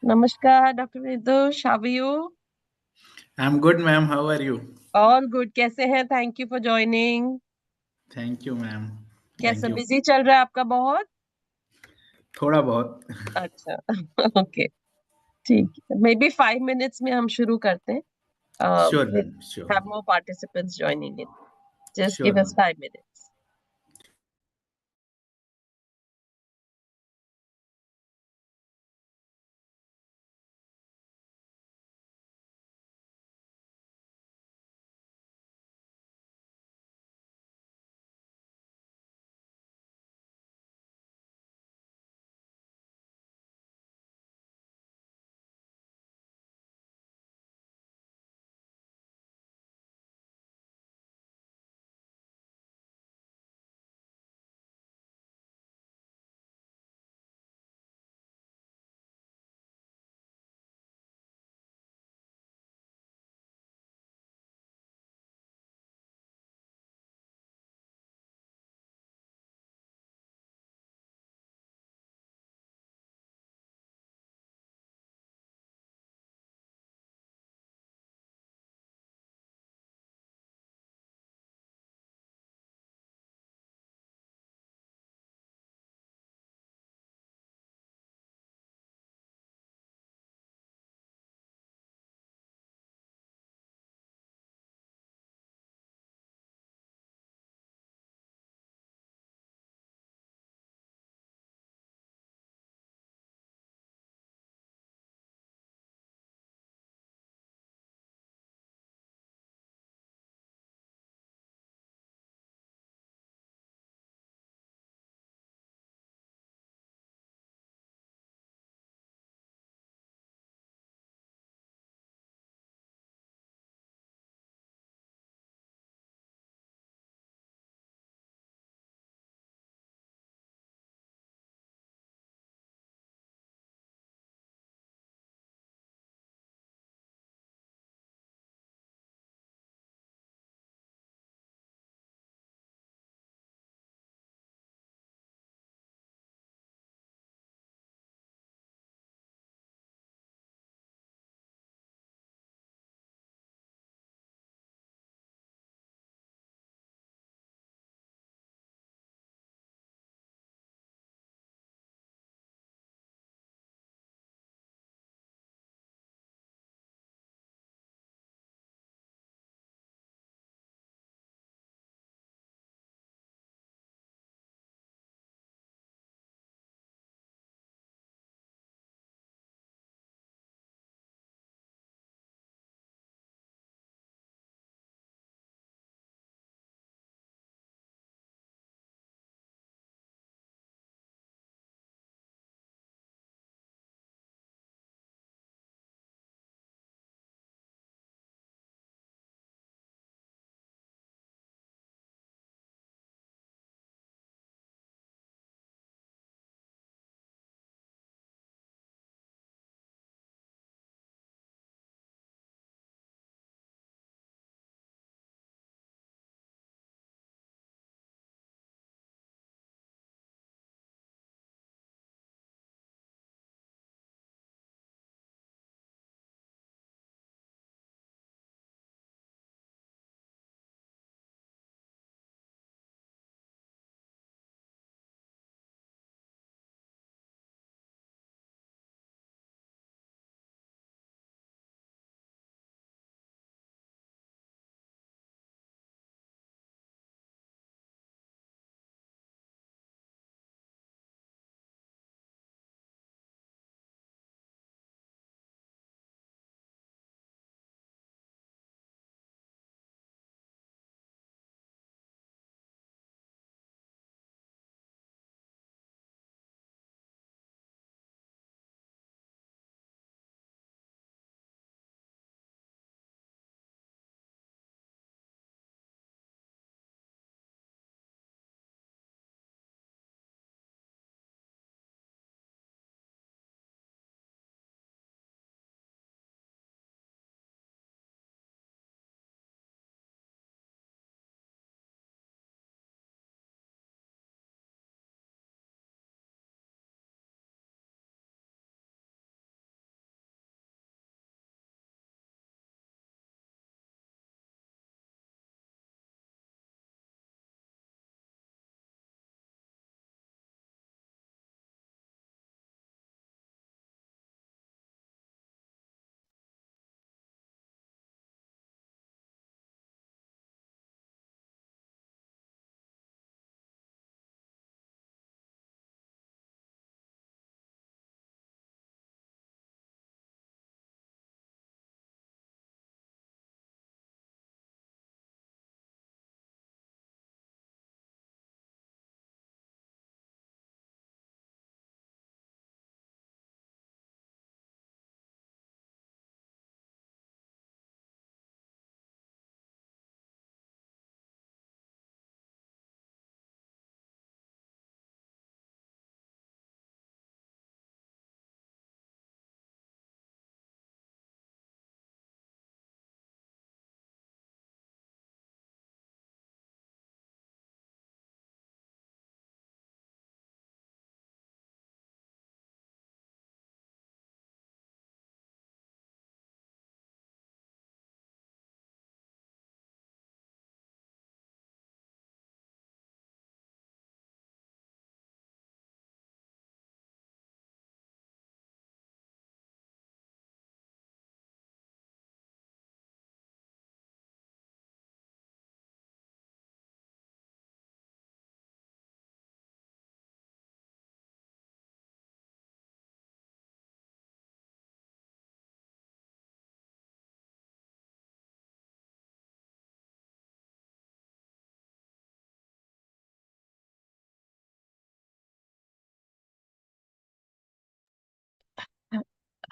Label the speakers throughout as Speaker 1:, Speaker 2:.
Speaker 1: Namaskar, Dr. Vidush. How are you?
Speaker 2: I'm good, ma'am. How are you?
Speaker 1: All good. कैसे हैं? Thank you for joining.
Speaker 2: Thank you, ma'am.
Speaker 1: कैसा
Speaker 2: Thank you.
Speaker 1: Busy चल रहा है आपका बहुत?
Speaker 2: थोड़ा बहुत.
Speaker 1: अच्छा, ओके, ठीक है. Maybe 5 minutes में हम शुरू करते हैं.
Speaker 2: Sure,
Speaker 1: We'll
Speaker 2: ma'am. Sure.
Speaker 1: have more participants joining in. Just
Speaker 2: Sure,
Speaker 1: give us
Speaker 2: ma'am.
Speaker 1: 5 minutes.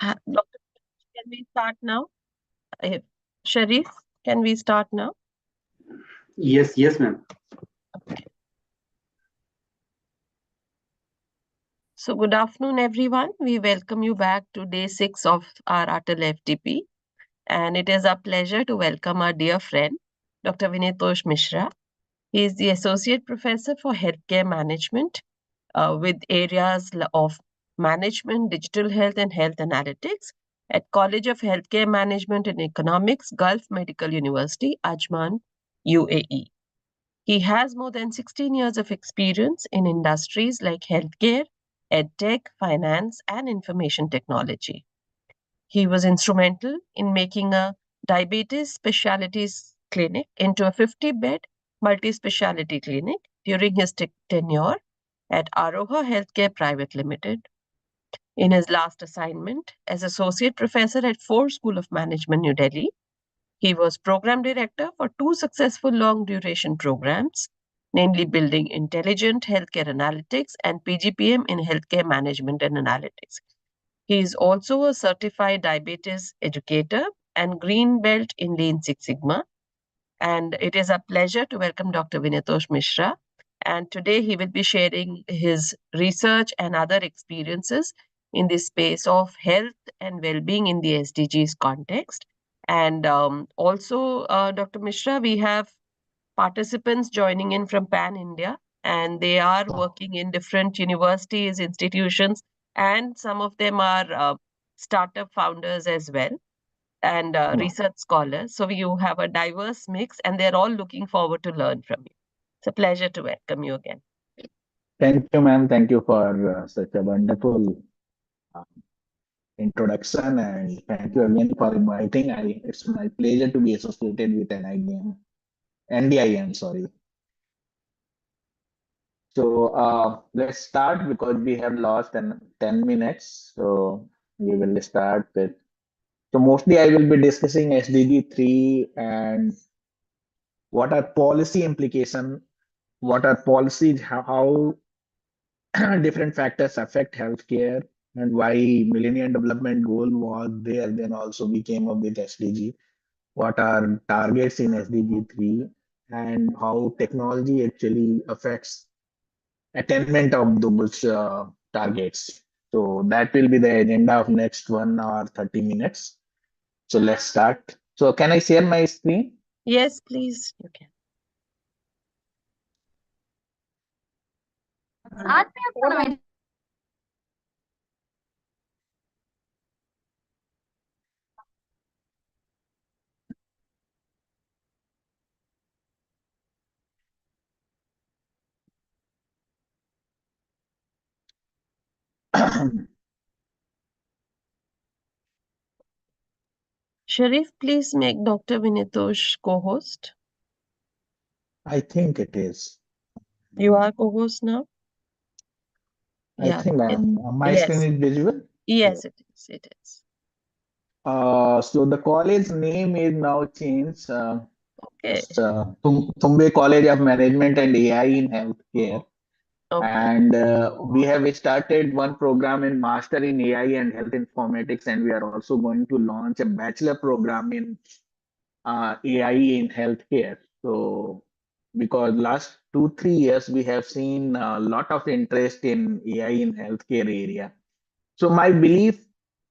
Speaker 1: Dr. Can we start now? Uh, Sharif, can we start now?
Speaker 3: Yes, ma'am.
Speaker 1: So, good afternoon, everyone. We welcome you back to day 6 of our ATAL FDP. And it is our pleasure to welcome our dear friend, Dr. Vinitosh Mishra. He is the Associate Professor for Healthcare Management with areas of Management, Digital Health, and Health Analytics at College of Healthcare Management and Economics, Gulf Medical University, Ajman, UAE. He has more than 16 years of experience in industries like healthcare, edtech, finance, and information technology. He was instrumental in making a diabetes specialties clinic into a 50-bed multi-specialty clinic during his tenure at Aroha Healthcare Private Limited. In his last assignment as associate professor at Ford School of Management, New Delhi, he was program director for 2 successful long duration programs, namely Building Intelligent Healthcare Analytics and PGPM in Healthcare Management and Analytics. He is also a certified diabetes educator and green belt in Lean Six Sigma. And it is a pleasure to welcome Dr. Vinitosh Mishra. And today he will be sharing his research and other experiences in the space of health and well-being in the SDGs context. And also, Dr. Mishra, we have participants joining in from Pan India, and they are working in different universities, institutions, and some of them are startup founders as well and research scholars. So you have a diverse mix, and they're all looking forward to learn from you. It's a pleasure to welcome you again.
Speaker 2: Thank you, ma'am. Thank you for such a wonderful uh, introduction, and thank you again for inviting. It's my pleasure to be associated with NDIM. Sorry. So let's start because we have lost 10 minutes. So we will start with. So mostly I will be discussing SDG 3 and what are policy implication, what are policies, how different factors affect healthcare, and why Millennium Development Goal was there. Then also we came up with SDG. What are targets in SDG 3 and how technology actually affects attainment of those targets. So that will be the agenda of next 1 hour 30 minutes. So let's start. So can I share my screen?
Speaker 1: Yes, please, you can. Sharif, please make Dr. Vinitosh co-host.
Speaker 2: I think it is.
Speaker 1: You are co-host now?
Speaker 2: I think my screen
Speaker 1: Yes.
Speaker 2: is visible.
Speaker 1: Yes, it is. It is.
Speaker 2: So the college name is now changed.
Speaker 1: Okay.
Speaker 2: It's Tumbe College of Management and AI in Healthcare.
Speaker 1: Okay.
Speaker 2: And we have started one program in Master in AI and Health Informatics, and we are also going to launch a bachelor program in AI in healthcare. So, because last 2 3 years we have seen a lot of interest in AI in healthcare area. So my belief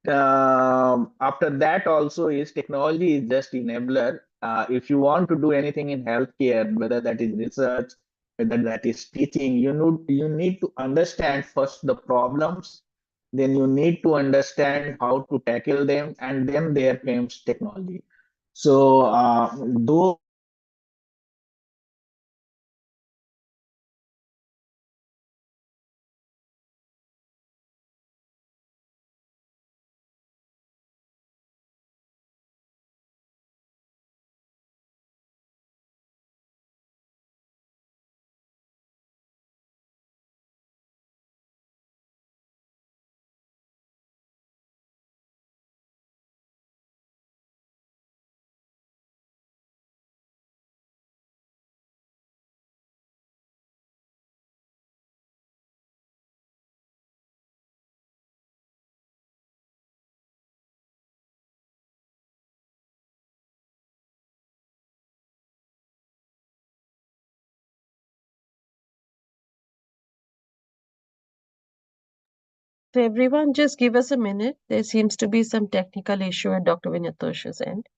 Speaker 2: after that also is technology is just enabler. If you want to do anything in healthcare, whether that is research, whether that is teaching, you need to understand first the problems, then you need to understand how to tackle them, and then there comes technology. So though
Speaker 1: So everyone, just give us a minute. There seems to be some technical issue at Dr. Vinitosh's end.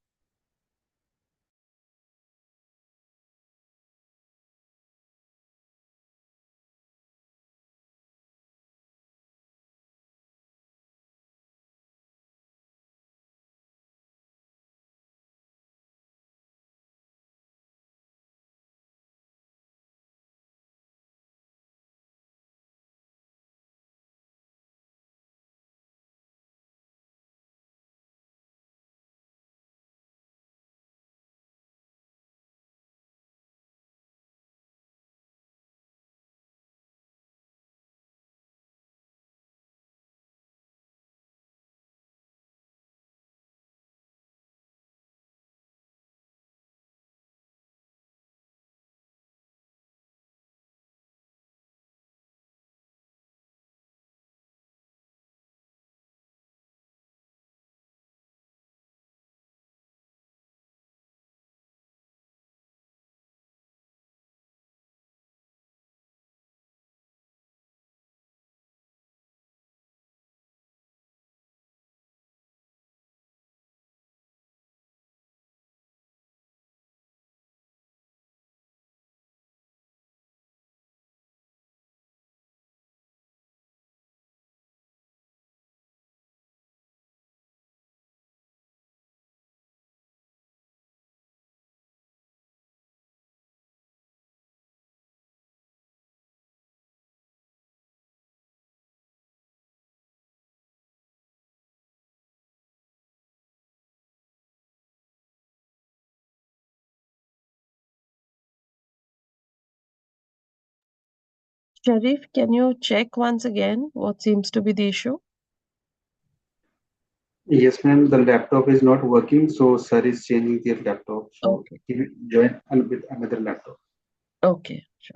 Speaker 1: Sharif, can you check once again what seems to be the issue?
Speaker 3: Yes, ma'am. The laptop is not working, so sir is changing their laptop. So
Speaker 1: Okay.
Speaker 3: he will join with another laptop.
Speaker 1: Okay, sure.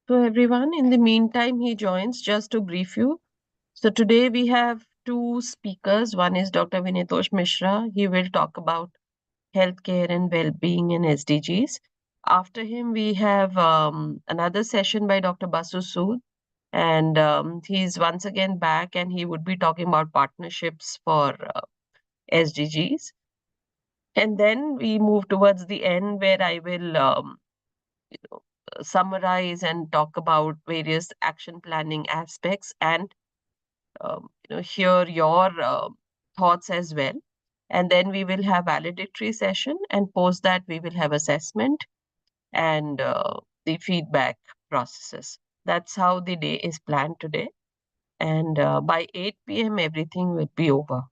Speaker 1: So everyone, in the meantime, he joins just to brief you. So today we have two speakers. One is Dr. Vinitosh Mishra. He will talk about healthcare and well-being in SDGs. After him, we have another session by Dr. Basu Sood, and he's once again back, and he would be talking about partnerships for SDGs. And then we move towards the end, where I will summarize and talk about various action planning aspects and hear your thoughts as well. And then we will have valedictory session, and post that we will have assessment and the feedback processes. That's how the day is planned today. And by 8 p.m., everything will be over.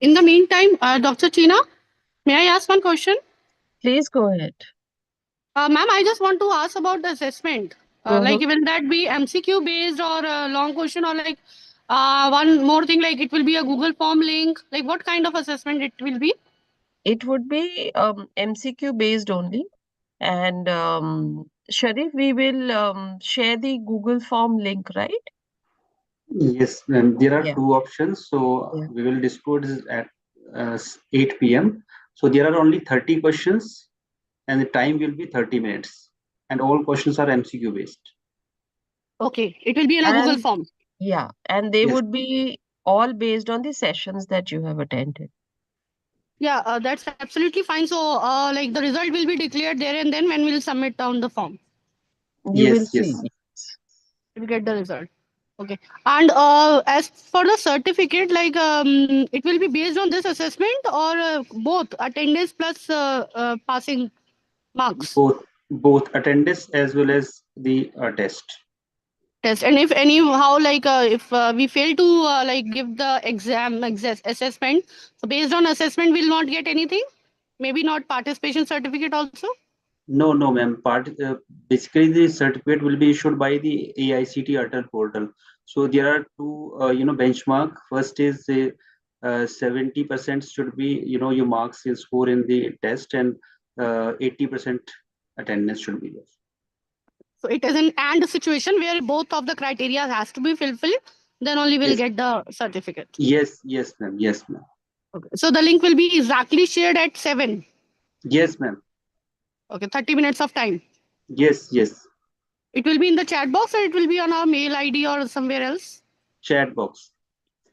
Speaker 4: In the meantime, Dr. China, may I ask one question?
Speaker 1: Please go ahead.
Speaker 4: Ma'am, I just want to ask about the assessment. Like,
Speaker 1: Mhm.
Speaker 4: will that be MCQ based or a long question, or like one more thing, like it will be a Google form link? Like, what kind of assessment it will be?
Speaker 1: It would be MCQ based only. And Sharif, we will share the Google form link, right?
Speaker 3: Yes, and there are
Speaker 1: Yeah.
Speaker 3: two options. So
Speaker 1: Yeah.
Speaker 3: we will disclose this at 8 p.m. So there are only 30 questions, and the time will be 30 minutes. And all questions are MCQ based.
Speaker 4: Okay, it will be in a Google
Speaker 1: And
Speaker 4: form.
Speaker 1: yeah, and they
Speaker 3: Yes,
Speaker 1: would be all based on the sessions that you have attended.
Speaker 4: Yeah, that's absolutely fine. So, like the result will be declared there and then when we'll submit down the form,
Speaker 1: You will
Speaker 3: yes,
Speaker 1: see.
Speaker 3: yes.
Speaker 4: we'll get the result. Okay. And as for the certificate, like it will be based on this assessment or both attendance plus passing marks
Speaker 3: Both attendance as well as the test.
Speaker 4: test. And if anyhow, like if we fail to like give the assessment, so based on assessment, we'll not get anything. Maybe not participation certificate also.
Speaker 3: No, no, ma'am. Basically, the certificate will be issued by the AICT ATAL portal. So there are two, benchmark. First is 70% should be, your marks in score in the test, and 80% attendance should be there.
Speaker 4: So it is an and situation where both of the criteria has to be fulfilled. Then only we'll
Speaker 3: Yes,
Speaker 4: get the certificate.
Speaker 3: yes, ma'am. Yes, ma'am.
Speaker 4: Okay. So the link will be exactly shared at 7.
Speaker 3: Yes, ma'am.
Speaker 4: Okay, 30 minutes of time.
Speaker 3: Yes.
Speaker 4: It will be in the chat box or it will be on our mail ID or somewhere else
Speaker 3: Chat box.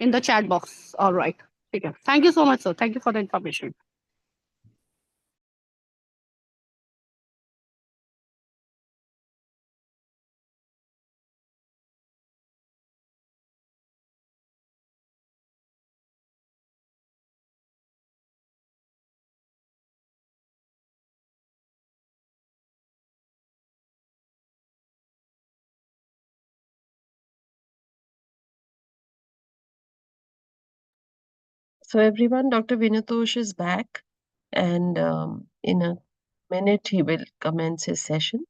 Speaker 4: in the chat box. All right. Okay. Thank you so much, sir. Thank you for the information.
Speaker 1: So everyone, Dr. Vinatosh is back, and in a minute he will commence his session.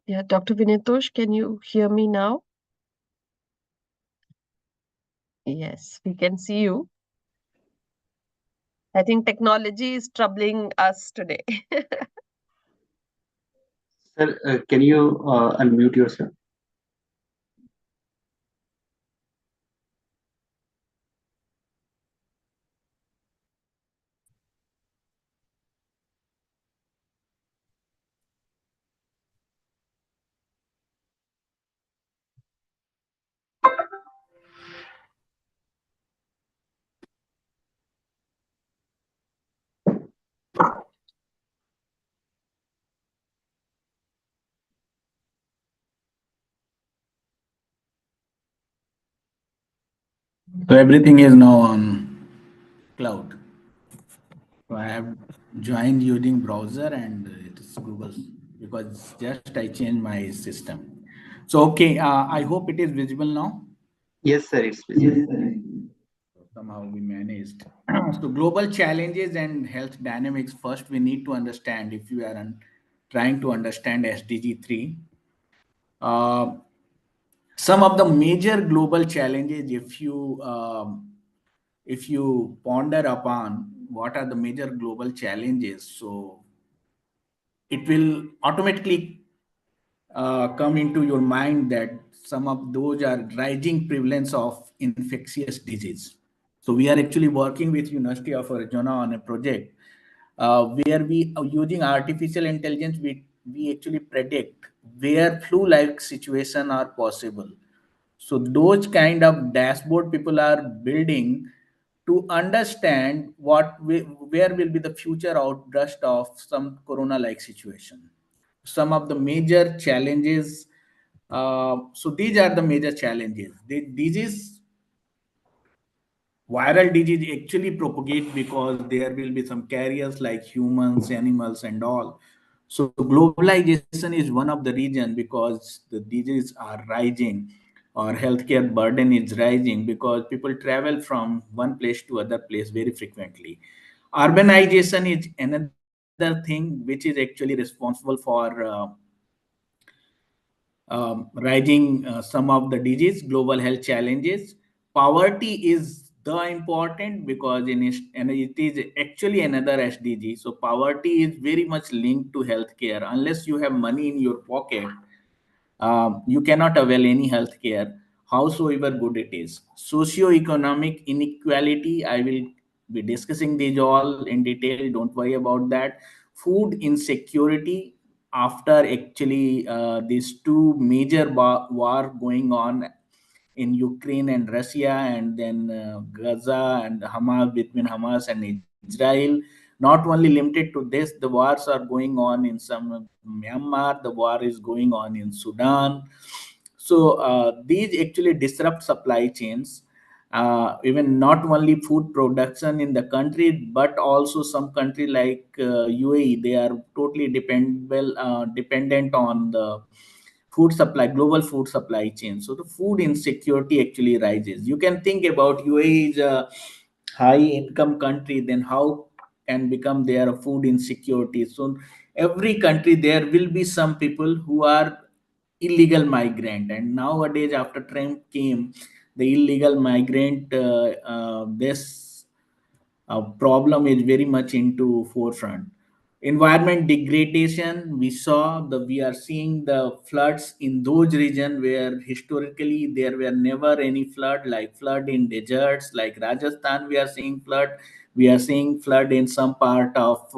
Speaker 1: Yeah, Dr. Vinatosh, can you hear me now? Yes, we can see you. I think technology is troubling us today.
Speaker 3: Sir, can you unmute yourself?
Speaker 5: So everything is now on cloud. So I have joined using browser and it is Google because just I changed my system. So okay, I hope it is visible now.
Speaker 3: Yes, sir, it's visible.
Speaker 5: So somehow we managed. So global challenges and health dynamics. First, we need to understand if you are trying to understand SDG 3. Uh, some of the major global challenges, if you ponder upon what are the major global challenges, so it will automatically come into your mind that some of those are rising prevalence of infectious disease. So we are actually working with University of Arizona on a project where we are using artificial intelligence. We actually predict where flu-like situation are possible. So those kind of dashboard people are building to understand where will be the future outburst of some corona-like situation. Some of the major challenges So these are the major challenges. The disease, viral disease actually propagate because there will be some carriers like humans, animals, and all. So globalization is one of the reason because the diseases are rising or healthcare burden is rising because people travel from one place to other place very frequently. Urbanization is another thing which is actually responsible for rising some of the disease, global health challenges. Poverty is the important because and it is actually another SDG. So poverty is very much linked to healthcare. Unless you have money in your pocket, you cannot avail any health care, howsoever good it is. Socio-economic inequality, I will be discussing these all in detail. Don't worry about that. Food insecurity, after actually these two major war going on in Ukraine and Russia, and then Gaza and Hamas, between Hamas and Israel. Not only limited to this, the wars are going on in some Myanmar, the war is going on in Sudan. So these actually disrupt supply chains. Even not only food production in the country, but also some country like UAE, they are totally dependent on the food supply, global food supply chain. So the food insecurity actually rises. You can think about UAE is a high income country, then how can become there a food insecurity? So every country there will be some people who are illegal migrant, and nowadays after Trump came, the illegal migrant this problem is very much into forefront. Environment degradation, we are seeing the floods in those regions where historically there were never any flood, like flood in deserts like Rajasthan. We are seeing flood. We are seeing flood in some part of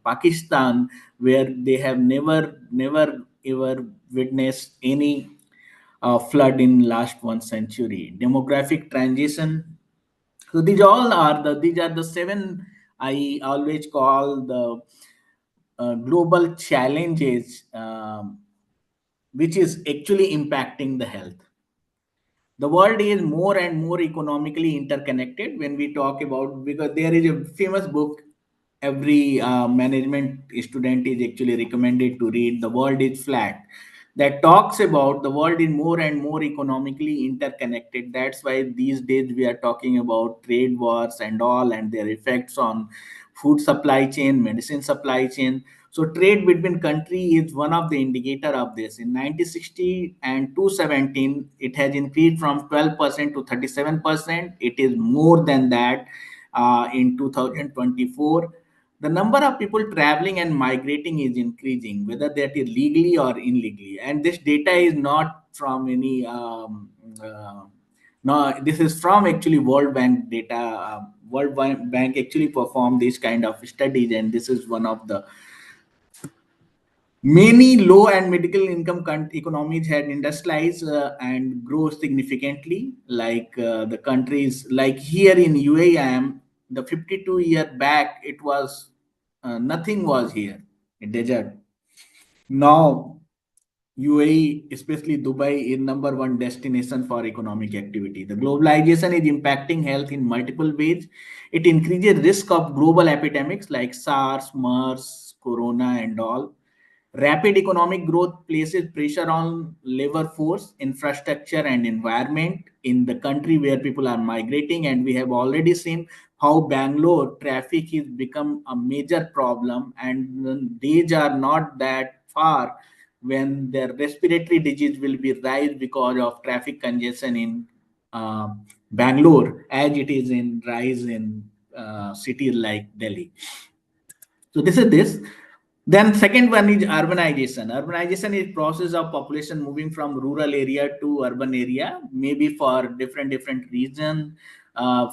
Speaker 5: Pakistan where they have never ever witnessed any flood in last 1 century. Demographic transition, so these are the seven I always call the global challenges, which is actually impacting the health. The world is more and more economically interconnected when we talk about, because there is a famous book every management student is actually recommended to read, The World is Flat, that talks about the world is more and more economically interconnected. That's why these days we are talking about trade wars and all, and their effects on food supply chain, medicine supply chain. So trade between country is one of the indicator of this. In 1960 and 2017, it has increased from 12% to 37%. It is more than that in 2024. The number of people traveling and migrating is increasing, whether that is legally or illegally. And this data is not from any no, this is from actually World Bank data. Bank actually performed this kind of studies, and this is one of the many low and middle income economies had industrialized and grow significantly. Like the countries like here in UAE, the 52-year back, it was nothing was here, a desert. Now UAE, especially Dubai, is number one destination for economic activity. The globalization is impacting health in multiple ways. It increases risk of global epidemics like SARS, MERS, Corona, and all. Rapid economic growth places pressure on labor force, infrastructure, and environment in the country where people are migrating. And we have already seen how Bangalore traffic has become a major problem, and the days are not that far when their respiratory disease will be rise because of traffic congestion in uh, Bangalore, as it is in rise in cities like Delhi. So this is this. Then second one is urbanization. Urbanization is process of population moving from rural area to urban area, maybe for different reason,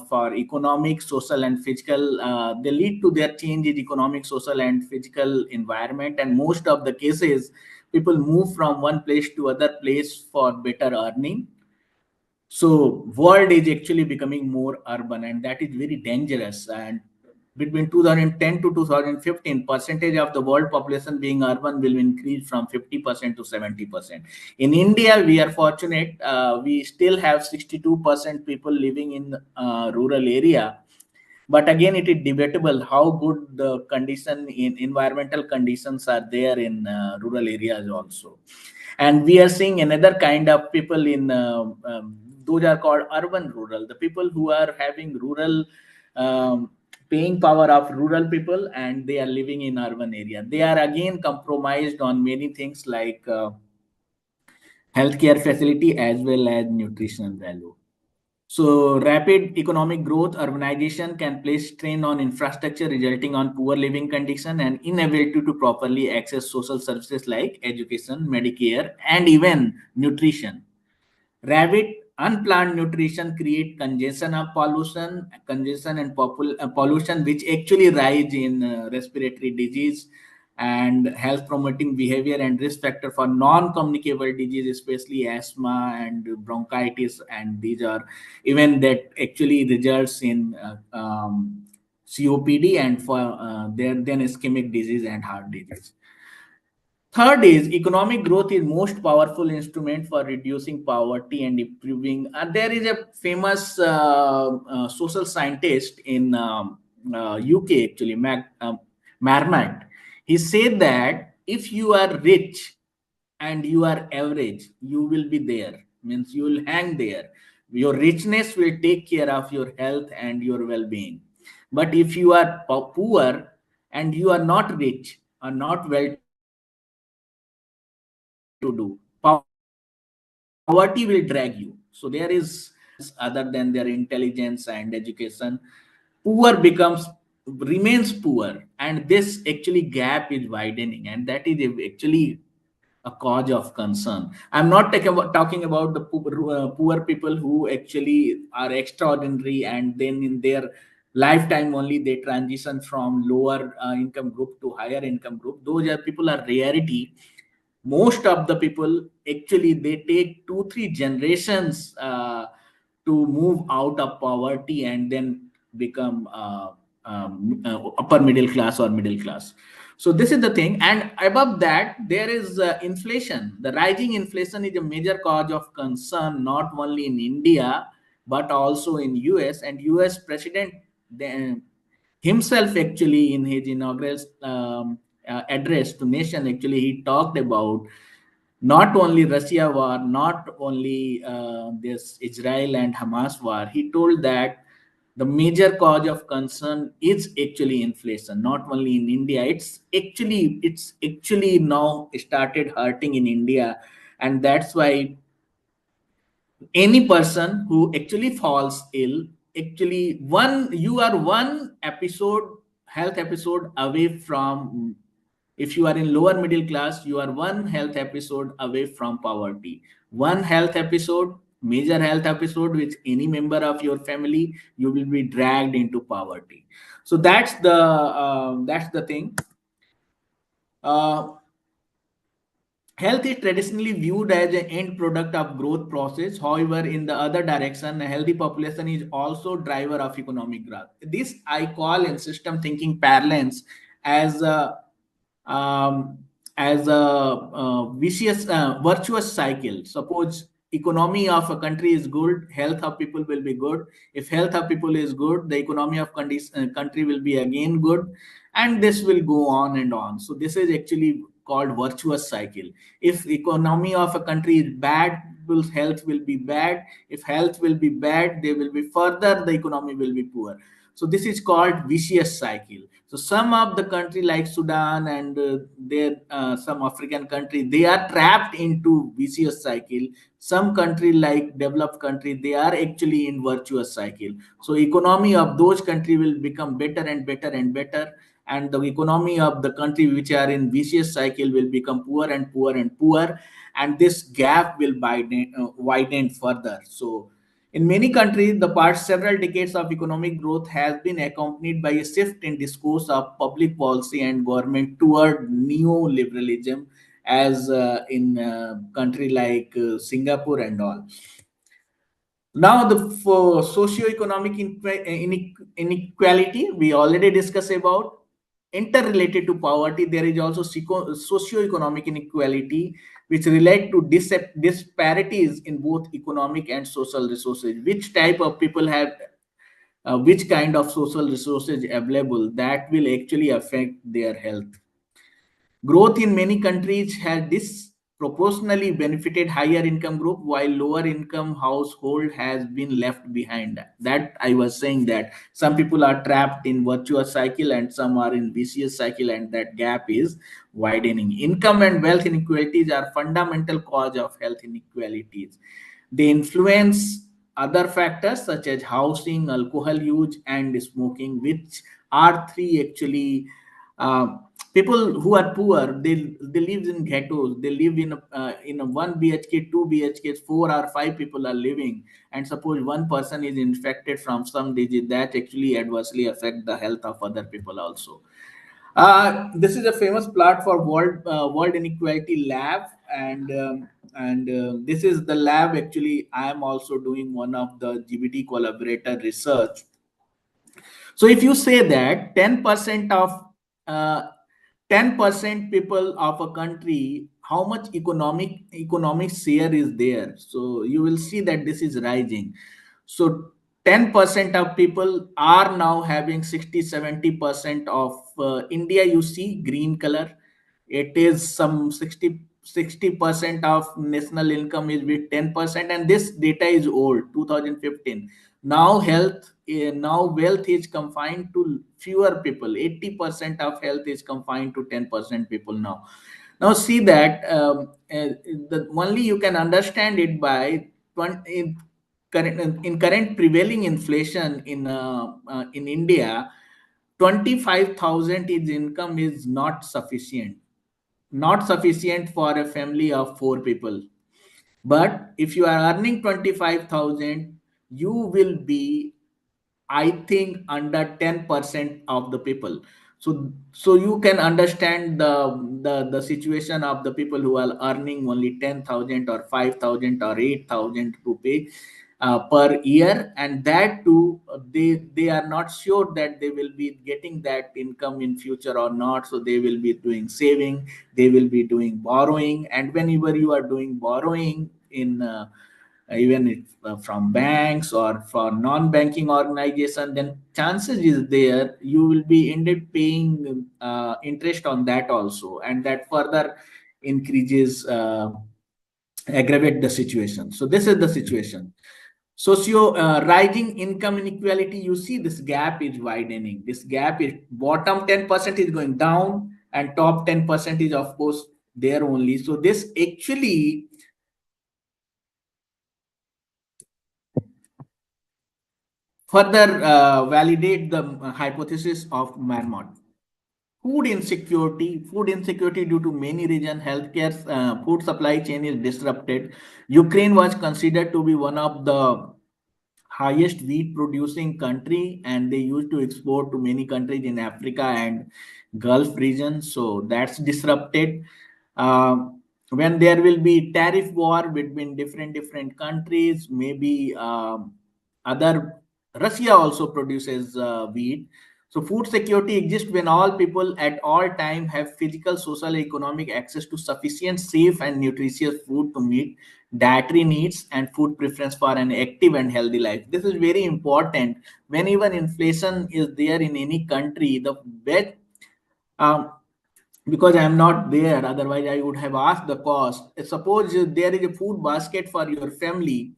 Speaker 5: for economic, social, and physical. They lead to their change in economic, social, and physical environment. And most of the cases, people move from one place to other place for better earning. So world is actually becoming more urban, and that is very dangerous. And between 2010 to 2015, percentage of the world population being urban will increase from 50% to 70%. In India, we are fortunate. We still have 62% people living in rural area. But again, it is debatable how good the condition in environmental conditions are there in rural areas also. And we are seeing another kind of people in those are called urban rural, the people who are having rural paying power of rural people, and they are living in urban area. They are again compromised on many things like healthcare facility as well as nutritional value. So rapid economic growth, urbanization can place strain on infrastructure, resulting on poor living condition and inability to properly access social services like education, Medicare, and even nutrition. Rapid unplanned nutrition create congestion of pollution, congestion and pollution, which actually rise in respiratory disease and health promoting behavior and risk factor for non-communicable disease, especially asthma and bronchitis. And these are even that actually results in COPD and for then ischemic disease and heart disease. Third is economic growth is most powerful instrument for reducing poverty and improving. There is a famous social scientist in UK actually, Marmot. He said that if you are rich and you are average, you will be there. Means you will hang there. Your richness will take care of your health and your well-being. But if you are poor and you are not rich or not well to do, poverty will drag you. So there is other than their intelligence and education, poor remains poor, and this actually gap is widening, and that is actually a cause of concern. I'm not talking about the poor people who actually are extraordinary and then in their lifetime only they transition from lower income group to higher income group. Those are people are rarity. Most of the people actually they take 2-3 generations to move out of poverty and then become upper middle class or middle class. So this is the thing. And above that, there is inflation. The rising inflation is a major cause of concern, not only in India but also in US. And US president then himself actually in his inaugural address to nation, actually he talked about not only Russia war, not only this Israel and Hamas war. He told that the major cause of concern is actually inflation, not only in India. It's actually now started hurting in India, and that's why any person who actually falls ill, actually one you are one episode health episode away from, if you are in lower middle class, you are one health episode away from poverty. One health episode, major health episode with any member of your family, you will be dragged into poverty. So that's the thing. uh, Health is traditionally viewed as an end product of growth process. However, in the other direction, a healthy population is also driver of economic growth. This I call in system thinking parlance as a um, vicious virtuous cycle. Suppose economy of a country is good, health of people will be good. If health of people is good, the economy of country will be again good, and this will go on and on. So this is actually called virtuous cycle. If economy of a country is bad, people's health will be bad. If health will be bad, they will be further, the economy will be poor. So this is called vicious cycle. So some of the country like Sudan and their some African country, they are trapped into vicious cycle. Some country like developed country, they are actually in virtuous cycle. So economy of those country will become better and better and better, and the economy of the country which are in vicious cycle will become poor and poor and poor, and this gap will widen further. So in many countries, the past several decades of economic growth has been accompanied by a shift in discourse of public policy and government toward neoliberalism, as in country like Singapore and all. Now, for socio-economic inequality, we already discussed about. Interrelated to poverty, there is also socio-economic inequality, which relate to disparities in both economic and social resources. Which type of people have which kind of social resources available, that will actually affect their health. Growth in many countries has disproportionately benefited higher income group, while lower income household has been left behind. That I was saying, that some people are trapped in virtuous cycle and some are in vicious cycle, and that gap is widening. Income and wealth inequalities are fundamental cause of health inequalities. They influence other factors such as housing, alcohol use, and smoking, which are three actually. People who are poor, they live in ghettos. They live in a 1 bhk, 2 bhk, 4 or 5 people are living, and suppose one person is infected from some disease, that actually adversely affect the health of other people also. This is a famous plot for World Inequality Lab, and this is the lab. Actually, I am also doing one of the GBT collaborator research. So if you say that 10% of 10% people of a country, how much economic share is there? So you will see that this is rising. So 10% of people are now having 60-70% of India. You see green color, it is some 60% of national income is with 10%, and this data is old, 2015. Now now wealth is confined to fewer people. 80% of health is confined to 10% people now. Now see that the only you can understand it by 20, in current prevailing inflation in India, 25,000 is income is not sufficient. Not sufficient for a family of 4 people. But if you are earning 25,000, you will be, I think, under 10% of the people. So you can understand the situation of the people who are earning only 10,000 or 5,000 or 8,000 rupees per year, and that too, they are not sure that they will be getting that income in future or not. So they will be doing saving, they will be doing borrowing, and whenever you are doing borrowing in even if, from banks or for non-banking organization, then chances is there you will be ended paying interest on that also, and that further increases aggravate the situation. So this is the situation. Socio rising income inequality, you see this gap is widening. This gap is bottom 10% is going down, and top 10% is of course there only. So this actually further validate the hypothesis of Marmot. Food insecurity due to many regions, healthcare, food supply chain is disrupted. Ukraine was considered to be one of the highest wheat producing country, and they used to export to many countries in Africa and Gulf region. So that's disrupted. Uh, when there will be tariff war between different countries, maybe other Russia also produces wheat. So food security exists when all people at all time have physical, social, economic access to sufficient, safe, and nutritious food to meet dietary needs and food preference for an active and healthy life. This is very important. When even inflation is there in any country, the best um, because I am not there, otherwise I would have asked the cost. Suppose there is a food basket for your family,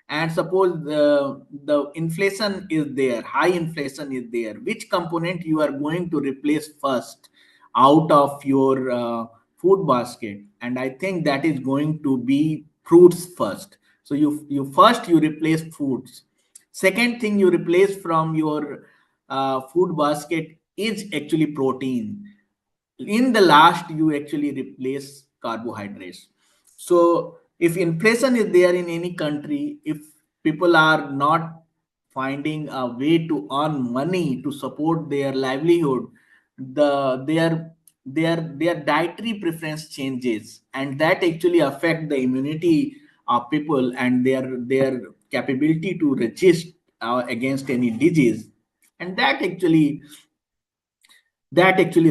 Speaker 5: and suppose the inflation is there, high inflation is there. Which component you are going to replace first out of your food basket? And I think that is going to be fruits first. So you first you replace foods. Second thing you replace from your food basket is actually protein. In the last you actually replace carbohydrates. So if inflation is there in any country, if people are not finding a way to earn money to support their livelihood, their dietary preference changes, and that actually affect the immunity of people, and their capability to resist against any disease, and that actually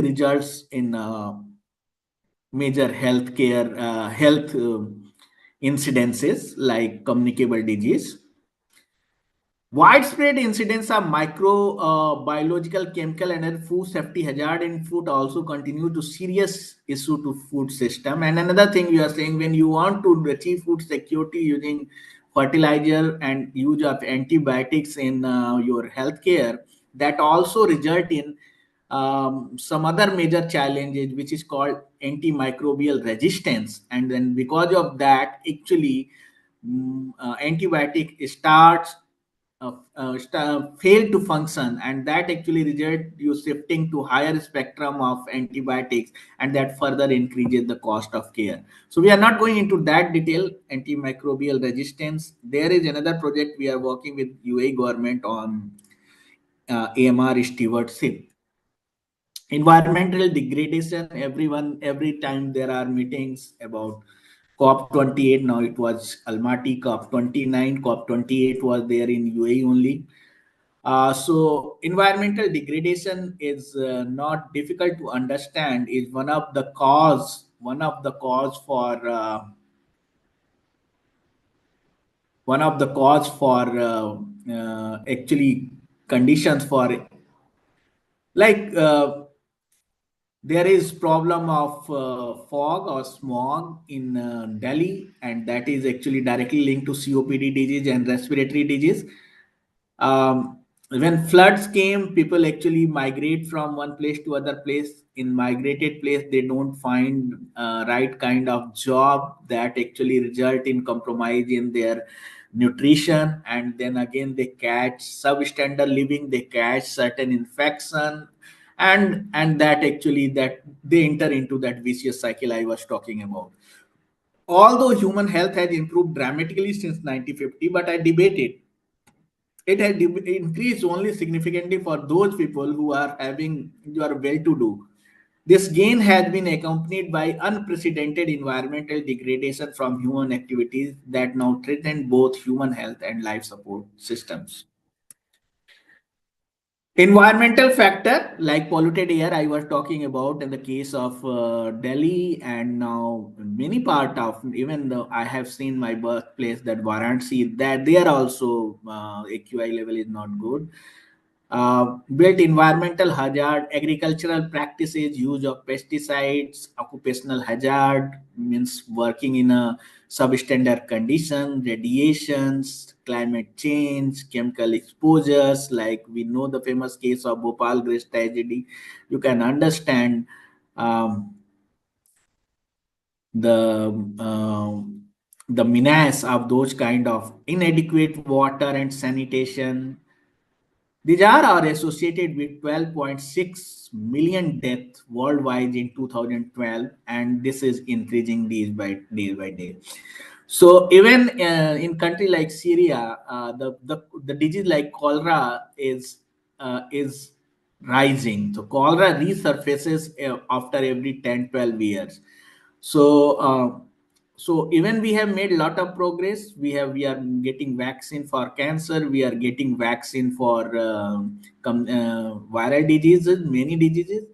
Speaker 5: results in major health incidences like communicable disease. Widespread incidents of microbiological, chemical, and food safety hazard in food also continue to serious issue to food system. And another thing we are saying, when you want to achieve food security using fertilizer and use of antibiotics in your healthcare, that also result in some other major challenges, which is called antimicrobial resistance. And then because of that, actually, antibiotic starts fail to function, and that actually result you shifting to higher spectrum of antibiotics, and that further increases the cost of care. So we are not going into that detail. Antimicrobial resistance, there is another project we are working with UAE government on, AMR stewardship. Environmental degradation, every time there are meetings about COP28. Now it was Almaty, COP29, COP28 was there in UAE only. So environmental degradation is not difficult to understand, is one of the cause for actually conditions for, like, there is problem of fog or smog in Delhi, and that is actually directly linked to COPD disease and respiratory disease. When floods came, people actually migrate from one place to other place. In migrated place, they don't find right kind of job, that actually result in compromise in their nutrition, and then again they catch substandard living, they catch certain infection, and that they enter into that vicious cycle I was talking about. Although human health has improved dramatically since 1950, but I debate it has increased only significantly for those people who are well to do. This gain has been accompanied by unprecedented environmental degradation from human activities that now threaten both human health and life support systems. Environmental factor like polluted air, I was talking about in the case of Delhi, and now many part of, even though I have seen my birthplace, that Varanasi, that there also AQI level is not good. Built environmental hazard, agricultural practices, use of pesticides, occupational hazard means working in a substandard condition, radiations, climate change, chemical exposures. Like we know the famous case of Bhopal Grace tragedy. You can understand um, the the menace of those kind of inadequate water and sanitation. These are associated with 12.6 million deaths worldwide in 2012, and this is increasing day by day. So even in country like Syria, the disease like cholera is rising. So cholera resurfaces after every 10-12 years. So so even we have made a lot of progress. We are getting vaccine for cancer, we are getting vaccine for viral diseases, many diseases.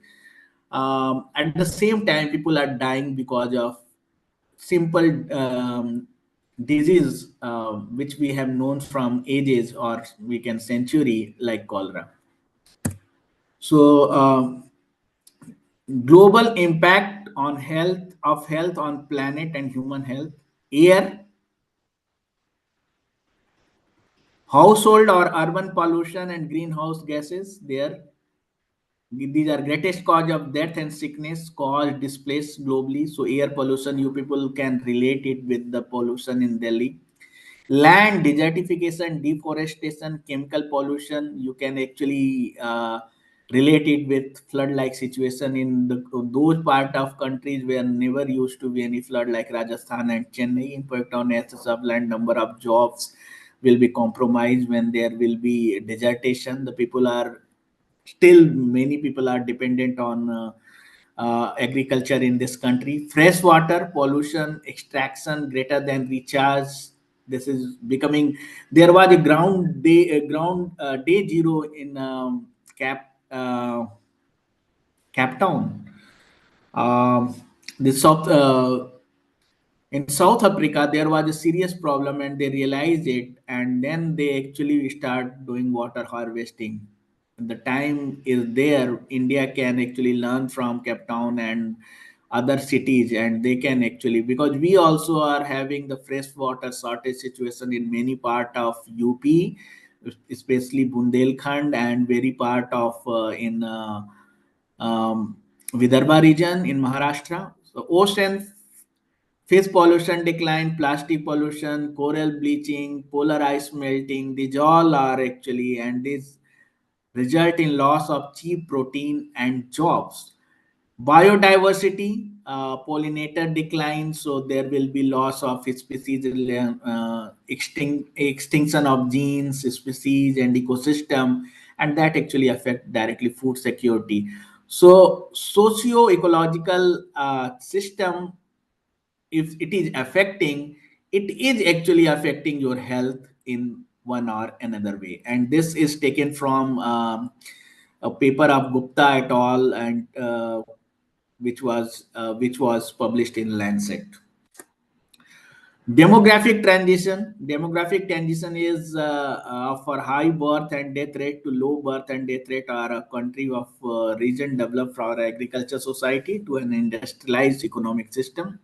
Speaker 5: At the same time, people are dying because of simple disease which we have known from ages, or we can century, like cholera. So global impact on health on planet and human health: air, household or urban pollution and greenhouse gases. These are greatest cause of death and sickness, cause displaced globally. So air pollution, you people can relate it with the pollution in Delhi. Land desertification, deforestation, chemical pollution, you can actually relate it with flood like situation in those part of countries where never used to be any flood, like Rajasthan and Chennai. Impact on access of land, number of jobs will be compromised when there will be desertation. The people are still, many people are dependent on agriculture in this country. Freshwater pollution, extraction greater than recharge, this is becoming. There was a day zero in Cape Town. The South in South Africa, there was a serious problem, and they realized it, and then they actually start doing water harvesting. The time is there. India can actually learn from Cape Town and other cities, and they can actually, because we also are having the fresh water shortage situation in many part of UP, especially Bundelkhand, and very part of in um, Vidarbha region in Maharashtra. So ocean fish pollution decline, plastic pollution, coral bleaching, polar ice melting, these all are actually, and these result in loss of cheap protein and jobs. Biodiversity, pollinator decline, so there will be loss of species, extinction of genes, species, and ecosystem, and that actually affect directly food security. So socio-ecological system, if it is affecting, it is actually affecting your health in one or another way. And this is taken from a paper of Gupta et al. And which was published in Lancet. Demographic transition is for high birth and death rate to low birth and death rate, are a country of region developed for agriculture society to an industrialized economic system.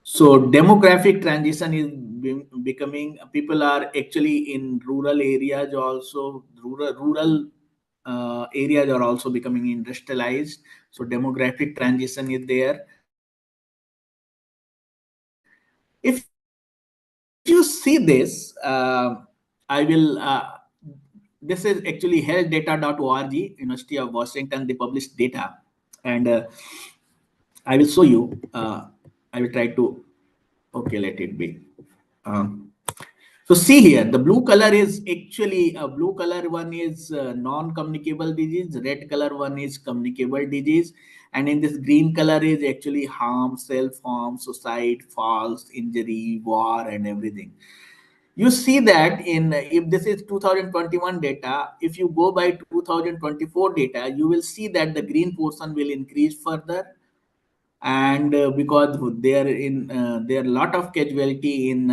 Speaker 5: So demographic transition is becoming, people are actually in rural areas also, rural areas are also becoming industrialized. So demographic transition is there. If you see this, I will. This is actually healthdata.org, University of Washington. They published data, and I will show you. I will try to. Okay, let it be. Um, so see here, the blue color is actually a blue color one is non-communicable disease, red color one is communicable disease, and in this green color is actually harm, self-harm, suicide, falls, injury, war, and everything. You see that in, if this is 2021 data, if you go by 2024 data, you will see that the green portion will increase further. And because there are a lot of casualty in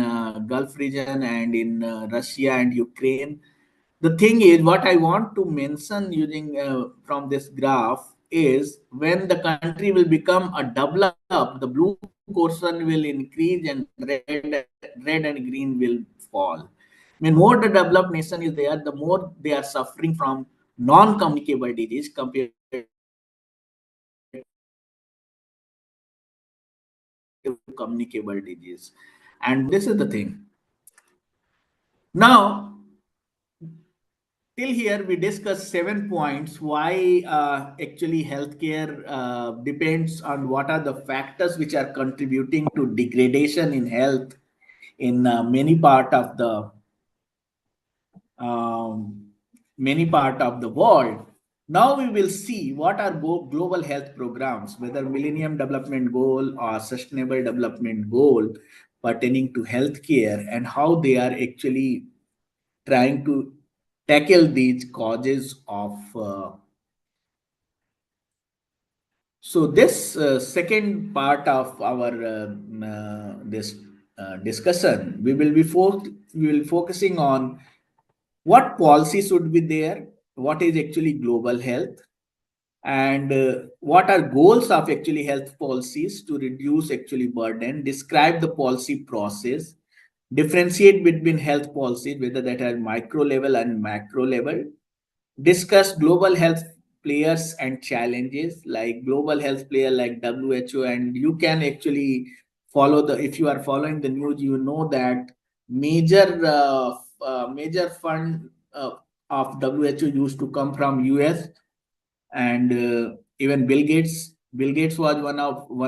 Speaker 5: Gulf region and in Russia and Ukraine. The thing is, what I want to mention using from this graph is, when the country will become a developed, the blue portion will increase and red and green will fall. I mean, more the developed nation is there, the more they are suffering from non-communicable disease compared to communicable disease. And this is the thing. Now, till here we discussed 7 points why actually healthcare depends on what are the factors which are contributing to degradation in health in um, many part of the world. Now we will see what are global health programs, whether Millennium Development Goal or Sustainable Development Goal pertaining to healthcare, and how they are actually trying to tackle these causes of. So this second part of our this discussion, we will focusing on what policy should be there, what is actually global health, and what are goals of actually health policies to reduce actually burden, describe the policy process, differentiate between health policies, whether that are micro level and macro level, discuss global health players and challenges, like global health player like WHO. And you can actually follow the, if you are following the news, you know that major fund of WHO used to come from US. And even Bill Gates was one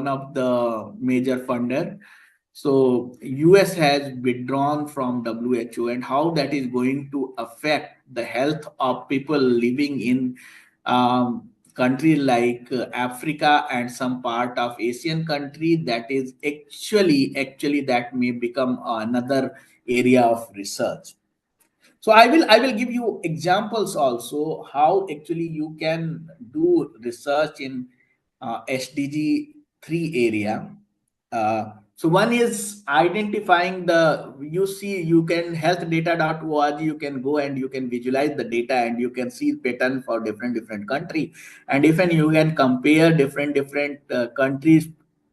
Speaker 5: of the major funder. So US has withdrawn from WHO, and how that is going to affect the health of people living in country like Africa and some part of Asian country, that is actually that may become another area of research. So I will give you examples also how actually you can do research in SDG 3 area. So one is identifying the, you see, you can healthdata.org, you can go and you can visualize the data and you can see pattern for different country, and even you can compare different countries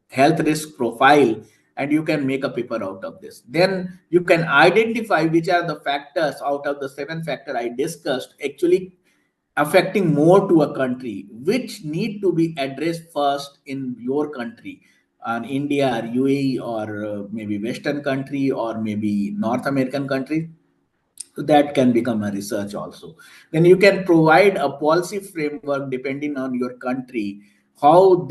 Speaker 5: health risk profile, and you can make a paper out of this. Then you can identify which are the factors out of the 7 factor I discussed actually affecting more to a country, which need to be addressed first in your country, on India or UAE or maybe Western country or maybe North American country. So that can become a research also. Then you can provide a policy framework depending on your country, how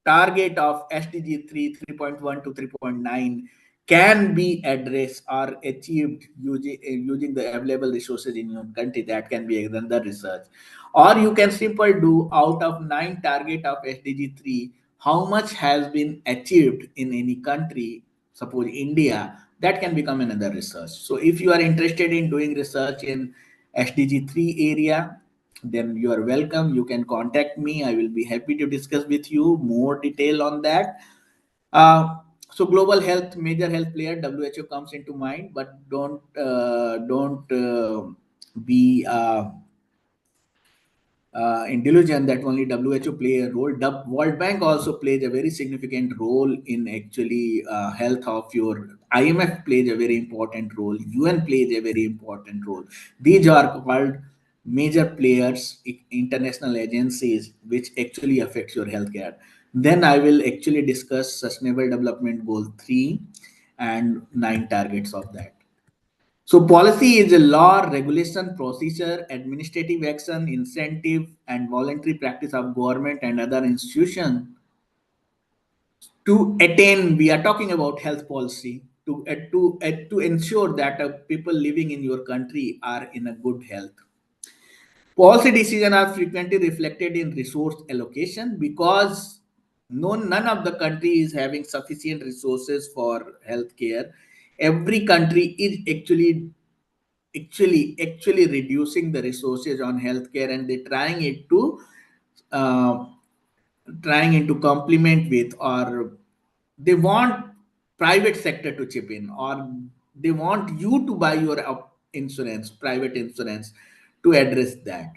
Speaker 5: target of SDG 3, 3.1 to 3.9 can be addressed or achieved using the available resources in your country. That can be another research. Or you can simply do out of 9 target of SDG 3, how much has been achieved in any country, suppose India, that can become another research. So if you are interested in doing research in SDG 3 area, then you are welcome. You can contact me. I will be happy to discuss with you more detail on that. Uh, so global health, major health player, WHO comes into mind, but don't be in delusion that only WHO play a role. The World Bank also plays a very significant role in actually health of your. IMF plays a very important role. UN plays a very important role. These are called major players, international agencies, which actually affects your healthcare. Then I will actually discuss Sustainable Development Goal 3 and 9 targets of that. So policy is a law, regulation, procedure, administrative action, incentive, and voluntary practice of government and other institutions to attain. We are talking about health policy to ensure that people living in your country are in a good health. Policy decisions are frequently reflected in resource allocation because none of the country is having sufficient resources for healthcare. Every country is actually reducing the resources on healthcare, and they're uh, trying it to complement with, or they want private sector to chip in, or they want you to buy your insurance, private insurance, to address that.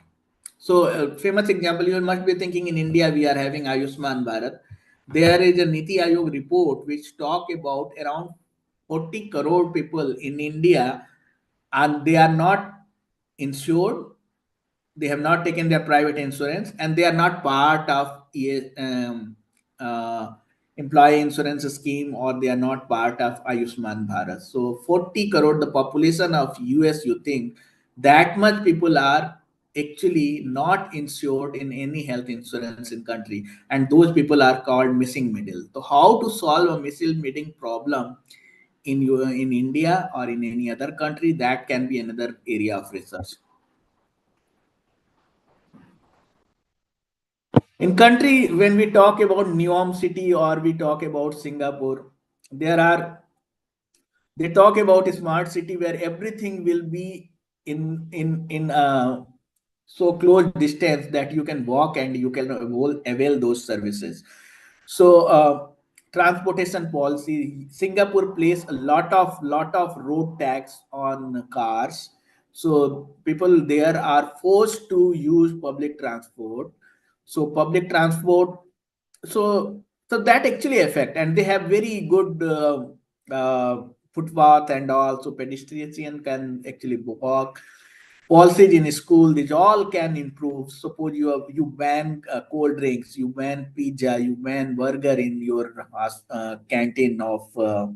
Speaker 5: So famous example, you must be thinking, in India we are having Ayushman Bharat. There is a Niti Aayog report which talk about around 40 crore people in India, and they are not insured, they have not taken their private insurance, and they are not part of uh, employee insurance scheme, or they are not part of Ayushman Bharat. So 40 crore, the population of US, you think that much people are actually not insured in any health insurance in country, and those people are called missing middle. So how to solve a missing middle problem in India or in any other country, that can be another area of research. In country, when we talk about Neom City or we talk about Singapore, there are, they talk about a smart city where everything will be in so close distance that you can walk and you can avail those services. So transportation policy, Singapore place a lot of road tax on cars. So people there are forced to use public transport. So public transport, so that actually affect, and they have very good footpath and all, so pedestrian can actually walk. Policies in school, these all can improve. Suppose you ban cold drinks, you ban pizza, you ban burger in your canteen of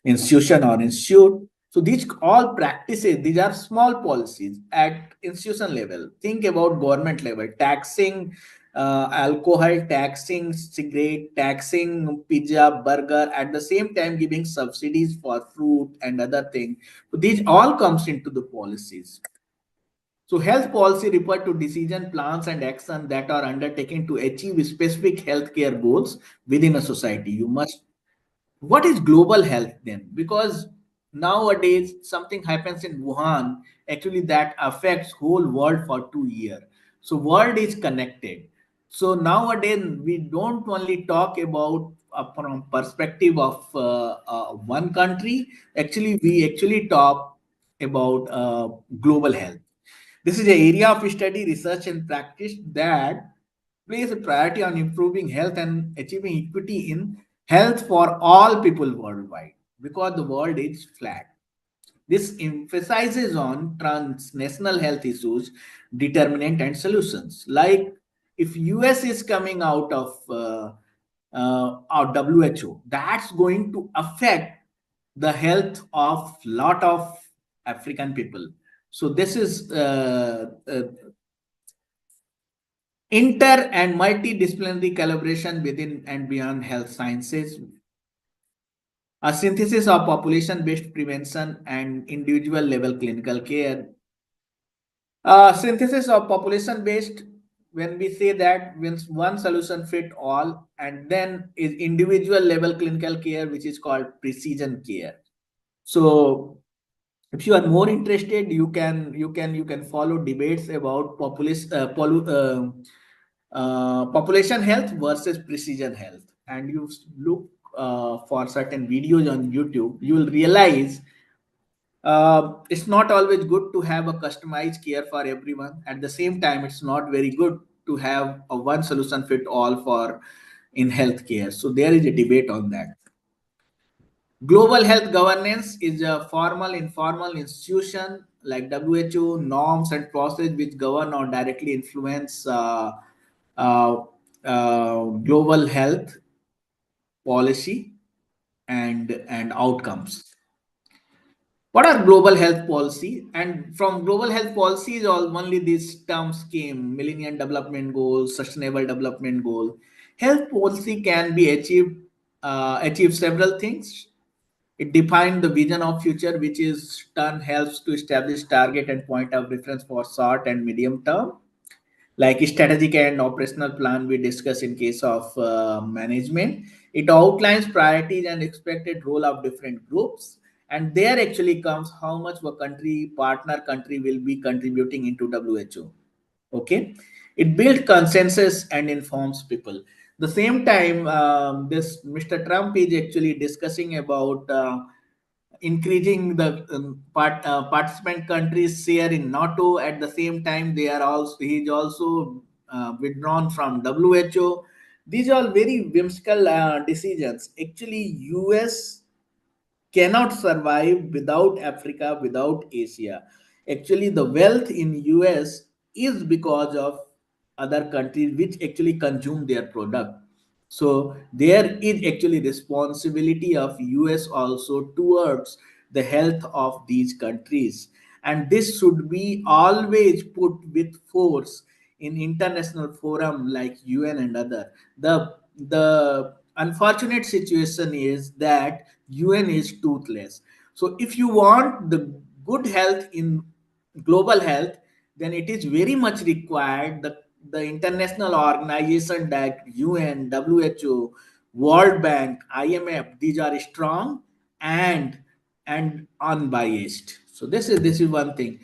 Speaker 5: institution or institute. So these all practices, these are small policies at institution level. Think about government level, taxing alcohol, taxing cigarette, taxing pizza, burger, at the same time giving subsidies for fruit and other things. So these all comes into the policies. So health policy refer to decision, plans, and action that are undertaken to achieve specific healthcare goals within a society. You must. What is global health then? Because nowadays something happens in Wuhan actually that affects whole world for 2 years. So world is connected. So nowadays we don't only talk about from perspective of one country. Actually, we actually talk about global health. This is an area of study, research, and practice that place a priority on improving health and achieving equity in health for all people worldwide because the world is flat. This emphasizes on transnational health issues, determinant and solutions. Like if US is coming out of our WHO, that's going to affect the health of lot of African people. So this is inter and multidisciplinary collaboration within and beyond health sciences, a synthesis of population-based prevention and individual-level clinical care. Synthesis of population-based, when we say that means one solution fit all, and then is individual-level clinical care, which is called precision care. So if you are more interested, you can follow debates about population health versus precision health, and you look for certain videos on YouTube, you will realize it's not always good to have a customized care for everyone. At the same time, it's not very good to have a one solution fit all for in healthcare. So there is a debate on that. Global health governance is a formal, informal institution like WHO norms and process which govern or directly influence uh, global health policy and outcomes. What are global health policy? And from global health policies, all only these terms came: Millennium Development Goals, Sustainable Development Goal. Health policy can be achieve several things. It defined the vision of future, which is turn helps to establish target and point of reference for short and medium term, like strategic and operational plan we discuss in case of management. It outlines priorities and expected role of different groups, and there actually comes how much a country partner country will be contributing into WHO. Okay, it builds consensus and informs people. The same time, this Mr. Trump is actually discussing about increasing the participant countries share in NATO. At the same time, they are also he is also withdrawn from WHO. These are very whimsical decisions. Actually, US cannot survive without Africa, without Asia. Actually, the wealth in US is because of other countries which actually consume their product. So there is actually responsibility of US also towards the health of these countries. And this should be always put with force in international forum like UN and other. The unfortunate situation is that UN is toothless. So if you want the good health in global health, then it is very much required the international organization like UN, WHO, World Bank, IMF. These are strong and unbiased. So this is one thing.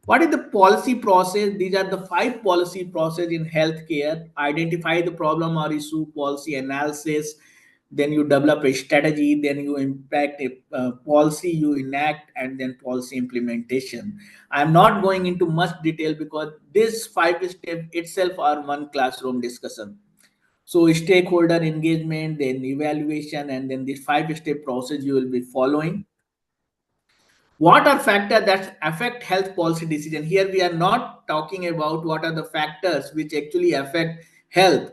Speaker 5: What is the policy process? These are the 5 policy process in healthcare: identify the problem or issue, policy analysis, then you develop a strategy, then you impact a policy, you enact, and then policy implementation. I'm not going into much detail because this 5 step itself are one classroom discussion. So stakeholder engagement, then evaluation, and then this 5-step process you will be following. What are factors that affect health policy decision? Here we are not talking about what are the factors which actually affect health.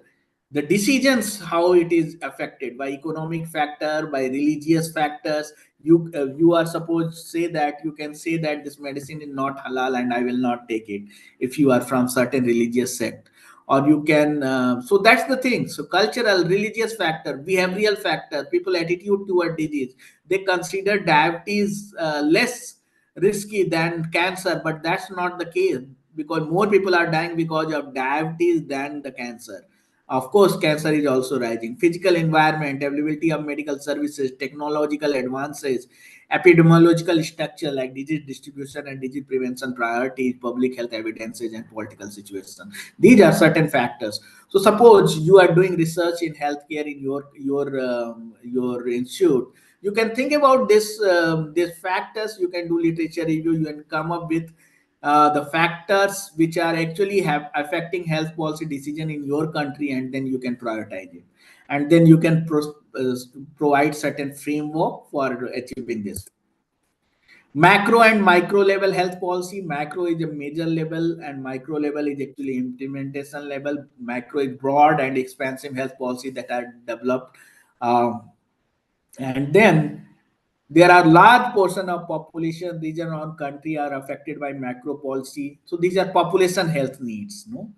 Speaker 5: The decisions, how it is affected by economic factor, by religious factors. You are supposed to say that you can say that this medicine is not halal and I will not take it if you are from certain religious sect. Or you can so that's the thing. So cultural, religious factor, behavioral factor, people attitude toward disease. They consider diabetes less risky than cancer, but that's not the case. because more people are dying because of diabetes than the cancer. Of course, cancer is also rising. Physical environment, availability of medical services, technological advances, epidemiological structure like disease distribution and disease prevention priorities, public health evidences, and political situation. These are certain factors. So, suppose you are doing research in healthcare in your institute. You can think about these factors. You can do literature review. You can come up with the factors which are actually have affecting health policy decision in your country, and then you can prioritize it, and then you can provide certain framework for achieving this. Macro and micro level health policy. Macro is a major level and micro level is actually implementation level. Macro is broad and expansive health policy that are developed, and then there are large portion of population, region, or country are affected by macro policy. So these are population health needs. No,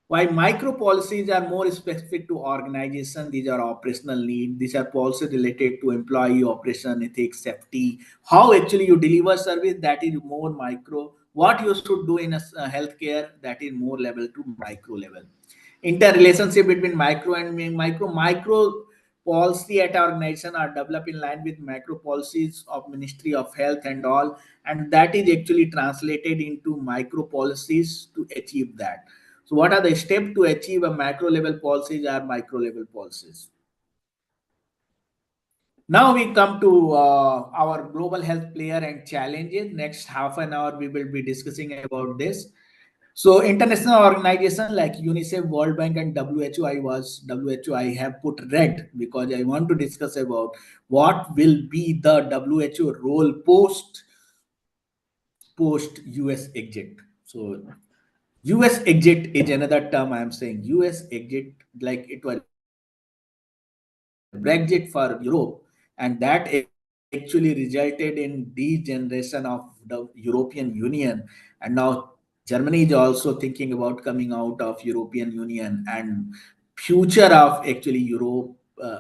Speaker 5: while micro policies are more specific to organization, these are operational needs. These are policies related to employee operation, ethics, safety, how actually you deliver service. That is more micro. What you should do in a healthcare, that is more level to micro level. Interrelationship between micro and micro policy at our organization are developed in line with macro policies of Ministry of Health and all, and that is actually translated into micro policies to achieve that. So what are the steps to achieve a macro level policies or micro level policies? Now we come to our global health player and challenges. Next half an hour we will be discussing about this. So international organization like UNICEF, World Bank, and WHO, I have put red because I want to discuss about what will be the WHO role post US exit. So US exit is another term I am saying. US exit, like it was Brexit for Europe, and that actually resulted in degeneration of the European Union. And now Germany is also thinking about coming out of European Union, and future of actually Europe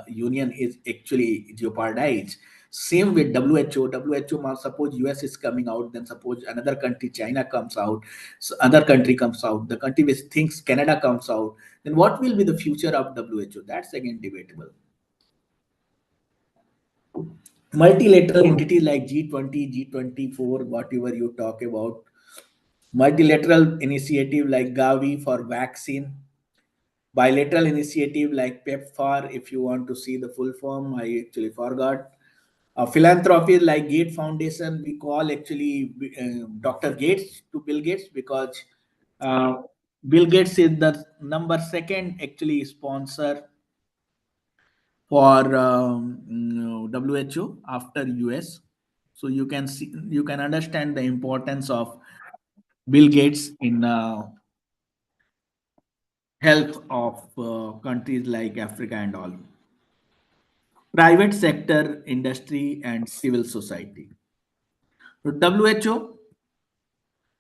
Speaker 5: Union is actually jeopardized. Same with WHO. WHO, suppose US is coming out, then suppose another country, China, comes out, so other country comes out, the country which thinks Canada comes out, then what will be the future of WHO? That's again debatable. Multilateral entities like G20, G24, whatever you talk about, multilateral initiative like Gavi for vaccine, bilateral initiative like PEPFAR, if you want to see the full form, I actually forgot. Philanthropy like Gates Foundation, we call actually Dr. Gates to Bill Gates because uh, Bill Gates is the number second actually sponsor for WHO after US. So you can see, you can understand the importance of Bill Gates in health of countries like Africa and all. Private sector, industry, and civil society. So WHO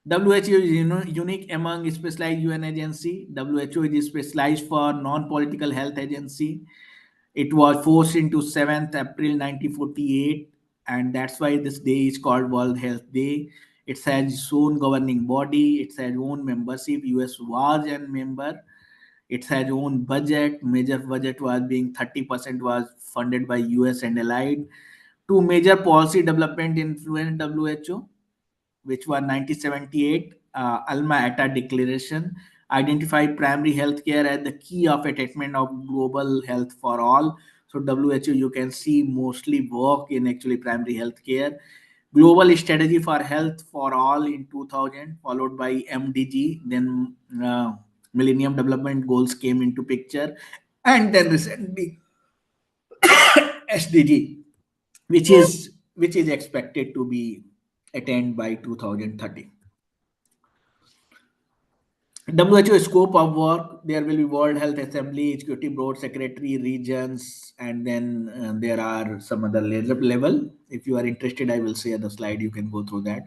Speaker 5: is unique among specialized UN agency. WHO is specialized for non-political health agency. It was forced into 7th April 1948, and that's why this day is called World Health Day. It has its own governing body, it has own membership. US was a member. It has own budget. Major budget was being 30% was funded by US and allied. Two major policy development influenced WHO, which was 1978 Alma-Ata Declaration, identified primary health care as the key of attainment of global health for all. So WHO, you can see, mostly work in actually primary health care. Global Strategy for Health for All in 2000, followed by MDG, then Millennium Development Goals came into picture, and then recently SDG, which is expected to be attained by 2030. WHO scope of work, there will be World Health Assembly, Executive Board Secretary, regions, and then there are some other level. If you are interested, I will share the slide. You can go through that.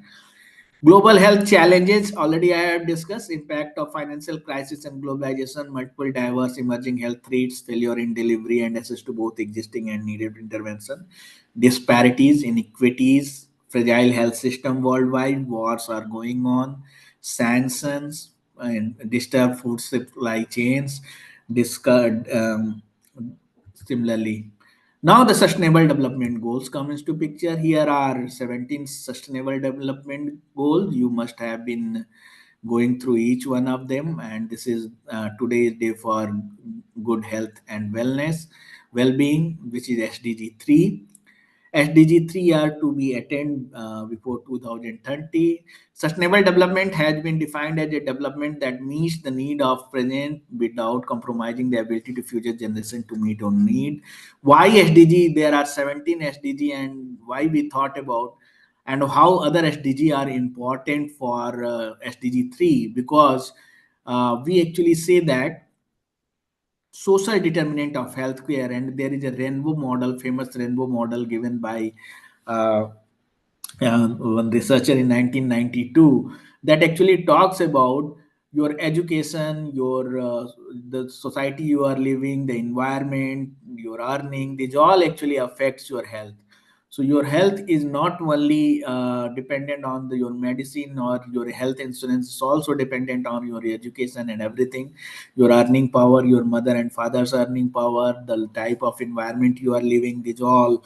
Speaker 5: Global health challenges, already I have discussed. Impact of financial crisis and globalization, multiple diverse emerging health threats, failure in delivery and access to both existing and needed intervention, disparities, inequities, fragile health system worldwide, wars are going on, sanctions, and disturb food supply chains. Discard similarly. Now the Sustainable Development Goals come into picture. Here are 17 Sustainable Development Goals. You must have been going through each one of them, and this is today's day for good health and well-being, which is SDG 3. SDG 3 are to be attained before 2030. Sustainable development has been defined as a development that meets the need of present without compromising the ability to future generation to meet or need. Why SDG? There are 17 SDG, and why we thought about and how other SDG are important for SDG 3, because we actually say that social determinant of healthcare, and there is a rainbow model, famous rainbow model given by uh, one researcher in 1992, that actually talks about your education, your the society you are living, the environment, your earning. These all actually affects your health. So your health is not only dependent on your medicine or your health insurance. It's also dependent on your education and everything. Your earning power, your mother and father's earning power, the type of environment you are living. These all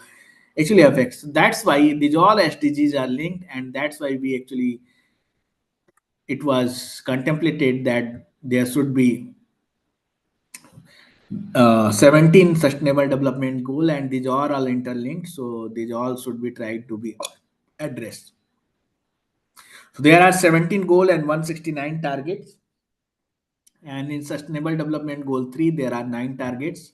Speaker 5: actually affects. That's why these all SDGs are linked, and that's why we actually it was contemplated that there should be 17 sustainable development goal, and these are all interlinked. So these all should be tried to be addressed. So there are 17 goal and 169 targets, and in sustainable development goal 3 there are 9 targets.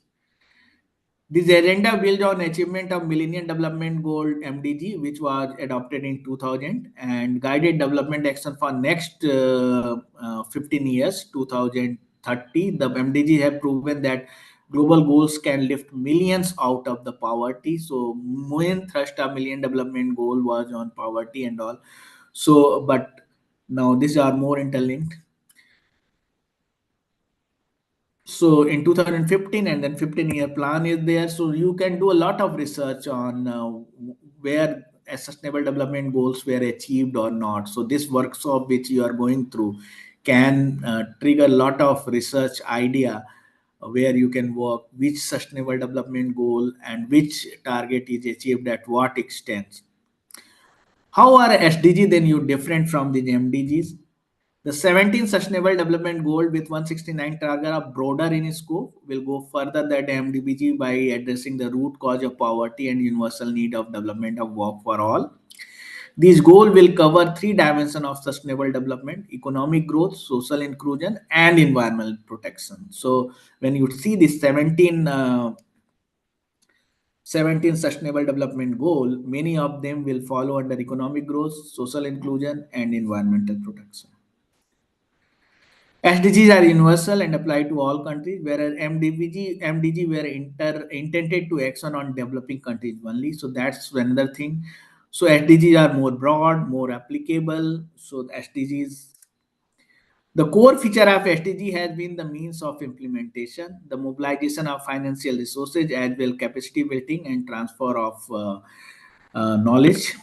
Speaker 5: This agenda builds on achievement of Millennium Development Goal (MDG), which was adopted in 2000, and guided development action for next 15 years, 2030. The MDG have proven that global goals can lift millions out of the poverty. So, main thrust of Millennium Development Goal was on poverty and all. So, but now these are more interlinked. So in 2015, and then 15-year plan is there. So you can do a lot of research on where sustainable development goals were achieved or not. So this workshop which you are going through can trigger a lot of research idea where you can work which sustainable development goal and which target is achieved at what extent. How are SDG then you different from the MDGs? The 17 Sustainable Development Goal with 169 target are broader in scope, will go further than MDBG by addressing the root cause of poverty and universal need of development of work for all. These goals will cover three dimensions of sustainable development: economic growth, social inclusion, and environmental protection. So when you see this 17 sustainable development goal, many of them will follow under economic growth, social inclusion, and environmental protection. SDGs are universal and apply to all countries, whereas MDG were intended to action on developing countries only. So that's another thing. So SDGs are more broad, more applicable. So the SDGs, the core feature of SDG has been the means of implementation, the mobilization of financial resources, as well capacity building and transfer of knowledge.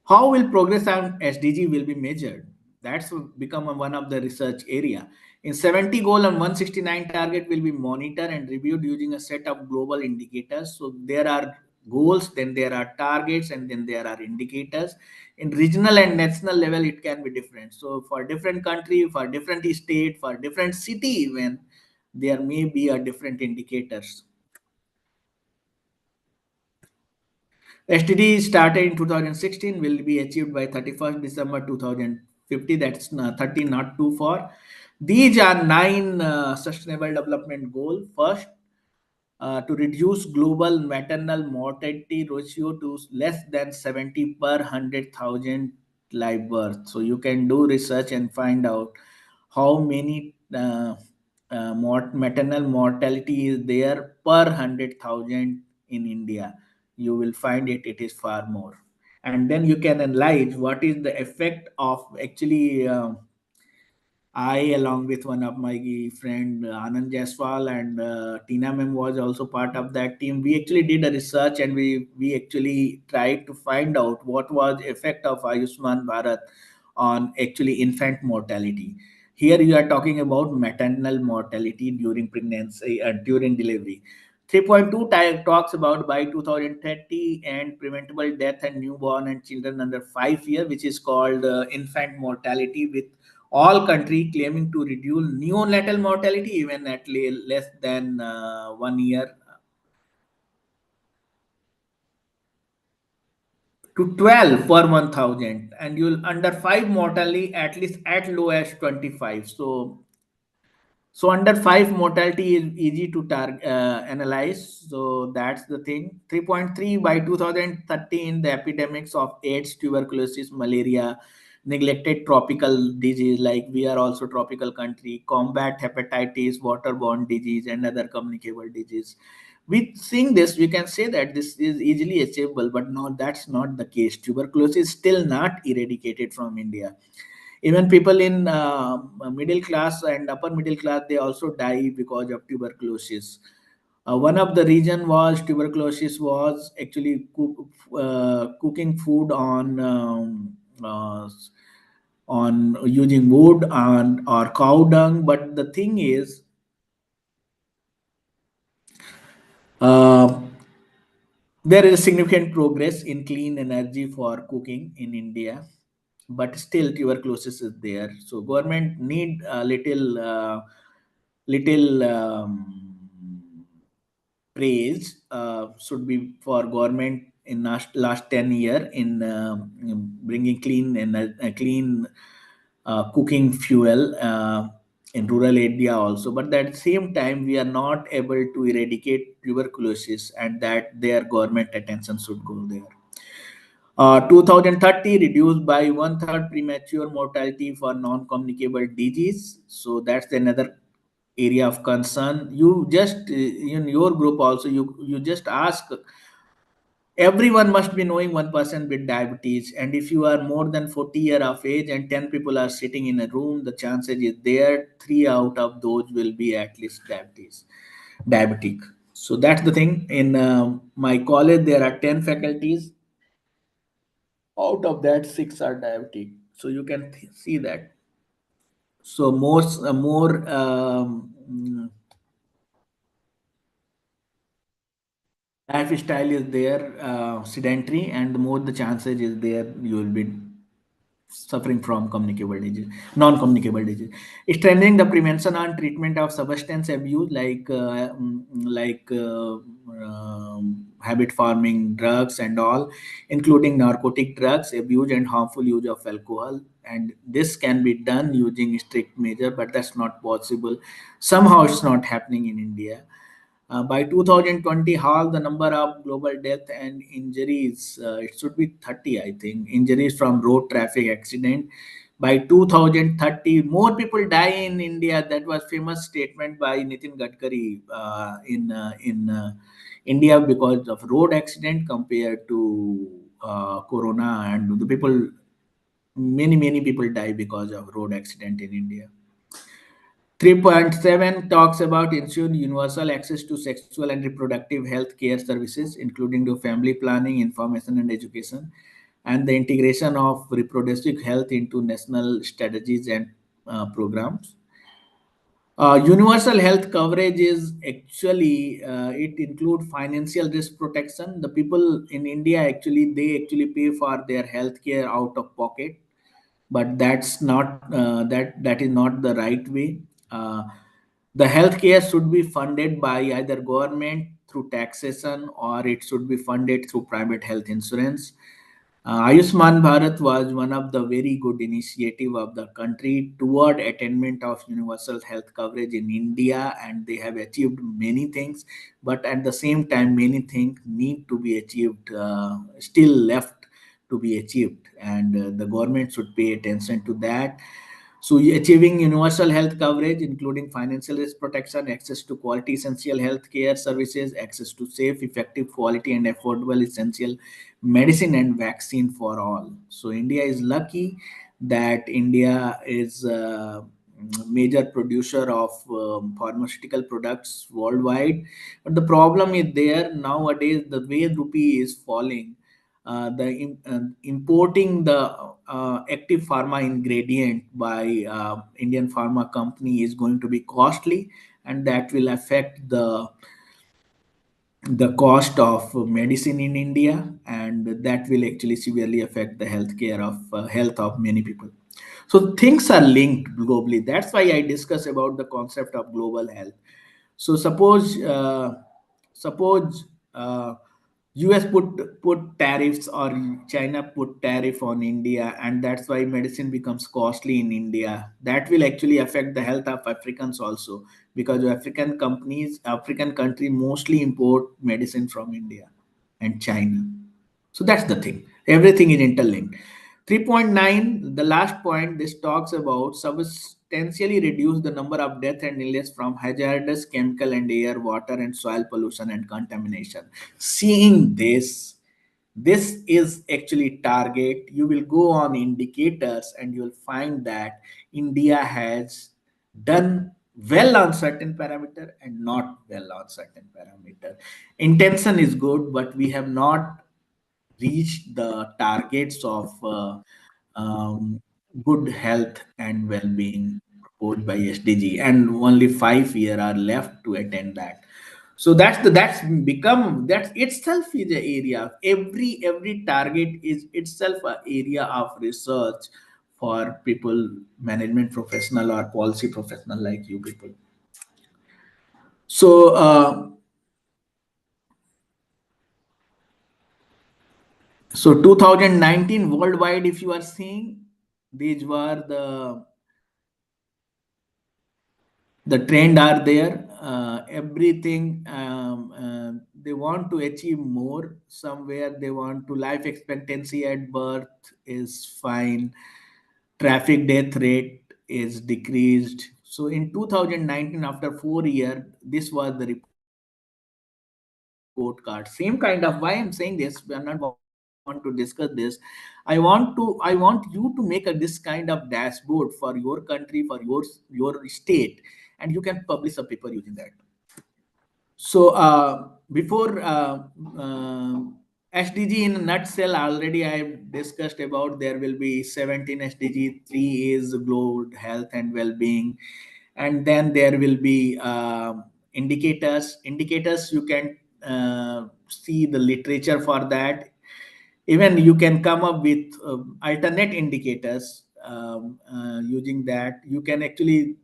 Speaker 5: How will progress on SDG will be measured? That's become one of the research area. In 70 goal and 169 target will be monitored and reviewed using a set of global indicators. So there are goals, then there are targets, and then there are indicators. In regional and national level, it can be different. So for different country, for different state, for different city even, there may be a different indicators. STD started in 2016, will be achieved by 31st December 2050. That's 30, not too far. These are 9 sustainable development goals. First, to reduce global maternal mortality ratio to less than 70 per 100,000 live births. So you can do research and find out how many maternal mortality is there per 100,000 in India. You will find it is far more. And then you can analyze what is the effect of actually I, along with one of my friend Anand Jaiswal and Tina Mem was also part of that team. We actually did a research, and we actually tried to find out what was effect of Ayushman Bharat on actually infant mortality. Here you are talking about maternal mortality during pregnancy, during delivery. 3.2 talks about by 2030 and preventable death and newborn and children under 5 years, which is called infant mortality, with all country claiming to reduce neonatal mortality even at less than 1 year to 12 per 1000, and you'll under 5 mortality at least at low as 25. So under 5 mortality is easy to analyze. So that's the thing. 3.3 by 2013, the epidemics of AIDS, tuberculosis, malaria, neglected tropical disease, like we are also tropical country, combat hepatitis, waterborne disease, and other communicable disease. With seeing this, we can say that this is easily achievable, but no, that's not the case. Tuberculosis is still not eradicated from India. Even people in middle class and upper middle class, they also die because of tuberculosis. One of the reason was tuberculosis was actually cooking food on using wood and or cow dung. But the thing is, uh, there is significant progress in clean energy for cooking in India, but still tuberculosis is there. So government need a little praise should be for government in last 10 year in bringing clean and clean cooking fuel in rural area also. But at the same time, we are not able to eradicate tuberculosis, and that their government attention should go there. 2030 reduced by one third premature mortality for non-communicable disease. So that's another area of concern. You just in your group also, you just ask, everyone must be knowing one person with diabetes, and if you are more than 40 year of age and 10 people are sitting in a room, the chances is there 3 out of those will be at least diabetic. So that's the thing. In my college there are 10 faculties, out of that 6 are diabetic, so you can see that. So more lifestyle is there, sedentary, and the more the chances is there you will be suffering from communicable disease, non-communicable disease. Strengthening the prevention and treatment of substance abuse, habit forming drugs and all, including narcotic drugs abuse and harmful use of alcohol. And this can be done using strict measure, but that's not possible. Somehow it's not happening in India. By 2020, half the number of global death and injuries, it should be 30, I think, injuries from road traffic accident. By 2030, more people die in India. That was famous statement by Nitin Gadkari in India because of road accident compared to corona, and the people, many people die because of road accident in India. 3.7 talks about ensuring universal access to sexual and reproductive health care services, including the family planning, information, and education, and the integration of reproductive health into national strategies and programs. Universal health coverage is actually it include financial risk protection. The people in India actually they actually pay for their health care out of pocket, but that's not that is not the right way. Uh, the healthcare should be funded by either government through taxation, or it should be funded through private health insurance. Ayushman Bharat was one of the very good initiative of the country toward attainment of universal health coverage in India, and they have achieved many things. But at the same time, many things need to be achieved, still left to be achieved, and the government should pay attention to that. So, achieving universal health coverage, including financial risk protection, access to quality essential health care services, access to safe, effective, quality, and affordable essential medicine and vaccine for all. So, India is lucky that India is a major producer of pharmaceutical products worldwide. But the problem is there nowadays, the way rupee is falling, importing the active pharma ingredient by Indian pharma company is going to be costly, and that will affect the cost of medicine in India, and that will actually severely affect the healthcare of health of many people. So things are linked globally. That's why I discuss about the concept of global health. So suppose US put tariffs, or China put tariff on India, and that's why medicine becomes costly in India. That will actually affect the health of Africans also, because African country mostly import medicine from India and China. So that's the thing. Everything is interlinked. 3.9, the last point, this talks about substantially reduce the number of death and illness from hazardous chemical and air, water, and soil pollution and contamination. Seeing this is actually target. You will go on indicators and you will find that India has done well on certain parameter and not well on certain parameter. Intention is good, but we have not reached the targets of good health and well-being proposed by SDG, and only 5 years are left to attain that. So that's itself is an area. Every target is itself an area of research for people, management professional or policy professional like you people. So so 2019 worldwide, if you are seeing, these were the trend are there. Everything they want to achieve more. Somewhere they want to life expectancy at birth is fine. Traffic death rate is decreased. So in 2019, after 4 years, this was the report card. Same kind of, why I'm saying this, we are not want to discuss this. I want you to make this kind of dashboard for your country, for your state, and you can publish a paper using that. So before SDG in a nutshell, already I've discussed about there will be 17 SDG. 3 is global health and well-being, and then there will be indicators. Indicators, you can see the literature for that. Even you can come up with alternate indicators. Using that, you can actually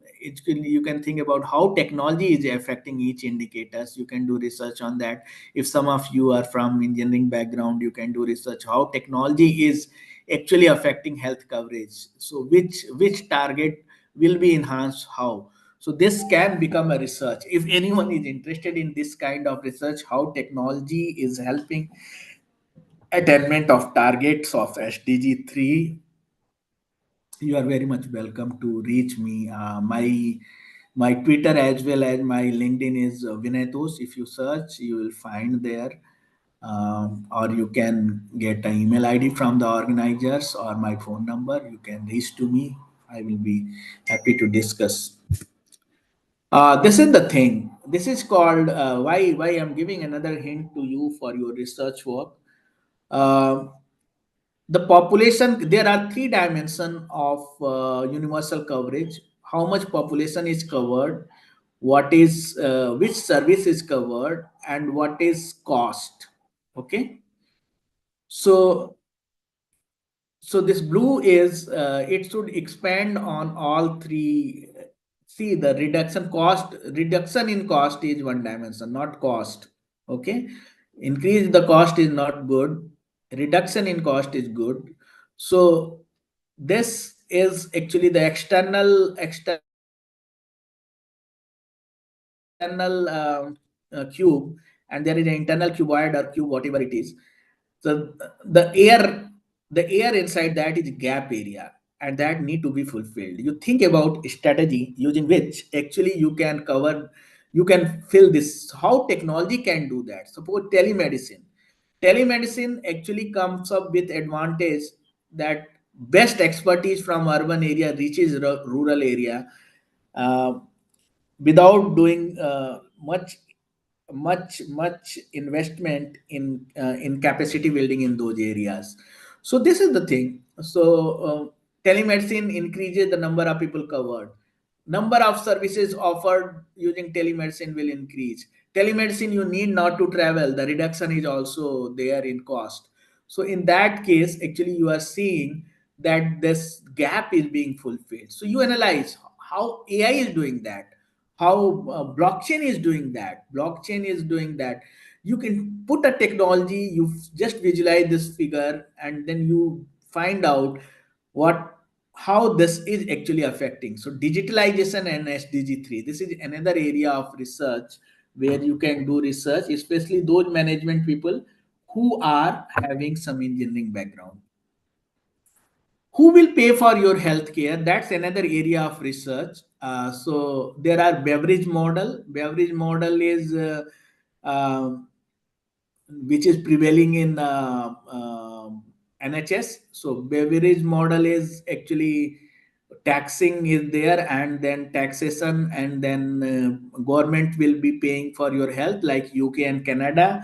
Speaker 5: you can think about how technology is affecting each indicators. You can do research on that. If some of you are from engineering background, you can do research how technology is actually affecting health coverage. So which target will be enhanced, how. So this can become a research if anyone is interested in this kind of research, how technology is helping attainment of targets of SDG 3. You are very much welcome to reach me. My Twitter as well as my LinkedIn is Vinaytos. If you search, you will find there. Or you can get an email ID from the organizers or my phone number. You can reach to me. I will be happy to discuss. This is the thing. This is called why I'm giving another hint to you for your research work. Uh, the population, there are three dimensions of universal coverage. How much population is covered, what is which service is covered, and what is cost. Okay, so this blue is it should expand on all three. See, the reduction in cost is one dimension, not cost. Okay, increase the cost is not good, reduction in cost is good. So this is actually the external cube, and there is an internal cuboid or cube, whatever it is. So the air inside that is gap area, and that need to be fulfilled. You think about strategy using which actually you can cover, you can fill this. How technology can do that? Suppose telemedicine actually comes up with advantage that best expertise from urban area reaches rural area, uh, without doing much investment in capacity building in those areas. So this is the thing. So telemedicine increases the number of people covered. Number of services offered using telemedicine will increase. Telemedicine, you need not to travel. The reduction is also there in cost. So in that case, actually, you are seeing that this gap is being fulfilled. So you analyze how AI is doing that, how blockchain is doing that. Blockchain is doing that. You can put a technology, you just visualize this figure, and then you find out what how this is actually affecting. So digitalization and SDG 3, this is another area of research where you can do research, especially those management people who are having some engineering background. Who will pay for your healthcare? That's another area of research. So there are beverage model is um, which is prevailing in NHS. So beverage model is actually taxing is there, and then taxation, and then government will be paying for your health like UK and Canada.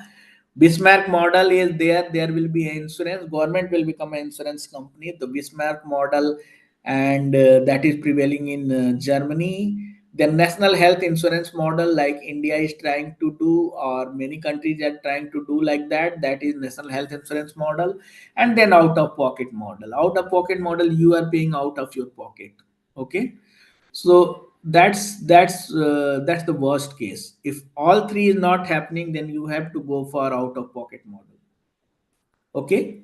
Speaker 5: Bismarck model is there. There will be insurance. Government will become an insurance company. The Bismarck model, and that is prevailing in Germany. The national health insurance model, like India is trying to do, or many countries are trying to do like that. That is national health insurance model. And then out of pocket model. Out of pocket model, you are paying out of your pocket. Okay, so that's the worst case. If all three is not happening, then you have to go for out of pocket model. Okay,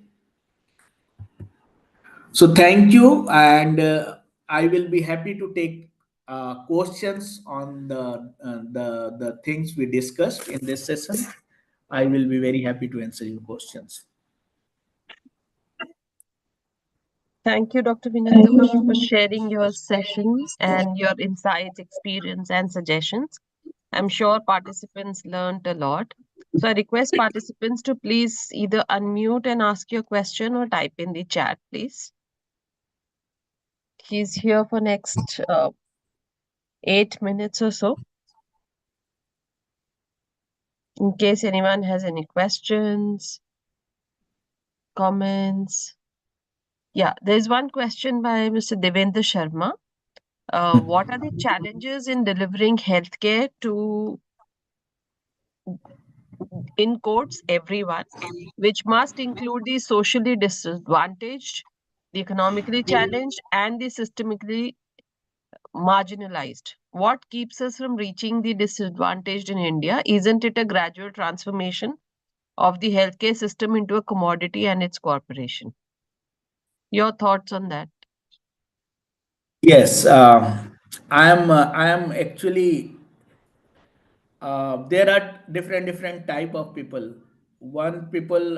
Speaker 5: so thank you, and I will be happy to take questions on the things we discussed in this session. I will be very happy to answer your questions.
Speaker 1: Thank you, Dr. Vinatosh, for sharing your session and your insights, experience, and suggestions. I'm sure participants learned a lot. So I request participants to please either unmute and ask your question or type in the chat, please. He's here for next 8 minutes or so. In case anyone has any questions, comments. Yeah, there's one question by Mr. Devendra Sharma. What are the challenges in delivering healthcare to, in quotes, everyone, which must include the socially disadvantaged, the economically challenged, and the systemically marginalized? What keeps us from reaching the disadvantaged in India? Isn't it a gradual transformation of the healthcare system into a commodity and its corporation? Your thoughts on that?
Speaker 5: Yes, I am actually there are different type of people. One people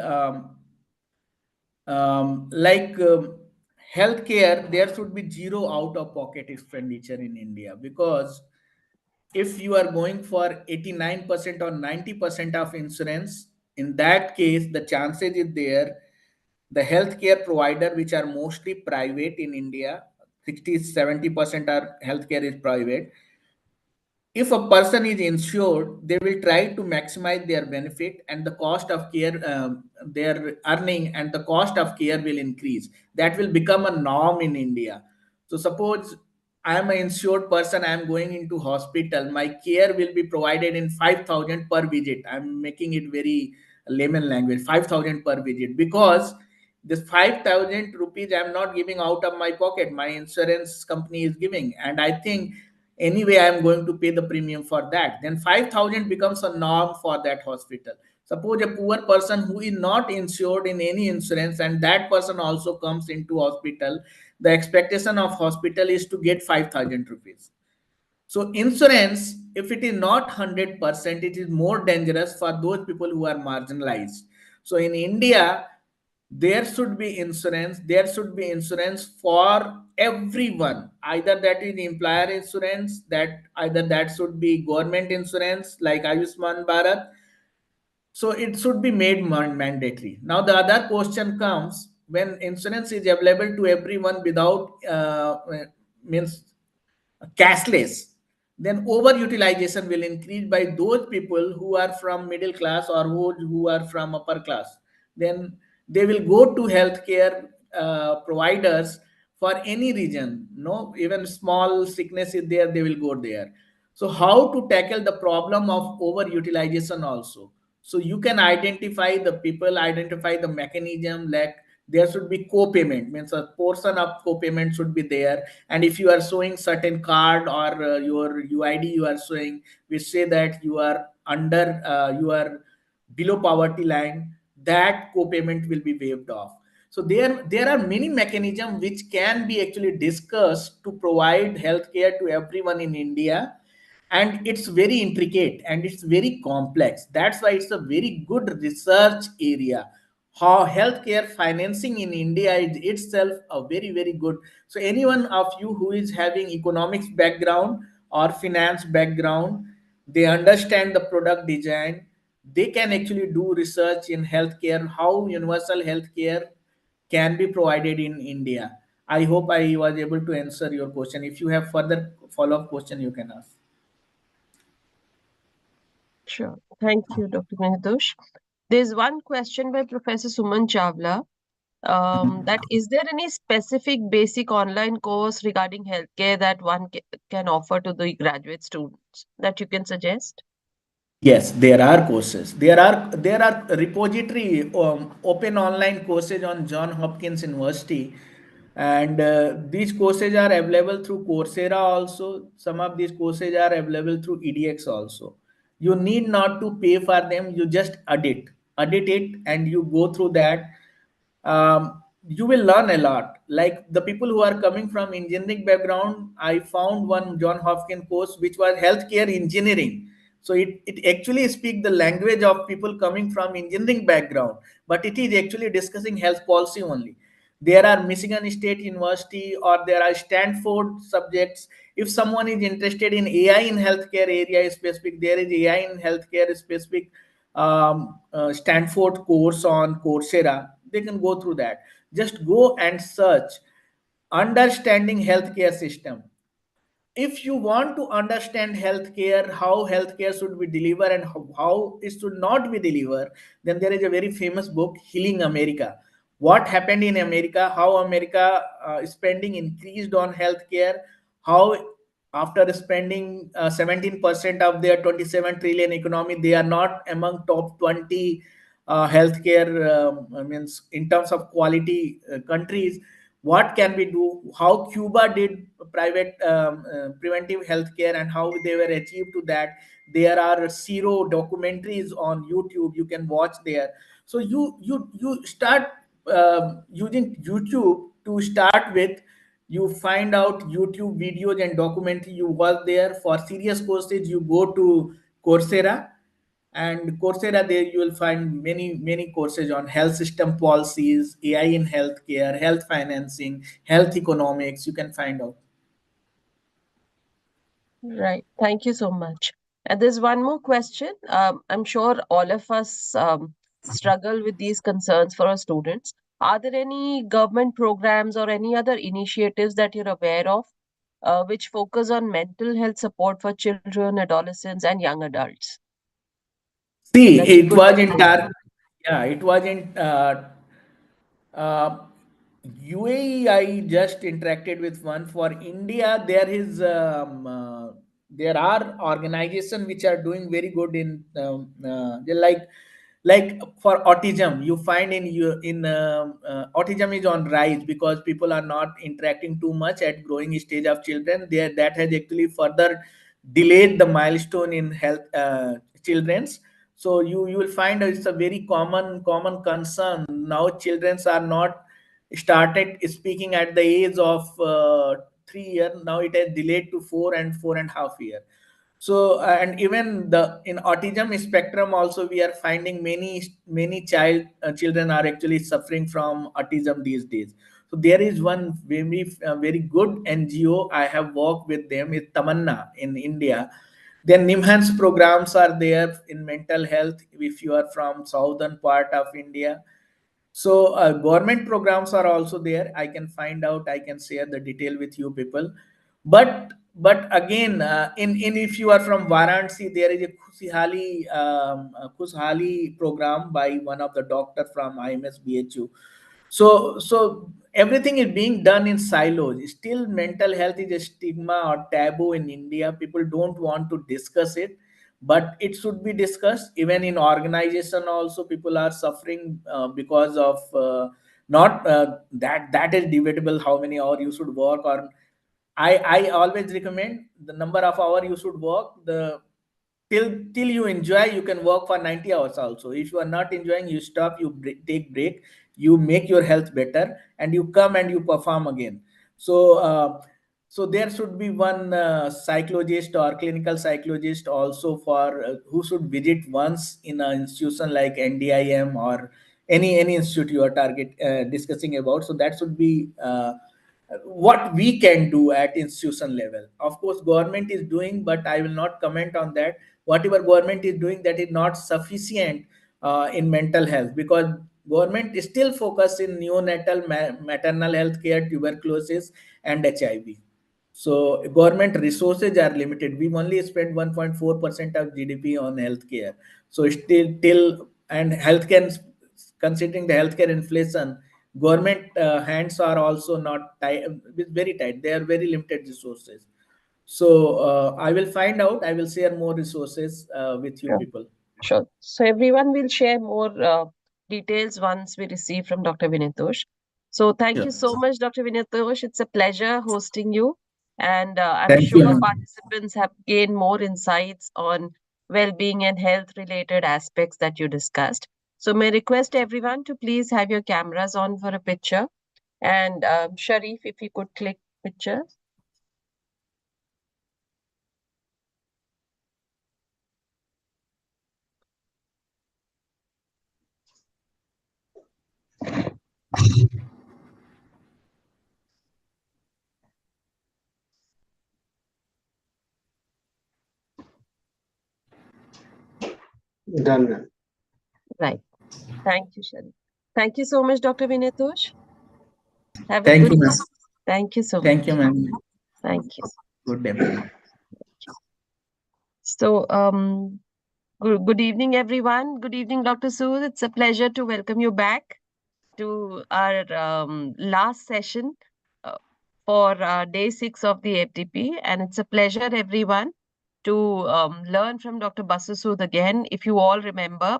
Speaker 5: like healthcare, there should be zero out of pocket expenditure in India, because if you are going for 89% or 90% of insurance, in that case the chances is there the healthcare provider, which are mostly private in India, 60-70% are healthcare is private. If a person is insured, they will try to maximize their benefit, and the cost of care, their earning and the cost of care will increase. That will become a norm in India. So suppose I am an insured person, I am going into hospital, my care will be provided in 5,000 per visit. I'm making it very layman language, 5,000 per visit, because this 5,000 rupees I'm not giving out of my pocket, my insurance company is giving, and I think anyway I'm going to pay the premium for that. Then 5,000 becomes a norm for that hospital. Suppose a poor person who is not insured in any insurance, and that person also comes into hospital, the expectation of hospital is to get 5,000 rupees. So insurance, if it is not 100%, it is more dangerous for those people who are marginalized. So in India, there should be insurance. There should be insurance for everyone. Either that is employer insurance, that either that should be government insurance like Ayushman Bharat. So it should be made mandatory. Now the other question comes, when insurance is available to everyone without means cashless, then overutilization will increase by those people who are from middle class or who are from upper class. Then they will go to healthcare providers for any region. No, even small sickness is there, they will go there. So how to tackle the problem of overutilization also? So you can identify the people, identify the mechanism, like there should be co-payment, means a portion of co-payment should be there. And if you are showing certain card or your UID you are showing, we say that you are under you are below poverty line, that co-payment will be waived off. So there are many mechanisms which can be actually discussed to provide healthcare to everyone in India, and it's very intricate and it's very complex. That's why it's a very good research area. How healthcare financing in India is itself a very good. So anyone of you who is having economics background or finance background, they understand the product design, they can actually do research in healthcare, how universal healthcare can be provided in India. I hope I was able to answer your question. If you have further follow-up question, you can ask.
Speaker 1: Sure. Thank you, Dr. Vinitosh. There's one question by Professor Suman Chawla. That is there any specific basic online course regarding healthcare that one can offer to the graduate students that you can suggest?
Speaker 5: Yes, there are courses. There are repository open online courses on John Hopkins University, and these courses are available through Coursera also. Some of these courses are available through EDX also. You need not to pay for them. You just edit it, and you go through that. You will learn a lot. Like the people who are coming from engineering background, I found one John Hopkins course which was healthcare engineering. So it actually speak the language of people coming from engineering background, but it is actually discussing health policy only. There are Michigan State University or there are Stanford subjects. If someone is interested in AI in healthcare area specific, there is AI in healthcare specific Stanford course on Coursera. They can go through that. Just go and search understanding healthcare system. If you want to understand healthcare, how healthcare should be delivered and how it should not be delivered, then there is a very famous book, Healing America. What happened in America, how America spending increased on healthcare, how after spending 17% of their 27 trillion economy, they are not among top 20 healthcare means in terms of quality countries. What can we do, how Cuba did private preventive healthcare and how they were achieved to that. There are zero documentaries on YouTube, you can watch there. So you start using YouTube to start with. You find out YouTube videos and documentary, you watch there. For serious courses you go to Coursera, and Coursera, there you will find many courses on health system policies, AI in healthcare, health financing, health economics. You can find out.
Speaker 1: Right. Thank you so much. And there's one more question. I'm sure all of us struggle with these concerns for our students. Are there any government programs or any other initiatives that you're aware of which focus on mental health support for children, adolescents, and young adults
Speaker 5: See,
Speaker 1: that you
Speaker 5: it
Speaker 1: could
Speaker 5: was in
Speaker 1: recommend?
Speaker 5: yeah, it was in uh, UAE. I just interacted with one. For India, there are organizations which are doing very good in they're like for autism. You find in autism is on rise because people are not interacting too much at growing stage of children. There that has actually further delayed the milestone in health children's. So you will find it's a very common concern. Now children are not started speaking at the age of 3 years. Now it has delayed to 4 and 4.5 years. So and even the in autism spectrum also we are finding many children are actually suffering from autism these days. So there is one very good NGO. I have worked with them. It's Tamanna in India. Then Nimhans programs are there in mental health if you are from southern part of India. So government programs are also there. I can find out, I can share the detail with you people. But but again, in if you are from Varanasi, there is a Khushhali program by one of the doctor from IMS BHU. So everything is being done in silos. Still, mental health is a stigma or taboo in India. People don't want to discuss it, but it should be discussed. Even in organization, also people are suffering because of not that is debatable how many hours you should work. Or I always recommend the number of hour you should work. The till you enjoy, you can work for 90 hours also. If you are not enjoying, you stop, you take break, you make your health better, and you come and you perform again. So there should be one psychologist or clinical psychologist also for who should visit once in an institution like NDIM or any institute you are target discussing about. So that should be what we can do at institution level. Of course, government is doing, but I will not comment on that. Whatever government is doing, that is not sufficient in mental health, because government is still focused in neonatal, maternal health care, tuberculosis, and HIV. So government resources are limited. We only spend 1.4% of GDP on healthcare. So still till and healthcare, considering the healthcare inflation, government hands are also not tight, very tight. They are very limited resources. So I will find out. I will share more resources with you
Speaker 1: Sure.
Speaker 5: people.
Speaker 1: Sure. So everyone will share more details once we receive from Dr. Vinitosh. So thank you so much, Dr. Vinitosh. It's a pleasure hosting you. And I'm
Speaker 5: Thank you,
Speaker 1: sure
Speaker 5: ma'am.
Speaker 1: participants have gained more insights on well-being and health-related aspects that you discussed. So may I request everyone to please have your cameras on for a picture. And Sharif, if you could click picture.
Speaker 3: Done.
Speaker 1: Right. Thank you, Sharif. Thank you so much, Dr. Vinitosh. Have a
Speaker 5: Thank
Speaker 1: good
Speaker 5: you,
Speaker 1: day.
Speaker 5: ma'am.
Speaker 1: Thank you so
Speaker 5: Thank
Speaker 1: much.
Speaker 5: you, ma'am.
Speaker 1: Thank you.
Speaker 5: Good day, ma'am.
Speaker 1: So, good evening, everyone. Good evening, Dr. Sood. It's a pleasure to welcome you back to our last session uh, for day 6 of the FDP. And it's a pleasure, everyone, to learn from Dr. Basu Sood again. If you all remember,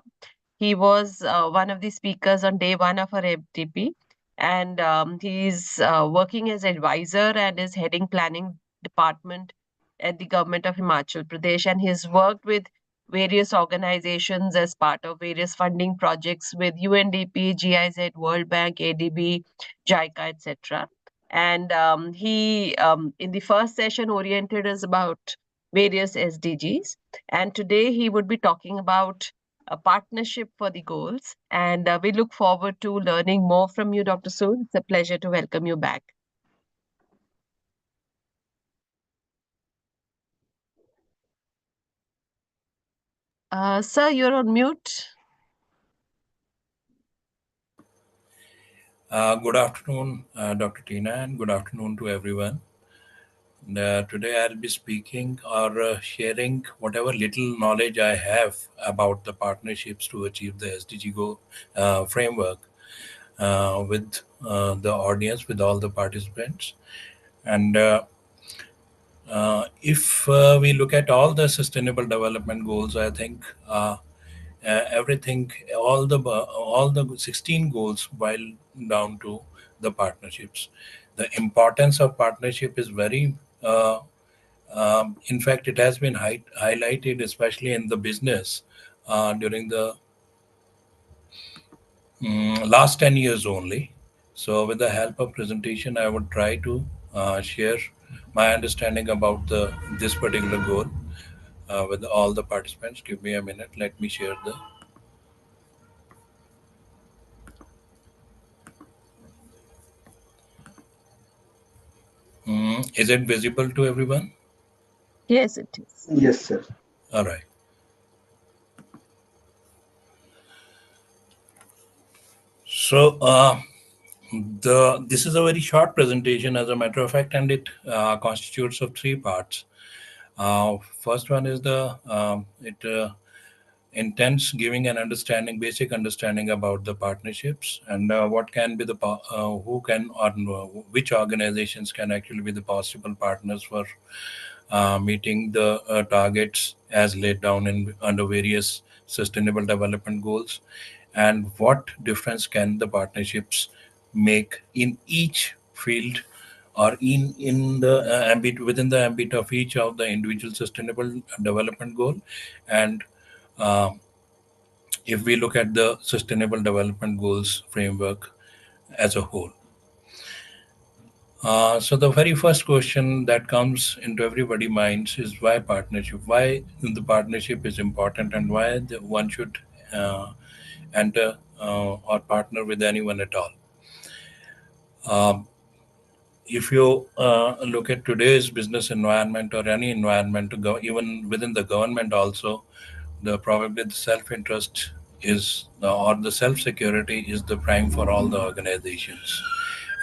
Speaker 1: he was one of the speakers on day 1 of our FDP. And he's working as advisor and is heading planning department at the government of Himachal Pradesh. And he's worked with various organizations as part of various funding projects with UNDP, GIZ, World Bank, ADB, JICA, etc. And he, in the first session, oriented us about various SDGs. And today he would be talking about a partnership for the goals. And we look forward to learning more from you, Dr. Sood. It's a pleasure to welcome you back. Sir, you're on mute.
Speaker 6: Good afternoon, Dr. Tina, and good afternoon to everyone. Today I'll be speaking or sharing whatever little knowledge I have about the partnerships to achieve the SDG goal framework with the audience, with all the participants. And if we look at all the sustainable development goals, I think everything, all the 16 goals boil down to the partnerships. The importance of partnership is very in fact, it has been highlighted, especially in the business, during the last 10 years only. So with the help of presentation, I would try to share my understanding about this particular goal with all the participants. Give me a minute. Let me share the. Is it visible to everyone?
Speaker 1: Yes, it is.
Speaker 3: Yes, sir.
Speaker 6: All right. So This is a very short presentation, as a matter of fact, and it constitutes of three parts. First one is it intends giving an understanding, basic understanding about the partnerships and what can be who can or which organizations can actually be the possible partners for meeting the targets as laid down in under various sustainable development goals, and what difference can the partnerships make in each field or in the ambit within the ambit of each of the individual sustainable development goal. And uh, if we look at the sustainable development goals framework as a whole. So the very first question that comes into everybody's minds is why partnership? Why the partnership is important, and why one should enter or partner with anyone at all. Um, if you look at today's business environment or any environment, to go even within the government also, probably the self-interest is or the self-security is the prime for all the organizations.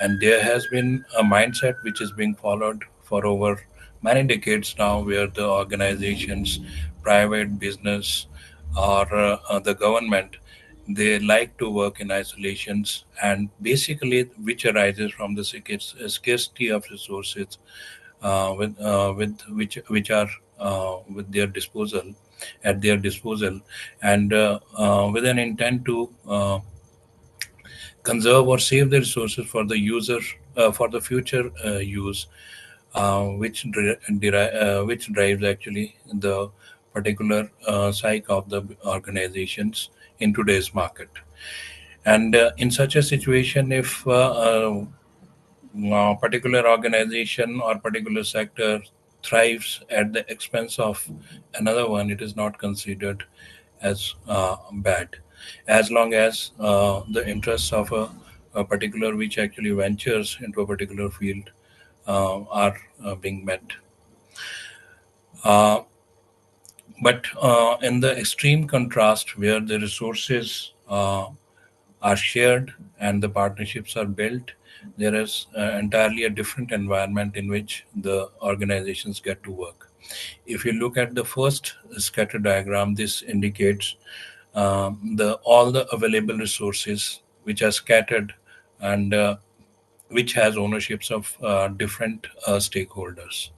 Speaker 6: And there has been a mindset which is being followed for over many decades now, where the organizations, private business, or the government, they like to work in isolations, and basically, which arises from the scarcity of resources with which are with their disposal at their disposal, and with an intent to conserve or save the resources for the user for the future use, which drives actually the particular psyche of the organizations in today's market. And in such a situation, if particular organization or particular sector thrives at the expense of another one, it is not considered as bad, as long as the interests of a particular which actually ventures into a particular field are being met. Uh, but in the extreme contrast, where the resources are shared and the partnerships are built, there is entirely a different environment in which the organizations get to work. If you look at the first scatter diagram, this indicates the all the available resources which are scattered, and which has ownerships of different stakeholders.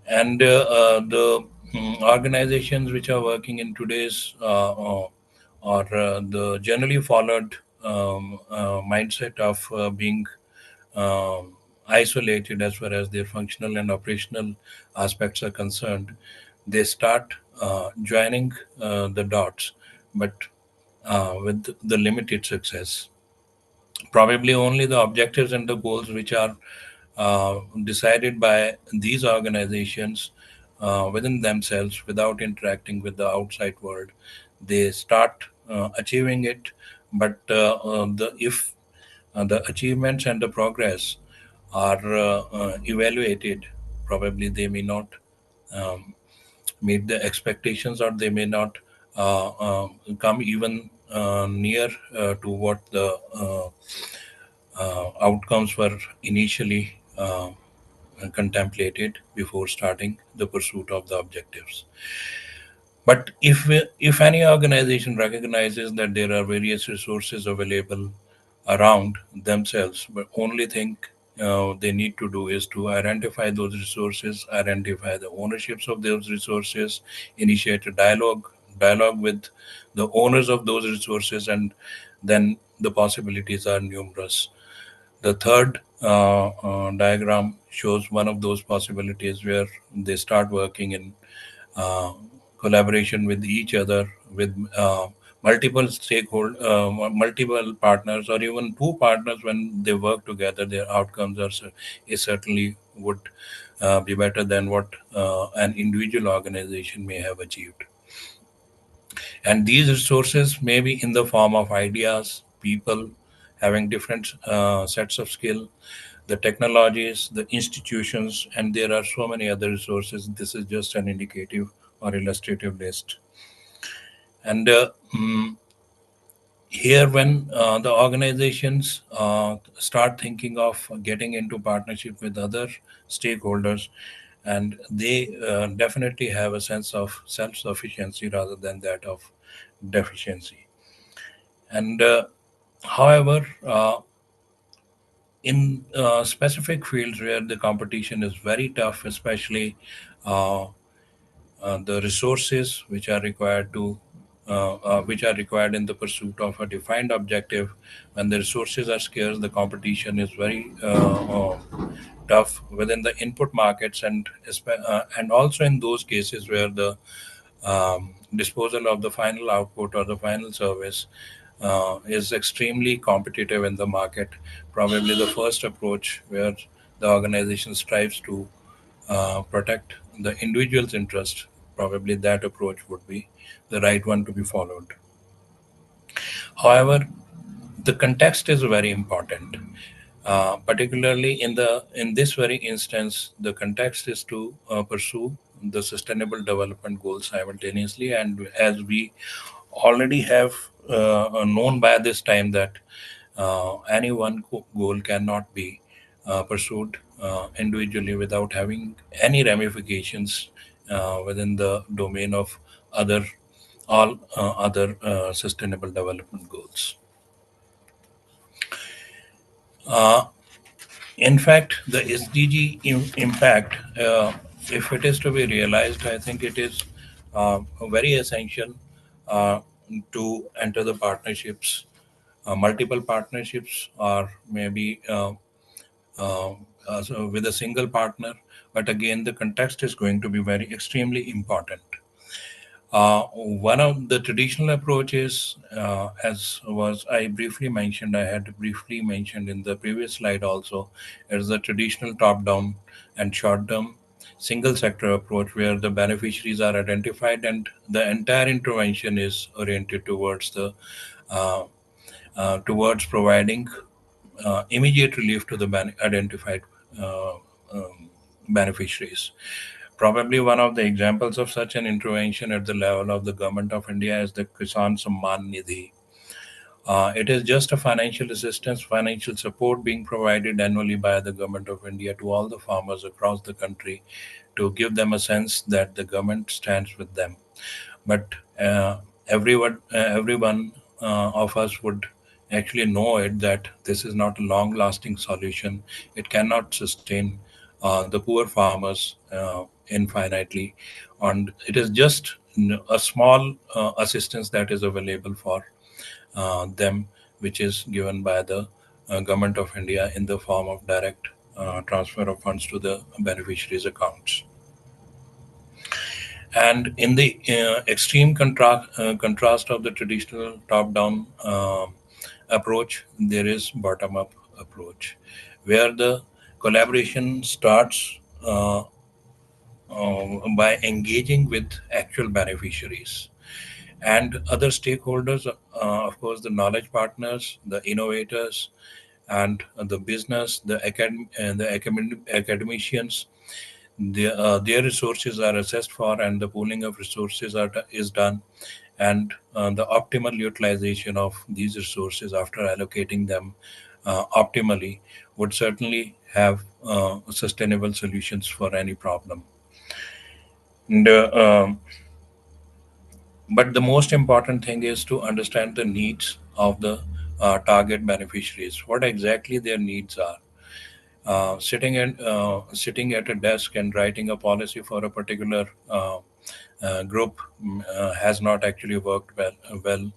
Speaker 6: And the organizations which are working in today's or the generally followed mindset of being isolated as far as their functional and operational aspects are concerned, they start joining the dots, but with the limited success. Probably only the objectives and the goals which are decided by these organizations within themselves without interacting with the outside world, they start achieving it. But if the achievements and the progress are evaluated, probably they may not um, meet the expectations, or they may not come even near to what the outcomes were initially contemplated before starting the pursuit of the objectives. But if any organization recognizes that there are various resources available around themselves, but only thing they need to do is to identify those resources, identify the ownerships of those resources, initiate a dialogue with the owners of those resources, and then the possibilities are numerous. The third diagram shows one of those possibilities where they start working in uh, collaboration with each other, with multiple multiple partners, or even two partners. When they work together, their outcomes is certainly would be better than what an individual organization may have achieved. And these resources may be in the form of ideas, people having different sets of skill, the technologies, the institutions, and there are so many other resources. This is just an indicative or illustrative list. And Here, when the organizations start thinking of getting into partnership with other stakeholders, and they definitely have a sense of self-sufficiency rather than that of deficiency. And however, in specific fields where the competition is very tough, especially uh, the resources which are required in the pursuit of a defined objective. When the resources are scarce, the competition is very tough within the input markets, and also in those cases where the disposal of the final output or the final service is extremely competitive in the market. Probably the first approach where the organization strives to protect the individual's interest, probably that approach would be the right one to be followed. However, the context is very important. Particularly in this very instance, the context is to pursue the sustainable development goals simultaneously. And as we already have known by this time that any one goal cannot be pursued individually without having any ramifications within the domain of all other sustainable development goals. Uh, In fact, the SDG impact, if it is to be realized, I think it is very essential uh, to enter the partnerships, multiple partnerships, or maybe so with a single partner. But again, the context is going to be very extremely important. One of the traditional approaches, as was I briefly mentioned, I had briefly mentioned in the previous slide also, is the traditional top-down and short-term single sector approach where the beneficiaries are identified and the entire intervention is oriented towards the uh, towards providing immediate relief to the identified uh, um, beneficiaries. Probably one of the examples of such an intervention at the level of the Government of India is the Kisan Samman Nidhi. It is just a financial assistance, financial support being provided annually by the Government of India to all the farmers across the country to give them a sense that the government stands with them. But everyone of us would actually know it that this is not a long-lasting solution. It cannot sustain the poor farmers infinitely, and it is just a small assistance that is available for them, which is given by the government of India in the form of direct transfer of funds to the beneficiaries' accounts. And in the extreme contrast of the traditional top-down approach, there is bottom-up approach, where the collaboration starts by engaging with actual beneficiaries and other stakeholders, of course, the knowledge partners, the innovators, and the business, the academicians. Their resources are assessed for, and the pooling of resources is done, and the optimal utilization of these resources after allocating them optimally would certainly have sustainable solutions for any problem. And, but the most important thing is to understand the needs of the target beneficiaries, what exactly their needs are. Sitting at a desk and writing a policy for a particular group has not actually worked well.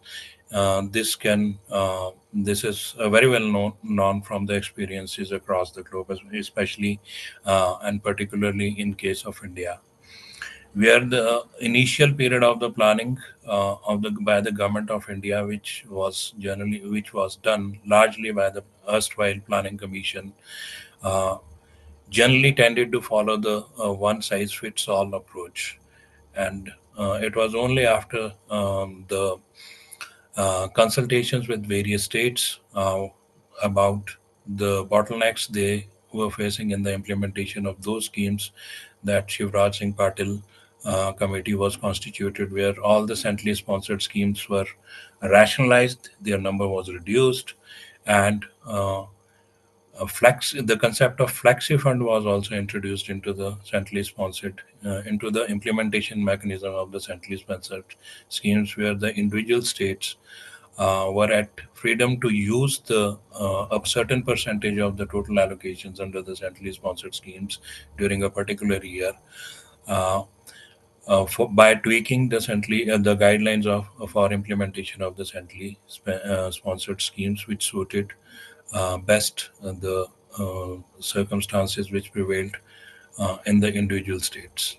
Speaker 6: This is very well known from the experiences across the globe, especially and particularly in case of India, where the initial period of the planning of the by the government of India, which was done largely by the erstwhile planning commission, uh, generally tended to follow the one size fits all approach. And it was only after the consultations with various states about the bottlenecks they were facing in the implementation of those schemes that Shivraj Singh Patil committee was constituted, where all the centrally sponsored schemes were rationalized, their number was reduced, and the concept of flexi fund was also introduced into the centrally sponsored into the implementation mechanism of the centrally sponsored schemes, where the individual states were at freedom to use a certain percentage of the total allocations under the centrally sponsored schemes during a particular year, uh, by tweaking the guidelines for implementation of the centrally sponsored schemes, which suited best the circumstances which prevailed in the individual states.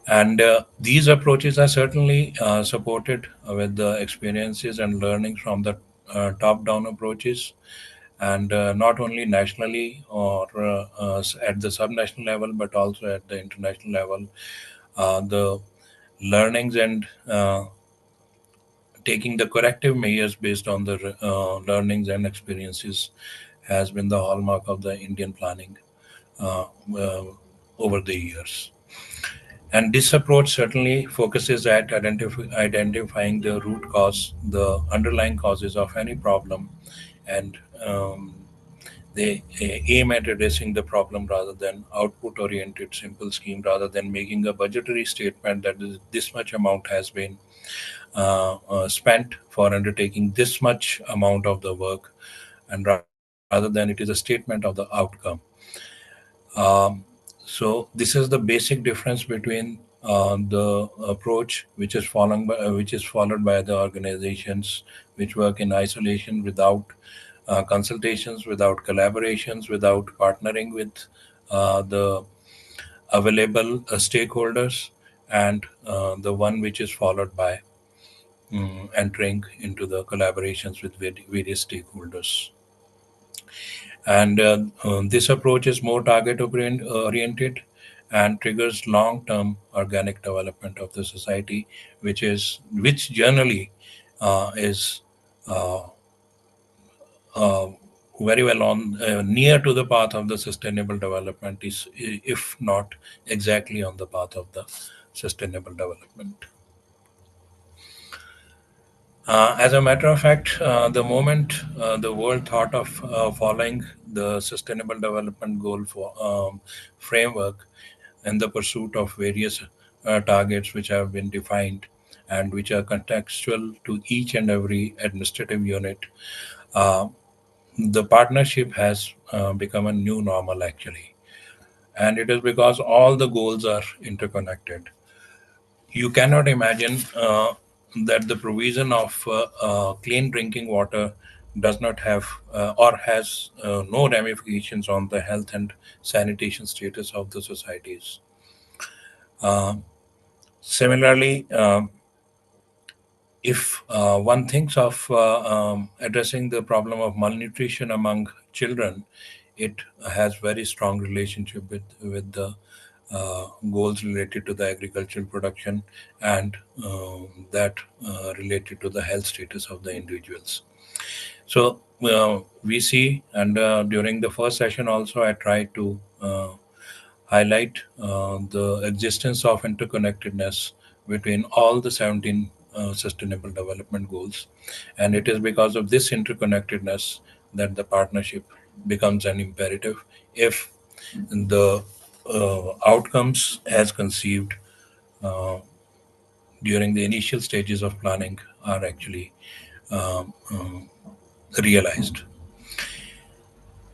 Speaker 6: And these approaches are certainly supported with the experiences and learnings from the top-down approaches, and not only nationally or at the subnational level, but also at the international level. The learnings and taking the corrective measures based on the learnings and experiences has been the hallmark of the Indian planning uh, uh, over the years. And this approach certainly focuses at identifying the root cause, the underlying causes of any problem, and they aim at addressing the problem rather than output-oriented simple scheme, rather than making a budgetary statement that this much amount has been spent for undertaking this much amount of the work, and rather than it is a statement of the outcome. Um, so this is the basic difference between the approach which is followed by the organizations which work in isolation, without consultations, without collaborations, without partnering with the available stakeholders, and the one which is followed by entering into the collaborations with various stakeholders. And this approach is more oriented and triggers long-term organic development of the society, which generally is uh, uh, very well on near to the path of the sustainable development, is if not exactly on the path of the sustainable development. As a matter of fact, the moment the world thought of following the Sustainable Development Goal framework in the pursuit of various targets which have been defined and which are contextual to each and every administrative unit, uh, the partnership has become a new normal actually. And it is because all the goals are interconnected. You cannot imagine that the provision of clean drinking water does not have or has no ramifications on the health and sanitation status of the societies. Uh, Similarly, if one thinks of addressing the problem of malnutrition among children, it has very strong relationship with the goals related to the agricultural production, and that related to the health status of the individuals. So we see, and during the first session also, I tried to highlight the existence of interconnectedness between all the 17 sustainable development goals. And it is because of this interconnectedness that the partnership becomes an imperative if the outcomes as conceived uh, during the initial stages of planning are actually realized.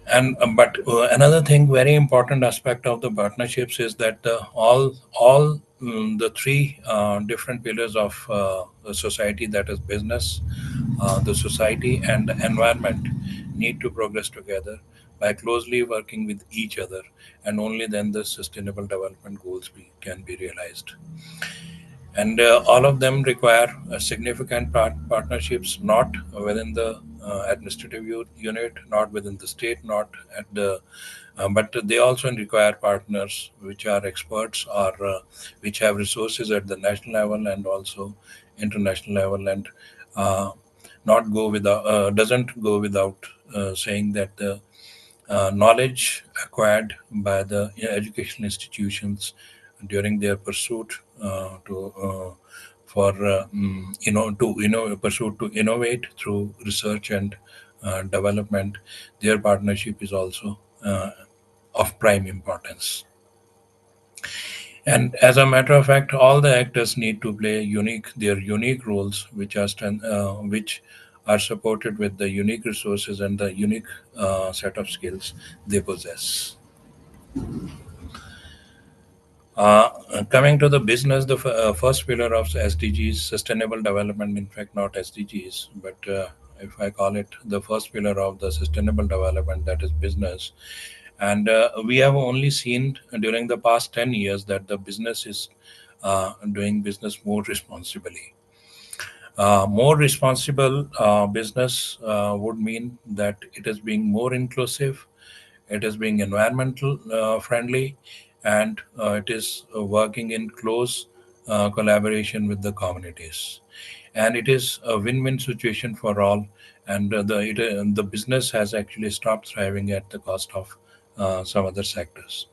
Speaker 6: And but another thing, very important aspect of the partnerships is that all the three different pillars of the society, that is business, the society, and the environment, need to progress together by closely working with each other, and only then the sustainable development goals can be realized. And all of them require significant partnerships, not within the administrative unit, not within the state, not at the but they also require partners which are experts, or which have resources at the national level and also international level, and uh, not go without doesn't go without saying that the knowledge acquired by the educational institutions during their pursuit to for pursuit to innovate through research and development. Their partnership is also of prime importance. And as a matter of fact, all the actors need to play their unique roles, which are supported with the unique resources and the unique set of skills they possess. Coming to the business, the first pillar of SDGs, sustainable development, in fact, not SDGs, but if I call it the first pillar of the sustainable development, that is business. And we have only seen during the past 10 years that the business is doing business more responsibly. More responsible business would mean that it is being more inclusive, it is being environmental friendly, and it is working in close collaboration with the communities. And it is a win-win situation for all. And the business has actually stopped thriving at the cost of some other sectors.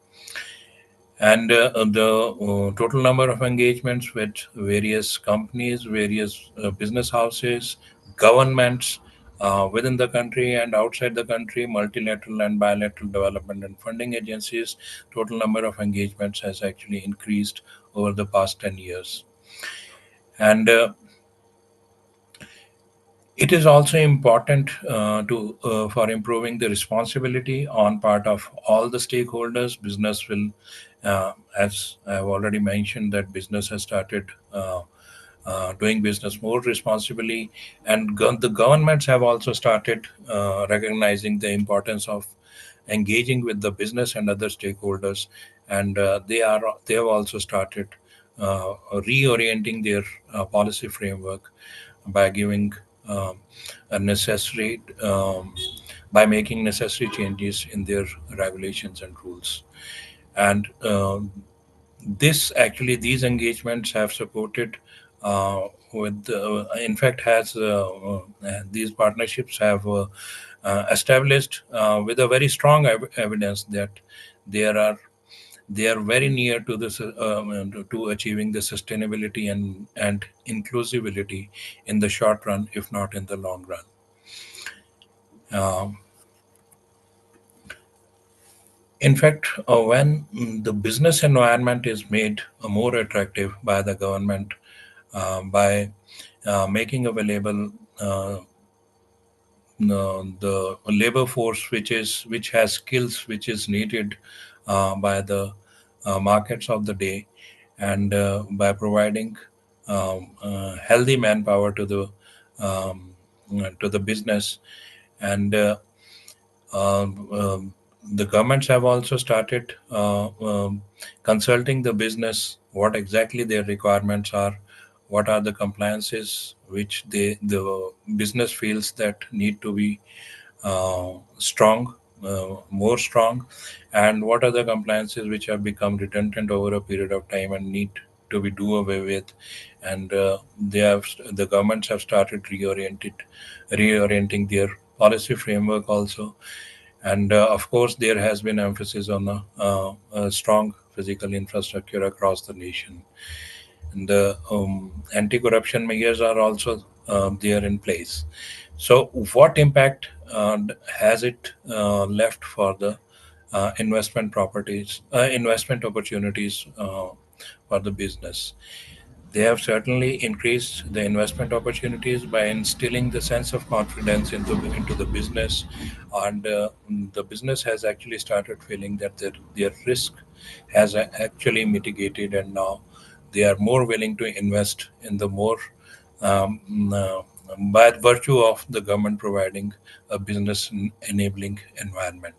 Speaker 6: And the total number of engagements with various companies, various business houses, governments within the country and outside the country, multilateral and bilateral development and funding agencies, total number of engagements has actually increased over the past 10 years. And it is also important to for improving the responsibility on part of all the stakeholders. Business will, as I've already mentioned, that business has started doing business more responsibly, and the governments have also started recognizing the importance of engaging with the business and other stakeholders, and they have also started reorienting their policy framework by giving a necessary by making necessary changes in their regulations and rules. And these engagements have supported with in fact has these partnerships have established with a very strong evidence that there are they are very near to this to achieving the sustainability and inclusivity in the short run, if not in the long run. Um, in fact, when the business environment is made more attractive by the government by making available the labor force which has skills which is needed by the markets of the day, and by providing healthy manpower to the business. And the governments have also started consulting the business what exactly their requirements are, what are the compliances which the business feels that need to be strong, more strong, and what are the compliances which have become redundant over a period of time and need to be do away with. And the governments have started reorienting their policy framework also. And of course, there has been emphasis on a strong physical infrastructure across the nation. And the anti-corruption measures are also there in place. So, what impact has it left for the investment opportunities for the business? They have certainly increased the investment opportunities by instilling the sense of confidence into the business, and the business has actually started feeling that their risk has actually mitigated, and now they are more willing to invest in the more um, uh, by virtue of the government providing a business enabling environment.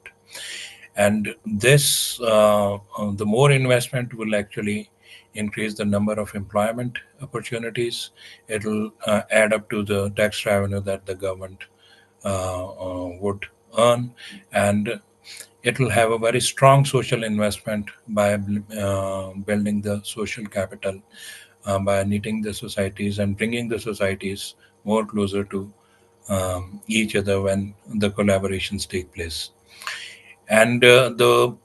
Speaker 6: And this the more investment will actually increase the number of employment opportunities. It'll add up to the tax revenue that the government would earn, and it will have a very strong social investment by building the social capital, by knitting the societies and bringing the societies more closer to each other when the collaborations take place. And the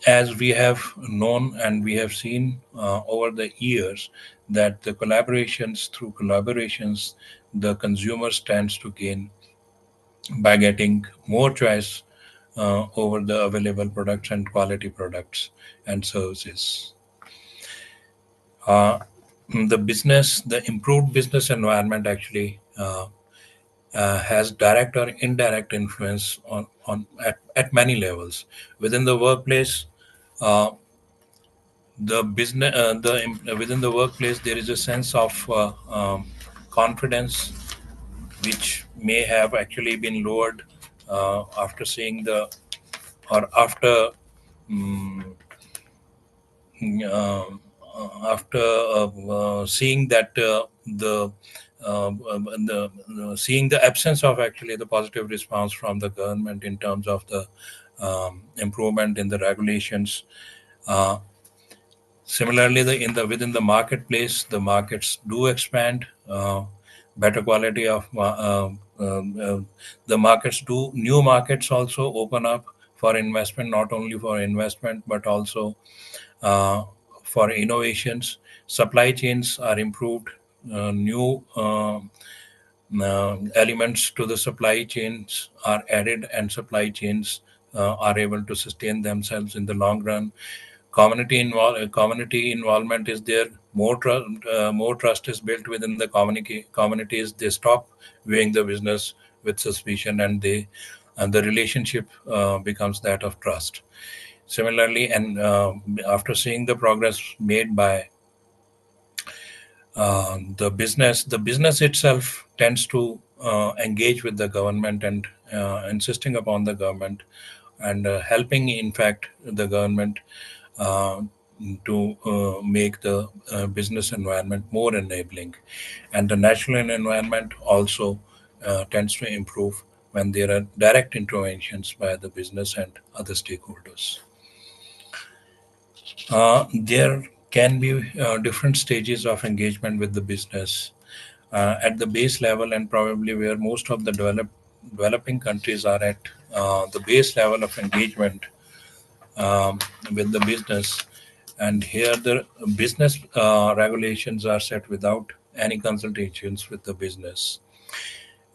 Speaker 6: as we have known and we have seen over the years that through collaborations, the consumer stands to gain by getting more choice over the available products and quality products and services. Uh, the improved business environment actually has direct or indirect influence at many levels within the workplace. Uh, within the workplace, there is a sense of confidence which may have actually been lowered after seeing the or after mm, uh, seeing that seeing the absence of actually the positive response from the government in terms of the improvement in the regulations. Uh, Similarly, within the marketplace, the markets do expand. Better quality of the markets do new markets also open up for investment, not only for investment but also uh, for innovations. Supply chains are improved. New elements to the supply chains are added, and supply chains are able to sustain themselves in the long run. Community involvement is there. More trust is built within the communities. They stop viewing the business with suspicion, and the relationship becomes that of trust. Similarly, and after seeing the progress made by the business itself tends to engage with the government and insisting upon the government and helping, in fact, the government uh, to make the business environment more enabling. And the national environment also tends to improve when there are direct interventions by the business and other stakeholders. There can be different stages of engagement with the business at the base level, and probably where most of the developing countries are at the base level of engagement um, with the business. And here the business regulations are set without any consultations with the business.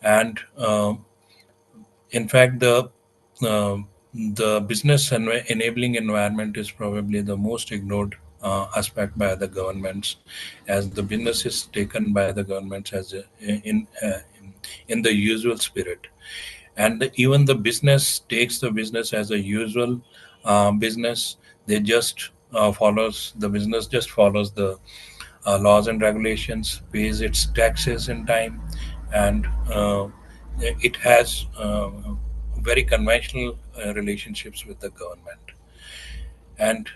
Speaker 6: And in fact, uh, the business enabling environment is probably the most ignored aspect by the governments, as the business is taken by the governments as in the usual spirit. And even the business takes the business as a usual business. They just follows the business just follows the laws and regulations, pays its taxes in time, and it has very conventional relationships with the government. And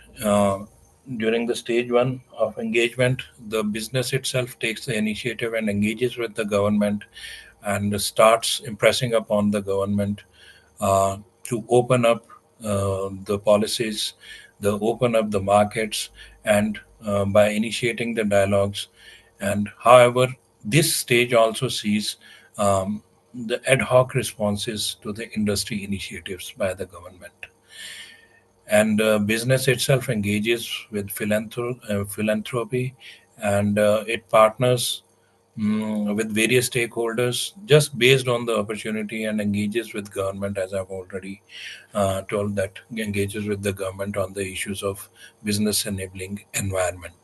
Speaker 6: during the stage one of engagement, the business itself takes the initiative and engages with the government and starts impressing upon the government to open up the policies, the open up the markets, and by initiating the dialogues. And however, this stage also sees the ad hoc responses to the industry initiatives by the government. And business itself engages with philanthropy, and it partners with various stakeholders just based on the opportunity, and engages with government, as I've already told, that engages with the government on the issues of business enabling environment.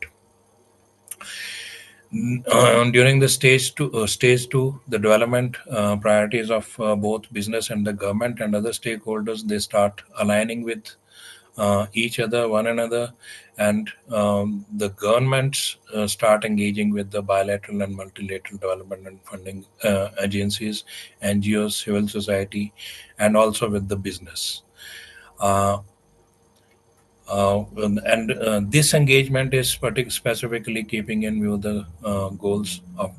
Speaker 6: During the stage two, the development priorities of both business and the government and other stakeholders, they start aligning with one another, and the governments start engaging with the bilateral and multilateral development and funding agencies, NGOs, civil society, and also with the business. Uh, this engagement is specifically keeping in view the goals of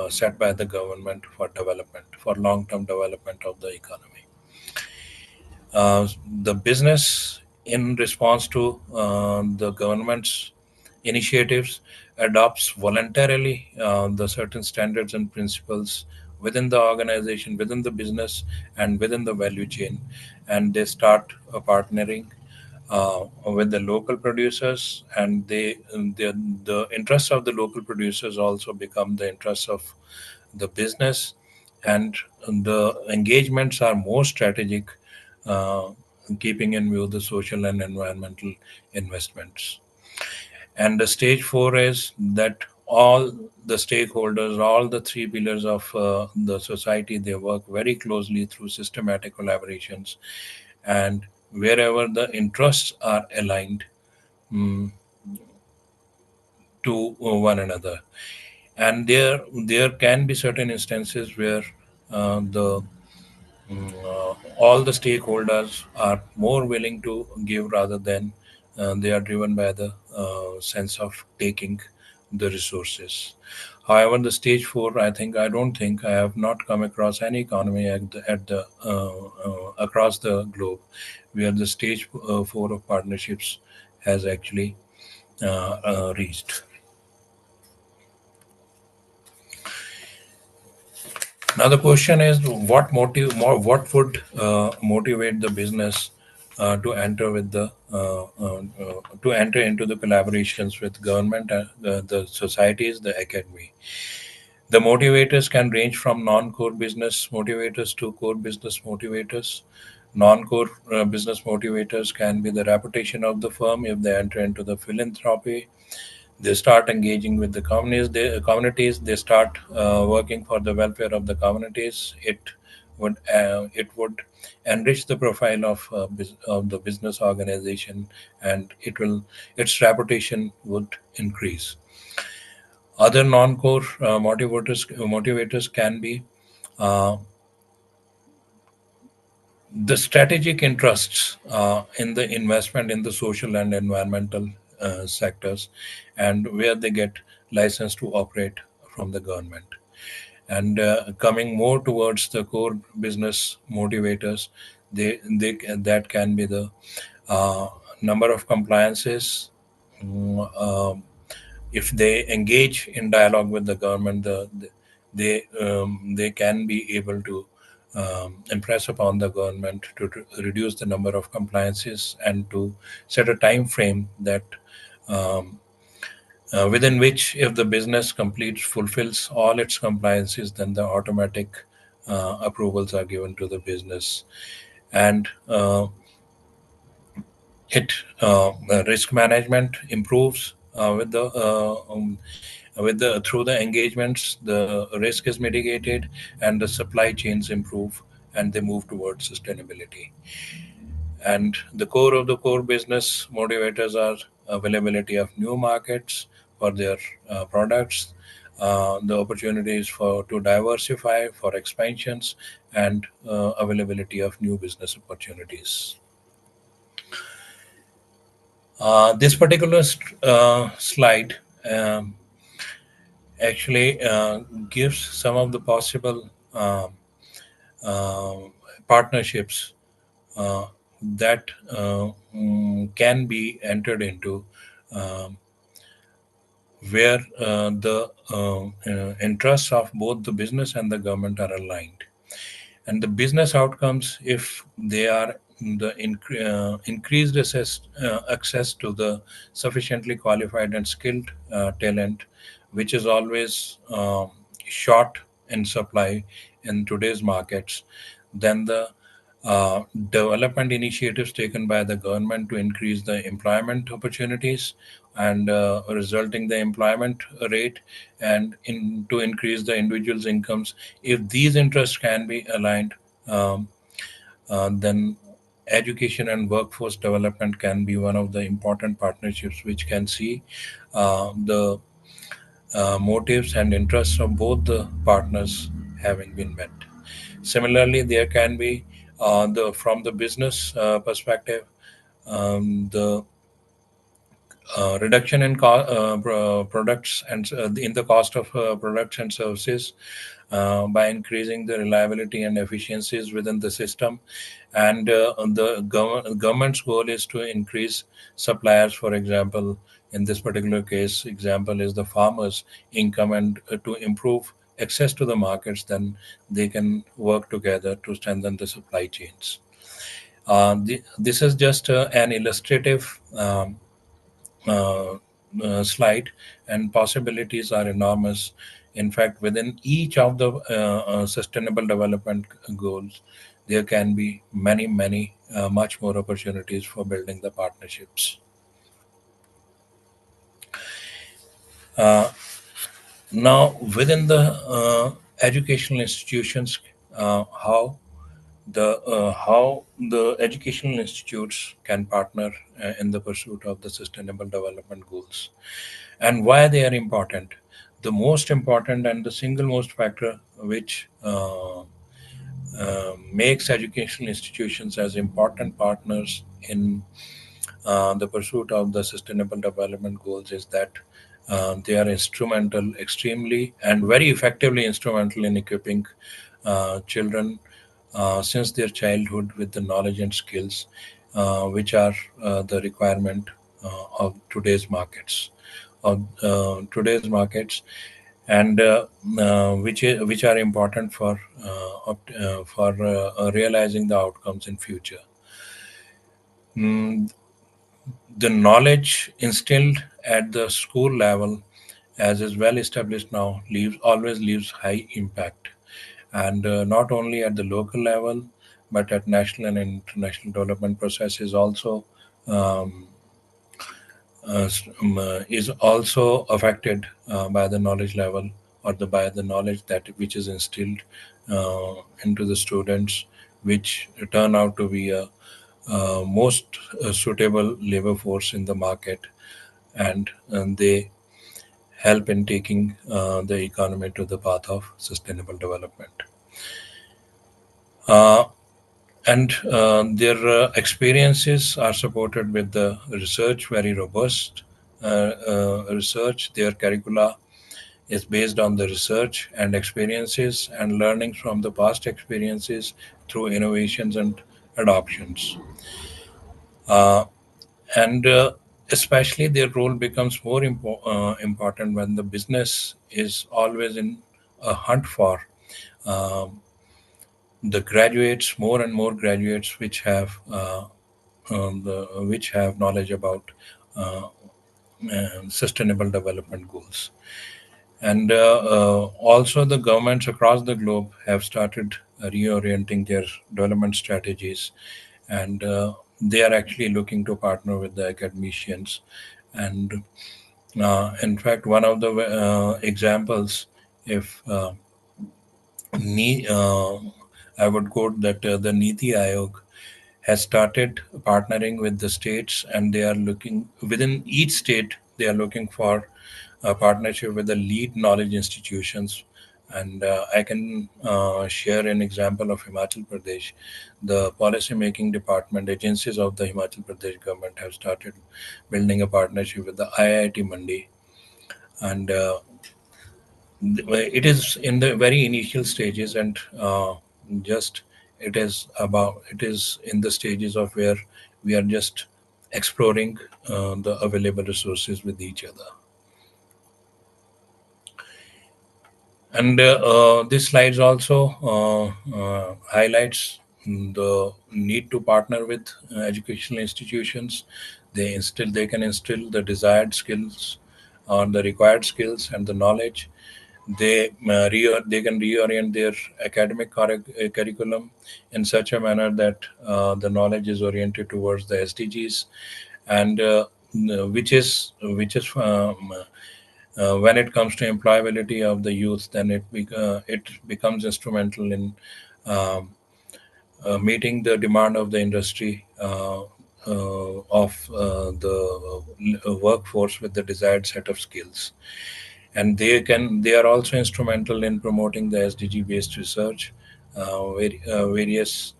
Speaker 6: set by the government for development, for long-term development of the economy. The business, in response to the government's initiatives, adopts voluntarily the certain standards and principles within the organization, within the business, and within the value chain, and they start partnering with the local producers, and the interests of the local producers also become the interests of the business, and the engagements are more strategic, uh, keeping in view the social and environmental investments. And the stage four is that all the stakeholders, all the three pillars of the society, they work very closely through systematic collaborations, and wherever the interests are aligned mm, to one another. And there can be certain instances where the all the stakeholders are more willing to give rather than they are driven by the sense of taking the resources. However, the stage four, I don't think I have not come across any economy at the across the globe where the stage four of partnerships has actually reached. Now the question is, what would motivate the business to enter into the collaborations with government, the societies, the academy. The motivators can range from non-core business motivators to core business motivators. Non-core business motivators can be the reputation of the firm if they enter into the philanthropy. They start engaging with the communities. They start working for the welfare of the communities. It would enrich the profile of the business organization, and its reputation would increase. Other non-core motivators can be uh, the strategic interests in the investment in the social and environmental sectors, and where they get license to operate from the government. And coming more towards the core business motivators, they that can be the uh, number of compliances. If they engage in dialogue with the government, they can be able to impress upon the government to reduce the number of compliances and to set a time frame that um, within which, if the business completes fulfills all its compliances, then the automatic approvals are given to the business. And it risk management improves with the through the engagements. The risk is mitigated, and the supply chains improve, and they move towards sustainability. And the core of the core business motivators are availability of new markets for their products, the opportunities for to diversify for expansions, and availability of new business opportunities. This particular slide actually gives some of the possible uh, partnerships uh, that can be entered into, um, where the interests of both the business and the government are aligned. And the business outcomes, if they are the increased access to the sufficiently qualified and skilled talent, which is always short in supply in today's markets, then the development initiatives taken by the government to increase the employment opportunities and resulting the employment rate, and to increase the individual's incomes, if these interests can be aligned, um, then education and workforce development can be one of the important partnerships which can see the motives and interests of both the partners having been met. Similarly, there can be the from the business perspective, the reduction in products and in the cost of products and services by increasing the reliability and efficiencies within the system. And the government's goal is to increase suppliers. For example, in this particular case, example is the farmers' income, and to improve access to the markets, then they can work together to strengthen the supply chains. This is just an illustrative slide, and possibilities are enormous. In fact, within each of the sustainable development goals, there can be many, much more opportunities for building the partnerships. Now, within the educational institutions, how the educational institutes can partner in the pursuit of the sustainable development goals, and why they are important. The most important and the single most factor which makes educational institutions as important partners in the pursuit of the sustainable development goals is that they are instrumental, extremely and very effectively instrumental in equipping children since their childhood with the knowledge and skills which are the requirement of today's markets. And which are important for realizing the outcomes in future. Mm, the knowledge instilled at the school level, as is well established now, always leaves high impact, and not only at the local level, but at national and international development processes also um, is also affected by the knowledge level, or by the knowledge that which is instilled into the students, which turn out to be a most suitable labor force in the market, and they help in taking the economy to the path of sustainable development. Uh, and their experiences are supported with the research, very robust research. Their curricula is based on the research and experiences and learning from the past experiences through innovations and adoptions. Uh, and especially their role becomes more important when the business is always in a hunt for um, the graduates, more and more graduates which have knowledge about uh, sustainable development goals. And also, the governments across the globe have started reorienting their development strategies, and they are actually looking to partner with the academicians. And in fact, one of the examples, if I would quote that the Niti Aayog has started partnering with the states, and they are looking within each state. They are looking for a partnership with the lead knowledge institutions. And I can share an example of Himachal Pradesh. The policy making department agencies of the Himachal Pradesh government have started building a partnership with the IIT Mandi, and it is in the very initial stages, and just it is in the stages of where we are just exploring the available resources with each other. And this slides also highlights the need to partner with educational institutions. They can instill the desired skills, or the required skills and the knowledge. They can reorient their academic curriculum in such a manner that the knowledge is oriented towards the SDGs, and which is when it comes to employability of the youth, then it becomes instrumental in um, meeting the demand of the industry of the workforce with the desired set of skills. And they are also instrumental in promoting the SDG based research. Various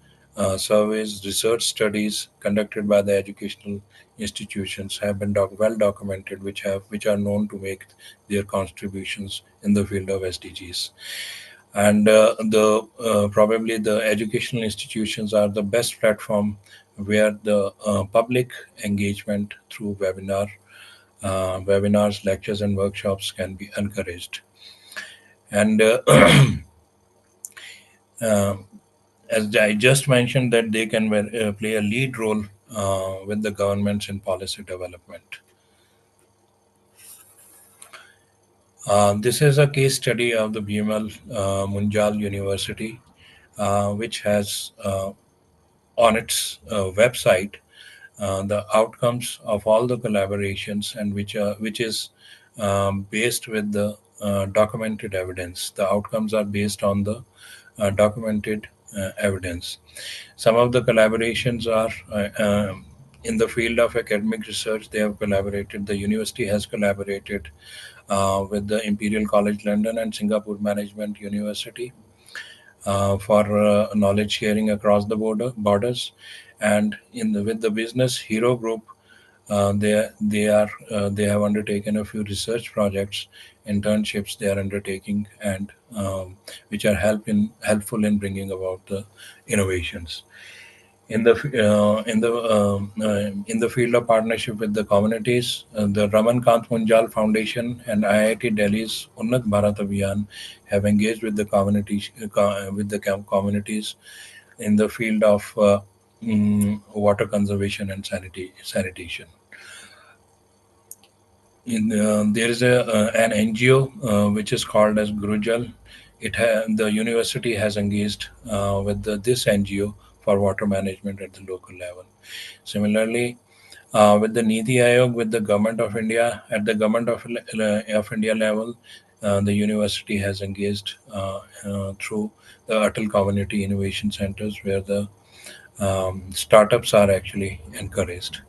Speaker 6: surveys, research studies conducted by the educational institutions have been well documented, which are known to make their contributions in the field of SDGs. And the probably the educational institutions are the best platform where the public engagement through webinars, lectures, and workshops can be encouraged. And uh, as I just mentioned, that they can play a lead role with the governments in policy development. This is a case study of the BML Munjal University, which has on its website the outcomes of all the collaborations, and which is based with the documented evidence. The outcomes are based on the documented evidence. Some of the collaborations are in the field of academic research. They have collaborated. The university has collaborated with the Imperial College London and Singapore Management University for knowledge sharing across the borders, and with the Business Hero Group, they have undertaken a few research projects, internships they are undertaking, and which are helpful in bringing about the innovations in the field of partnership with the communities. The Raman Kant Munjal Foundation and IIT Delhi's Unnat Bharat Abhiyan have engaged with the communities in the field of water conservation and sanitation. There is an NGO which is called as Gurujal. The university has engaged with this NGO for water management at the local level. Similarly, with the Niti Aayog, with the government of India, at the government of India level, the university has engaged through the ATAL Community Innovation Centers, where the startups are actually encouraged.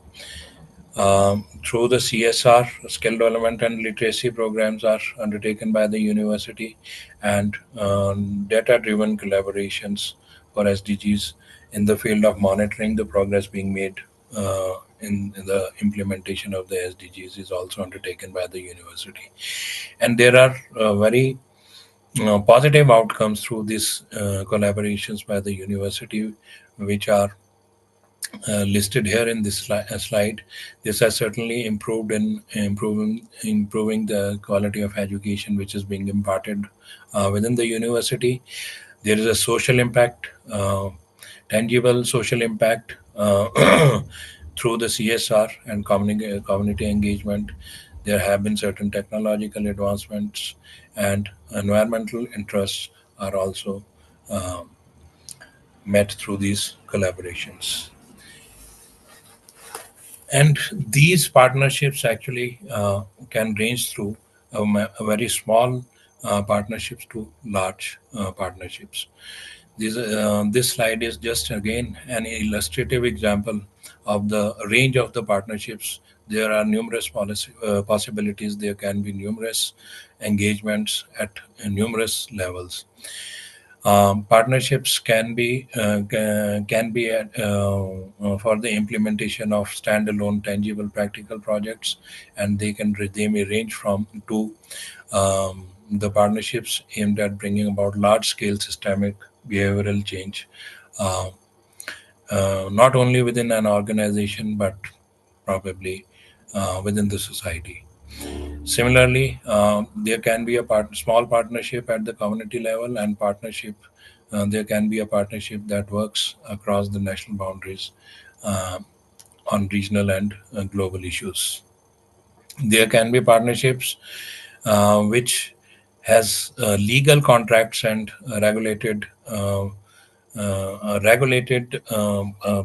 Speaker 6: Through the CSR, skill development and literacy programs are undertaken by the university, and data-driven collaborations for SDGs in the field of monitoring the progress being made in the implementation of the SDGs is also undertaken by the university. And there are very positive outcomes through these collaborations by the university, which are listed here in this slide. This has certainly improved in improving the quality of education which is being imparted within the university. There is a social impact, tangible social impact through the CSR and community engagement. There have been certain technological advancements, and environmental interests are also met through these collaborations. And these partnerships actually can range through a very small partnerships to large partnerships. This slide is just again an illustrative example of the range of the partnerships. There are numerous possibilities. There can be numerous engagements at numerous levels. Partnerships can be for the implementation of standalone, tangible, practical projects, and they may range from to the partnerships aimed at bringing about large-scale systemic behavioral change, not only within an organization but probably within the society. Similarly, there can be a small partnership at the community level, and there can be a partnership that works across the national boundaries on regional and global issues. There can be partnerships which has legal contracts and regulated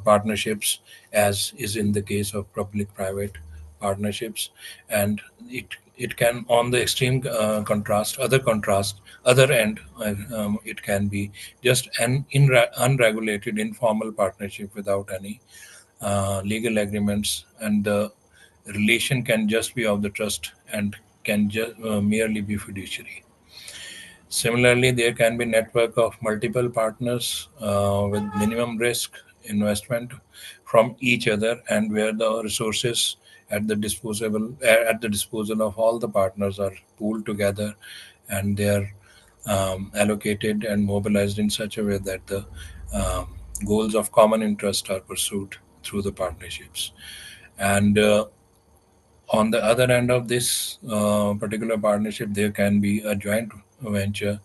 Speaker 6: partnerships, as is in the case of public-private partnerships, and it can, on the extreme other end, it can be just an unregulated informal partnership without any legal agreements, and the relation can just be of the trust and can just merely be fiduciary. Similarly, there can be network of multiple partners with minimum risk investment from each other, and where the resources at the disposal of all the partners are pooled together, and they are allocated and mobilized in such a way that the goals of common interest are pursued through the partnerships. And on the other end of this particular partnership, there can be a joint venture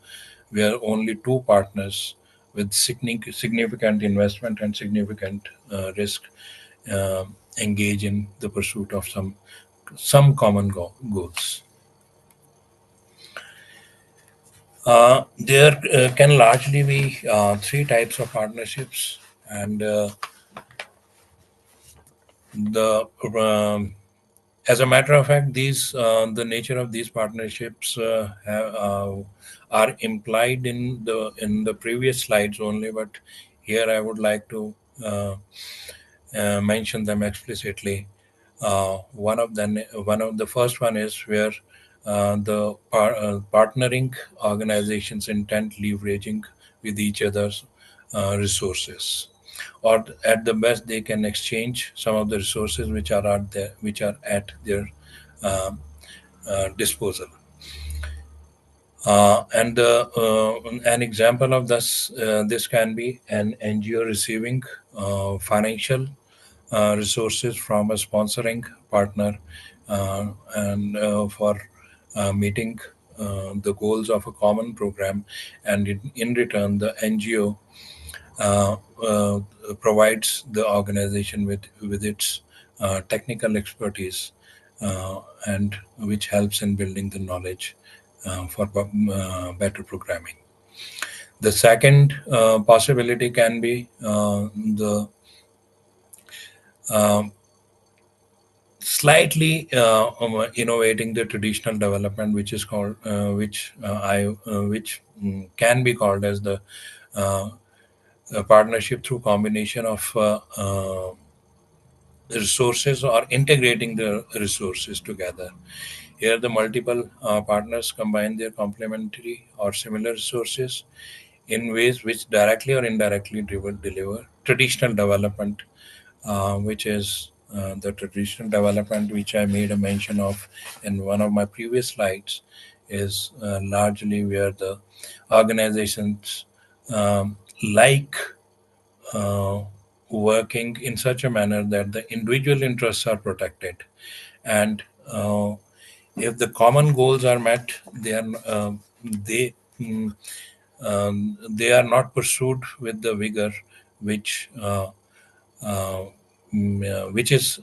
Speaker 6: where only two partners with significant investment and significant risk, uh, engage in the pursuit of some common goals. There can largely be three types of partnerships, and the as a matter of fact, these the nature of these partnerships are implied in the previous slides only, but here I would like to mention them explicitly. One of the first one is where the partnering organizations intend leveraging with each other's resources, or at the best they can exchange some of the resources which are at their um, disposal. And an example of this can be an NGO receiving financial resources from a sponsoring partner, and for meeting the goals of a common program, and in return the NGO uh, uh, provides the organization with its technical expertise, and which helps in building the knowledge for better programming. The second possibility can be the um, slightly innovating the traditional development, which is called which can be called as the uh, partnership through combination of resources or integrating the resources together. Here, the multiple partners combine their complementary or similar resources in ways which directly or indirectly deliver traditional development, which is the traditional development which I made a mention of in one of my previous slides, is largely where the organizations like uh, working in such a manner that the individual interests are protected, and if the common goals are met, they mm, they are not pursued with the vigor which uh, which is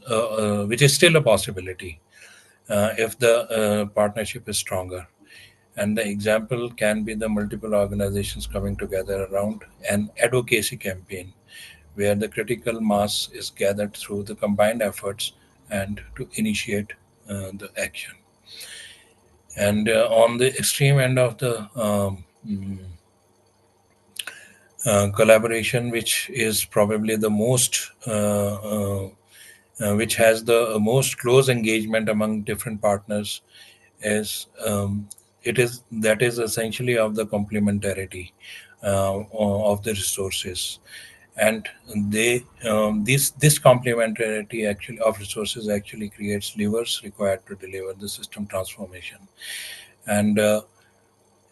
Speaker 6: still a possibility if the partnership is stronger. And the example can be the multiple organizations coming together around an advocacy campaign, where the critical mass is gathered through the combined efforts and to initiate the action. And on the extreme end of the collaboration, which is probably the most which has the most close engagement among different partners, is it is that is essentially of the complementarity of the resources, and this complementarity actually of resources actually creates levers required to deliver the system transformation. And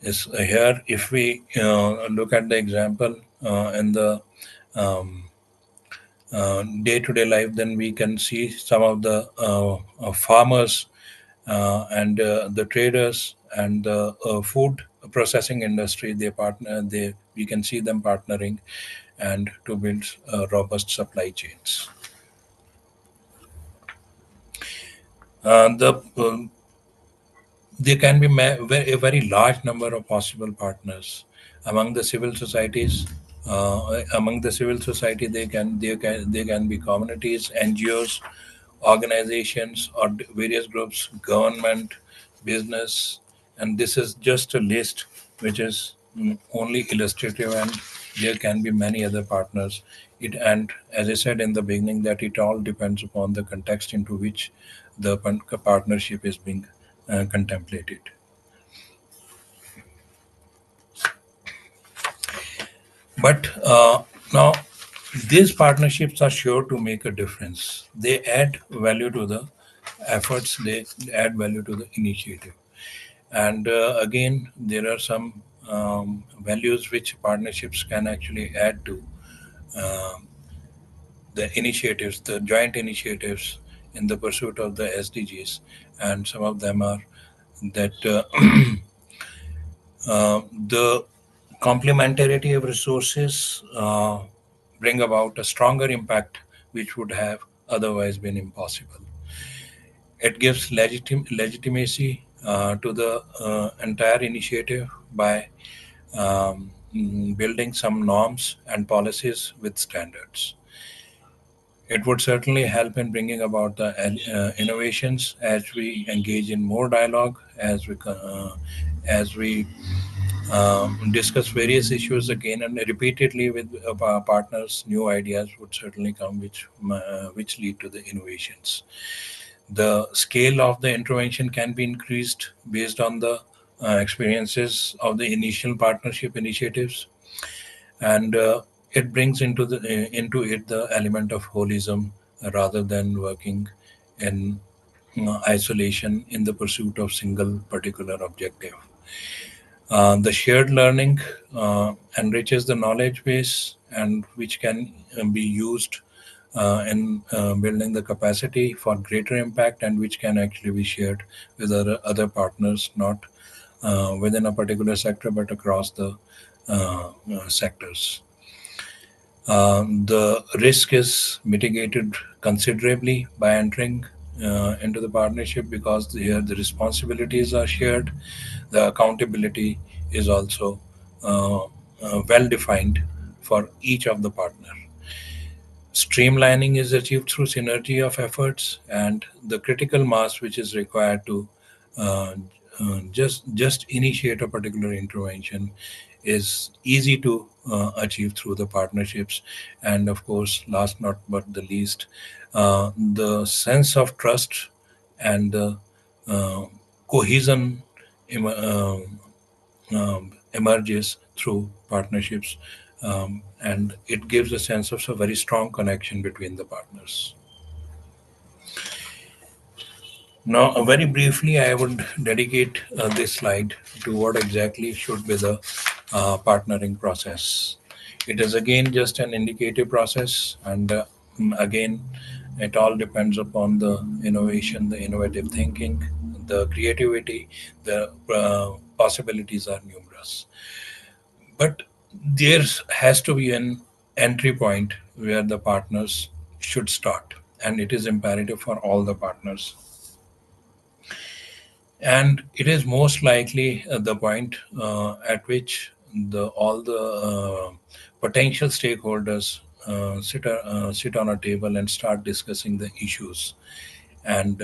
Speaker 6: is here, if we look at the example in the day-to-day life, then we can see some of the farmers and the traders and the food processing industry. They partner. They We can see them partnering and to build robust supply chains. The There can be a very large number of possible partners among the civil societies. Among the civil society, they can be communities, NGOs, organizations, or various groups, government, business, and this is just a list which is only illustrative, and there can be many other partners. And as I said in the beginning, that it all depends upon the context into which the partnership is being contemplated. But now, these partnerships are sure to make a difference. They add value to the efforts, they add value to the initiative. And again, there are some values which partnerships can actually add to uh, the initiatives, the joint initiatives in the pursuit of the SDGs. And some of them are that the Complementarity of resources bring about a stronger impact which would have otherwise been impossible. It gives legitimacy to the entire initiative by building some norms and policies with standards. It would certainly help in bringing about the innovations as we engage in more dialogue, as we discuss various issues again and repeatedly with our partners. New ideas would certainly come, which lead to the innovations. The scale of the intervention can be increased based on the experiences of the initial partnership initiatives, and it brings into it the element of holism rather than working in isolation in the pursuit of single particular objective. The shared learning enriches the knowledge base and which can be used in building the capacity for greater impact, and which can actually be shared with other partners, not within a particular sector but across the sectors. The risk is mitigated considerably by entering into the partnership, because here the responsibilities are shared, the accountability is also well defined for each of the partner. Streamlining is achieved through synergy of efforts, and the critical mass which is required to uh, just initiate a particular intervention is easy to achieve through the partnerships. And of course, last not but the least, the sense of trust and the uh, cohesion emerges through partnerships, and it gives a sense of a very strong connection between the partners. Now, very briefly, I would dedicate this slide to what exactly should be the partnering process. It is again just an indicative process, and again, it all depends upon the innovation, the innovative thinking, the creativity. The possibilities are numerous. But there has to be an entry point where the partners should start, and it is imperative for all the partners. And it is most likely the point at which all the potential stakeholders sit on a table and start discussing the issues. And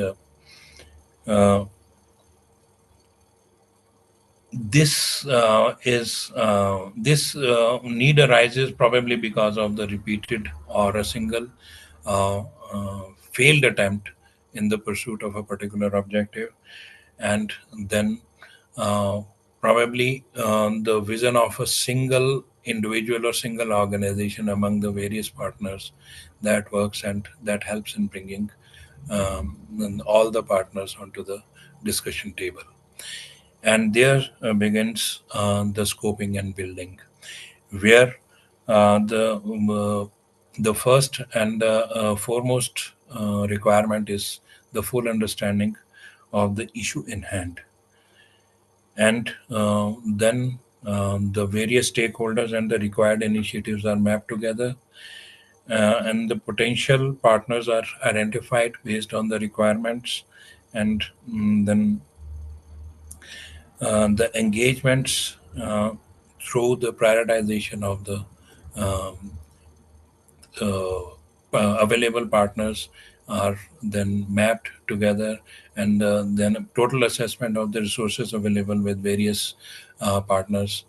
Speaker 6: uh, this need arises probably because of the repeated or a single uh, failed attempt in the pursuit of a particular objective, and then uh, probably the vision of a single individual or single organization among the various partners that works and that helps in bringing all the partners onto the discussion table. And there begins the scoping and building, where uh, the um, uh, the first and foremost requirement is the full understanding of the issue in hand, and then the various stakeholders and the required initiatives are mapped together, and the potential partners are identified based on the requirements, and then the engagements through the prioritization of the um, uh, available partners are then mapped together, and then a total assessment of the resources available with various partners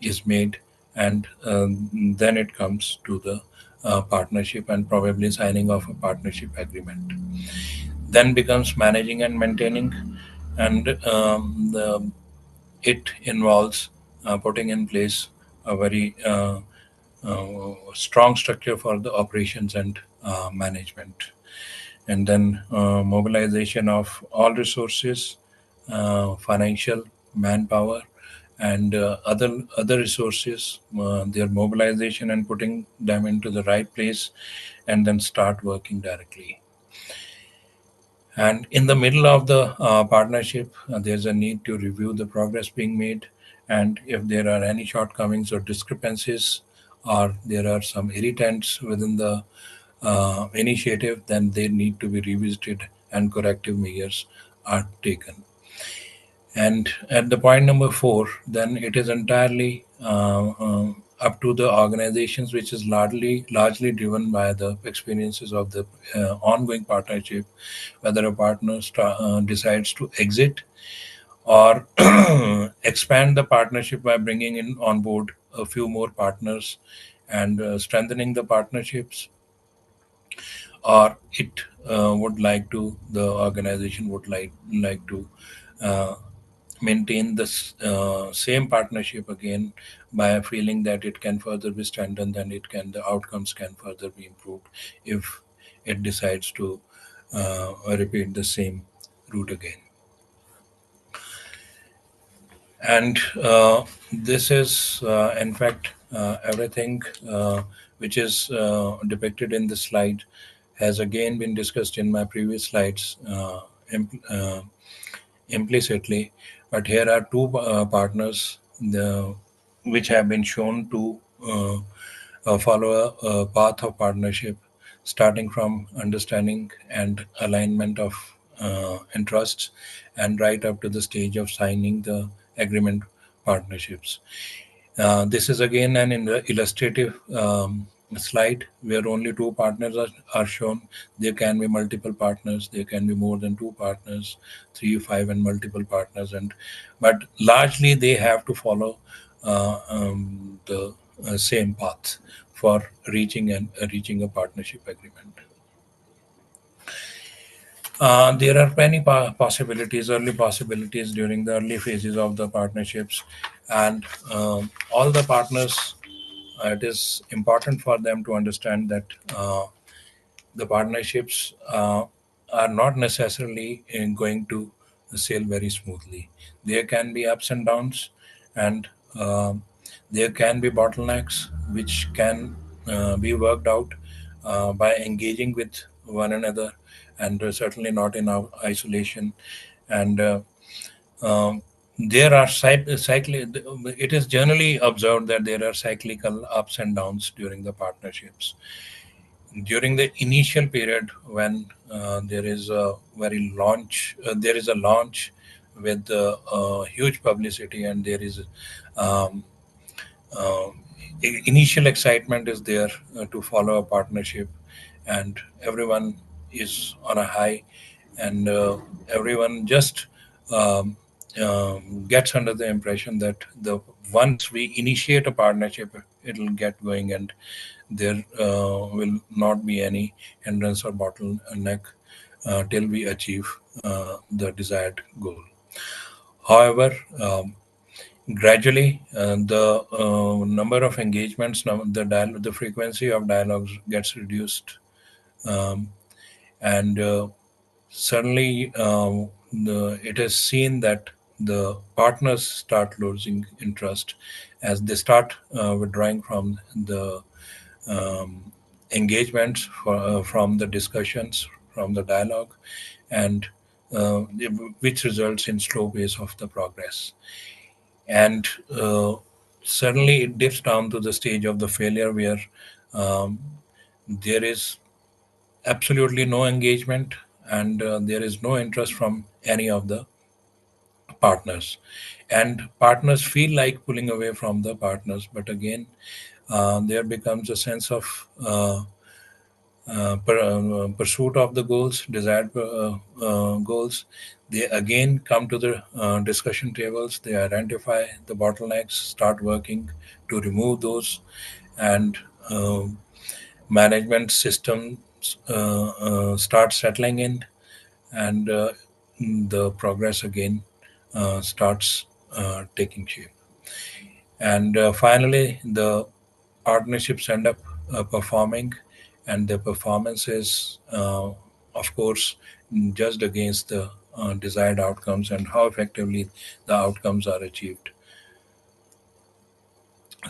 Speaker 6: is made, and then it comes to the partnership and probably signing of a partnership agreement. Then becomes managing and maintaining, and it involves putting in place a very strong structure for the operations and management, and then mobilization of all resources, financial, manpower, and other resources, their mobilization and putting them into the right place, and then start working directly. And in the middle of the partnership, there's a need to review the progress being made, And if there are any shortcomings or discrepancies, or there are some irritants within the initiative, then they need to be revisited and corrective measures are taken. And at the point number 4, then it is entirely up to the organizations, which is largely driven by the experiences of the ongoing partnership, whether a partner decides to exit or expand the partnership by bringing in on board a few more partners and strengthening the partnerships, or it would like to the organization would like to uh, maintain this same partnership again by feeling that it can further be strengthened and the outcomes can further be improved if it decides to repeat the same route again. And this is, in fact, everything which is depicted in the slide has again been discussed in my previous slides implicitly. But here are two partners which have been shown to follow a path of partnership, starting from understanding and alignment of interests and right up to the stage of signing the agreement partnerships. This is again an illustrative slide where only two partners are shown. There can be multiple partners, there can be more than two partners, 3, 5, and multiple partners, but largely they have to follow the same path for reaching a partnership agreement. There are many early possibilities during the early phases of the partnerships, and all the partners, it is important for them to understand that the partnerships are not necessarily going to sail very smoothly. There can be ups and downs, and there can be bottlenecks which can be worked out by engaging with one another, and certainly not in isolation. And there are it is generally observed that there are cyclical ups and downs during the partnerships. During the initial period, when there is a launch with huge publicity, and there is um, uh, initial excitement is there to follow a partnership, and everyone is on a high, and everyone just um, gets under the impression that the once we initiate a partnership, it'll get going, and there will not be any hindrance or bottleneck till we achieve the desired goal. However, gradually, the number of engagements, the frequency of dialogues gets reduced, um, and suddenly it is seen that the partners start losing interest as they start withdrawing from the um, engagements, from the discussions, from the dialogue, and uh, which results in slow pace of the progress. And suddenly it dips down to the stage of the failure where um, there is absolutely no engagement, and there is no interest from any of the partners, and partners feel like pulling away from the partners. But again, there becomes a sense of pursuit of the desired goals. They again come to the discussion tables, they identify the bottlenecks, start working to remove those, and management systems start settling in, and the progress again starts taking shape. And finally, the partnerships end up performing, and the performance is, of course, judged against the desired outcomes and how effectively the outcomes are achieved.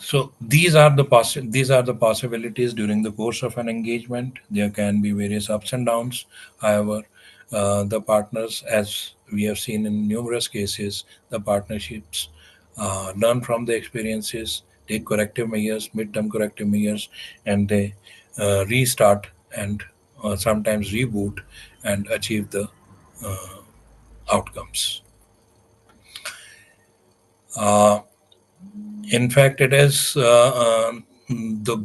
Speaker 6: So these are the possibilities during the course of an engagement. There can be various ups and downs. However, the partners, as we have seen in numerous cases, the partnerships learn from the experiences, take corrective measures, midterm corrective measures, and they restart and sometimes reboot and achieve the uh, outcomes. Uh, in fact, it is the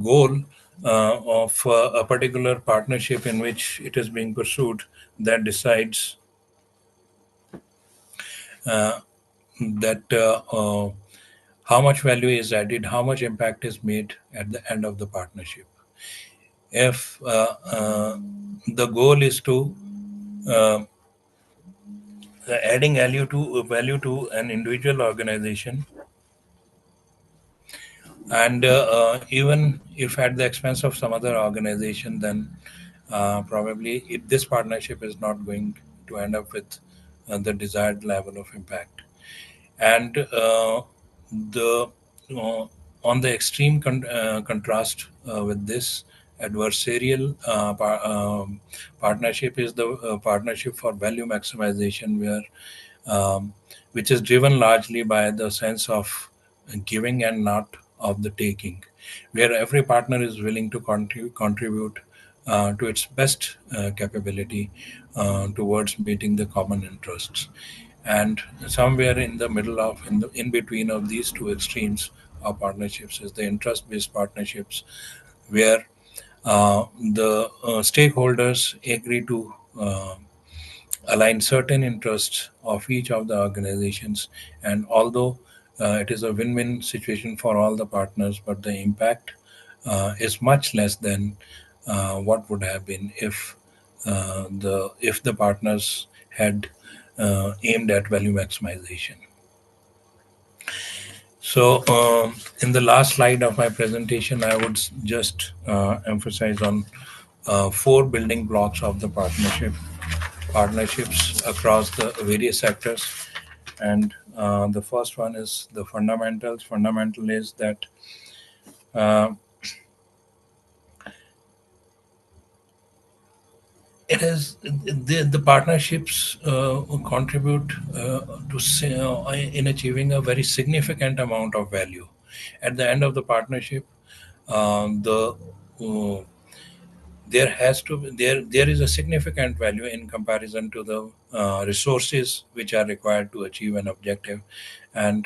Speaker 6: goal of a particular partnership in which it is being pursued that decides uh, that how much value is added, how much impact is made at the end of the partnership. If the goal is to uh, adding value to an individual organization, and even if at the expense of some other organization, then probably if this partnership is not going to end up with the desired level of impact. And the uh, on the extreme contrast with this adversarial partnership is the partnership for value maximization, where which is driven largely by the sense of giving and not of the taking, where every partner is willing to contribute to its best capability towards meeting the common interests. And somewhere in the middle of in between of these two extremes of partnerships is the interest-based partnerships, where the stakeholders agree to align certain interests of each of the organizations. And although it is a win-win situation for all the partners, but the impact is much less than what would have been if the partners had aimed at value maximization. So, in the last slide of my presentation, I would just emphasize on four building blocks of the partnerships across the various sectors. And the first one is the fundamentals. Fundamental is that uh, it is the partnerships contribute in achieving a very significant amount of value. At the end of the partnership, the there has to be, there is a significant value in comparison to the resources which are required to achieve an objective. And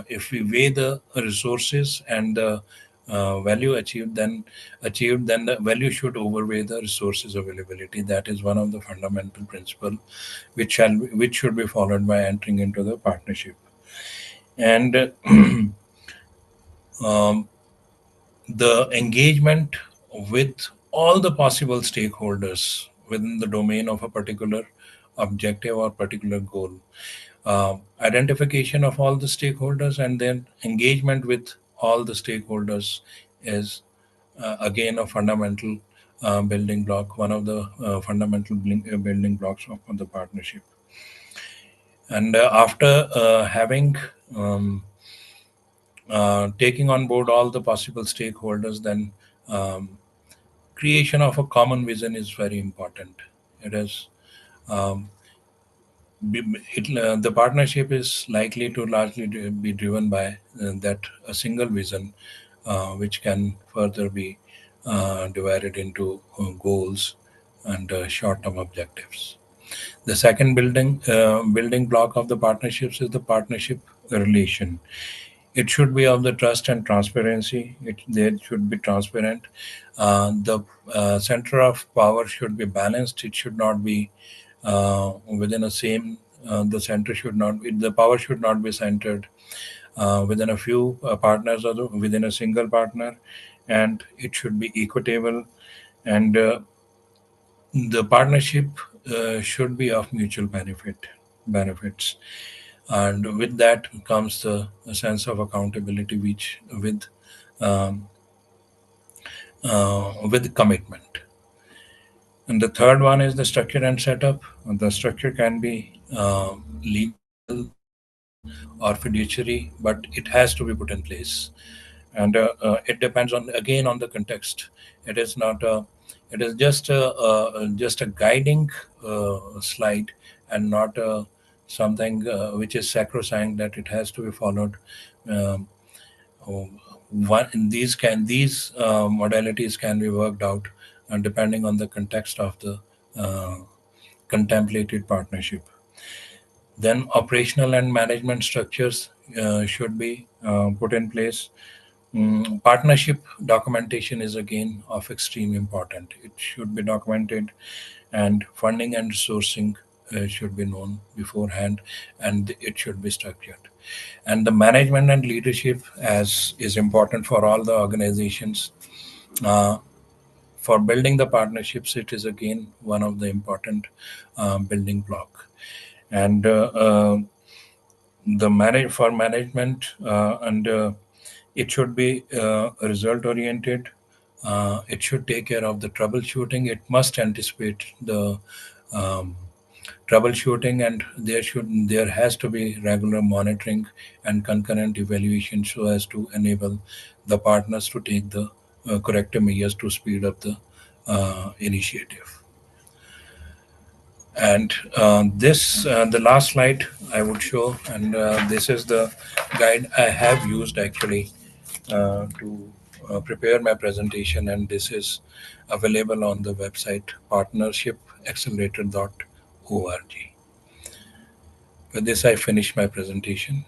Speaker 6: if we weigh the resources and the value achieved, then the value should overweigh the resources availability. That is one of the fundamental principle which should be followed by entering into the partnership. And um, the engagement with all the possible stakeholders within the domain of a particular objective or particular goal. Identification of all the stakeholders and then engagement with all the stakeholders is again a fundamental building block, one of the fundamental building blocks of the partnership. And after having taking on board all the possible stakeholders, then um, creation of a common vision is very important. It is um, the partnership is likely to largely be driven by that a single vision, which can further be divided into goals and short-term objectives. The second building block of the partnerships is the partnership relation. It should be of the trust and transparency. They should be transparent. The center of power should be balanced. It should not be within a same. The center should not be, the power should not be centered within a few partners or within a single partner, and it should be equitable. And the partnership should be of mutual benefits, and with that comes the sense of accountability, which um, with commitment. And the third one is the structure and setup. The structure can be legal or fiduciary, but it has to be put in place. And it depends on again on the context. It is not a, it is just a guiding slide, and not a something which is sacrosanct, that it has to be followed. Um, oh, these modalities can be worked out depending on the context of the uh, contemplated partnership. Then operational and management structures should be put in place. Partnership documentation is again of extreme important. It should be documented, and funding and resourcing should be known beforehand, and it should be structured. And the management and leadership, as is important for all the organizations. Uh, for building the partnerships, it is again one of the important building block. And the manage for management, and it should be result oriented. It should take care of the troubleshooting. It must anticipate the um, troubleshooting, and there has to be regular monitoring and concurrent evaluation so as to enable the partners to take the corrective measures to speed up the initiative. And the last slide I would show, and this is the guide I have used actually to prepare my presentation, and this is available on the website partnershipaccelerator.org. With this, I finish my presentation.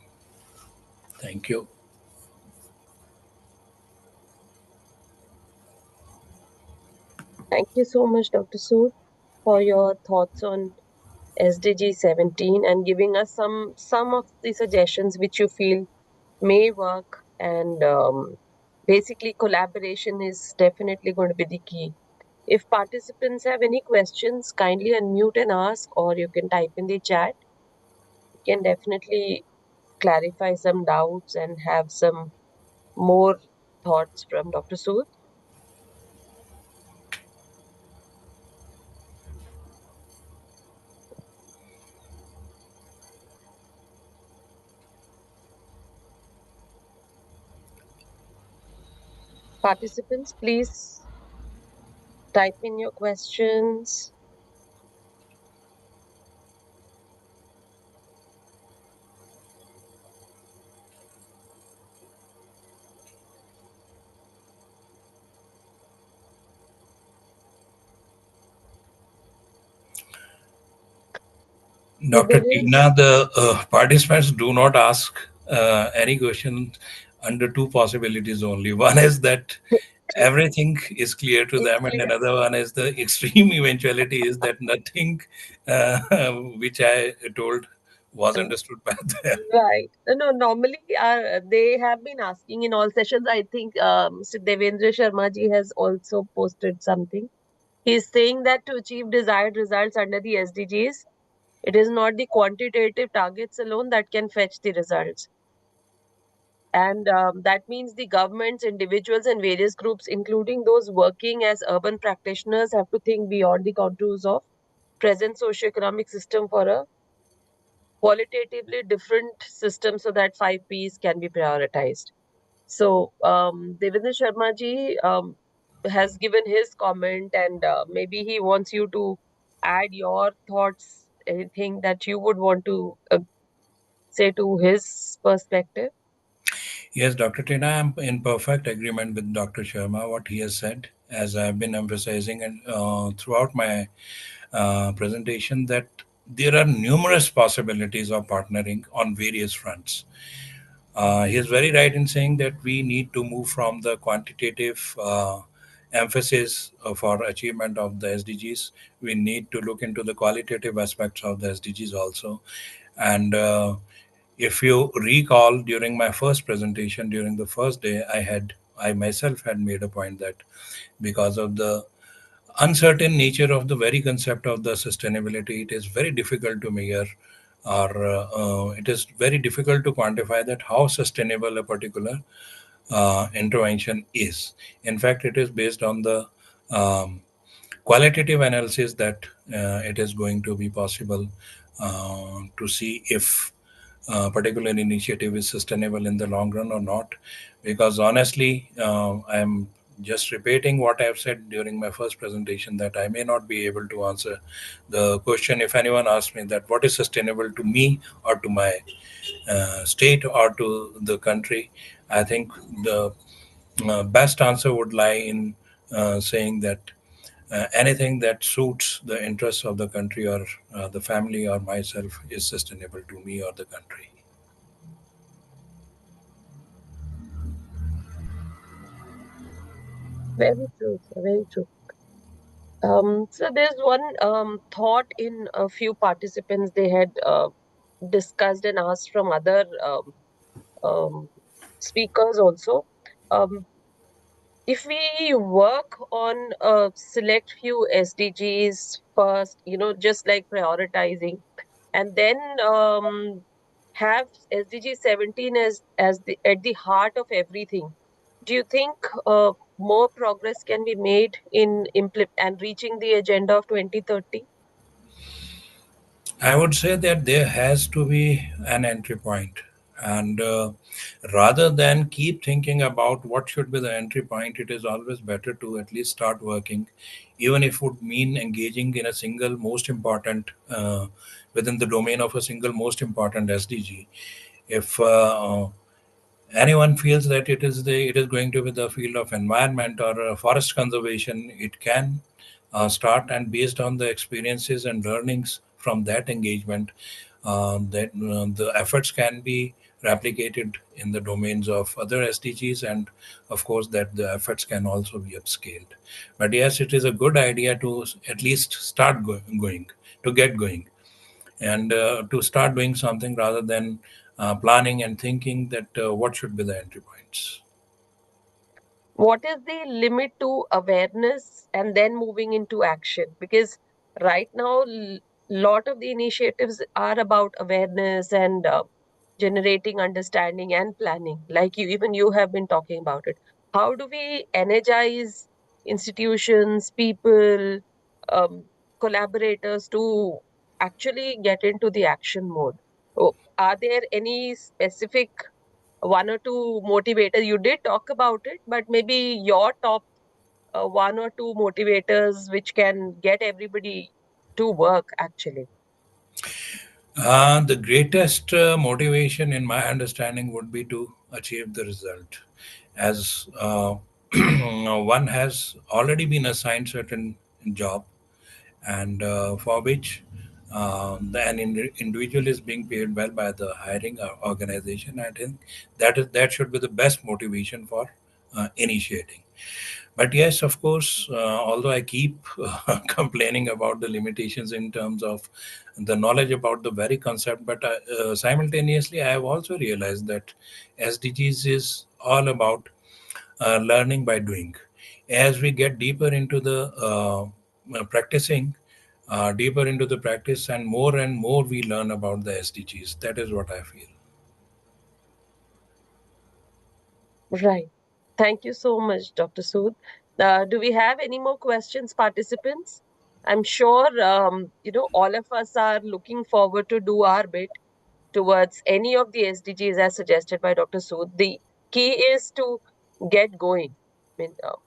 Speaker 6: Thank you.
Speaker 1: Thank you so much, Dr. Sood, for your thoughts on SDG 17 and giving us some of the suggestions which you feel may work. And basically, collaboration is definitely going to be the key. If participants have any questions, kindly unmute and ask, or you can type in the chat. You can definitely clarify some doubts and have some more thoughts from Dr. Sood. Participants, please type in your questions.
Speaker 6: Dr. Tina, the participants do not ask any question under two possibilities only. One is that everything is clear to them, and another one is the extreme eventuality is that nothing which I told was understood by them.
Speaker 1: Right. No, normally they have been asking in all sessions. I think Mr. Devendra Sharma ji has also posted something. He's saying that to achieve desired results under the SDGs, it is not the quantitative targets alone that can fetch the results. And that means the governments, individuals, and various groups, including those working as urban practitioners, have to think beyond the contours of present socioeconomic system for a qualitatively different system so that 5 Ps can be prioritized. So, Devendra Sharma ji has given his comment, and maybe he wants you to add your thoughts, anything that you would want to say to his perspective.
Speaker 6: Yes, Dr. Tina, I'm in perfect agreement with Dr. Sharma, what he has said, as I've been emphasizing and throughout my presentation, that there are numerous possibilities of partnering on various fronts. He is very right in saying that we need to move from the quantitative emphasis for achievement of the SDGs. We need to look into the qualitative aspects of the SDGs also. And if you recall, during my first presentation, during the first day, I myself had made a point that because of the uncertain nature of the very concept of the sustainability, it is very difficult to measure, or it is very difficult to quantify that how sustainable a particular intervention is. In fact, it is based on the um, qualitative analysis that it is going to be possible to see if a particular initiative is sustainable in the long run or not. Because honestly, I am just repeating what I've said during my first presentation, that I may not be able to answer the question if anyone asks me that what is sustainable to me or to my state or to the country. I think the best answer would lie in saying that anything that suits the interests of the country or the family or myself is sustainable to me or the country.
Speaker 1: Very true, sir, very true. So there's one thought in a few participants they had discussed and asked from other um, speakers also. Um, if we work on a select few SDGs first, just like prioritizing, and then have SDG 17 as the at the heart of everything, do you think more progress can be made in implement and reaching the agenda of 2030?
Speaker 6: I would say that there has to be an entry point, and rather than keep thinking about what should be the entry point, it is always better to at least start working, even if it would mean engaging in a single most important within the domain of a single most important SDG. If anyone feels that it is going to be the field of environment or forest conservation, it can start, and based on the experiences and learnings from that engagement, that the efforts can be replicated in the domains of other SDGs, and of course that the efforts can also be upscaled. But yes, it is a good idea to at least start going, to get going, and to start doing something rather than planning and thinking that what should be the entry points.
Speaker 1: What is the limit to awareness and then moving into action? Because right now, lot of the initiatives are about awareness and generating understanding and planning. Like even you have been talking about it. How do we energize institutions, people, um, collaborators to actually get into the action mode? Are there any specific one or two motivators? You did talk about it, but maybe your top one or two motivators which can get everybody to work actually.
Speaker 6: The greatest motivation, in my understanding, would be to achieve the result. As one has already been assigned certain job, and for which individual is being paid well by the hiring organization, I think that should be the best motivation for initiating. But yes, of course, although I keep complaining about the limitations in terms of the knowledge about the very concept, but simultaneously, I have also realized that SDGs is all about learning by doing. As we get deeper into the practicing, deeper into the practice, and more we learn about the SDGs. That is what I feel.
Speaker 1: Right. Thank you so much, Dr. Sood. Do we have any more questions, participants? I'm sure all of us are looking forward to do our bit towards any of the SDGs as suggested by Dr. Sood. The key is to get going,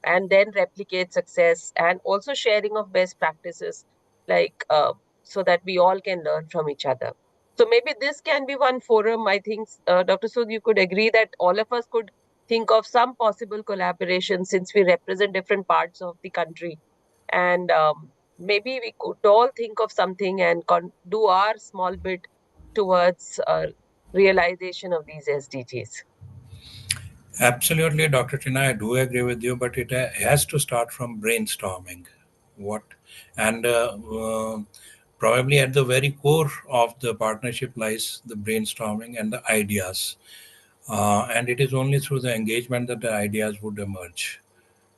Speaker 1: and then replicate success, and also sharing of best practices, like so that we all can learn from each other. So maybe this can be one forum. I think, Dr. Sood, you could agree that all of us could think of some possible collaboration since we represent different parts of the country, and maybe we could all think of something and do our small bit towards realization of these SDGs.
Speaker 6: Absolutely, Dr. Tina, I do agree with you, but it has to start from brainstorming. What and probably at the very core of the partnership lies the brainstorming and the ideas, and it is only through the engagement that the ideas would emerge.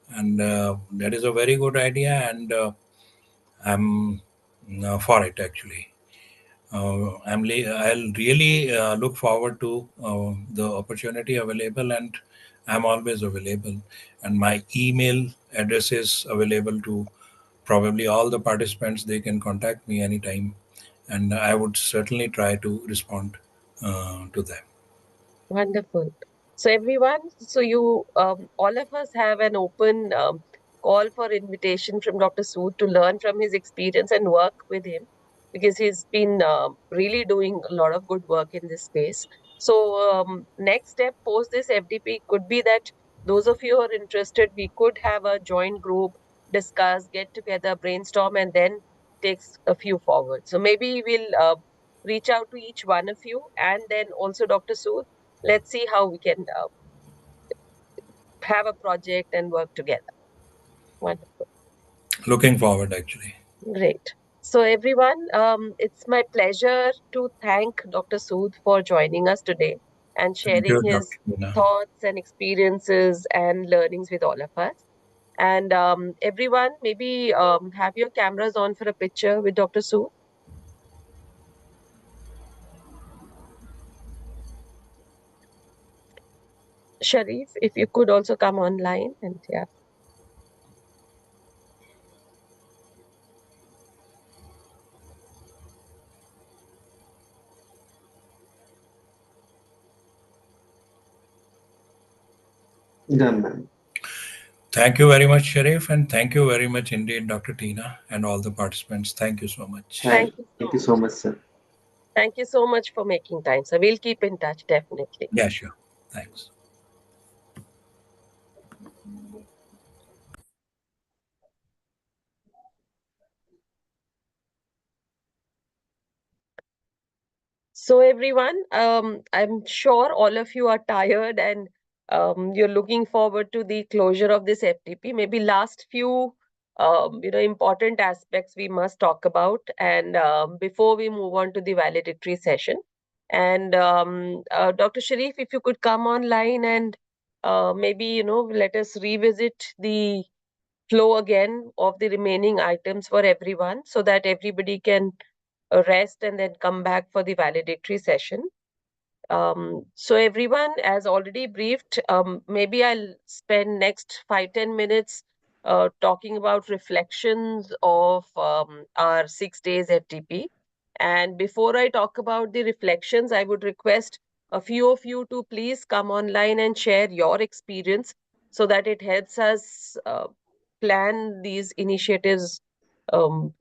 Speaker 6: And that is a very good idea, and I'm for it actually. I'll really look forward to the opportunity available, and I'm always available. And my email address is available to probably all the participants. They can contact me anytime, and I would certainly try to respond to them.
Speaker 1: Wonderful. So everyone, all of us have an open call for invitation from Dr. Sood to learn from his experience and work with him, because he's been really doing a lot of good work in this space. So next step post this FDP could be that those of you who are interested, we could have a joint group, discuss, get together, brainstorm, and then takes a few forward. So maybe we'll reach out to each one of you, and then also Dr. Sood. Let's see how we can have a project and work together. Wonderful.
Speaker 6: Looking forward, actually.
Speaker 1: Great. So everyone, it's my pleasure to thank Dr. Sood for joining us today and
Speaker 6: Thank
Speaker 1: sharing
Speaker 6: you,
Speaker 1: his
Speaker 6: Dr. Tina.
Speaker 1: thoughts and experiences and learnings with all of us. And everyone, maybe have your cameras on for a picture with Dr. Sood. Sharif, if you could also come online, and yeah.
Speaker 3: Done, ma'am.
Speaker 6: Thank you very much, Sharif, and thank you very much indeed, Dr. Tina, and all the participants. Thank you so much.
Speaker 1: Thank you
Speaker 3: Thank
Speaker 1: so
Speaker 3: you so
Speaker 1: much.
Speaker 3: much, sir.
Speaker 1: Thank you so much for making time. So we'll keep in touch, definitely.
Speaker 6: Yeah, sure. Thanks.
Speaker 1: So everyone, I'm sure all of you are tired, and you're looking forward to the closure of this FTP. Maybe last few important aspects we must talk about, and before we move on to the valedictory session. And Dr. Sharif, if you could come online and maybe let us revisit the flow again of the remaining items for everyone, so that everybody can rest and then come back for the valedictory session. So everyone, as already briefed, maybe I'll spend next 5-10 minutes talking about reflections of our 6 days FTP. And before I talk about the reflections, I would request a few of you to please come online and share your experience, so that it helps us plan these initiatives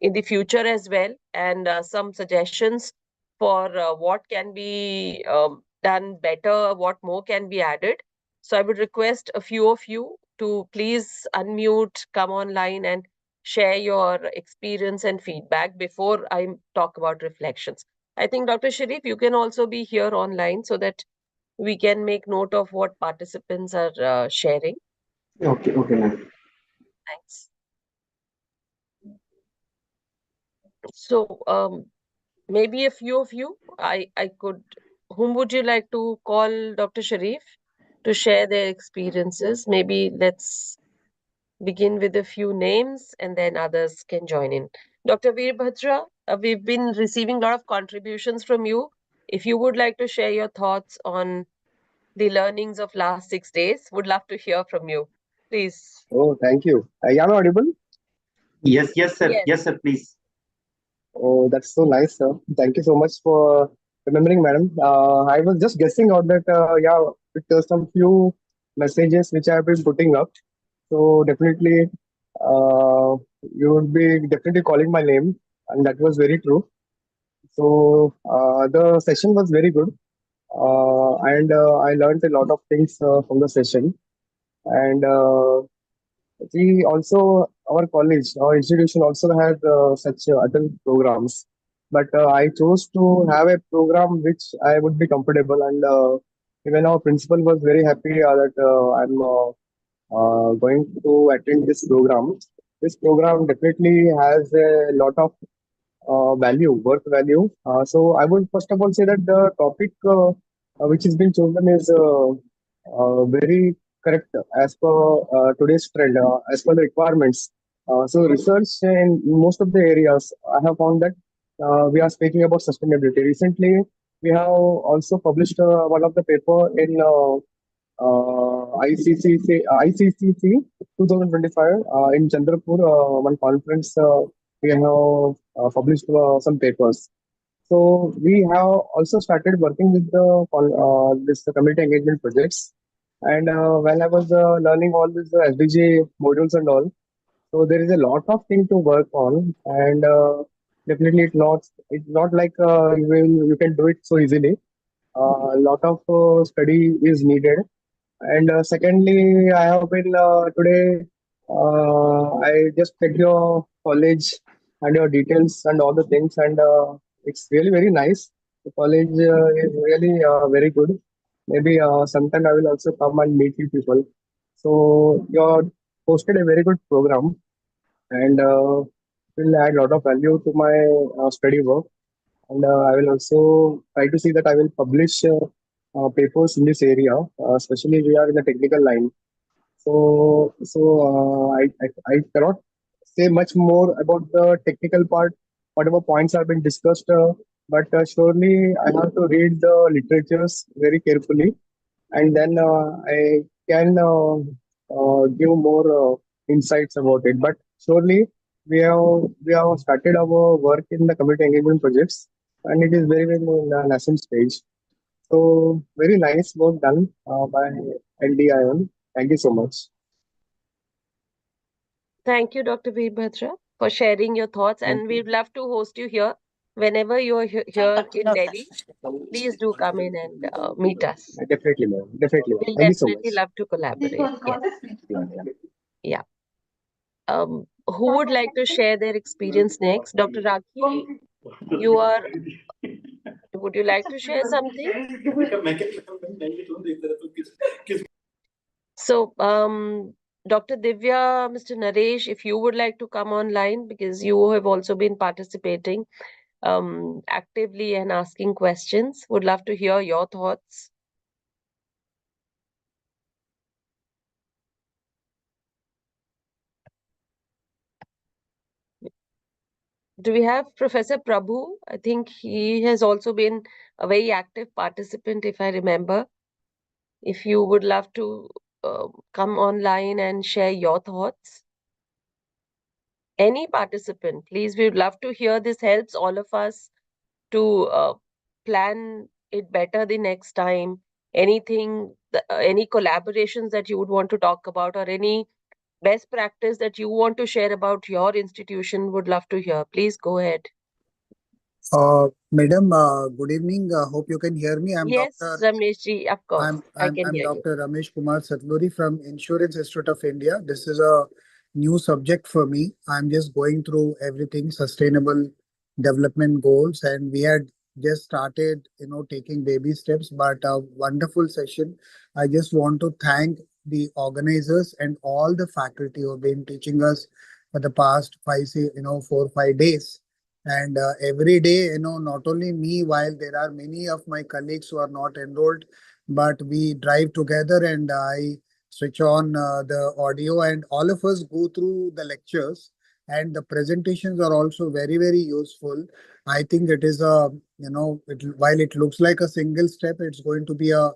Speaker 1: in the future as well, and some suggestions for what can be done better, what more can be added. So I would request a few of you to please unmute, come online, and share your experience and feedback before I talk about reflections. I think Dr. Sharif, you can also be here online, so that we can make note of what participants are sharing.
Speaker 3: Okay, ma'am.
Speaker 1: Thanks. So maybe a few of you, I could, whom would you like to call, Dr. Sharif, to share their experiences? Maybe let's begin with a few names, and then others can join in. Dr. Veerbhadra, we've been receiving a lot of contributions from you. If you would like to share your thoughts on the learnings of last 6 days, would love to hear from you. Please.
Speaker 7: Oh, thank you. Am I audible?
Speaker 3: Yes, sir.
Speaker 1: Yes.
Speaker 3: Yes, sir, please.
Speaker 7: Oh, that's so nice, sir. Thank you so much for remembering, madam. I was just guessing out that, yeah, it some few messages which I have been putting up. So definitely, you would be definitely calling my name, and that was very true. So the session was very good, and I learned a lot of things from the session. And we also, our college, our institution also had such adult programs, but I chose to have a program which I would be comfortable, and even our principal was very happy that I'm going to attend this program. This program definitely has a lot of value, work value. So I would first of all say that the topic which has been chosen is very correct as per today's trend, as per the requirements. So research in most of the areas, I have found that we are speaking about sustainability. Recently, we have also published one of the paper in ICCC 2025 in Chandrapur, one conference. We have published some papers. So we have also started working with the this community engagement projects. And when I was learning all these SDG modules and all, so there is a lot of thing to work on, and definitely it's not like you can do it so easily. A lot of study is needed. And secondly, I have been today. I just checked your college and your details and all the things, and it's really very nice. The college is really very good. Maybe sometime I will also come and meet you people. So you hosted a very good program, and will add a lot of value to my study work. And I will also try to see that I will publish papers in this area, especially we are in the technical line. So I cannot say much more about the technical part, whatever points have been discussed, but surely I have to read the literatures very carefully, and then I can give more insights about it. But surely we have started our work in the community engagement projects, and it is very very in the nascent stage. So very nice work done by NDIM. Thank you so much.
Speaker 1: Thank you, Dr. Veerbhadra, for sharing your thoughts. And we'd love to host you here whenever you're here in Delhi. Please do come in and meet us.
Speaker 7: Definitely, ma'am. Definitely, ma'am.
Speaker 1: We'll
Speaker 7: Thank you so
Speaker 1: definitely
Speaker 7: much.
Speaker 1: love to collaborate. Yes. Yeah. Who would like to share their experience next? Dr. Rakhi, you are. Would you like to share something? So, Dr. Divya, Mr. Naresh, if you would like to come online, because you have also been participating actively and asking questions, would love to hear your thoughts. Do we have Professor Prabhu? I think he has also been a very active participant, if I remember. If you would love to come online and share your thoughts. Any participant, please, we would love to hear. This helps all of us to plan it better the next time. Anything, any collaborations that you would want to talk about, or any best practice that you want to share about your institution, would love to hear. Please go ahead.
Speaker 8: Madam, good evening. Hope you can hear me.
Speaker 1: Yes, Ramesh ji, of course, I can
Speaker 8: I'm
Speaker 1: hear you.
Speaker 8: Dr. Ramesh Kumar Satluri from Insurance Institute of India. This is a new subject for me. I'm just going through everything, sustainable development goals, and we had just started, taking baby steps, but a wonderful session. I just want to thank the organizers and all the faculty who have been teaching us for the past 4 or 5 days. And every day, not only me, while there are many of my colleagues who are not enrolled, but we drive together and I switch on the audio and all of us go through the lectures. And the presentations are also very, very useful. I think it is while it looks like a single step, it's going to be a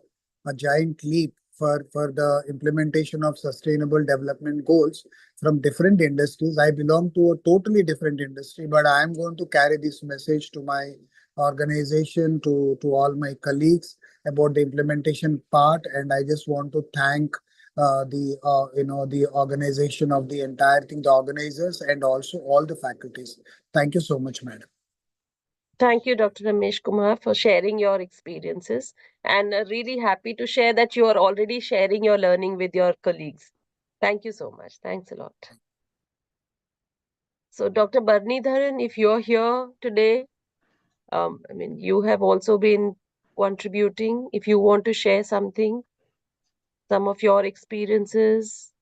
Speaker 8: giant leap for the implementation of sustainable development goals from different industries. I belong to a totally different industry, but I am going to carry this message to my organization, to all my colleagues about the implementation part. And I just want to thank the organization of the entire thing, the organizers, and also all the faculties. Thank you so much, madam.
Speaker 1: Thank you, Dr. Ramesh Kumar, for sharing your experiences, and really happy to share that you are already sharing your learning with your colleagues. Thank you so much. Thanks a lot. So, Dr. Barnidharan, if you're here today, you have also been contributing. If you want to share something, some of your experiences.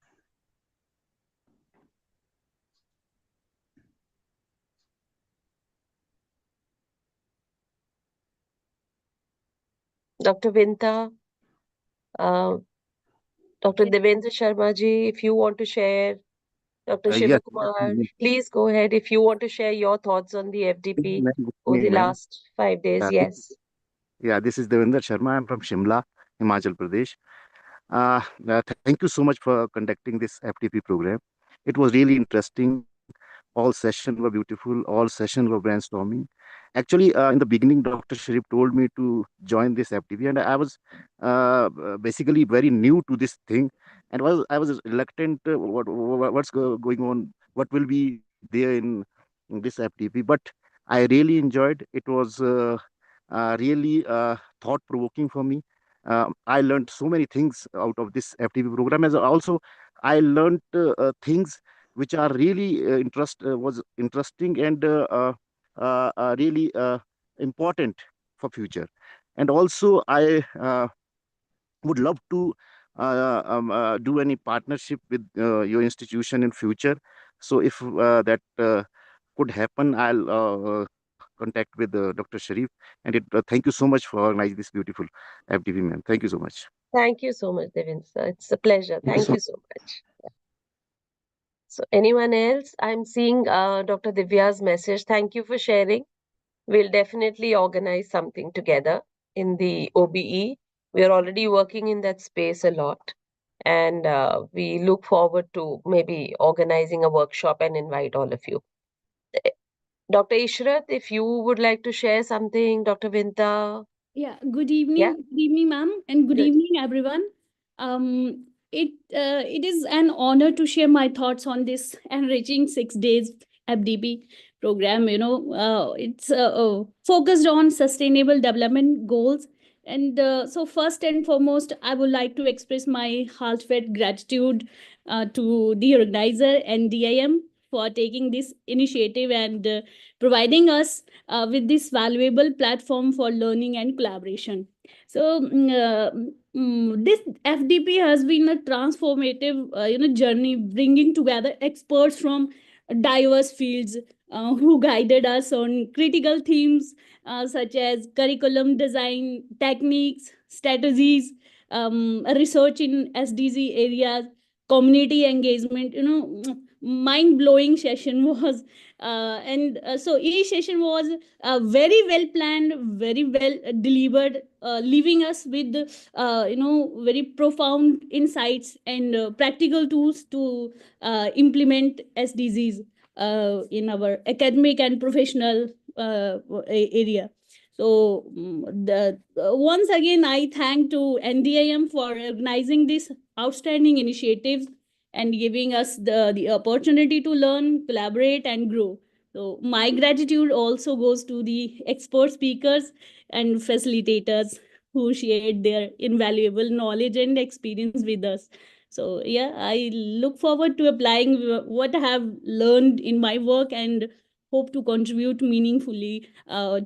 Speaker 1: Dr. Vinta, Dr. Devendra Sharma ji, if you want to share. Dr.
Speaker 9: Yes,
Speaker 1: Shivakumar, please go ahead if you want to share your thoughts on the FDP
Speaker 9: good
Speaker 1: over the
Speaker 9: evening, ma'am.
Speaker 1: last 5 days.
Speaker 9: Uh,
Speaker 1: Yes.
Speaker 9: this is Devendra Sharma. I'm from Shimla, Himachal Pradesh. Thank you so much for conducting this FDP program. It was really interesting. All sessions were beautiful. All sessions were brainstorming. Actually, in the beginning, Dr. Sharif told me to join this FTP, and I was basically very new to this thing, and I was reluctant. Going on? What will be there in this FTP? But I really enjoyed. It was really thought-provoking for me. I learned so many things out of this FTP program. As also, I learned things which are really was interesting and really important for future. And also, I would love to do any partnership with your institution in future. So if that could happen, I'll contact with Dr. Sharif. And thank you so much for organizing this beautiful FDP, man. Thank you so much.
Speaker 1: Thank you so much, Devin sir. It's a pleasure. Thank you so much. So anyone else? I'm seeing Dr. Divya's message. Thank you for sharing. We'll definitely organize something together in the OBE. We are already working in that space a lot. And we look forward to maybe organizing a workshop and invite all of you. Dr. Ishrat, if you would like to share something, Dr. Vinta.
Speaker 10: Yeah, good
Speaker 1: Yeah,
Speaker 10: evening, ma'am, and good
Speaker 1: good.
Speaker 10: evening, everyone. It is an honor to share my thoughts on this enriching 6 days FDP program. It's focused on sustainable development goals. And so, first and foremost, I would like to express my heartfelt gratitude to the organizer and DIM for taking this initiative and providing us with this valuable platform for learning and collaboration. So this FDP has been a transformative journey, bringing together experts from diverse fields who guided us on critical themes such as curriculum design, techniques, strategies, research in SDG areas, community engagement. Mind blowing session was and so each session was very well planned, very well delivered, leaving us with very profound insights and practical tools to implement SDGs in our academic and professional area. So once again, I thank to NDIM for organizing this outstanding initiatives and giving us the opportunity to learn, collaborate, and grow. So, my gratitude also goes to the expert speakers and facilitators who shared their invaluable knowledge and experience with us. So, yeah, I look forward to applying what I have learned in my work and hope to contribute meaningfully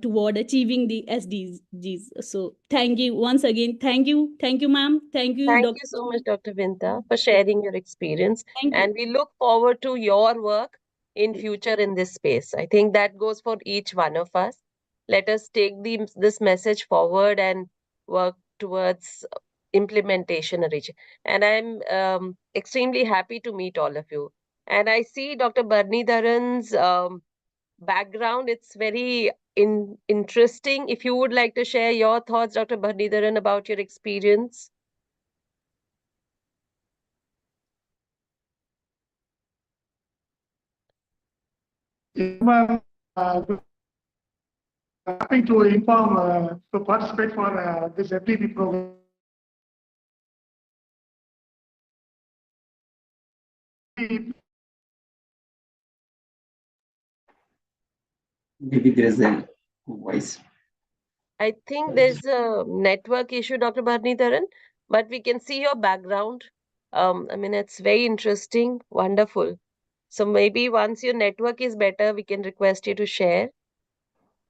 Speaker 10: toward achieving the SDGs. So, thank you once again. Thank you, ma'am. Thank you,
Speaker 1: Thank
Speaker 10: Dr.
Speaker 1: you so much, Dr. Vinta, for sharing your experience.
Speaker 10: Thank you.
Speaker 1: And we look forward to your work in future in this space. I think that goes for each one of us. Let us take this message forward and work towards implementation. And I'm extremely happy to meet all of you. And I see Dr. Barney Dharan's background. It's very interesting. If you would like to share your thoughts, Dr. Barney Dharan, about your experience.
Speaker 11: Ma'am, happy to inform to participate for this FDP program.
Speaker 3: Maybe there is a voice.
Speaker 1: I think there's a network issue, Dr. Bharnidharan, but we can see your background. I mean, it's very interesting, wonderful. So maybe once your network is better, we can request you to share.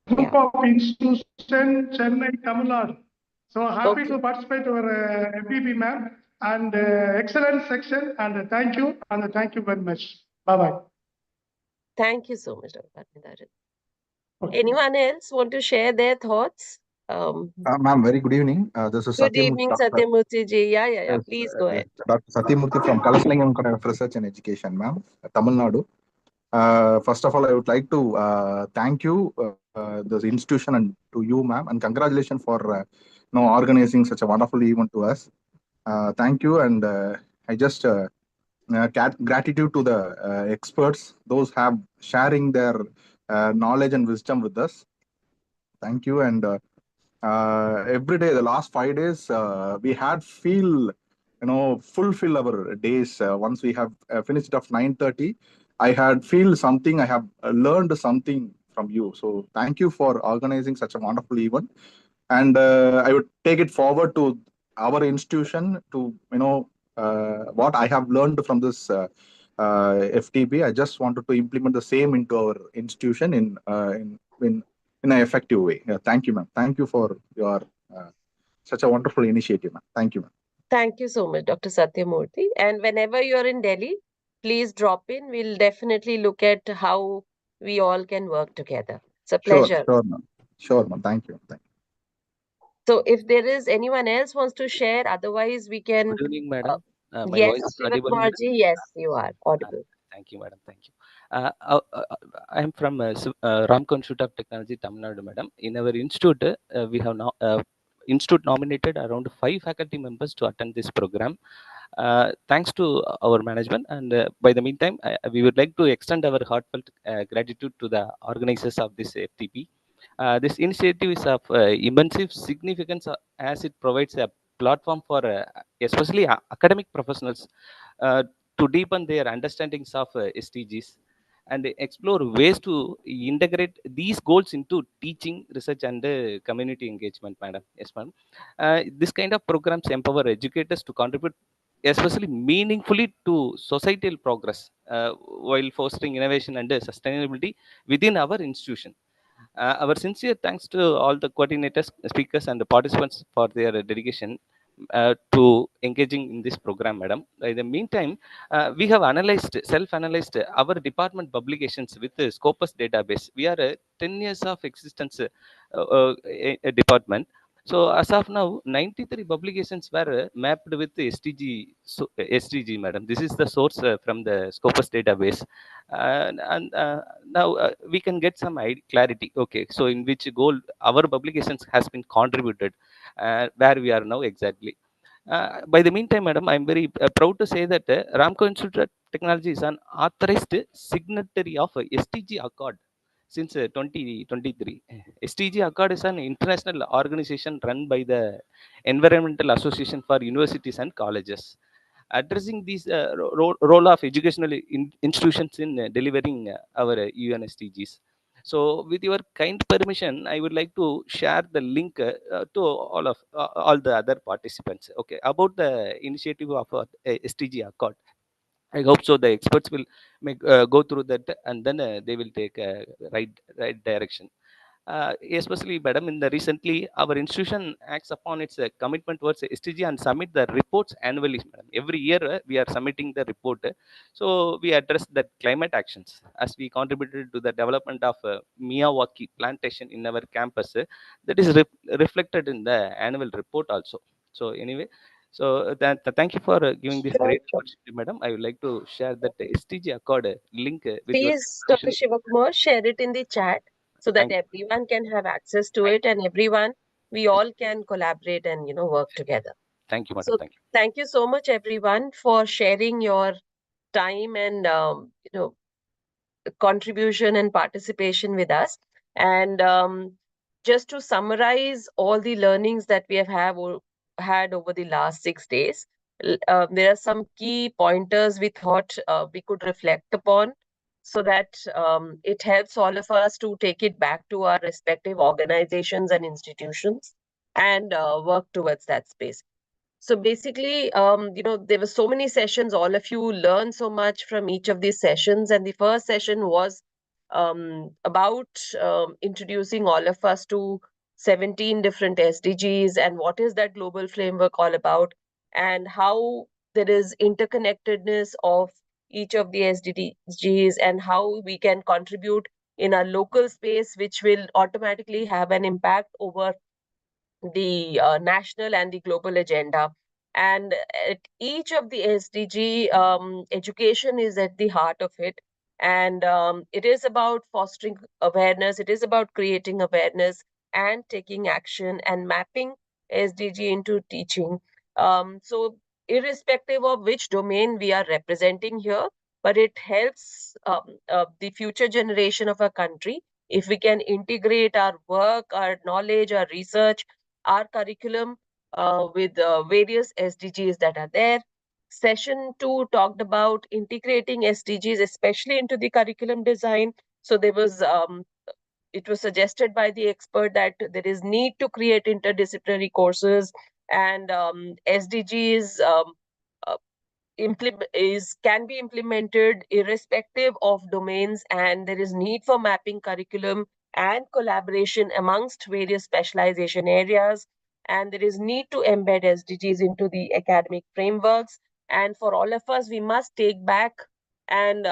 Speaker 11: Group of institution, Chennai, Tamil Nadu. So happy to participate in our FDP, ma'am, and excellent section. And thank you very much. Bye bye.
Speaker 1: Thank you so much, Dr. Bharnidharan. Anyone else want to share their thoughts?
Speaker 12: Ma'am, very good evening. This is
Speaker 1: Good
Speaker 12: Satyam.
Speaker 1: evening, Satyamurthy ji. Yeah.
Speaker 12: Yes,
Speaker 1: Please go ahead.
Speaker 12: Dr. Satyamurthy from Kalasalingam College of Research and Education, ma'am, Tamil Nadu. First of all, I would like to thank you, this institution, and to you, ma'am, and congratulations for organizing such a wonderful event to us. Thank you, and I just gratitude to the experts, those have sharing their knowledge and wisdom with us. Thank you. And every day, the last 5 days, we had fulfill our days. Once we have finished of 9:30, I had feel something. I have learned something from you. So thank you for organizing such a wonderful event. And I would take it forward to our institution to what I have learned from this FTP. I just wanted to implement the same into our institution in an effective way. Thank you, ma'am. Thank you for your such a wonderful initiative, ma'am. Thank you, ma'am.
Speaker 1: Thank you so much, Dr. Satyamurthy. And whenever you're in Delhi, please drop in. We'll definitely look at how we all can work together. It's a
Speaker 12: Sure,
Speaker 1: pleasure.
Speaker 12: sure, ma'am. Sure, ma'am. Thank you. Thank you.
Speaker 1: So if there is anyone else wants to share, otherwise we can.
Speaker 13: Good evening, madam. My
Speaker 1: Yes,
Speaker 13: voice is audible, madam?
Speaker 1: Shivakumarji, yes, you are audible.
Speaker 13: Thank you, madam. Thank you. I am from Ramco Institute of Technology, Tamil Nadu, madam. In our institute, we have now institute nominated around 5 faculty members to attend this program. Thanks to our management, and by the meantime, we would like to extend our heartfelt gratitude to the organizers of this FTP. This initiative is of immense significance as it provides a platform for especially academic professionals to deepen their understandings of SDGs and explore ways to integrate these goals into teaching, research, and community engagement, madam. Yes, madam. This kind of programs empower educators to contribute especially meaningfully to societal progress while fostering innovation and sustainability within our institution. Our sincere thanks to all the coordinators, speakers, and the participants for their dedication to engaging in this program, madam. In the meantime, we have self-analyzed our department publications with the Scopus database. We are a 10 years of existence a department. So as of now, 93 publications were mapped with the SDG, SDG, madam. This is the source from the Scopus database. And now we can get some clarity. Okay, so in which goal our publications has been contributed, where we are now exactly. By the meantime, madam, I am very proud to say that Ramco Institute of Technology is an authorized signatory of SDG Accord since 2023. SDG Accord is an international organization run by the Environmental Association for Universities and Colleges, addressing these role of educational institutions in delivering our UN SDGs. So, with your kind permission, I would like to share the link to all the other participants. Okay, about the initiative of SDG Accord. I hope so. The experts will go through that, and then they will take right direction. Especially, madam, in the recently, our institution acts upon its commitment towards SDG and submit the reports annually, madam. Every year, we are submitting the report. So, we address the climate actions as we contributed to the development of Miyawaki plantation in our campus. That is reflected in the annual report also. So, anyway, so thank you for giving this great opportunity, madam. I would like to share that SDG Accord link with your
Speaker 1: Please, Dr. Shivakumar, share it in the chat so that everyone can have access to it, and everyone, we all can collaborate and work together.
Speaker 13: Thank you, madam.
Speaker 1: So thank you so much, everyone, for sharing your time and contribution and participation with us. And just to summarize all the learnings that we had over the last 6 days, there are some key pointers we thought we could reflect upon so that it helps all of us to take it back to our respective organizations and institutions and work towards that space. So basically, there were so many sessions. All of you learned so much from each of these sessions. And the first session was about introducing all of us to 17 different SDGs and what is that global framework all about, and how there is interconnectedness of each of the SDGs and how we can contribute in a local space, which will automatically have an impact over the national and the global agenda. And at each of the SDG, education is at the heart of it. And it is about fostering awareness, it is about creating awareness and taking action and mapping SDG into teaching. So, irrespective of which domain we are representing here, but it helps the future generation of our country if we can integrate our work, our knowledge, our research, our curriculum with various SDGs that are there. Session 2 talked about integrating SDGs, especially into the curriculum design. So there was it was suggested by the expert that there is need to create interdisciplinary courses, and SDGs uh, can be implemented irrespective of domains, and there is need for mapping curriculum and collaboration amongst various specialization areas, and there is need to embed SDGs into the academic frameworks. And for all of us, we must take back and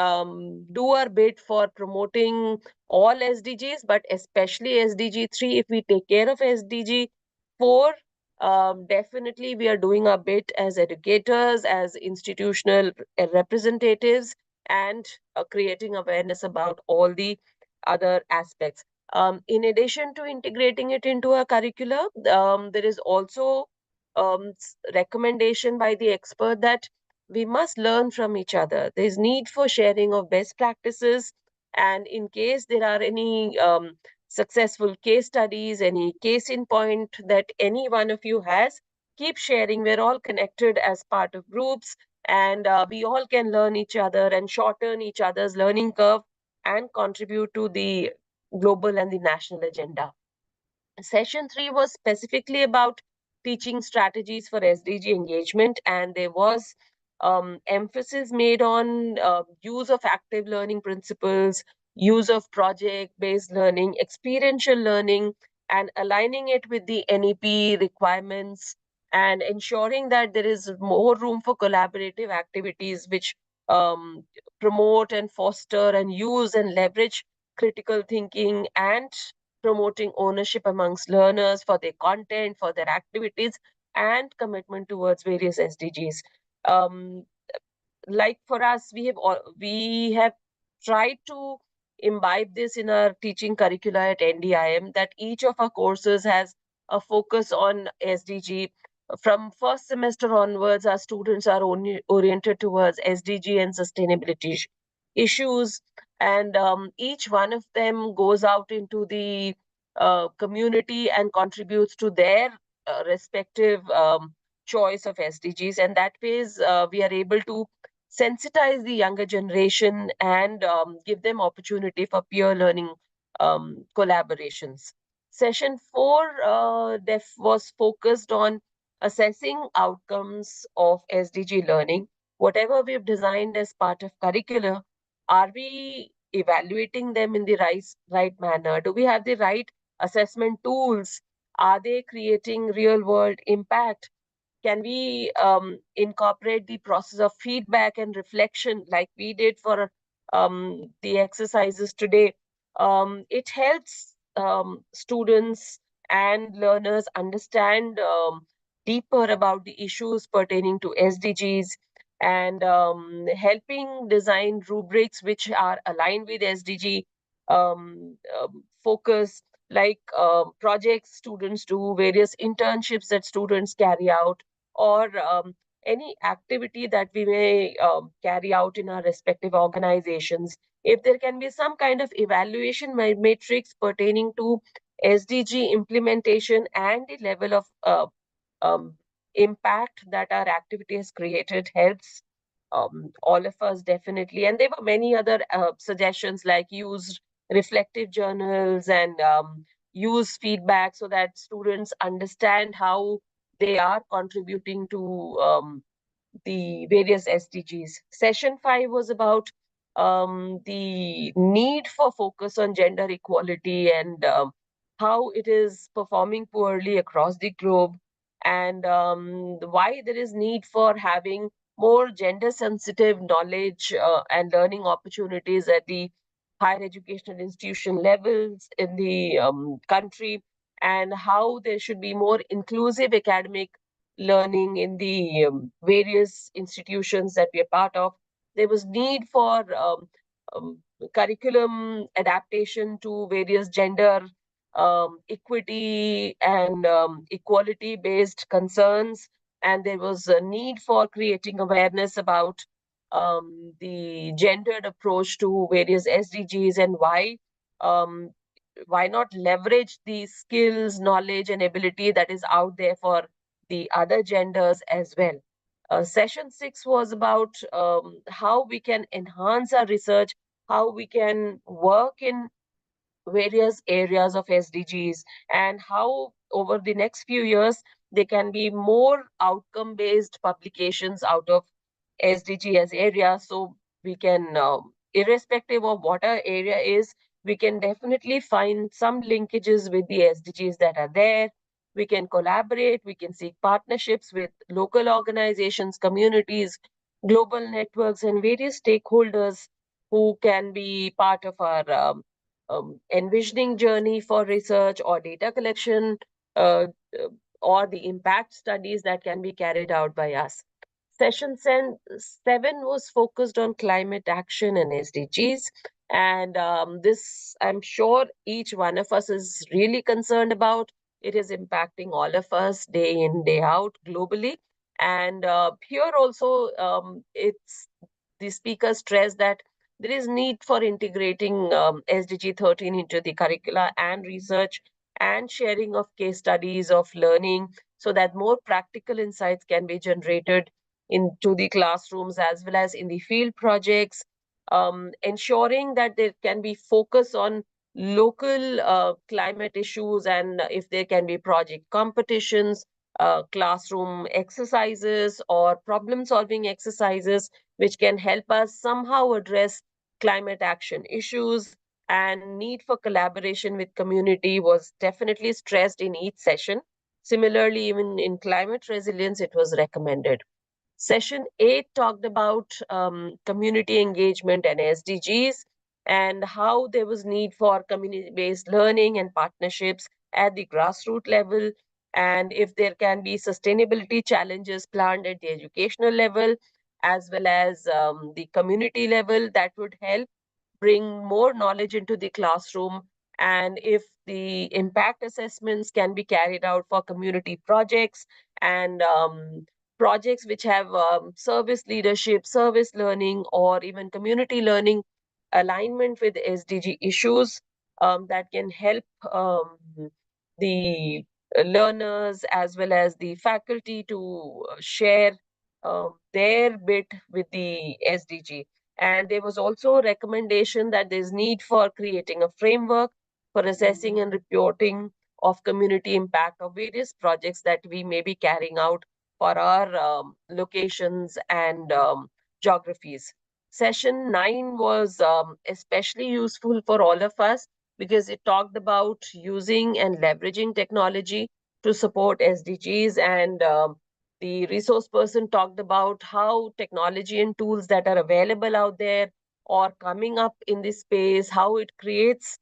Speaker 1: do our bit for promoting all SDGs, but especially SDG 3. If we take care of SDG 4, definitely we are doing our bit as educators, as institutional representatives, and creating awareness about all the other aspects. In addition to integrating it into a curricula, there is also recommendation by the expert that we must learn from each other. There is need for sharing of best practices, and in case there are any successful case studies, any case in point that any one of you has, keep sharing. We're all connected as part of groups, and we all can learn each other and shorten each other's learning curve and contribute to the global and the national agenda. Session 3 was specifically about teaching strategies for SDG engagement, and there was emphasis made on use of active learning principles, use of project-based learning, experiential learning, and aligning it with the NEP requirements, and ensuring that there is more room for collaborative activities which um, promote and foster and use and leverage critical thinking, and promoting ownership amongst learners for their content, for their activities, and commitment towards various SDGs. Um, like for us, we have tried to imbibe this in our teaching curricula at NDIM, that each of our courses has a focus on SDG. From first semester onwards, our students are only oriented towards SDG and sustainability issues, and each one of them goes out into the community and contributes to their respective choice of SDGs, and that ways we are able to sensitize the younger generation and give them opportunity for peer learning collaborations. Session 4 was focused on assessing outcomes of SDG learning. Whatever we've designed as part of curricula, are we evaluating them in the right manner? Do we have the right assessment tools? Are they creating real world impact? Can we incorporate the process of feedback and reflection like we did for the exercises today? It helps students and learners understand deeper about the issues pertaining to SDGs, and helping design rubrics which are aligned with SDG focus, like projects students do, various internships that students carry out, or any activity that we may carry out in our respective organizations. If there can be some kind of evaluation matrix pertaining to SDG implementation and the level of um, impact that our activity has created, helps all of us definitely. And there were many other suggestions like use reflective journals and use feedback so that students understand how they are contributing to the various SDGs. Session 5 was about the need for focus on gender equality and how it is performing poorly across the globe, and why there is need for having more gender sensitive knowledge and learning opportunities at the higher educational institution levels in the country, and how there should be more inclusive academic learning in the various institutions that we are part of. There was need for um, curriculum adaptation to various gender equity and equality based concerns, and there was a need for creating awareness about the gendered approach to various SDGs, and why why not leverage the skills, knowledge, and ability that is out there for the other genders as well. Session 6 was about how we can enhance our research, how we can work in various areas of SDGs, and how over the next few years there can be more outcome based publications out of SDG as area. So we can, irrespective of what our area is, we can definitely find some linkages with the SDGs that are there. We can collaborate, we can seek partnerships with local organizations, communities, global networks, and various stakeholders who can be part of our envisioning journey for research or data collection, uh, or the impact studies that can be carried out by us. Session 7 was focused on climate action and SDGs. And this, I'm sure each one of us is really concerned about. It is impacting all of us day in, day out globally. And here also, it's the speaker stressed that there is need for integrating SDG 13 into the curricula and research and sharing of case studies of learning so that more practical insights can be generated into the classrooms as well as in the field projects, ensuring that there can be focus on local climate issues, and if there can be project competitions, classroom exercises or problem solving exercises which can help us somehow address climate action issues. And need for collaboration with community was definitely stressed in each session. Similarly, even in climate resilience, it was recommended. Session 8 talked about community engagement and SDGs, and how there was need for community-based learning and partnerships at the grassroots level, and if there can be sustainability challenges planned at the educational level as well as the community level, that would help bring more knowledge into the classroom. And if the impact assessments can be carried out for community projects and projects which have service leadership, service learning, or even community learning alignment with SDG issues, that can help the learners as well as the faculty to share their bit with the SDG. And there was also a recommendation that there's need for creating a framework for assessing and reporting of community impact of various projects that we may be carrying out for our locations and geographies. Session 9 was especially useful for all of us because it talked about using and leveraging technology to support SDGs, and the resource person talked about how technology and tools that are available out there or coming up in this space, how it creates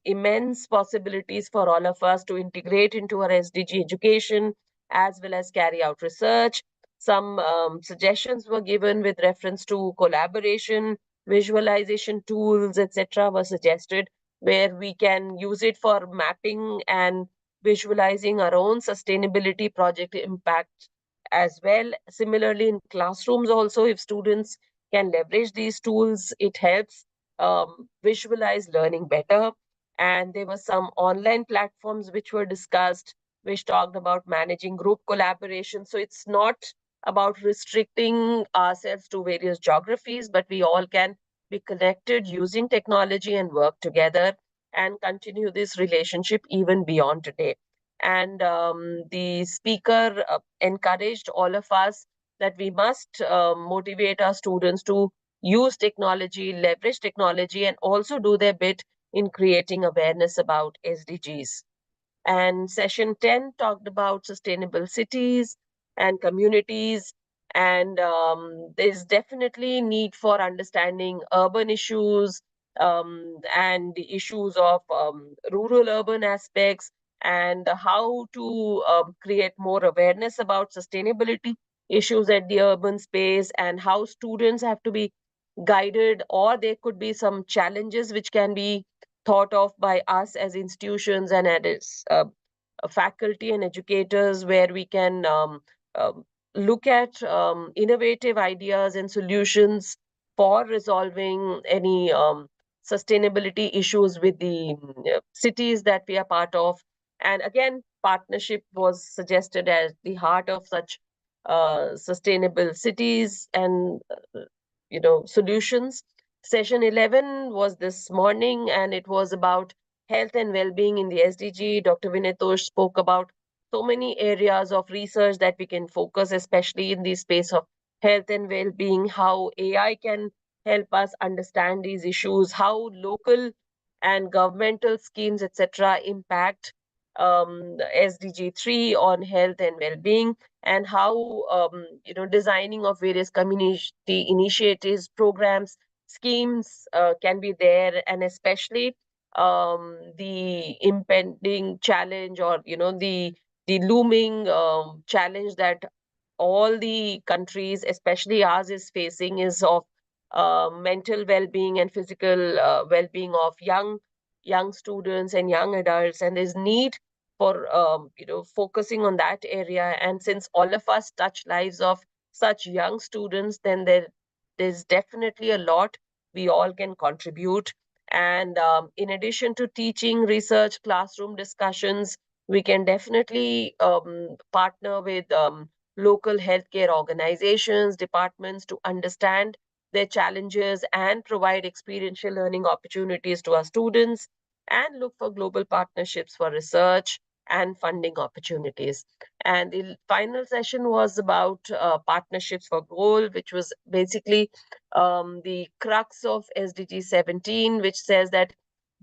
Speaker 1: immense possibilities for all of us to integrate into our SDG education as well as carry out research. Some suggestions were given with reference to collaboration, visualization tools, etc. were suggested, where we can use it for mapping and visualizing our own sustainability project impact as well. Similarly, in classrooms also, if students can leverage these tools, it helps visualize learning better. And there were some online platforms which were discussed, which talked about managing group collaboration. So it's not about restricting ourselves to various geographies, but we all can be connected using technology and work together and continue this relationship even beyond today. And the speaker encouraged all of us that we must motivate our students to use technology, leverage technology, and also do their bit in creating awareness about SDGs. And session 10 talked about sustainable cities and communities. And there's definitely need for understanding urban issues and the issues of rural urban aspects, and how to create more awareness about sustainability issues at the urban space, and how students have to be guided, or there could be some challenges which can be thought of by us as institutions and as faculty and educators, where we can um, look at innovative ideas and solutions for resolving any sustainability issues with the cities that we are part of. And again, partnership was suggested as the heart of such sustainable cities and solutions. Session 11 was this morning, and it was about health and well-being in the SDG. Dr. Vinay Tosh spoke about so many areas of research that we can focus, especially in the space of health and well-being, how AI can help us understand these issues, how local and governmental schemes, etc., impact the SDG 3 on health and well-being, and how designing of various community initiatives, programs, schemes can be there, and especially the impending challenge, or the looming challenge that all the countries, especially ours, is facing, is of mental well-being and physical well-being of young students and young adults, and there's need for focusing on that area. And since all of us touch lives of such young students, then there's definitely a lot we all can contribute. And in addition to teaching, research, classroom discussions, we can definitely partner with local healthcare organizations, departments, to understand their challenges and provide experiential learning opportunities to our students, and look for global partnerships for research and funding opportunities. And the final session was about partnerships for goal, which was basically the crux of SDG 17, which says that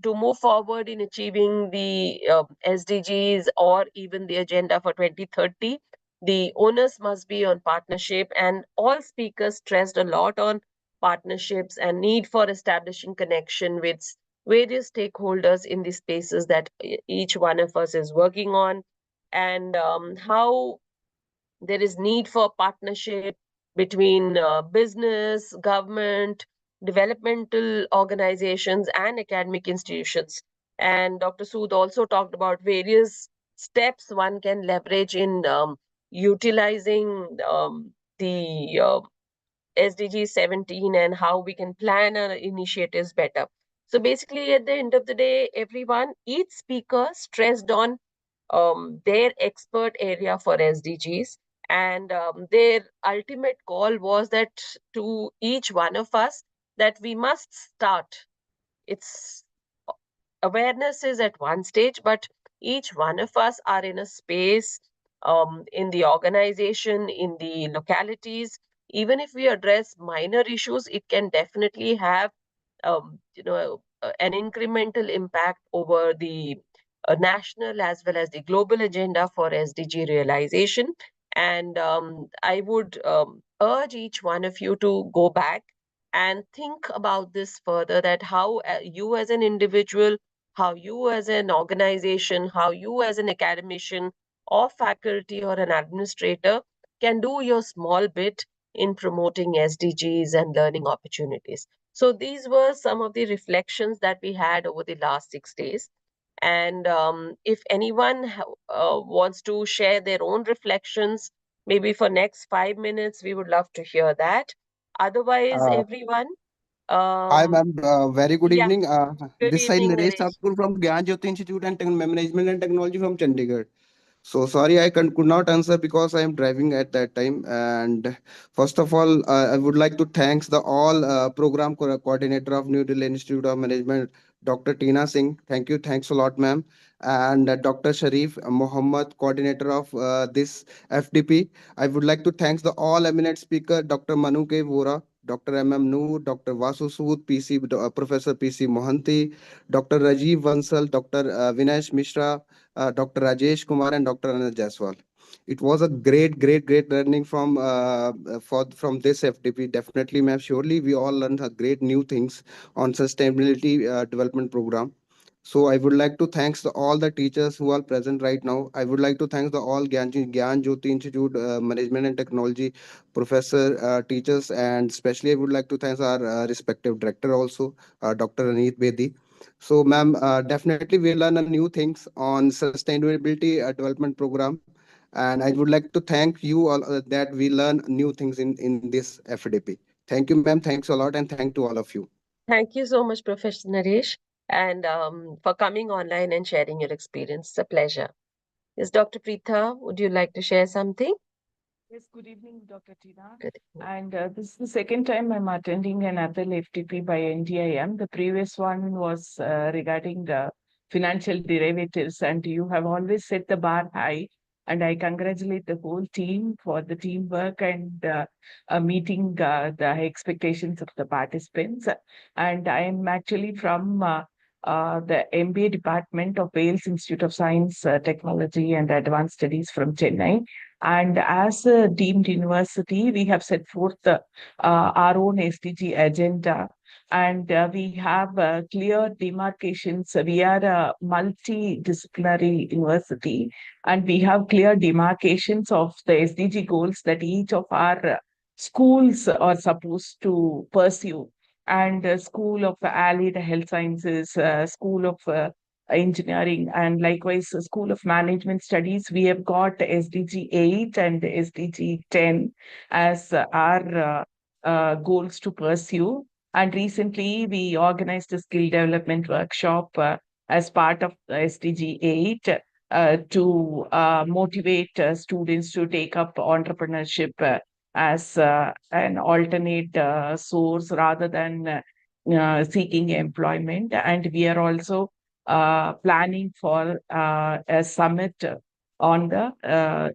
Speaker 1: to move forward in achieving the SDGs or even the agenda for 2030, the onus must be on partnership. And all speakers stressed a lot on partnerships and need for establishing connection with various stakeholders in the spaces that each one of us is working on, and how there is need for partnership between business, government, developmental organizations, and academic institutions. And Dr. Sood also talked about various steps one can leverage in utilizing the SDG 17 and how we can plan our initiatives better. So basically, at the end of the day, each speaker stressed on their expert area for SDGs. And their ultimate call was that to each one of us, that we must start. It's awareness is at one stage, but each one of us are in a space, in the organization, in the localities. Even if we address minor issues, it can definitely have an incremental impact over the national as well as the global agenda for SDG realization. And I would urge each one of you to go back and think about this further, that how you as an individual, how you as an organization, how you as an academician or faculty or an administrator can do your small bit in promoting SDGs and learning opportunities. So these were some of the reflections that we had over the last 6 days. And if anyone wants to share their own reflections, maybe for next 5 minutes, we would love to hear that. Otherwise,
Speaker 14: Uh,
Speaker 1: everyone,
Speaker 14: Hi, ma'am. Very good
Speaker 1: yeah,
Speaker 14: evening.
Speaker 1: good
Speaker 14: This side
Speaker 1: evening,
Speaker 14: Naresh
Speaker 1: Naresh.
Speaker 14: Thakur from Gyan Jyoti Institute and Management and Technology from Chandigarh. So sorry, could not answer because I am driving at that time. And first of all, I would like to thanks the all program coordinator of New Delhi Institute of Management, Dr. Tina Singh. Thank you, thanks a lot, ma'am. And Dr. Sharif Mohammed, coordinator of this FDP. I would like to thanks the all eminent speaker, Dr. Manu K. Vora, Dr. M. Noor, Dr. Vasu Sood, Professor PC Mohanty, Dr. Rajiv Vansal, Dr. Vinesh Mishra, Dr. Rajesh Kumar, and Dr. Anand Jaiswal. It was a great learning from this FDP. Definitely, ma'am. Surely, we all learned a great new things on sustainability development program. So I would like to thanks all the teachers who are present right now. I would like to thank the all Gyan Jyoti Institute Management and Technology professor, teachers, and especially I would like to thank our respective director also, Dr. Aneet Bedi. So, ma'am, definitely we learn a new things on sustainability development program, and I would like to thank you all that we learn new things in this FDP. Thank you, ma'am. Thanks a lot, and thank to all of you.
Speaker 1: Thank you so much, Professor Naresh, and for coming online and sharing your experience. It's a pleasure. Yes, Dr. Preetha, would you like to share something?
Speaker 15: Yes, good evening, Dr. Tina.
Speaker 1: Good evening.
Speaker 15: And this is the second time I'm attending an ATAL FTP by NDIM. The previous one was regarding financial derivatives, and you have always set the bar high. And I congratulate the whole team for the teamwork and meeting the expectations of the participants. And I am actually from the MBA department of Wales Institute of Science, Technology and Advanced Studies from Chennai. And as a deemed university, we have set forth our own SDG agenda, and we have clear demarcations. We are a multidisciplinary university, and we have clear demarcations of the SDG goals that each of our schools are supposed to pursue. And School of Allied Health Sciences, School of Engineering, and likewise School of Management Studies, we have got SDG 8 and SDG 10 as our goals to pursue. And recently we organized a skill development workshop as part of SDG 8 to motivate students to take up entrepreneurship as an alternate source rather than seeking employment. And we are also planning for a summit on the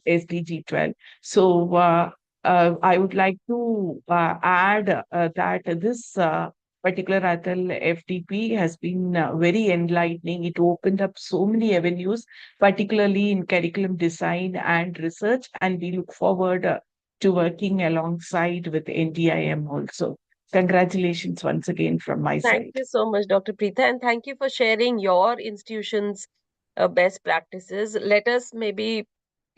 Speaker 15: SDG 12. So I would like to add that this particular ATAL FDP has been very enlightening. It opened up so many avenues, particularly in curriculum design and research, and we look forward to working alongside with NDIM also. Congratulations once again from my side.
Speaker 1: Thank you so much, Dr. Preetha, and thank you for sharing your institution's best practices. Let us maybe,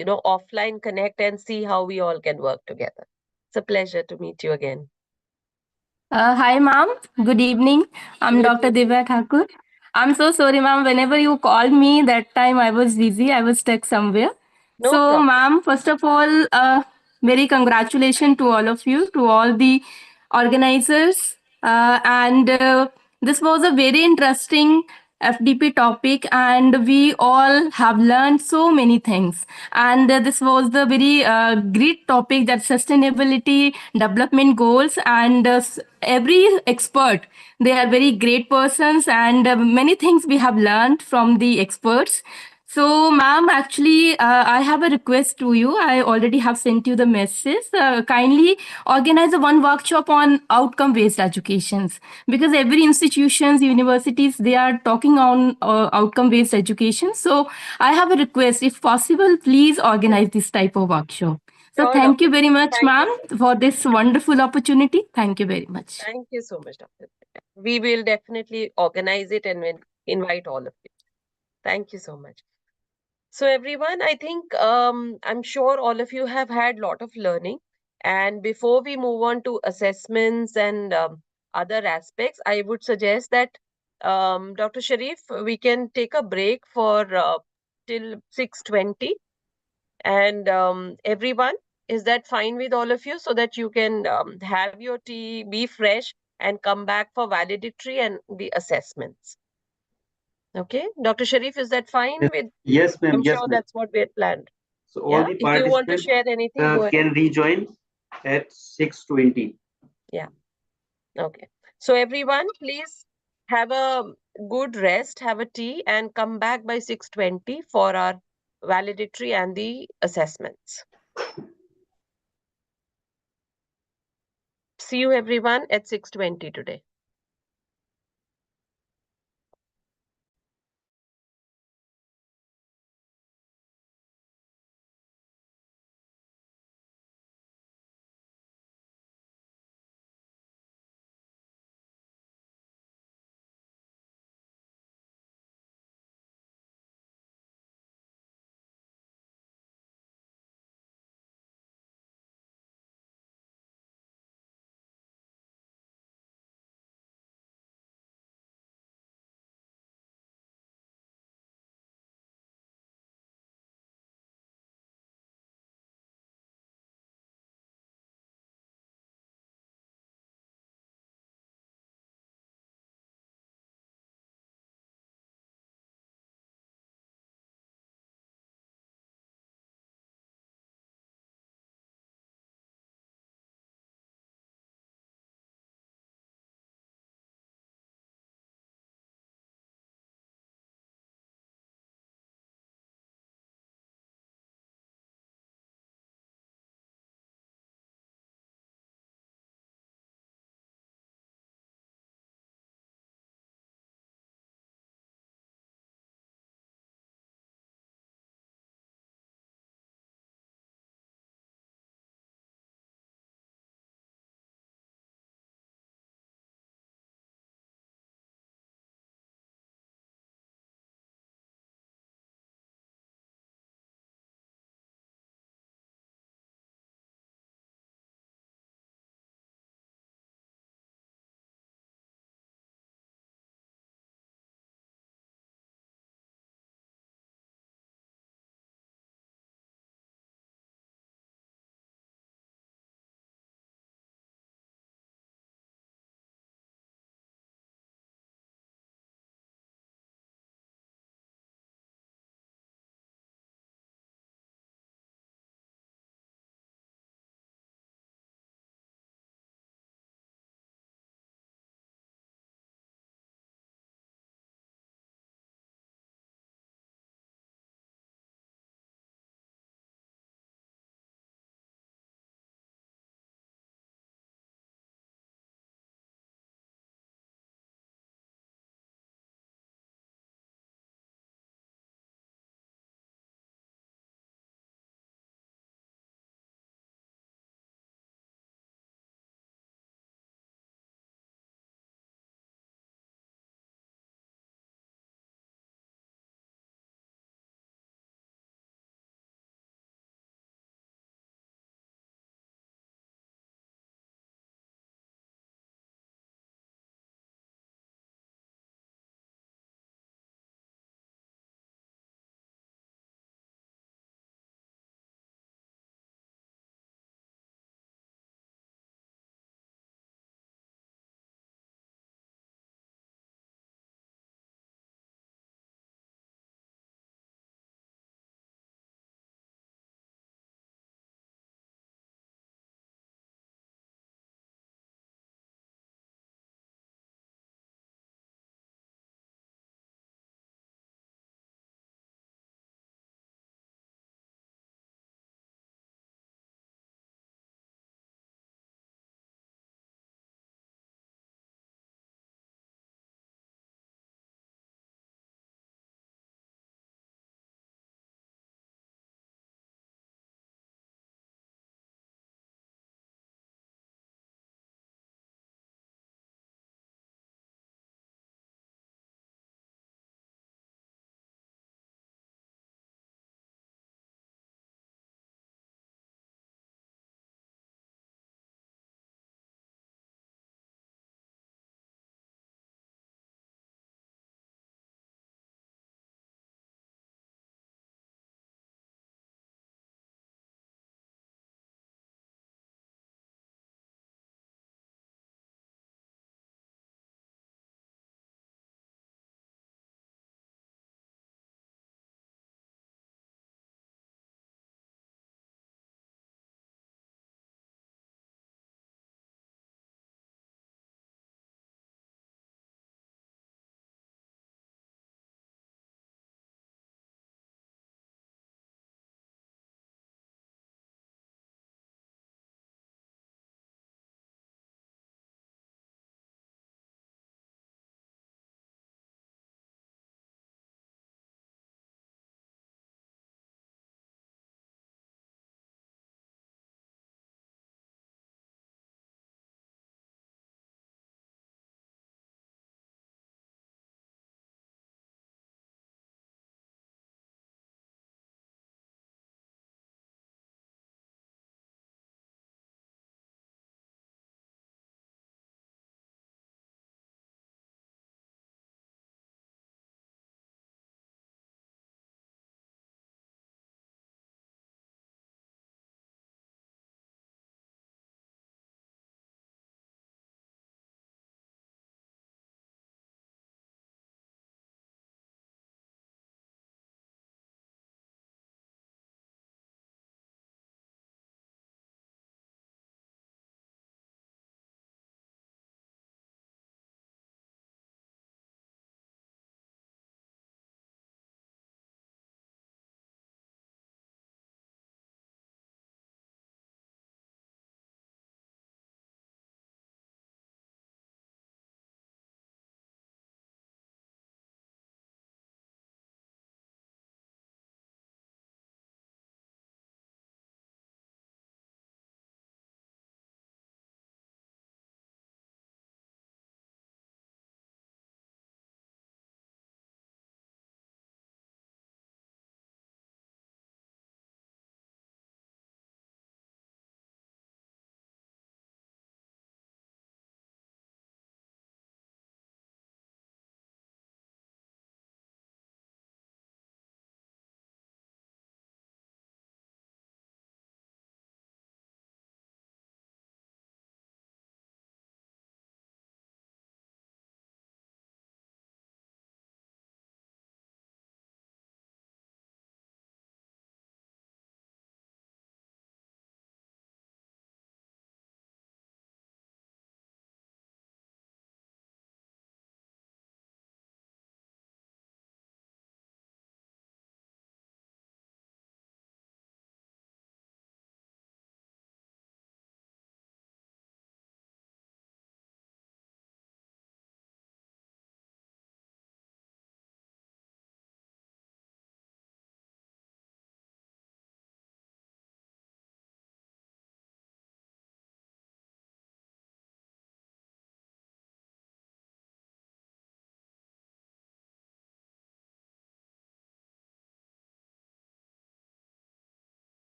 Speaker 1: offline connect and see how we all can work together. It's a pleasure to meet you again.
Speaker 16: Hi, ma'am. Good evening. I'm
Speaker 1: Good
Speaker 16: Dr.
Speaker 1: evening.
Speaker 16: Divya Thakur. I'm so sorry, ma'am. Whenever you called me, that time I was busy. I was stuck somewhere.
Speaker 1: No
Speaker 16: So,
Speaker 1: problem.
Speaker 16: ma'am, first of all, very congratulations to all of you, to all the organizers. And this was a very interesting FDP topic, and we all have learned so many things. And this was the very great topic, that sustainability development goals. And every expert, they are very great persons, and many things we have learned from the experts. So, ma'am, actually, I have a request to you. I already have sent you the message. Kindly organize a one workshop on outcome-based educations, because every institutions, universities, they are talking on outcome-based education. So, I have a request. If possible, please organize this type of workshop. So,
Speaker 1: Sure,
Speaker 16: thank
Speaker 1: Dr.
Speaker 16: you very much,
Speaker 1: Thank
Speaker 16: ma'am,
Speaker 1: you.
Speaker 16: for this wonderful opportunity. Thank you very much.
Speaker 1: Thank you so much, Dr. Preetha. We will definitely organize it and we'll invite all of you. Thank you so much. So everyone, I think I'm sure all of you have had a lot of learning. And before we move on to assessments and other aspects, I would suggest that Dr. Sharif, we can take a break for till 6:20. And everyone, is that fine with all of you, so that you can have your tea, be fresh, and come back for valedictory and the assessments? Okay, Dr. Sharif, is that fine
Speaker 3: Yes,
Speaker 1: with?
Speaker 3: yes, ma'am.
Speaker 1: I'm
Speaker 3: Yes,
Speaker 1: sure
Speaker 3: ma'am.
Speaker 1: that's what we had planned.
Speaker 3: So all
Speaker 1: Yeah,
Speaker 3: the
Speaker 1: if you want to
Speaker 3: participants
Speaker 1: share anything, go ahead.
Speaker 3: can rejoin at 6:20.
Speaker 1: Yeah, okay. So everyone, please have a good rest, have a tea, and come back by 6:20 for our valedictory and the assessments. See you everyone at 6:20 today.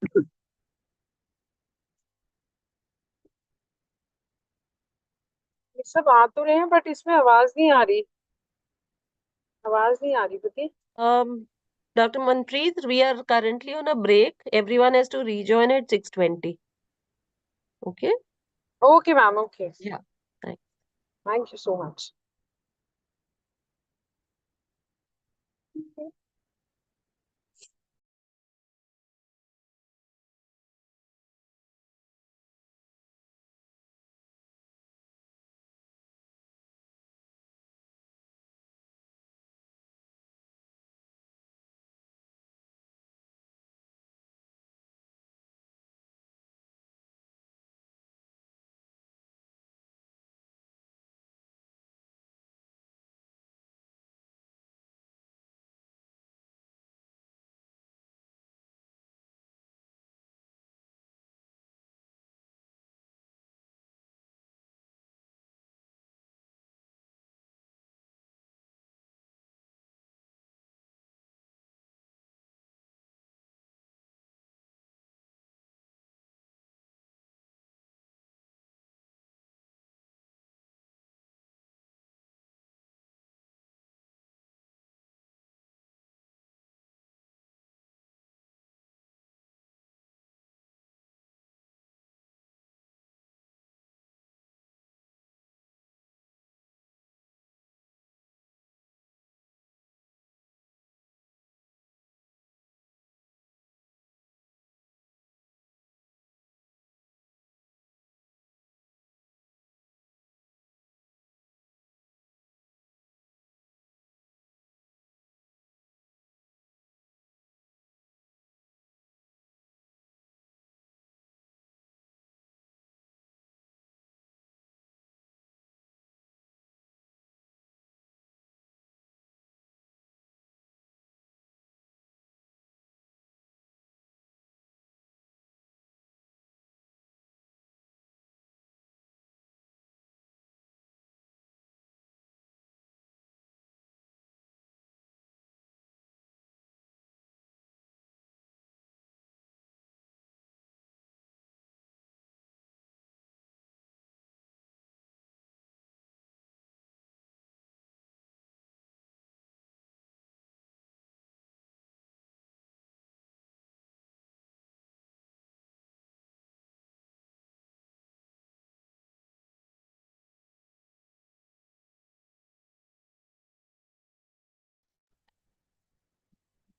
Speaker 17: ये सब आ तो रहे हैं but इसमें आवाज नहीं आ रही, आवाज नहीं आ रही पति।
Speaker 1: Dr. Manpreet, we are currently on a break. Everyone has to rejoin at 6:20. Okay?
Speaker 17: Okay, ma'am. Okay.
Speaker 1: Yeah. Thanks.
Speaker 17: Thank you so much.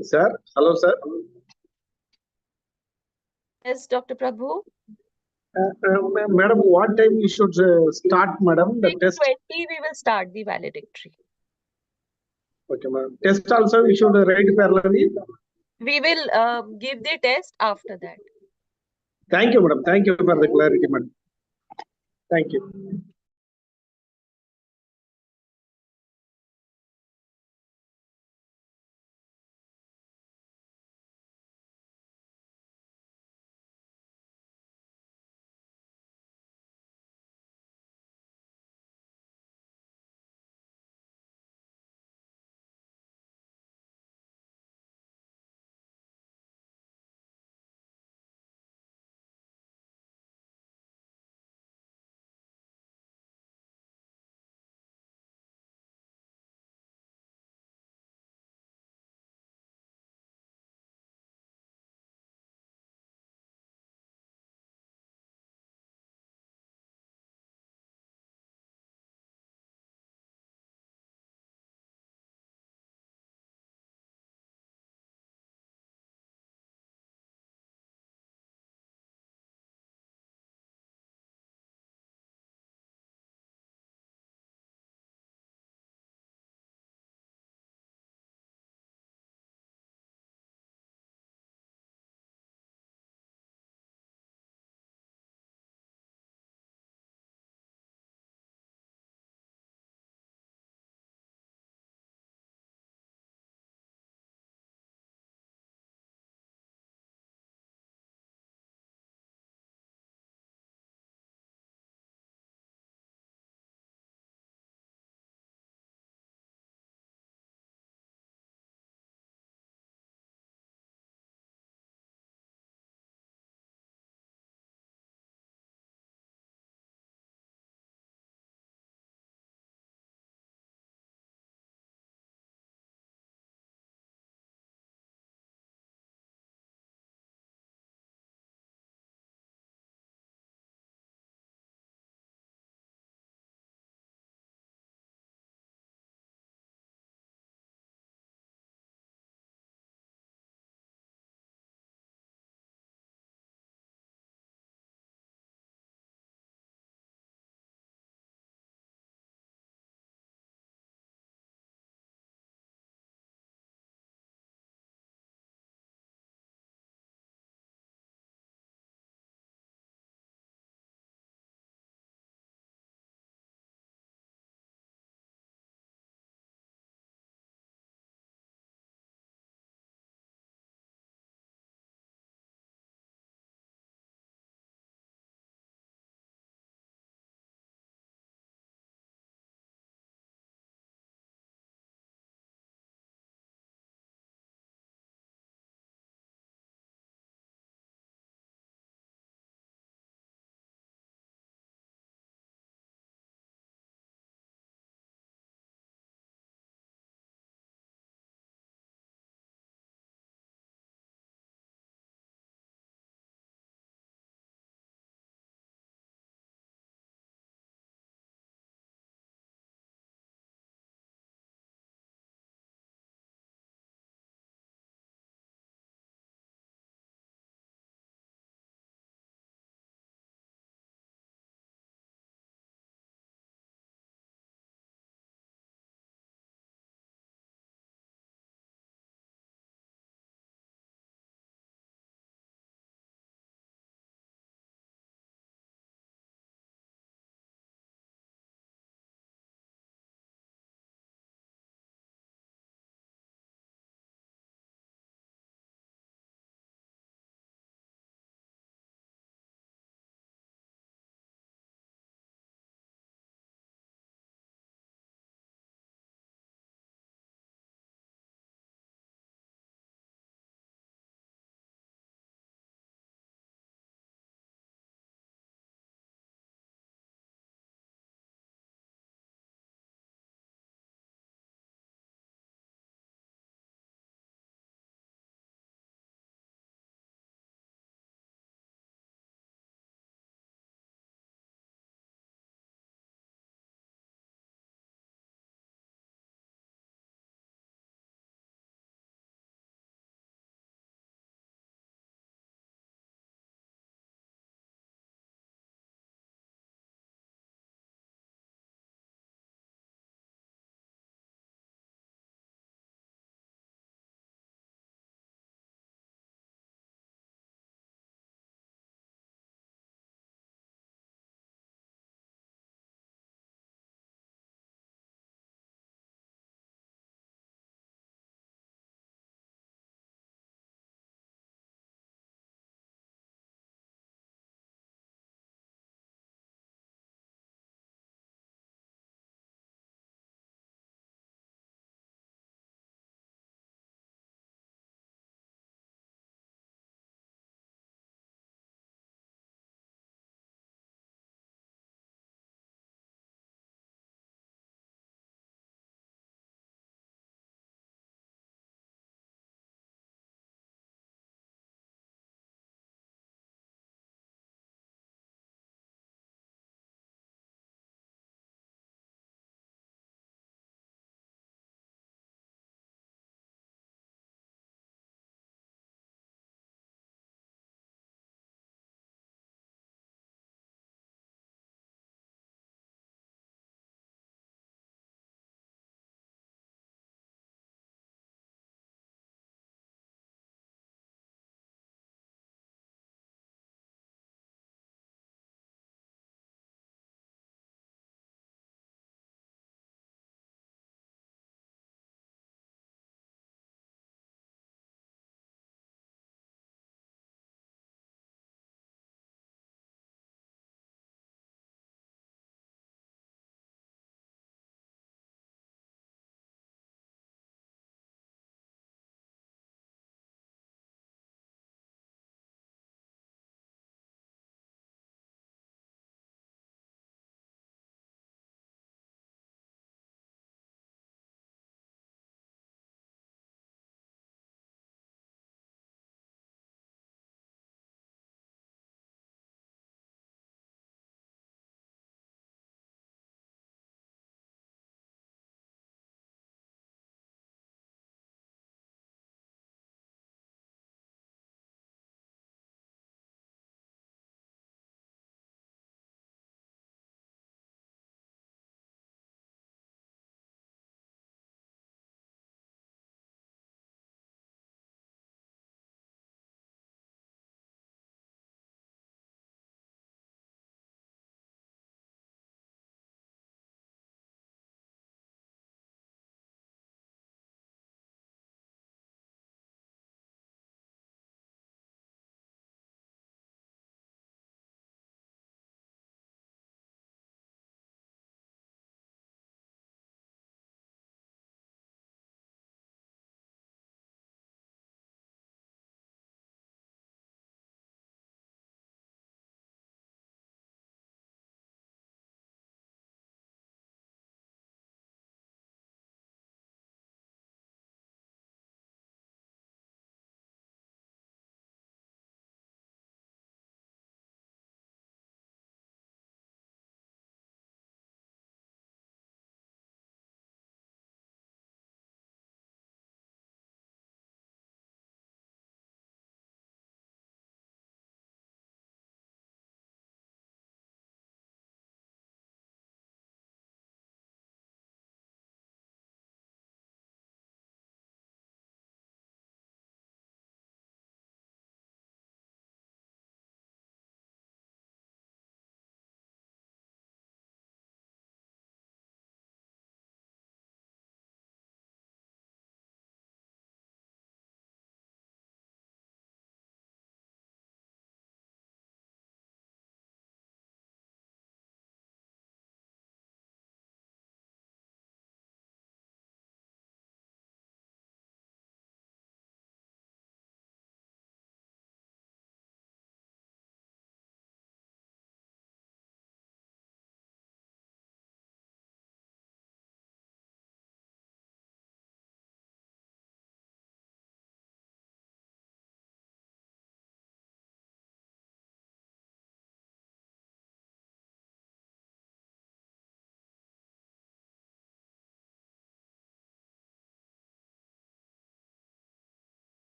Speaker 18: Sir, hello, sir.
Speaker 1: Yes, Dr. Prabhu.
Speaker 18: Madam, what time we should start, madam, the test?
Speaker 1: 6:20 we will start the valedictory.
Speaker 18: Okay, madam. Test also we should write parallelly.
Speaker 1: We will give the test after that.
Speaker 18: Thank you, madam. Thank you for the clarity, madam. Thank you.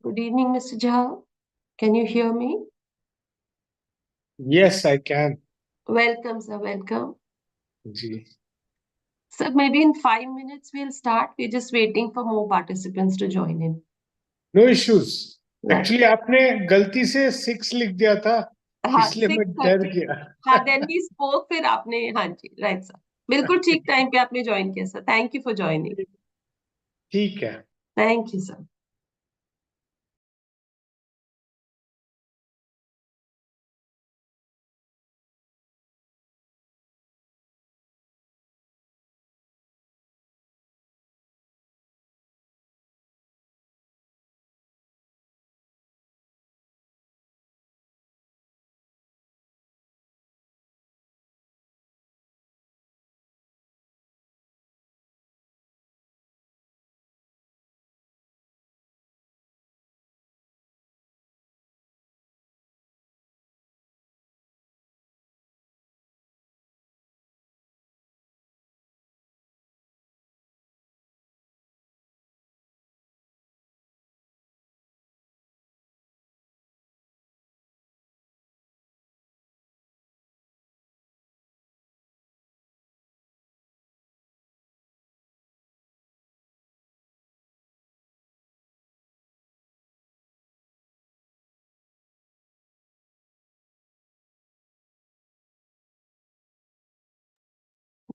Speaker 1: Good evening, Mr. Jha. Can you hear me?
Speaker 18: Yes, I can.
Speaker 1: Welcome, sir. Welcome.
Speaker 18: Ji.
Speaker 1: Sir, maybe in 5 minutes we'll start. We're just waiting for more participants to join in.
Speaker 18: No issues.
Speaker 1: Right.
Speaker 18: Actually, आपने गलती से 6 लिख दिया था,
Speaker 1: हाँ,
Speaker 18: इसलिए मैं डर
Speaker 1: 6:30.
Speaker 18: गया.
Speaker 1: हाँ, then we spoke. फिर आपने हाँ जी, right sir. बिल्कुल ठीक टाइम पे आपने ज्वाइन किया sir. Thank you for joining.
Speaker 18: ठीक है.
Speaker 1: Thank you, sir.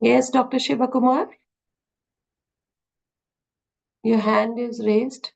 Speaker 1: Yes, Dr. Shiva Kumar. Your hand is raised.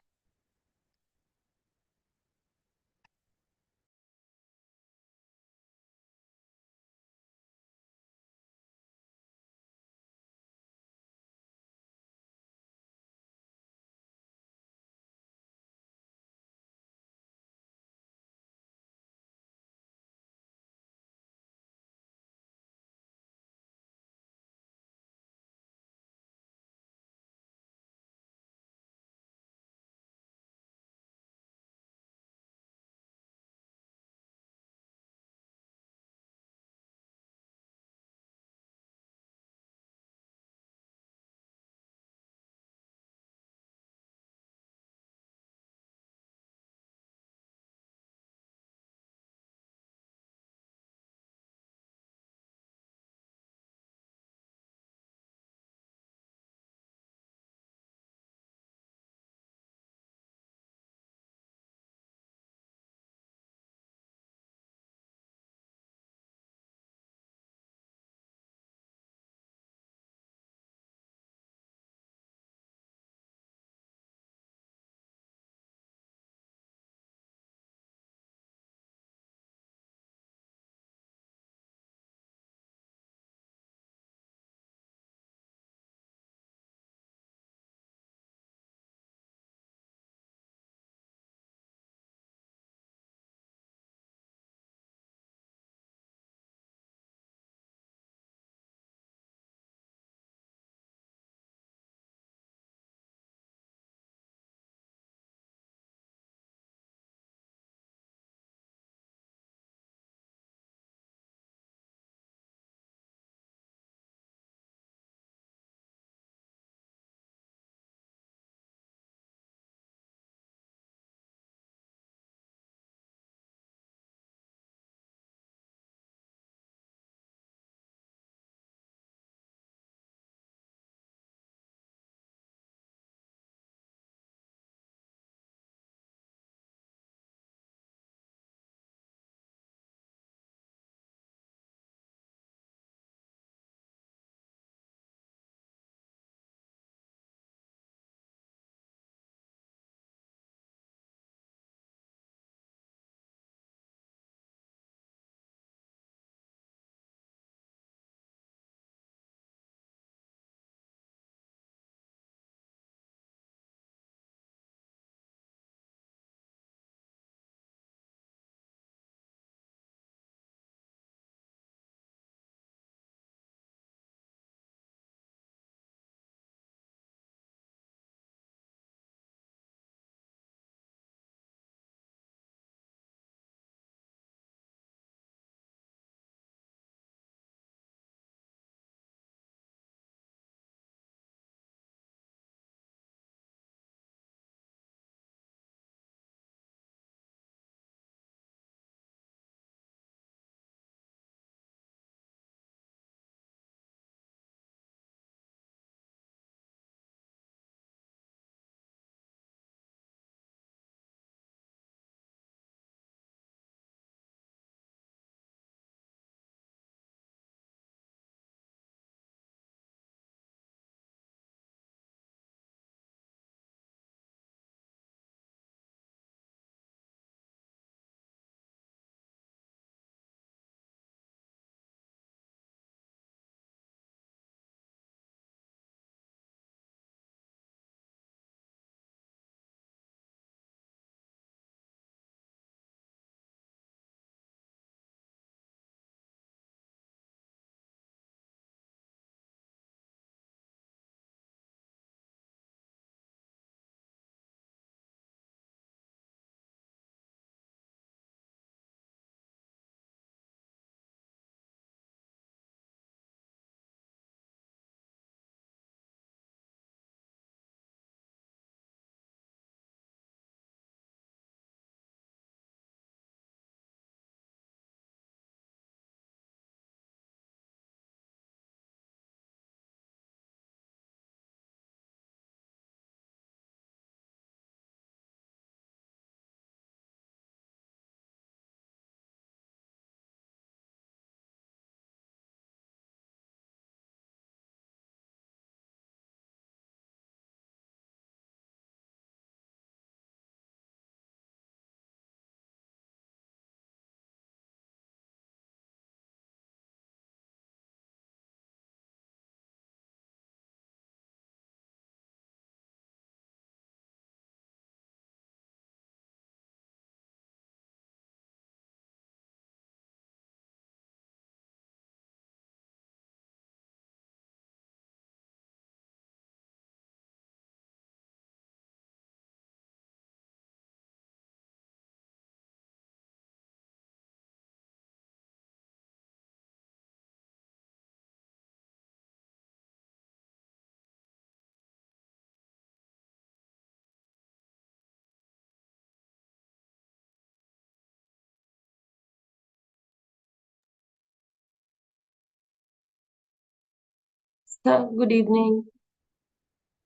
Speaker 1: Sir, good evening.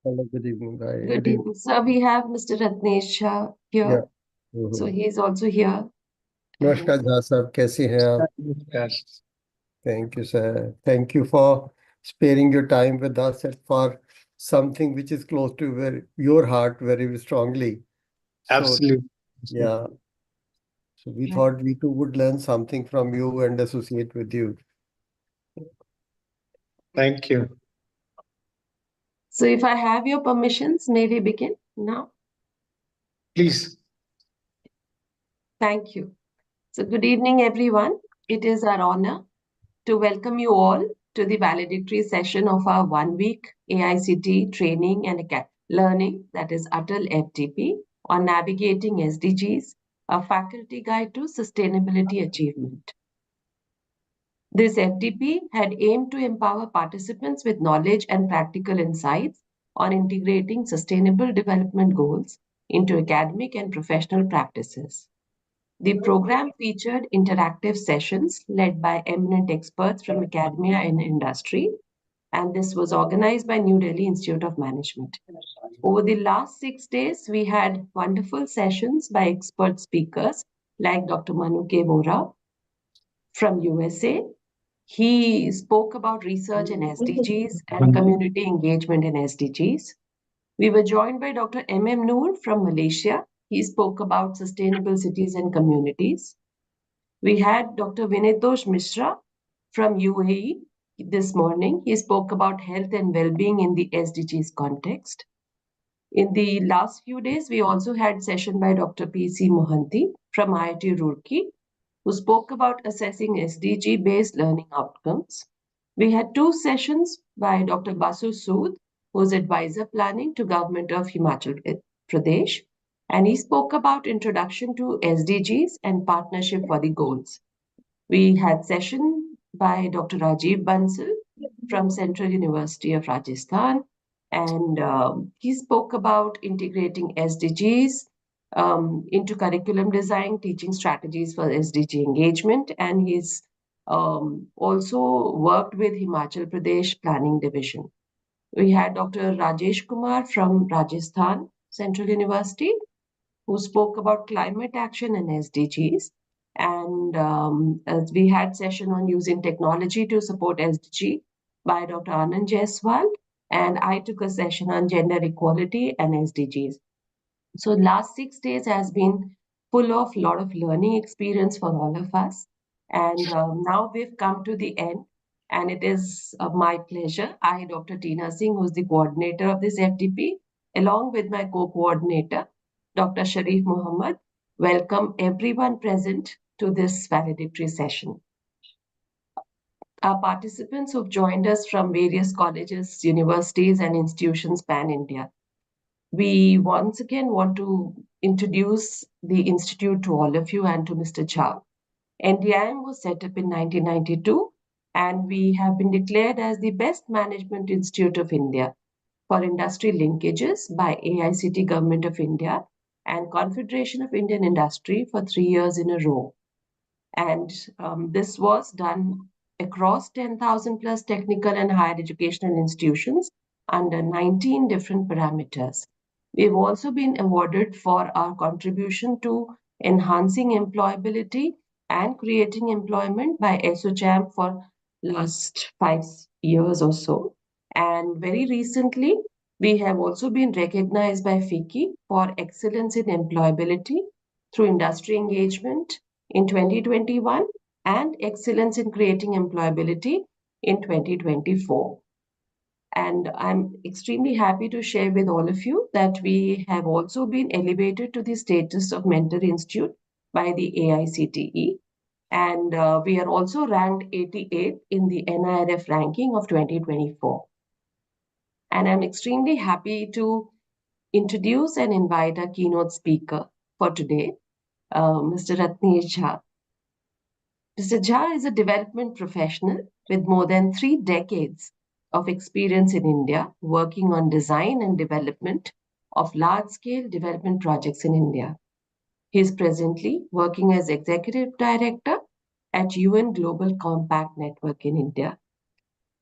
Speaker 19: Hello, good evening.
Speaker 1: Good evening. Sir, we have Mr. Ratnesh Shah here.
Speaker 19: Yeah.
Speaker 1: So he is also here.
Speaker 19: नमस्कार झा साहब, कैसे हैं आप? Thank you, sir. Thank you for sparing your time with us and for something which is close to your heart very strongly.
Speaker 18: Absolutely.
Speaker 19: Yeah. So we thought we too would learn something from you and associate with you.
Speaker 18: Thank you.
Speaker 1: So if I have your permissions, may we begin now?
Speaker 18: Please.
Speaker 1: Thank you. So good evening, everyone. It is our honor to welcome you all to the valedictory session of our 1-week AICTE training and learning, that is ATAL FDP, on navigating SDGs, a faculty guide to sustainability achievement. This FDP had aimed to empower participants with knowledge and practical insights on integrating sustainable development goals into academic and professional practices. The program featured interactive sessions led by eminent experts from academia and industry, and this was organized by New Delhi Institute of Management. Over the last 6 days, we had wonderful sessions by expert speakers like Dr. Manu K. Vora from USA. He spoke about research in SDGs and community engagement in SDGs. We were joined by Dr. M.M. Noor from Malaysia. He spoke about sustainable cities and communities. We had Dr. Vinetosh Mishra from UAE this morning. He spoke about health and well-being in the SDGs context. In the last few days, we also had session by Dr. P.C. Mohanty from IIT Roorkee, who spoke about assessing SDG-based learning outcomes. We had 2 sessions by Dr. Basu Sood, who's advisor planning to Government of Himachal Pradesh, and he spoke about introduction to SDGs and partnership for the goals. We had session by Dr. Rajiv Bansal from Central University of Rajasthan, and he spoke about integrating SDGs into curriculum design, teaching strategies for SDG engagement, and he's also worked with Himachal Pradesh Planning Division. We had Dr. Rajesh Kumar from Rajasthan Central University, who spoke about climate action and SDGs. And as we had session on using technology to support SDG by Dr. Anand Jaiswal, and I took a session on gender equality and SDGs. So last 6 days has been full of lot of learning experience for all of us. And now we've come to the end. And it is my pleasure. I, Dr. Tina Singh, who's the coordinator of this FDP, along with my co-coordinator, Dr. Sharif Muhammad, welcome everyone present to this valedictory session. Our participants who've joined us from various colleges, universities, and institutions pan-India. We once again want to introduce the Institute to all of you and to Mr. Jha. NDIM was set up in 1992, and we have been declared as the best management institute of India for industry linkages by AICTE Government of India and Confederation of Indian Industry for 3 years in a row. And this was done across 10,000 plus technical and higher educational institutions under 19 different parameters. We've also been awarded for our contribution to enhancing employability and creating employment by ASSOCHAM for last 5 years or so. And very recently, we have also been recognized by FICCI for excellence in employability through industry engagement in 2021 and excellence in creating employability in 2024. And I'm extremely happy to share with all of you that we have also been elevated to the status of Mentor Institute by the AICTE. And we are also ranked 88th in the NIRF ranking of 2024. And I'm extremely happy to introduce and invite our keynote speaker for today, Mr. Ratnesh Jha. Mr. Jha is a development professional with more than 3 decades of experience in India working on design and development of large-scale development projects in India. He is presently working as Executive Director at UN Global Compact Network in India.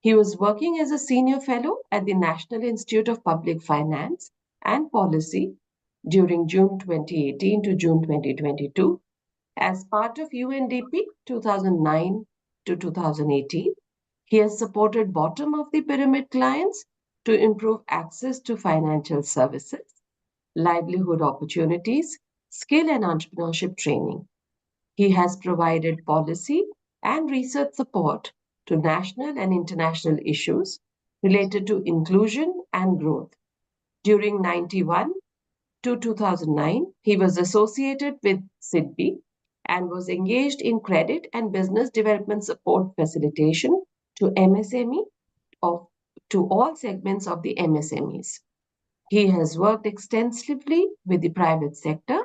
Speaker 1: He was working as a senior fellow at the National Institute of Public Finance and Policy during June 2018 to June 2022 as part of UNDP 2009 to 2018. He has supported bottom of the pyramid clients to improve access to financial services, livelihood opportunities, skill and entrepreneurship training. He has provided policy and research support to national and international issues related to inclusion and growth. During 91 to 2009, he was associated with SIDBI and was engaged in credit and business development support facilitation to MSME to all segments of the MSMEs. He has worked extensively with the private sector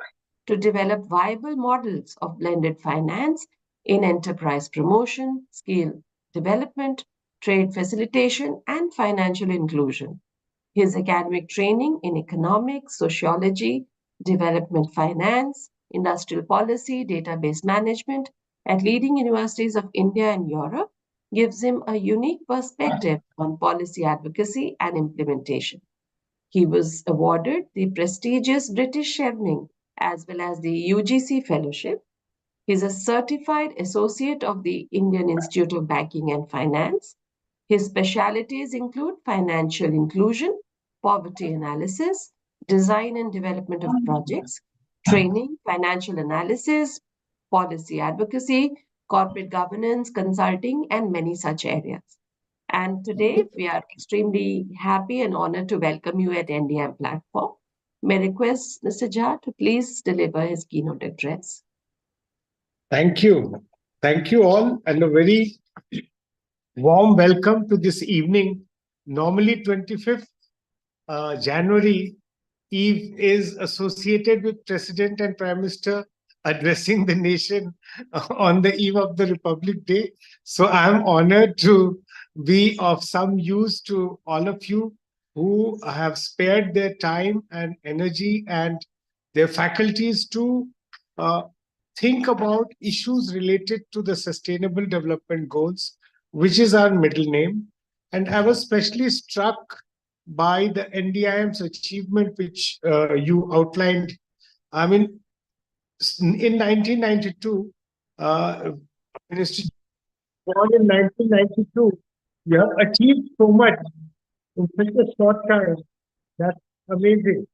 Speaker 1: to develop viable models of blended finance in enterprise promotion, skill development, trade facilitation, and financial inclusion. His academic training in economics, sociology, development finance, industrial policy, database management at leading universities of India and Europe gives him a unique perspective on policy advocacy and implementation. He was awarded the prestigious British Chevening as well as the UGC Fellowship. He is a certified associate of the Indian Institute of Banking and Finance. His specialities include financial inclusion, poverty analysis, design and development of projects, training, financial analysis, policy advocacy, corporate governance, consulting, and many such areas. And today we are extremely happy and honored to welcome you at NDM platform. May I request Mr. Jha to please deliver his keynote address.
Speaker 18: Thank you. Thank you all, and a very warm welcome to this evening. Normally 25th January Eve is associated with President and Prime Minister addressing the nation on the eve of the Republic Day. So I'm honored to be of some use to all of you who have spared their time and energy and their faculties to think about issues related to the Sustainable Development Goals, which is our middle name. And I was especially struck by the NDIM's achievement, which you outlined. I mean, in 1992, Minister born in 1992, you have achieved so much in such a short time. That's amazing.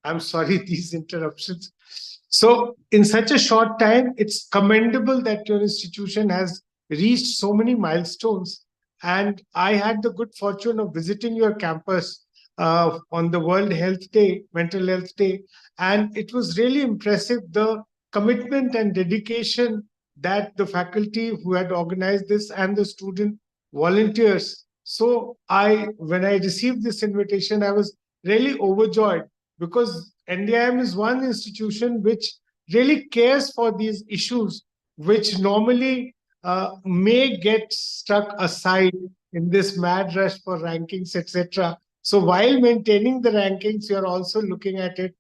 Speaker 18: I'm sorry, these interruptions. So in such a short time, it's commendable that your institution has reached so many milestones. And I had the good fortune of visiting your campus on the World Health Day, Mental Health Day. And it was really impressive, the commitment and dedication that the faculty who had organized this and the student volunteers. So when I received this invitation, I was really overjoyed, because NDIM is one institution which really cares for these issues, which normally may get stuck aside in this mad rush for rankings, etc. So while maintaining the rankings, you're also looking at it.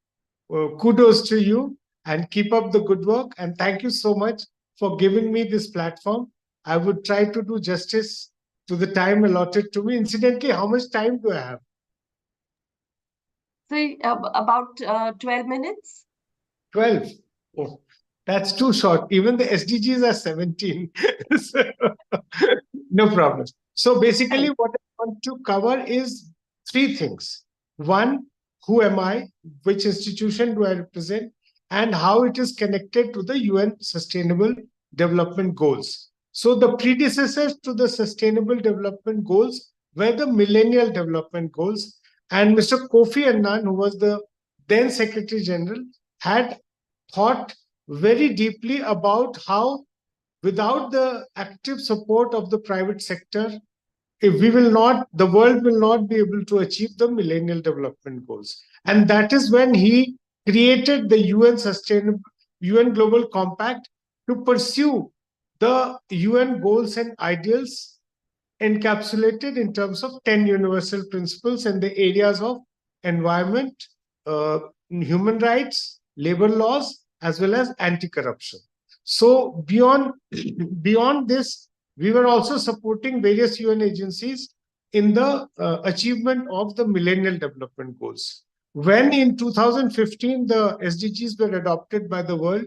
Speaker 18: Kudos to you, and keep up the good work. And thank you so much for giving me this platform. I would try to do justice to the time allotted to me. Incidentally, how much time do I have?
Speaker 1: So about 12 minutes.
Speaker 18: 12. Oh, that's too short. Even the SDGs are 17. So, no problem. So basically what I want to cover is three things. One, who am I? Which institution do I represent? And how it is connected to the UN Sustainable Development Goals. So the predecessors to the Sustainable Development Goals were the Millennial Development Goals. And Mr. Kofi Annan, who was the then Secretary General, had thought very deeply about how, without the active support of the private sector, the world will not be able to achieve the Millennial Development Goals. And that is when he created the UN Global Compact to pursue the UN goals and ideals encapsulated in terms of 10 universal principles in the areas of environment, human rights, labor laws, as well as anti-corruption. So beyond this, we were also supporting various UN agencies in the achievement of the Millennium Development Goals. When in 2015 the SDGs were adopted by the world,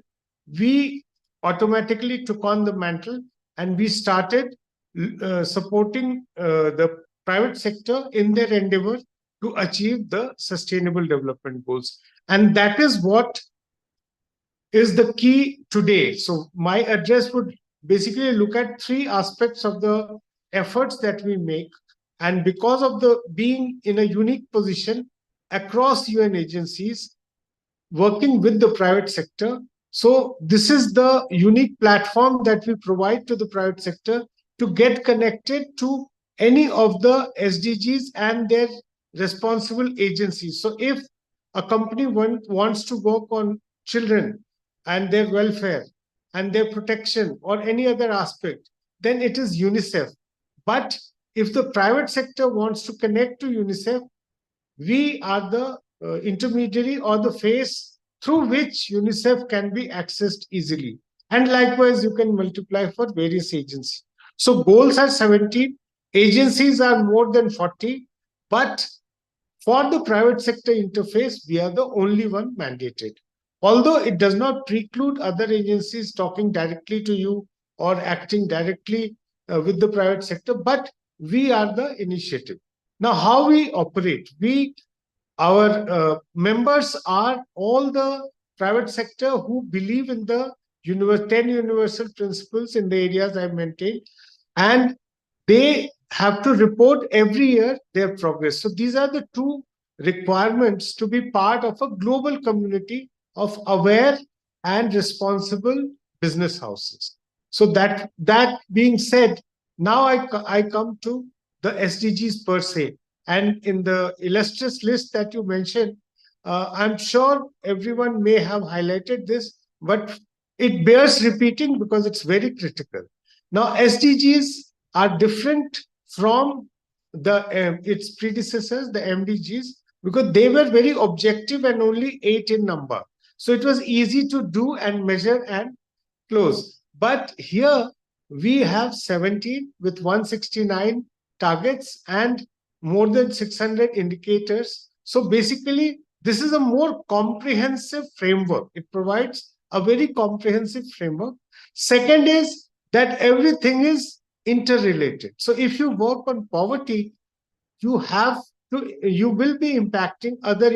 Speaker 18: we automatically took on the mantle and we started supporting the private sector in their endeavor to achieve the Sustainable Development Goals. And that is what is the key today. So my address would basically look at three aspects of the efforts that we make. And because of the being in a unique position across UN agencies, working with the private sector, so this is the unique platform that we provide to the private sector to get connected to any of the SDGs and their responsible agencies. So if a company wants to work on children and their welfare and their protection or any other aspect, then it is UNICEF. But if the private sector wants to connect to UNICEF, we are the intermediary or the face through which UNICEF can be accessed easily. And likewise, you can multiply for various agencies. So goals are 17, agencies are more than 40, but for the private sector interface, we are the only one mandated. Although it does not preclude other agencies talking directly to you or acting directly with the private sector, but we are the initiative. Now, how we operate? Our members are all the private sector who believe in the 10 universal principles in the areas I maintained, and they have to report every year their progress. So these are the two requirements to be part of a global community of aware and responsible business houses. So that being said, now I come to the SDGs per se. And in the illustrious list that you mentioned, I'm sure everyone may have highlighted this, but it bears repeating because it's very critical. Now, SDGs are different from its predecessors, the MDGs, because they were very objective and only 8 in number. So it was easy to do and measure and close. But here we have 17 with 169 targets and more than 600 indicators. So basically, this is a more comprehensive framework. It provides a very comprehensive framework. Second is that everything is interrelated. So if you work on poverty, you will be impacting other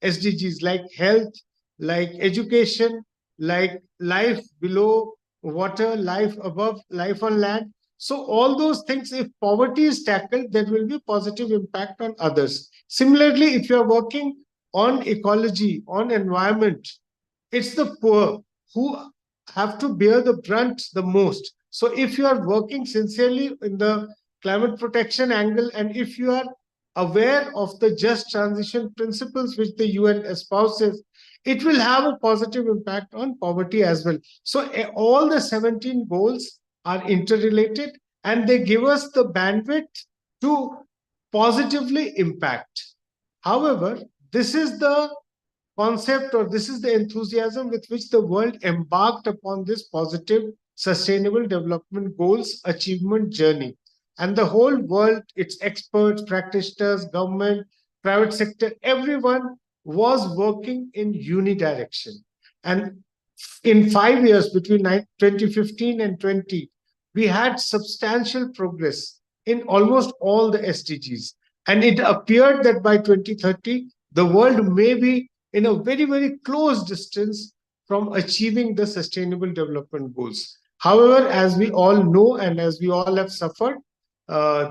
Speaker 18: SDGs like health, like education, like life below water, life above, life on land. So all those things, if poverty is tackled, there will be positive impact on others. Similarly, if you are working on ecology, on environment, it's the poor who have to bear the brunt the most. So if you are working sincerely in the climate protection angle, and if you are aware of the just transition principles which the UN espouses, it will have a positive impact on poverty as well. So all the 17 goals are interrelated and they give us the bandwidth to positively impact. However, this is the concept, or this is the enthusiasm with which the world embarked upon this positive sustainable development goals achievement journey. And the whole world, its experts, practitioners, government, private sector, everyone was working in unidirection. And in 5 years, between 2015 and 20, we had substantial progress in almost all the SDGs. And it appeared that by 2030, the world may be in a very, very close distance from achieving the Sustainable Development Goals. However, as we all know and as we all have suffered,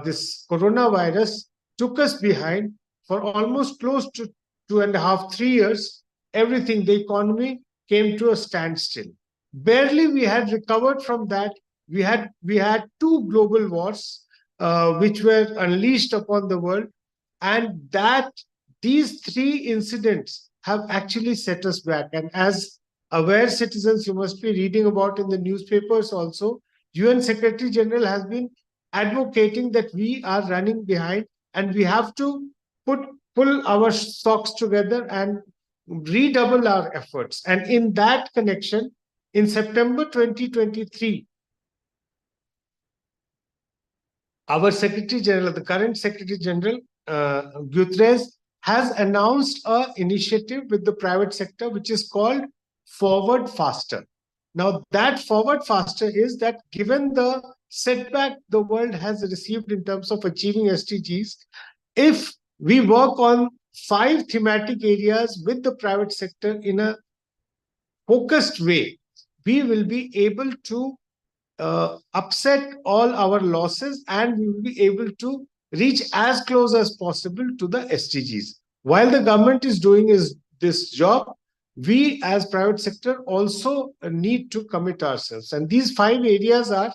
Speaker 18: this coronavirus took us behind for almost close to 2.5, 3 years. Everything, the economy came to a standstill. Barely we had recovered from that. We had two global wars which were unleashed upon the world, and that these three incidents have actually set us back. And as aware citizens, you must be reading about in the newspapers also, UN Secretary General has been advocating that we are running behind and we have to pull our socks together and redouble our efforts. And in that connection, in September 2023, our Secretary General, the current Secretary General, Guterres, has announced an initiative with the private sector, which is called Forward Faster. Now, that Forward Faster is that given the setback the world has received in terms of achieving SDGs, if we work on 5 thematic areas with the private sector in a focused way, we will be able to upset all our losses and we will be able to reach as close as possible to the SDGs. While the government is doing this job, we as private sector also need to commit ourselves. And these 5 areas are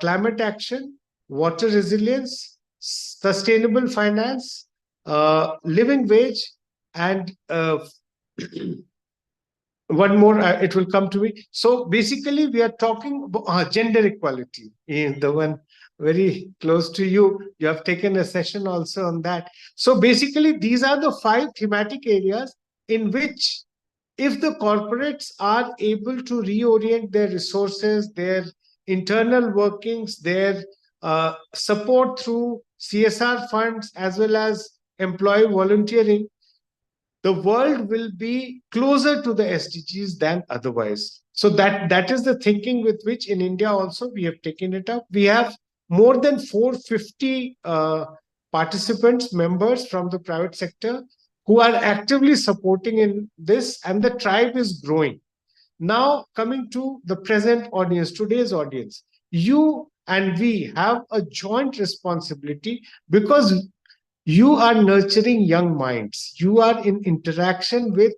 Speaker 18: climate action, water resilience, sustainable finance, living wage, and one more, it will come to me. So basically, we are talking about gender equality, the one very close to you. You have taken a session also on that. So basically, these are the 5 thematic areas in which, if the corporates are able to reorient their resources, their internal workings, their support through CSR funds, as well as employee volunteering, the world will be closer to the SDGs than otherwise. So that is the thinking with which in India also we have taken it up. We have more than 450 participants, members from the private sector who are actively supporting in this, and the tribe is growing. Now, coming to the present audience, today's audience, you and we have a joint responsibility because you are nurturing young minds. You are in interaction with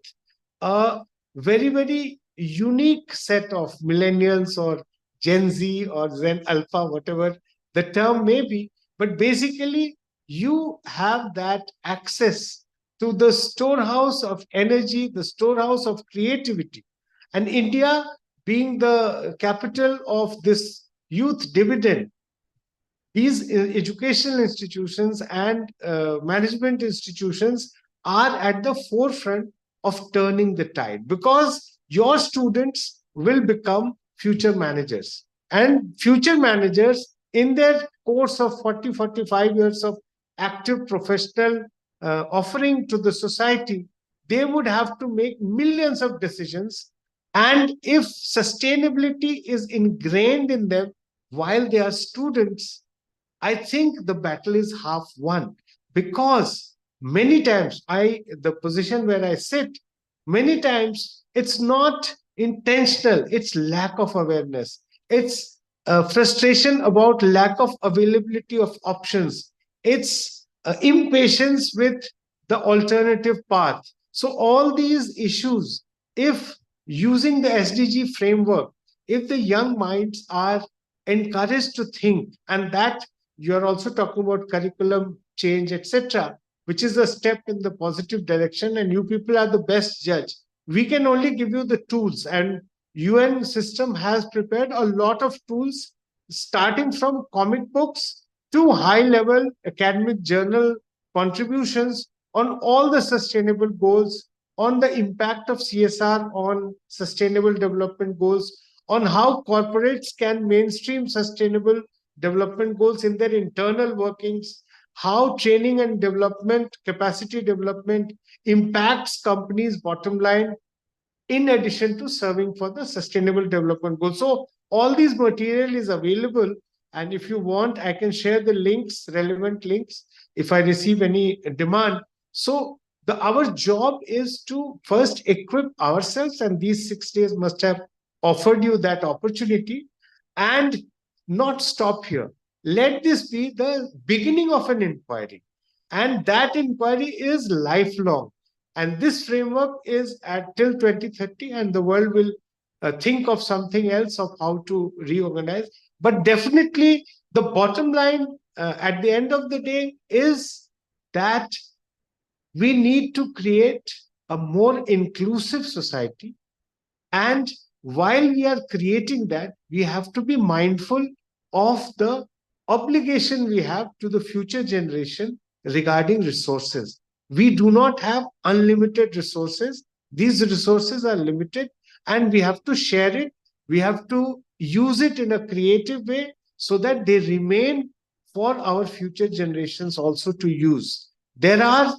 Speaker 18: a very, very unique set of millennials or Gen Z or Zen Alpha, whatever the term may be. But basically, you have that access to the storehouse of energy, the storehouse of creativity. And India, being the capital of this youth dividend, these educational institutions and management institutions are at the forefront of turning the tide, because your students will become future managers, and future managers in their course of 40-45 years of active professional offering to the society, they would have to make millions of decisions. And if sustainability is ingrained in them while they are students, I think the battle is half won, because many times the position where I sit, many times it's not intentional, it's lack of awareness. It's frustration about lack of availability of options. It's impatience with the alternative path. So all these issues, if using the SDG framework, if the young minds are encouraged to think, and that you're also talking about curriculum change, etc., which is a step in the positive direction, and you people are the best judge. We can only give you the tools, and UN system has prepared a lot of tools, starting from comic books to high-level academic journal contributions on all the sustainable goals, on the impact of CSR on sustainable development goals, on how corporates can mainstream sustainable development goals in their internal workings, how training and development, capacity development impacts companies' bottom line, in addition to serving for the sustainable development goals. So all these material is available. And if you want, I can share the links, relevant links, if I receive any demand. So our job is to first equip ourselves, and these 6 days must have offered you that opportunity, and not stop here. Let this be the beginning of an inquiry. And that inquiry is lifelong. And this framework is till 2030, and the world will think of something else of how to reorganize. But definitely the bottom line at the end of the day is that we need to create a more inclusive society. And while we are creating that, we have to be mindful of the obligation we have to the future generation regarding resources. We do not have unlimited resources. These resources are limited, and we have to share it. We have to use it in a creative way so that they remain for our future generations also to use. There are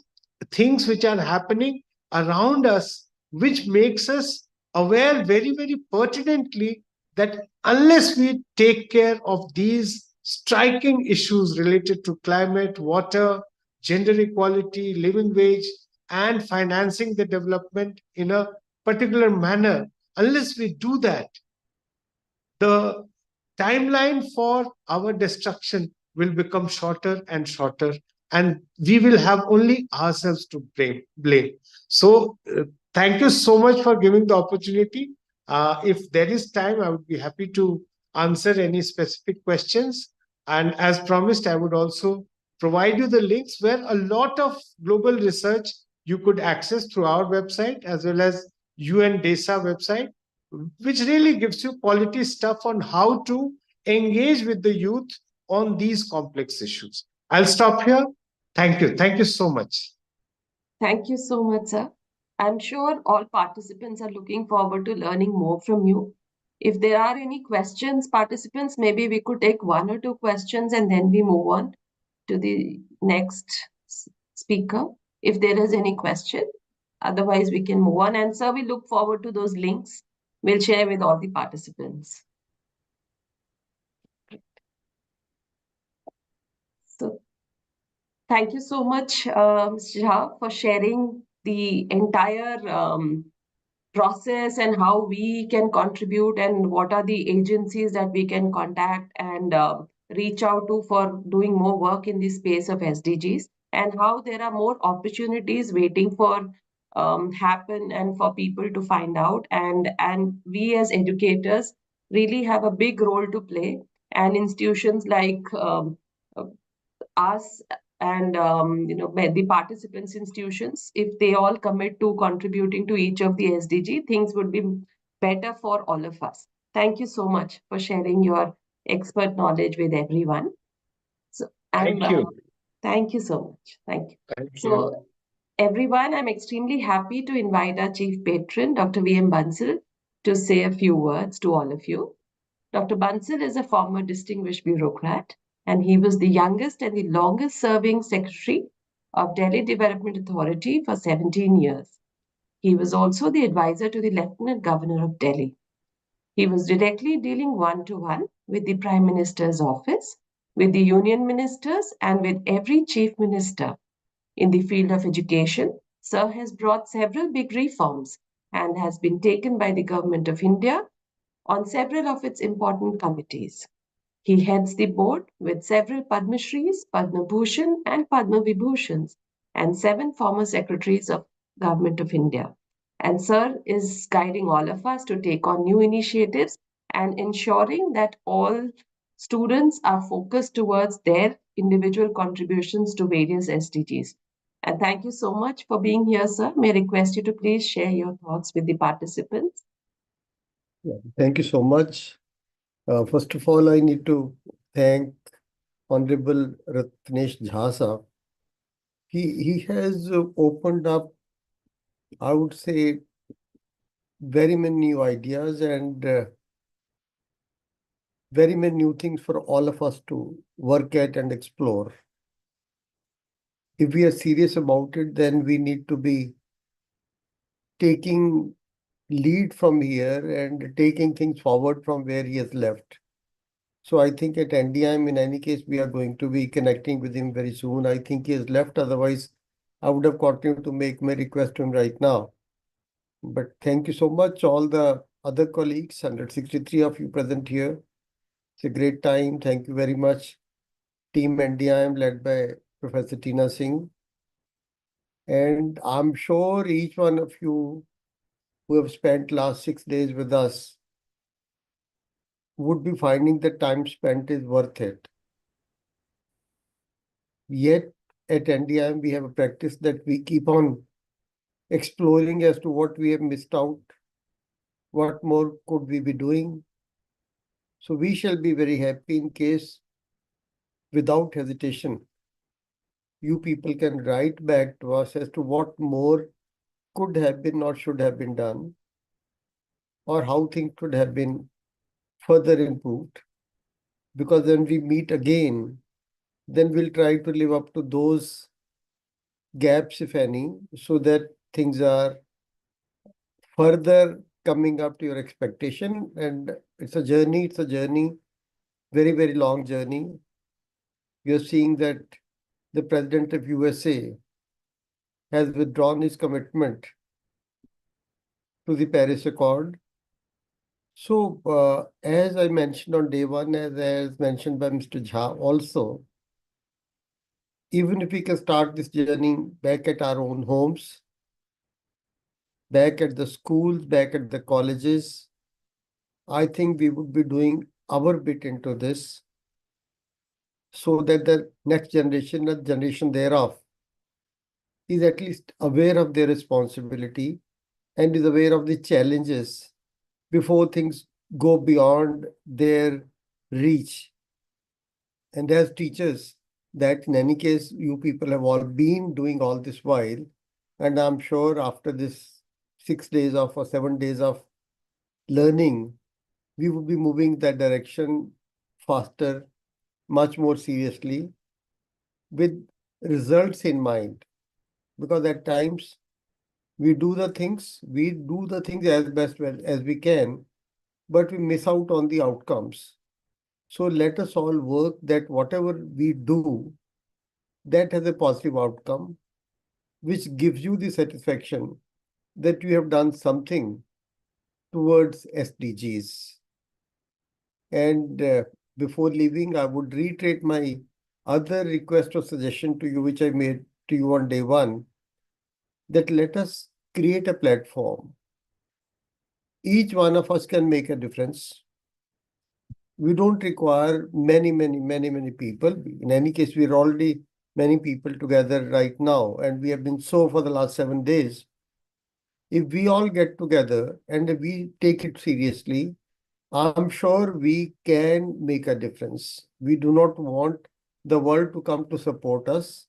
Speaker 18: things which are happening around us which makes us aware very, very pertinently that unless we take care of these striking issues related to climate, water, gender equality, living wage, and financing the development in a particular manner, unless we do that, the timeline for our destruction will become shorter and shorter, and we will have only ourselves to blame. So, thank you so much for giving the opportunity. If there is time, I would be happy to answer any specific questions. And as promised, I would also provide you the links where a lot of global research you could access through our website as well as UN DESA website, which really gives you quality stuff on how to engage with the youth on these complex issues. I'll stop here. Thank you. Thank you so much.
Speaker 1: Thank you so much, sir. I'm sure all participants are looking forward to learning more from you. If there are any questions, participants, maybe we could take one or two questions and then we move on to the next speaker. If there is any question, otherwise we can move on. And sir, we look forward to those links. We'll share with all the participants. So, thank you so much, Mr. Jha, for sharing the entire process and how we can contribute and what are the agencies that we can contact and reach out to for doing more work in the space of SDGs, and how there are more opportunities waiting for happen and for people to find out, and we as educators really have a big role to play, and institutions like us and the participants institutions, if they all commit to contributing to each of the SDG, things would be better for all of us. Thank you so much for sharing your expert knowledge with everyone. So
Speaker 18: Thank you.
Speaker 1: Thank you so much. Thank you.
Speaker 18: Thank you.
Speaker 1: So everyone, I'm extremely happy to invite our chief patron, Dr. V.M. Bansal, to say a few words to all of you. Dr. Bansal is a former distinguished bureaucrat, and he was the youngest and the longest serving secretary of Delhi Development Authority for 17 years. He was also the advisor to the Lieutenant Governor of Delhi. He was directly dealing one-to-one with the Prime Minister's office, with the union ministers, and with every chief minister. In the field of education, Sir has brought several big reforms and has been taken by the Government of India on several of its important committees. He heads the board with several Padma Shris, Padma Bhushan, and Padma Vibhushans, and 7 former secretaries of Government of India. And Sir is guiding all of us to take on new initiatives and ensuring that all students are focused towards their individual contributions to various SDGs. And thank you so much for being here, sir. May I request you to please share your thoughts with the participants.
Speaker 19: Thank you so much. First of all, I need to thank Honorable Ratnesh Jha Sahab. He has opened up, I would say, very many new ideas and very many new things for all of us to work at and explore. If we are serious about it, then we need to be taking lead from here and taking things forward from where he has left. So I think at NDIM, in any case, we are going to be connecting with him very soon. I think he has left. Otherwise, I would have continued to make my request to him right now. But thank you so much, all the other colleagues, 163 of you present here. It's a great time. Thank you very much. Team NDIM led by Professor Tina Singh. And I'm sure each one of you who have spent last 6 days with us would be finding the time spent is worth it. Yet at NDIM, we have a practice that we keep on exploring as to what we have missed out, what more could we be doing. So we shall be very happy in case without hesitation, you people can write back to us as to what more could have been or should have been done, or how things could have been further improved. Because when we meet again, then we'll try to live up to those gaps, if any, so that things are further coming up to your expectation. And it's a journey, very, very long journey. You're seeing that the president of USA has withdrawn his commitment to the Paris Accord. So, as I mentioned on day one, as mentioned by Mr. Jha also, even if we can start this journey back at our own homes, back at the schools, back at the colleges, I think we would be doing our bit into this so that the next generation, the generation thereof, is at least aware of their responsibility and is aware of the challenges before things go beyond their reach. And as teachers, that in any case, you people have all been doing all this while. And I'm sure after this 6 days of or 7 days of learning, we will be moving that direction faster, much more seriously, with results in mind. Because at times we do the things as best as we can, but we miss out on the outcomes. So let us all work that whatever we do, that has a positive outcome, which gives you the satisfaction that you have done something towards SDGs. And before leaving, I would reiterate my other request or suggestion to you, which I made to you on day one, that let us create a platform. Each one of us can make a difference. We don't require many people. In any case, we're already many people together right now, and we have been so for the last 7 days. If we all get together and we take it seriously, I'm sure we can make a difference. We do not want the world to come to support us.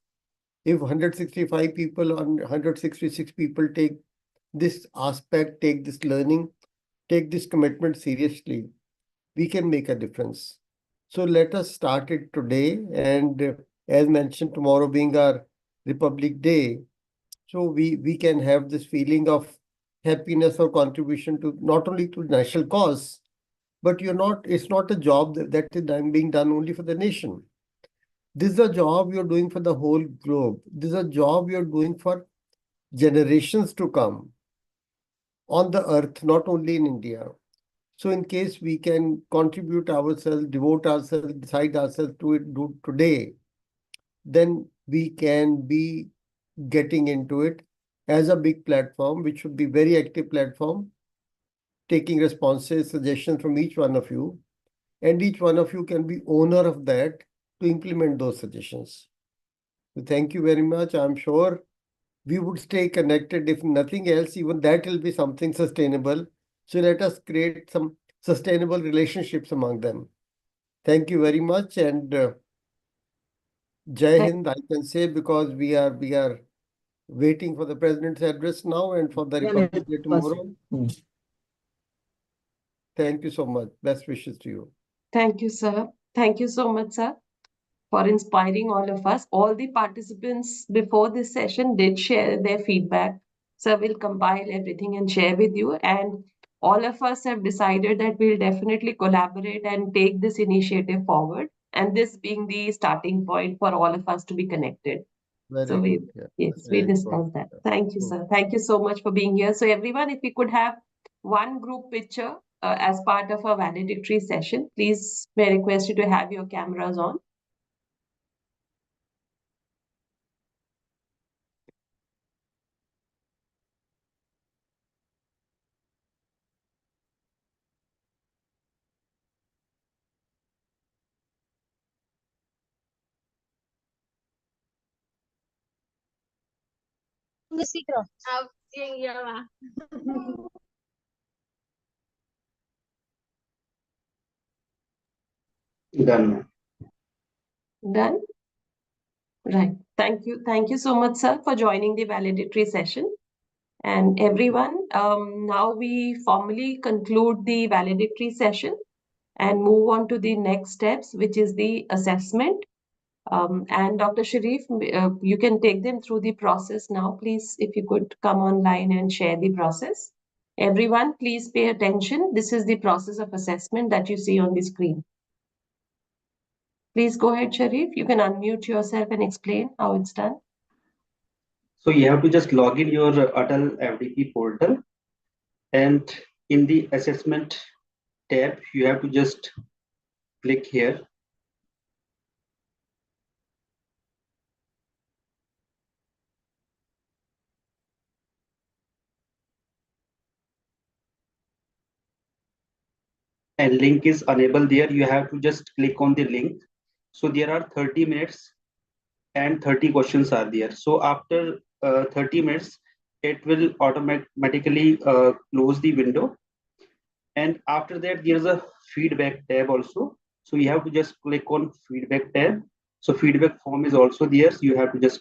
Speaker 19: If 165 people or 166 people take this aspect, take this learning, take this commitment seriously, we can make a difference. So let us start it today. And as mentioned, tomorrow being our Republic Day, so we can have this feeling of happiness or contribution to not only to national cause, but it's not a job that is being done only for the nation. This is a job you're doing for the whole globe. This is a job you're doing for generations to come on the earth, not only in India. So in case we can contribute ourselves, devote ourselves, decide ourselves to it do today, then we can be getting into it as a big platform, which should be very active platform, taking responses, suggestions from each one of you, and each one of you can be owner of that to implement those suggestions. So thank you very much. I'm sure we would stay connected. If nothing else, even that will be something sustainable. So let us create some sustainable relationships among them. Thank you very much. And Jai Hind, I can say, because we are waiting for the president's address now and for the Republic Day tomorrow. Thank you so much. Best wishes to you.
Speaker 1: Thank you, sir. Thank you so much, sir, for inspiring all of us. All the participants before this session did share their feedback. So we'll compile everything and share with you. And all of us have decided that we'll definitely collaborate and take this initiative forward. And this being the starting point for all of us to be connected. So we, yes, we discussed that. Thank you, sir. Thank you so much for being here. So everyone, if we could have one group picture as part of our valedictory session, please may I request you to have your cameras on.
Speaker 3: Done.
Speaker 1: Done? Right. Thank you. Thank you so much, sir, for joining the valedictory session. And everyone, now we formally conclude the valedictory session and move on to the next steps, which is the assessment. And Dr. Sharif, you can take them through the process now. Please, if you could come online and share the process. Everyone, please pay attention. This is the process of assessment that you see on the screen. Please go ahead, Sharif. You can unmute yourself and explain how it's done.
Speaker 3: So you have to just log in your ATAL FDP portal, and in the assessment tab, you have to just click here. And link is unable there. You have to just click on the link. So there are 30 minutes and 30 questions are there. So after 30 minutes, it will automatically close the window. And after that, there's a feedback tab also. So you have to just click on feedback tab. So feedback form is also there. So you have to just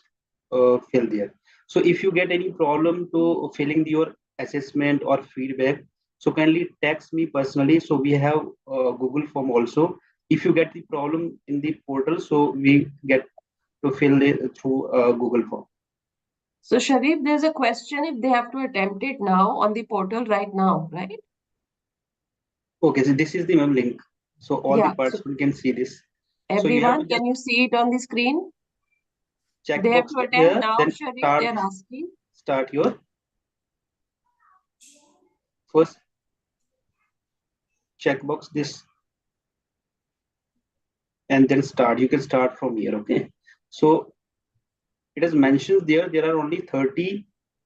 Speaker 3: fill there. So if you get any problem to filling your assessment or feedback, so kindly text me personally. So we have Google form also. If you get the problem in the portal, so we get to fill it through Google form.
Speaker 1: So Sharif, there's a question if they have to attempt it now on the portal right now, right?
Speaker 3: Okay, so this is the mem link. So all
Speaker 1: Yeah,
Speaker 3: the participants can see this.
Speaker 1: Everyone, can you see it on the screen?
Speaker 3: Check
Speaker 1: They have
Speaker 3: box
Speaker 1: to attempt
Speaker 3: here,
Speaker 1: now,
Speaker 3: then
Speaker 1: Sharif, they're asking.
Speaker 3: start your first checkbox this, and then start. You can start from here. Okay, so it is mentioned there are only 30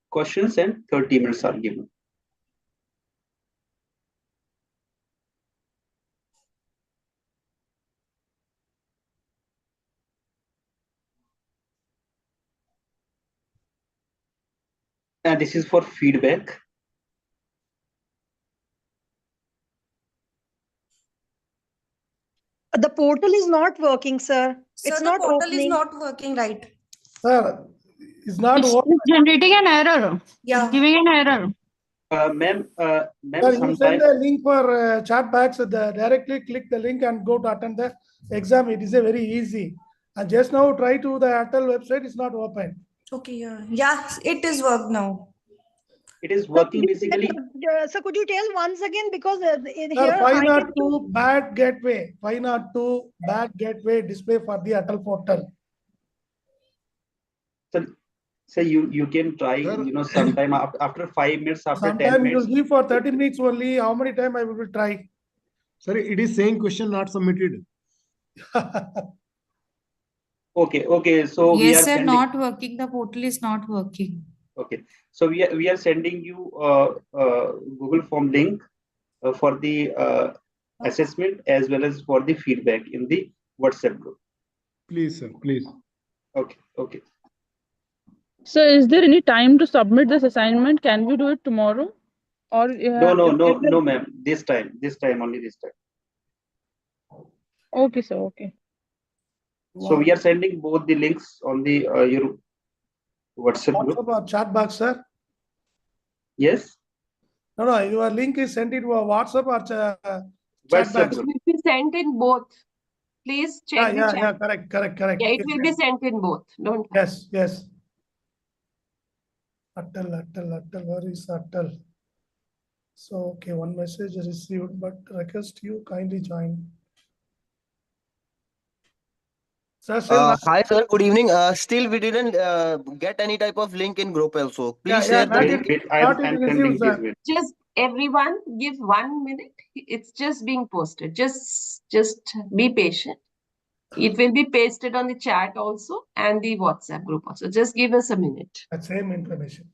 Speaker 3: questions and 30 minutes are given. And this is for feedback.
Speaker 20: The portal is not working, sir.
Speaker 21: Sir,
Speaker 20: It's
Speaker 21: the
Speaker 20: not
Speaker 21: portal
Speaker 20: opening.
Speaker 21: is not working right.
Speaker 4: Sir, it's generating an error.
Speaker 21: Yeah.
Speaker 4: It's giving an error.
Speaker 3: Ma'am,
Speaker 4: Sir, you
Speaker 3: sometimes
Speaker 4: send a link for chat box. Directly click the link and go to attend the exam. It is a very easy. And just now try to the ATAL website. It's not open.
Speaker 21: Okay, yeah. Yeah, it is work now.
Speaker 3: it is working basically.
Speaker 20: So could you tell once again, because
Speaker 4: Sir,
Speaker 20: here I can
Speaker 4: 502 bad gateway. 502 bad gateway display for the ATAL portal.
Speaker 3: So you can try, sometime after 5 minutes, after 10
Speaker 4: Sometime you
Speaker 3: minutes.
Speaker 4: will give for 30 minutes only. How many time I will try?
Speaker 18: Sorry, it is saying question not submitted.
Speaker 3: Okay. So we
Speaker 22: Yes,
Speaker 3: are
Speaker 22: sir,
Speaker 3: sending.
Speaker 22: not working. The portal is not working.
Speaker 3: Okay, so we are sending you Google form link for the assessment as well as for the feedback in the WhatsApp group.
Speaker 18: Please, sir, please.
Speaker 3: Okay.
Speaker 23: So is there any time to submit this assignment? Can we do it tomorrow? Or
Speaker 3: No, ma'am. This time only this time.
Speaker 23: Okay, sir. Okay.
Speaker 3: So we are sending both the links on the your WhatsApp group.
Speaker 4: WhatsApp or chat box, sir?
Speaker 3: Yes.
Speaker 4: No. Your link is sent it to a WhatsApp or chat
Speaker 3: WhatsApp
Speaker 4: box.
Speaker 1: It will be sent in both. Please check the chat.
Speaker 4: Yeah, correct.
Speaker 1: Yeah, it will be sent in both. Don't.
Speaker 4: Yes. ATAL, where is ATAL? So, okay, one message received, but request you kindly join. Sir,
Speaker 24: hi sir, good evening. Still we didn't get any type of link in group also. Please share the link.
Speaker 1: Just everyone give 1 minute. It's just being posted. Just be patient. It will be pasted on the chat also and the WhatsApp group also. Just give us a minute.
Speaker 4: That same information.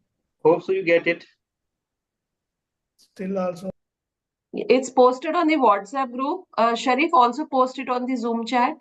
Speaker 3: Hope so you get it.
Speaker 4: Still also.
Speaker 1: It's posted on the WhatsApp group. Sharif also posted on the Zoom chat.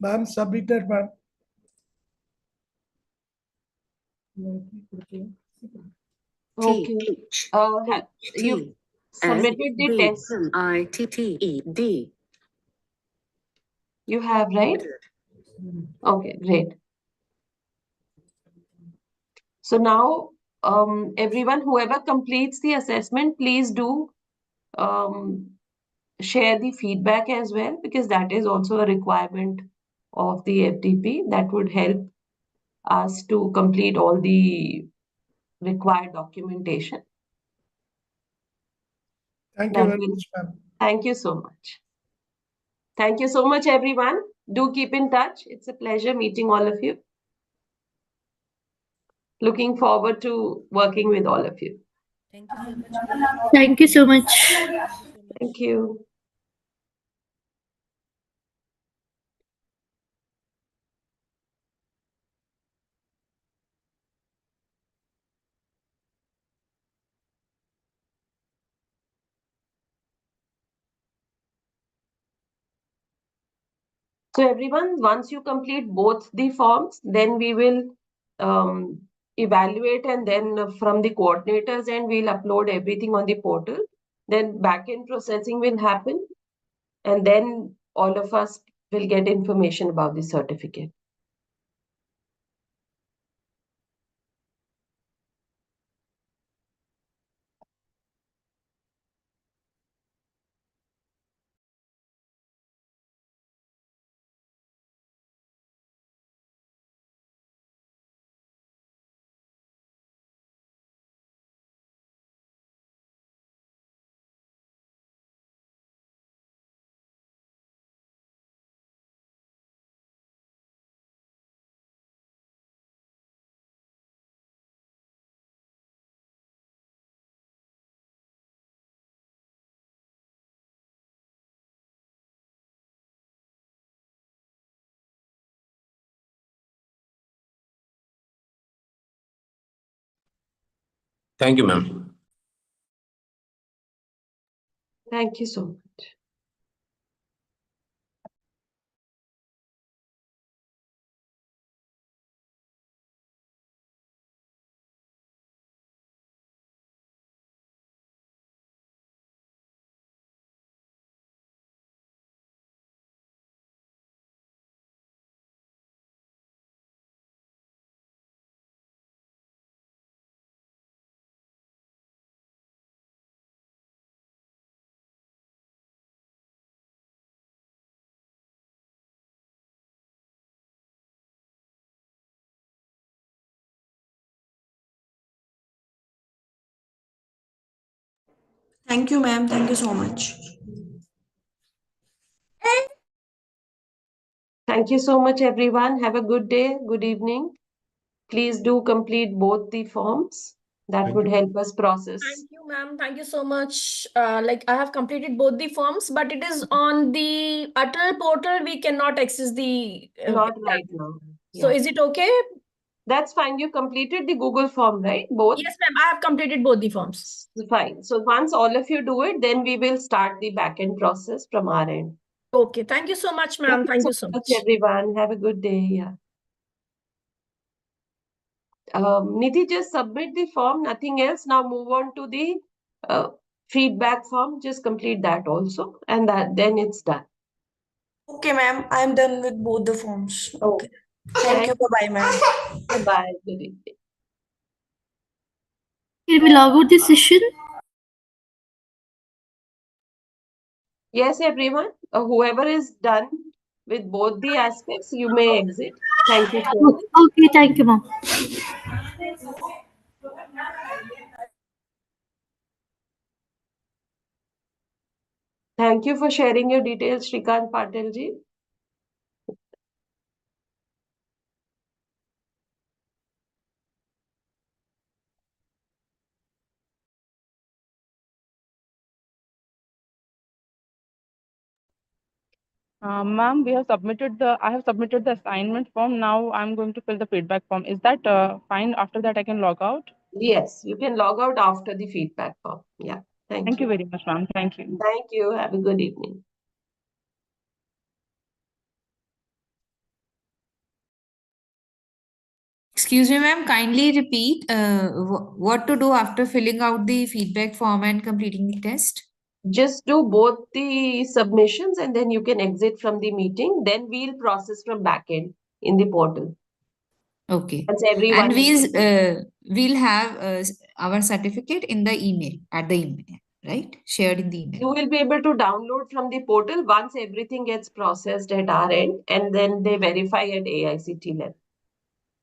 Speaker 18: Ma'am, submitted, ma'am.
Speaker 1: Okay. You submitted the test. You have, right? Okay, great. So now, everyone, whoever completes the assessment, please do share the feedback as well, because that is also a requirement of the FDP that would help us to complete all the required documentation.
Speaker 18: Thank you very much, ma'am.
Speaker 1: Thank you so much. Thank you so much, everyone. Do keep in touch. It's a pleasure meeting all of you. Looking forward to working with all of you.
Speaker 22: Thank you so much.
Speaker 16: Thank you so much.
Speaker 1: Thank you. So everyone, once you complete both the forms, then we will evaluate, and then from the coordinators and we'll upload everything on the portal. Then back-end processing will happen, and then all of us will get information about the certificate.
Speaker 2: Thank you, ma'am.
Speaker 1: Thank you so much.
Speaker 21: Thank you, ma'am. Thank you so much.
Speaker 1: Thank you so much, everyone. Have a good day, good evening. Please do complete both the forms. That would help us process.
Speaker 5: Thank you, ma'am. Thank you so much. Like I have completed both the forms, but it is on the ATAL portal. We cannot access the.
Speaker 1: Not right now.
Speaker 5: So
Speaker 1: Yeah.
Speaker 5: is it okay?
Speaker 1: That's fine. You completed the Google form, right? Both?
Speaker 5: Yes, ma'am. I have completed both the forms.
Speaker 1: Fine. So once all of you do it, then we will start the back-end process from our end.
Speaker 5: Okay. Thank you so much, ma'am. Thank you so much.
Speaker 1: Everyone. Have a good day. Yeah. Nidhi, just submit the form, nothing else. Now move on to the feedback form. Just complete that also, and then it's done.
Speaker 21: Okay, ma'am. I'm done with both the forms. Okay. Thank you. Bye-bye, ma'am.
Speaker 1: Bye-bye. Good evening.
Speaker 16: Can we log out this session?
Speaker 1: Yes, everyone. Whoever is done with both the aspects, you may exit. Thank you so much.
Speaker 16: Okay, thank you, ma'am.
Speaker 1: Thank you for sharing your details, Shrikant Patel ji.
Speaker 23: Ma'am, I have submitted the assignment form. Now I'm going to fill the feedback form. Is that fine? After that, I can log out?
Speaker 1: Yes, you can log out after the feedback form. Yeah.
Speaker 23: Thank you very much, ma'am. Thank you.
Speaker 1: Thank you. Have a good evening.
Speaker 22: Excuse me, ma'am, kindly repeat what to do after filling out the feedback form and completing the test.
Speaker 1: Just do both the submissions and then you can exit from the meeting. Then we'll process from backend in the portal.
Speaker 22: Okay.
Speaker 1: Once everyone
Speaker 22: And we'll have our certificate in the email, at the email, right? Shared in the email.
Speaker 1: You will be able to download from the portal once everything gets processed at our end, and then they verify at AICT level.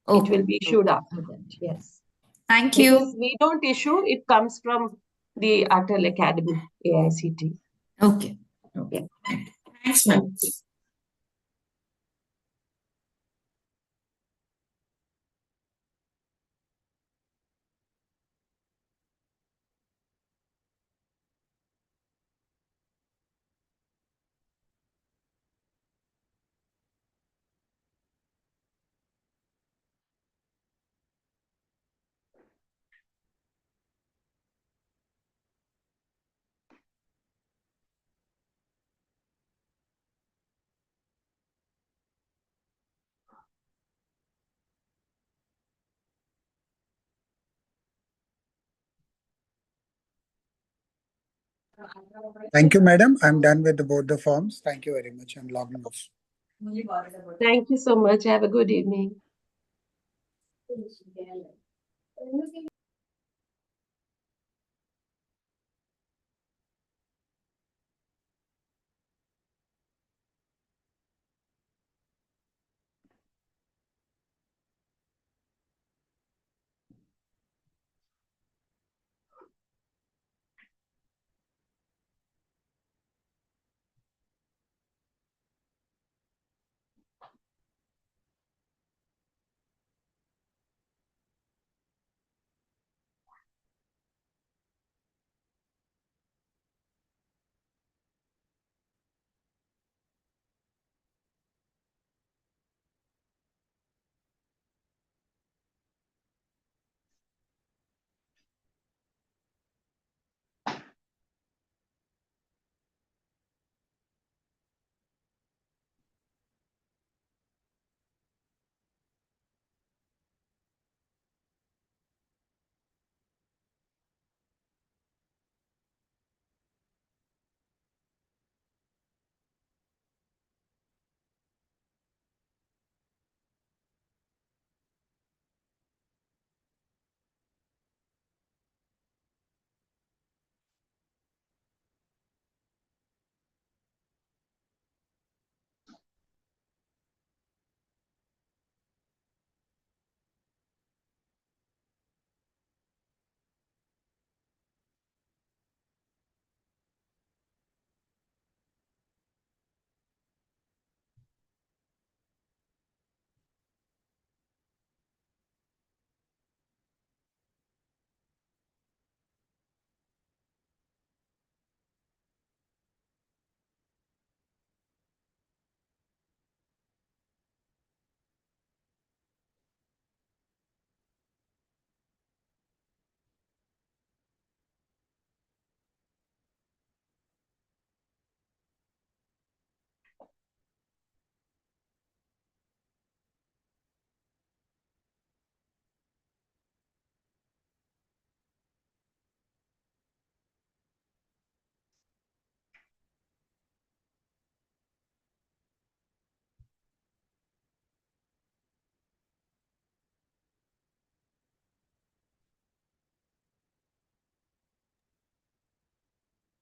Speaker 1: It will be issued after that. Yes.
Speaker 22: Thank you.
Speaker 1: Because we don't issue, it comes from the ATAL Academy, AICT.
Speaker 22: Okay.
Speaker 1: Yeah.
Speaker 22: Thanks, ma'am.
Speaker 2: Thank you, madam. I'm done with both the forms. Thank you very much. I'm logging off.
Speaker 1: Thank you so much. Have a good evening.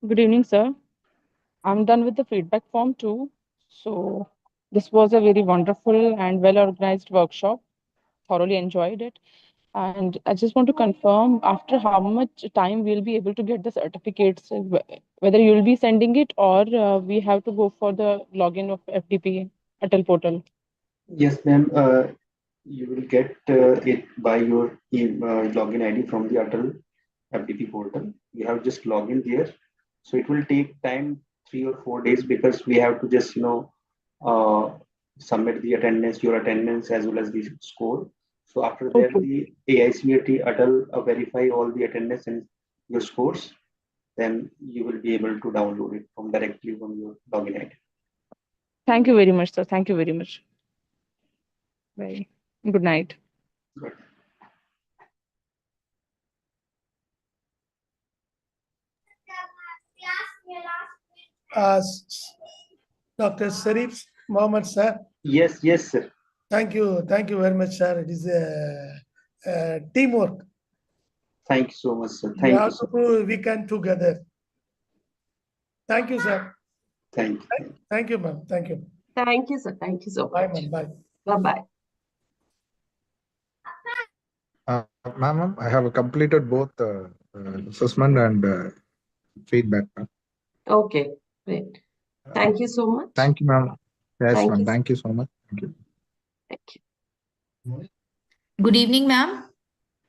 Speaker 23: Good evening, sir. I'm done with the feedback form too. So this was a very wonderful and well-organized workshop. Thoroughly enjoyed it. And I just want to confirm after how much time we'll be able to get the certificates, whether you'll be sending it or we have to go for the login of FDP ATAL portal.
Speaker 3: Yes, ma'am. You will get it by your login ID from the ATAL FDP portal. You have just log in there. So it will take time, 3 or 4 days, because we have to just submit the attendance, your attendance as well as the score. So after that, the AICTE ATAL verify all the attendance and your scores. Then you will be able to download it from directly from your login ID.
Speaker 23: Thank you very much, sir. Thank you very much. Bye. Good night.
Speaker 11: Uh, Dr. Sharif Mohammed, sir.
Speaker 3: Yes, yes, sir.
Speaker 11: Thank you very much, sir. It is a teamwork.
Speaker 3: Thank you so much, sir.
Speaker 11: We
Speaker 3: Thank you,
Speaker 11: have
Speaker 3: sir.
Speaker 11: to do weekend together. Thank you, sir.
Speaker 3: Thank you.
Speaker 11: Thank you, ma'am. Thank you.
Speaker 1: Thank you, sir. Thank you so
Speaker 11: Bye,
Speaker 1: much.
Speaker 11: ma'am. Bye.
Speaker 1: Bye-bye.
Speaker 12: Ma'am, I have completed both assessment and feedback. Ma'am.
Speaker 1: Okay, great. Thank you so much.
Speaker 12: Thank you, ma'am. Yes,
Speaker 1: Thank
Speaker 12: ma'am.
Speaker 1: you.
Speaker 12: Thank you so much. Thank you.
Speaker 1: Thank you.
Speaker 22: Good evening, ma'am.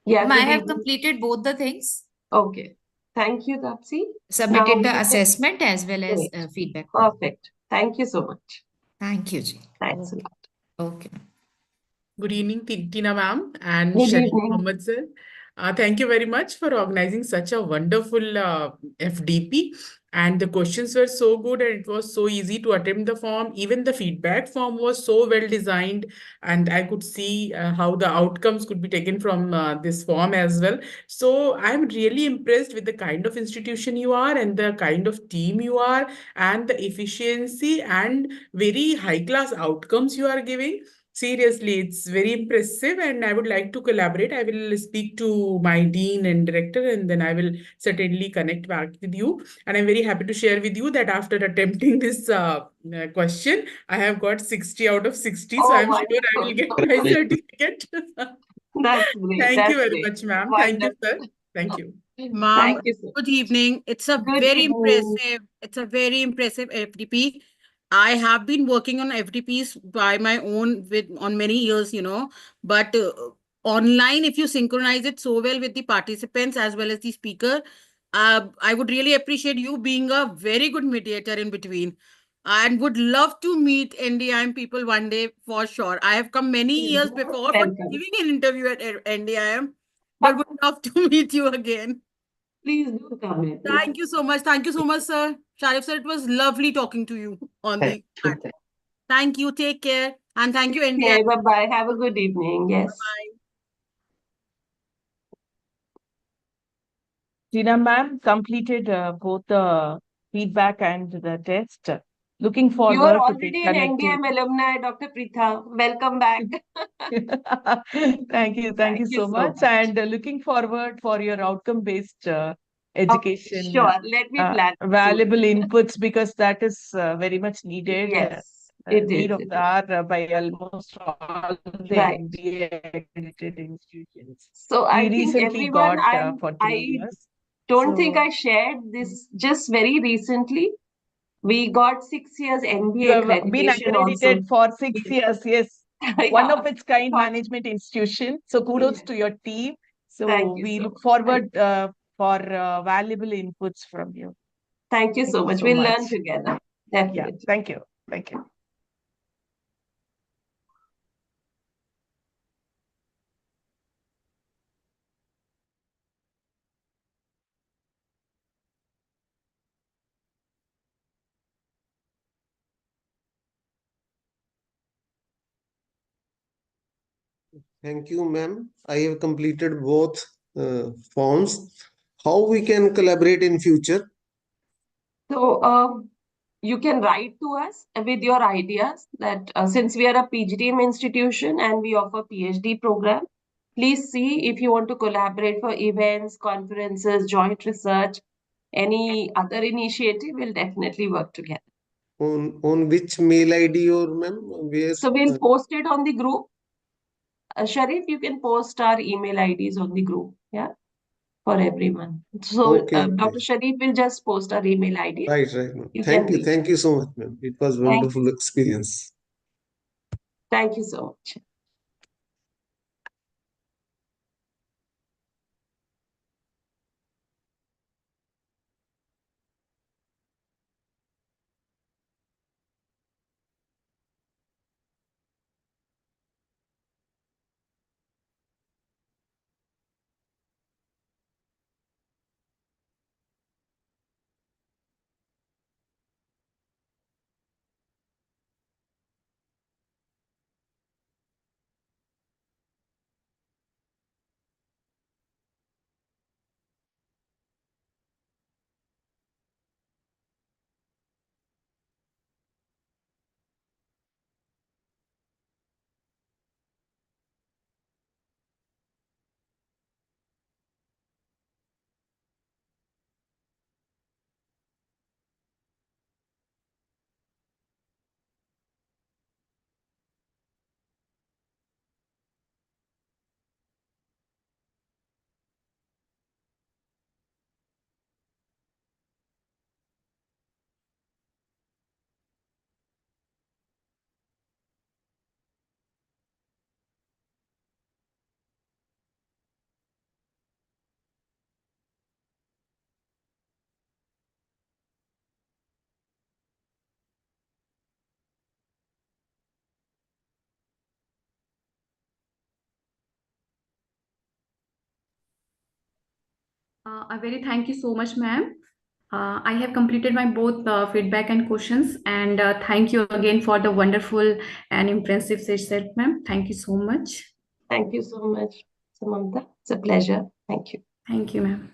Speaker 1: Yeah,
Speaker 22: Ma'am, I
Speaker 1: good
Speaker 22: have
Speaker 1: evening.
Speaker 22: completed both the things.
Speaker 1: Okay. Thank you, Tapsi.
Speaker 22: Submitted
Speaker 1: Now
Speaker 22: the
Speaker 1: we can-
Speaker 22: assessment as well as
Speaker 1: Great.
Speaker 22: feedback.
Speaker 1: Perfect. Thank you so much.
Speaker 22: Thank you, Ji.
Speaker 1: Thanks a lot.
Speaker 22: Okay.
Speaker 6: Good evening, Tina ma'am and
Speaker 1: Good
Speaker 6: Sharif
Speaker 1: evening.
Speaker 6: Mohammed sir. Thank you very much for organizing such a wonderful FDP. And the questions were so good and it was so easy to attempt the form. Even the feedback form was so well designed, and I could see how the outcomes could be taken from this form as well. So I'm really impressed with the kind of institution you are and the kind of team you are and the efficiency and very high class outcomes you are giving. Seriously, it's very impressive, and I would like to collaborate. I will speak to my dean and director, and then I will certainly connect back with you. And I'm very happy to share with you that after attempting this question, I have got 60 out of 60. So
Speaker 1: Oh,
Speaker 6: I'm sure I will get my certificate.
Speaker 1: That's great.
Speaker 6: Thank you
Speaker 1: That's
Speaker 6: very
Speaker 1: great.
Speaker 6: much, ma'am. Thank you, sir.
Speaker 1: Wonderful.
Speaker 6: Thank you.
Speaker 7: Ma'am,
Speaker 1: Thank you, sir.
Speaker 7: good evening. It's a
Speaker 1: Good
Speaker 7: very
Speaker 1: evening.
Speaker 7: impressive FDP. I have been working on FDPs by my own on many years, but online, if you synchronize it so well with the participants as well as the speaker, I would really appreciate you being a very good mediator in between. And would love to meet NDIM people one day for sure. I have come many years before for
Speaker 1: Welcome.
Speaker 7: giving an interview at NDIM, but would love to meet you again.
Speaker 1: Please do come in.
Speaker 7: Thank you so much. Thank you so much, sir. Sharif sir, it was lovely talking to you on the platform. Thank you. Take care. And thank you, NDI.
Speaker 1: Okay, bye-bye. Have a good evening. Yes.
Speaker 7: Bye.
Speaker 15: Tina ma'am completed both the feedback and the test. Looking
Speaker 1: You are
Speaker 15: forward to
Speaker 1: already
Speaker 15: get
Speaker 1: an
Speaker 15: connected.
Speaker 1: NDM alumni, Dr. Pritha. Welcome back.
Speaker 15: Thank you. Thank you so much. And looking forward for your outcome-based education.
Speaker 1: Sure. Let me plan.
Speaker 15: Valuable inputs because that is very much needed.
Speaker 1: Yes, it
Speaker 15: Need
Speaker 1: is.
Speaker 15: of the hour by almost all the
Speaker 1: Right.
Speaker 15: MBA accredited institutions.
Speaker 1: So
Speaker 15: We
Speaker 1: I think
Speaker 15: recently
Speaker 1: everyone,
Speaker 15: got for 3
Speaker 1: I
Speaker 15: years.
Speaker 1: don't think
Speaker 15: So-
Speaker 1: I shared this just very recently. We got 6 years
Speaker 15: You
Speaker 1: MBA
Speaker 15: have been
Speaker 1: accreditation also.
Speaker 15: accredited for 6 years, yes. One
Speaker 1: Yeah.
Speaker 15: of its kind management institution. So kudos to your team. So
Speaker 1: Thank you
Speaker 15: we
Speaker 1: so
Speaker 15: look
Speaker 1: much.
Speaker 15: forward for valuable inputs from you.
Speaker 1: Thank you so much. We'll learn together. Definitely.
Speaker 15: Yeah, thank you. Thank you.
Speaker 24: Thank you, ma'am. I have completed both forms. How we can collaborate in future?
Speaker 1: So you can write to us with your ideas that since we are a PGDM institution and we offer PhD program, please see if you want to collaborate for events, conferences, joint research, any other initiative, we'll definitely work together.
Speaker 24: On which mail ID or ma'am? Where?
Speaker 1: So we'll post it on the group. Sharif, you can post our email IDs on the group, yeah, for everyone. So
Speaker 24: Okay,
Speaker 1: Dr. Sharif will just post our email ID.
Speaker 24: Right, right. Ma'am.
Speaker 1: You
Speaker 24: Thank
Speaker 1: can
Speaker 24: you.
Speaker 1: reach
Speaker 24: Thank you so much, ma'am. It was
Speaker 1: Thank
Speaker 24: wonderful experience.
Speaker 1: Thank you so much.
Speaker 8: A very thank you so much, ma'am. I have completed my both feedback and questions, and thank you again for the wonderful and impressive session, ma'am. Thank you so much.
Speaker 1: Thank you so much, Samantha. It's a pleasure. Thank you.
Speaker 8: Thank you, ma'am.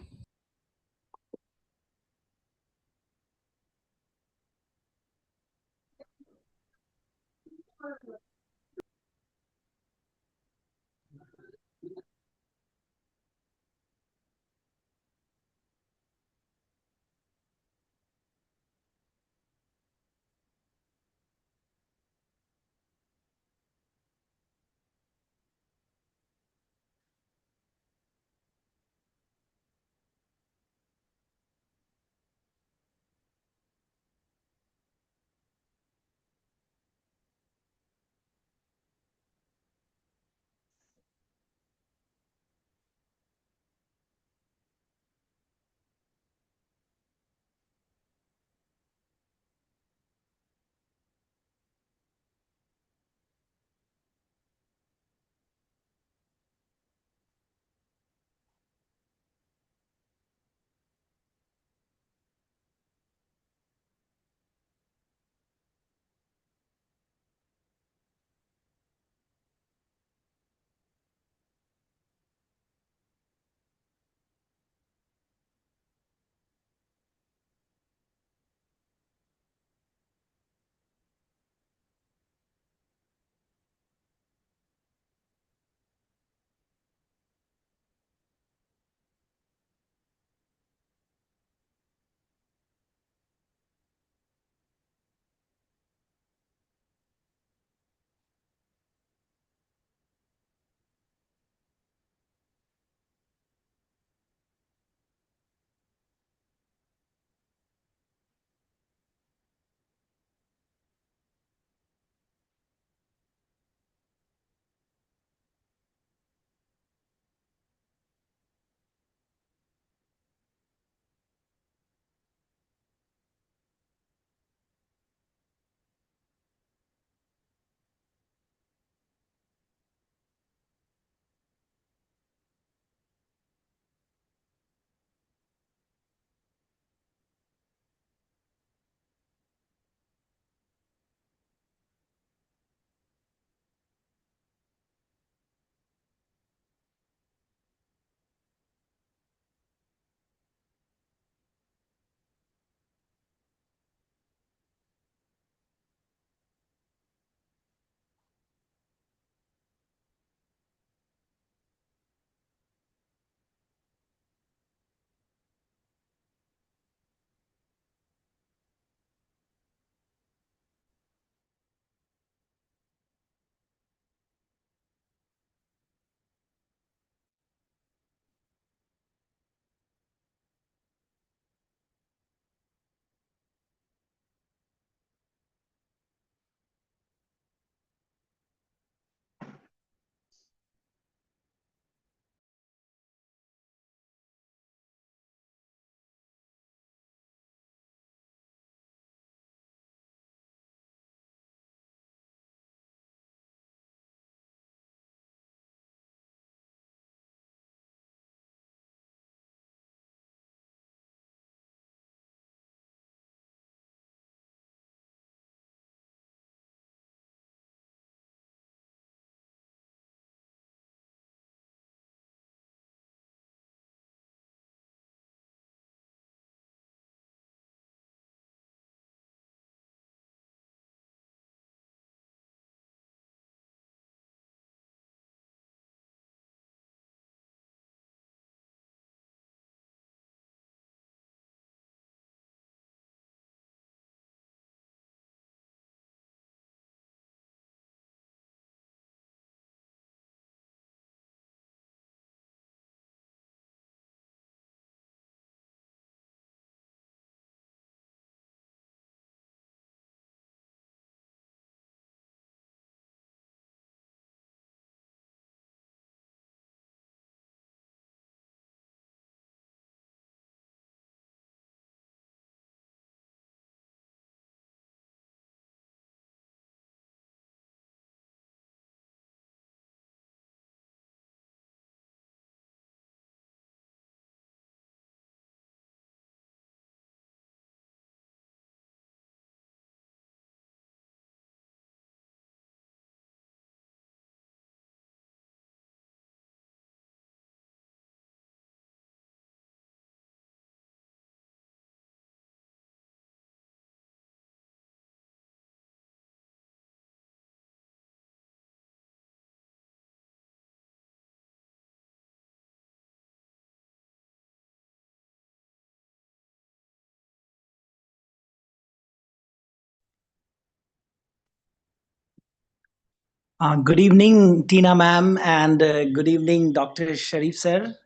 Speaker 9: Good evening, Tina ma'am, and good evening, Dr. Sharif sir.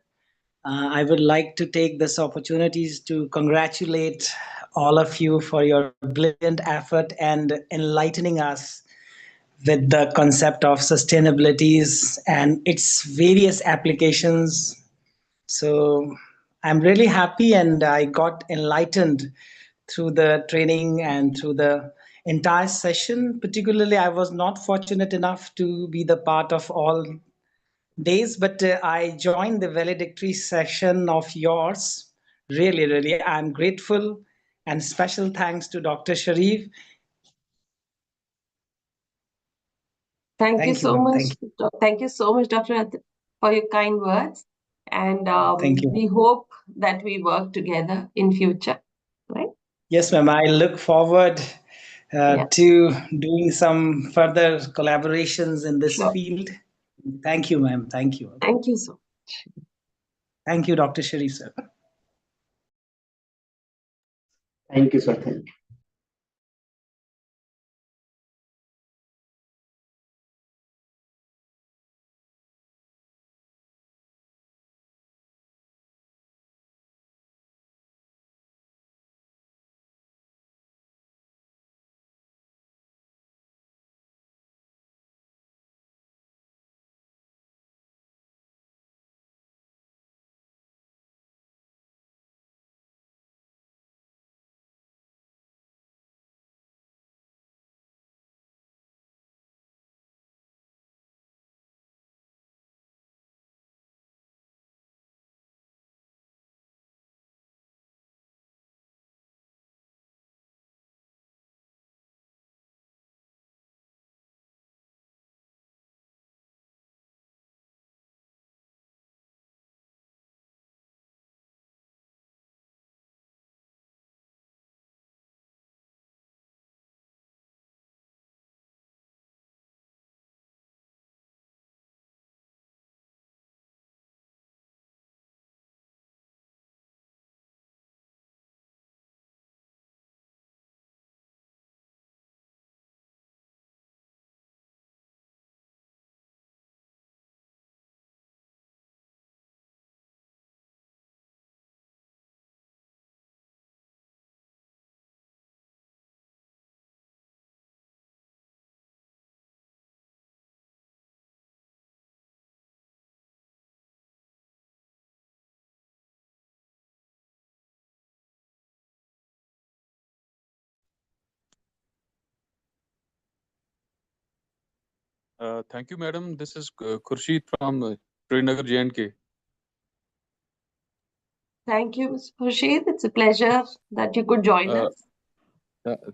Speaker 9: I would like to take this opportunity to congratulate all of you for your brilliant effort and enlightening us with the concept of sustainabilities and its various applications. So I'm really happy and I got enlightened through the training and through the entire session. Particularly, I was not fortunate enough to be the part of all days, but I joined the valedictory session of yours. Really, I'm grateful and special thanks to Dr. Sharif.
Speaker 1: Thank you
Speaker 9: Thank you,
Speaker 1: so
Speaker 9: ma'am.
Speaker 1: much.
Speaker 9: Thank you.
Speaker 1: Thank you so much, Dr. for your kind words. And
Speaker 9: Thank you.
Speaker 1: we hope that we work together in future, right?
Speaker 9: Yes, ma'am. I look forward to doing some further collaborations in this
Speaker 1: Sure.
Speaker 9: field. Thank you, ma'am. Thank you.
Speaker 1: Thank you so much.
Speaker 9: Thank you, Dr. Sharif, sir.
Speaker 3: Thank you, sir. Thank you.
Speaker 10: Thank you, madam. This is Khurshid from Srinagar, J&K.
Speaker 1: Thank you, Mr. Khurshid. It's a pleasure that you could join us.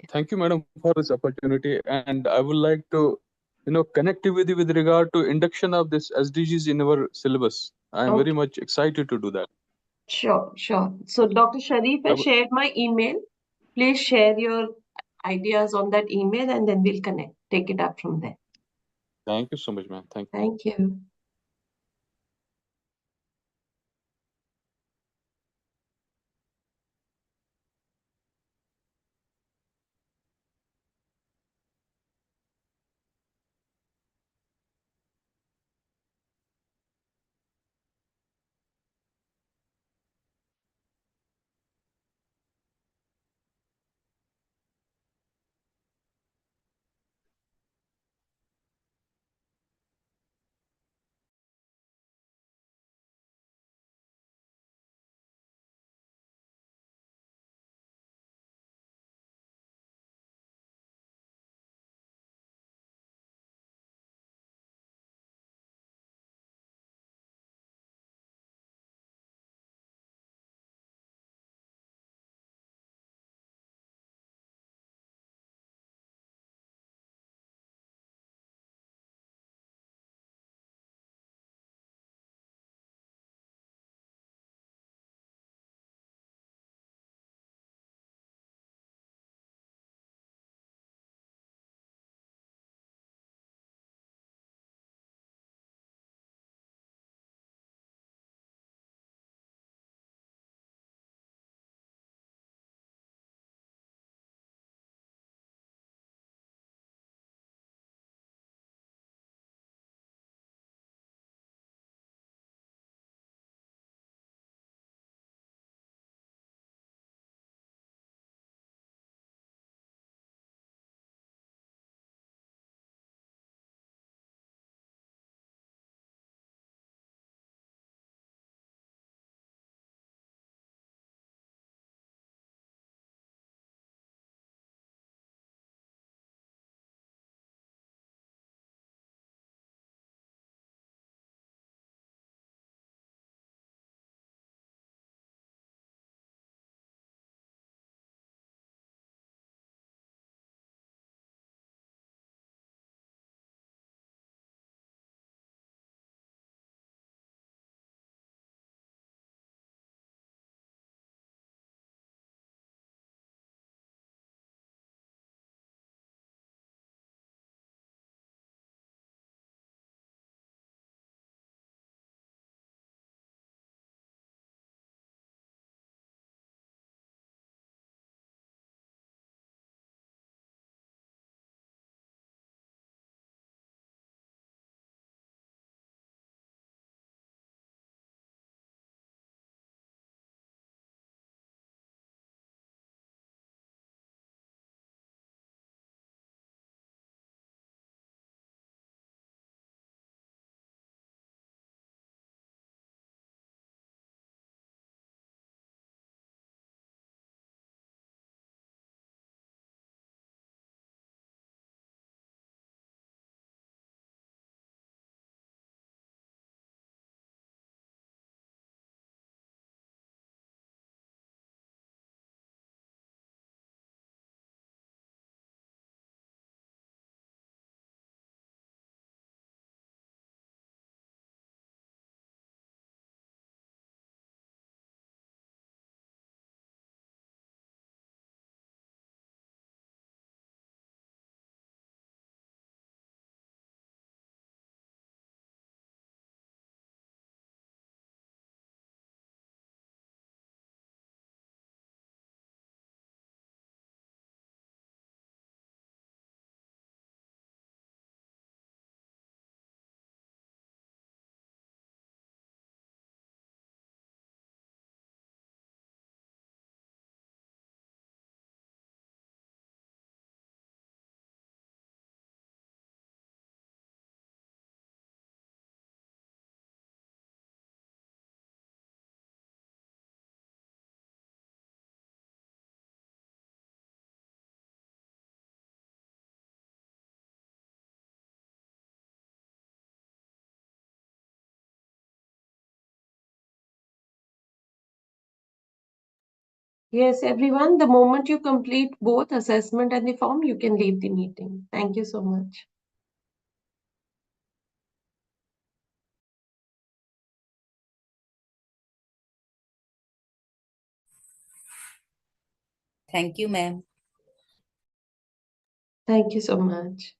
Speaker 10: Thank you, madam, for this opportunity. And I would like to, connect with you with regard to induction of this SDGs in our syllabus. I am very much excited to do that.
Speaker 1: Sure. So Dr. Sharif has shared my email. Please share your ideas on that email and then we'll connect. Take it up from there.
Speaker 10: Thank you so much, ma'am. Thank you.
Speaker 1: Thank you. Yes, everyone, the moment you complete both assessment and the form, you can leave the meeting. Thank you so much.
Speaker 13: Thank you, ma'am.
Speaker 1: Thank you so much.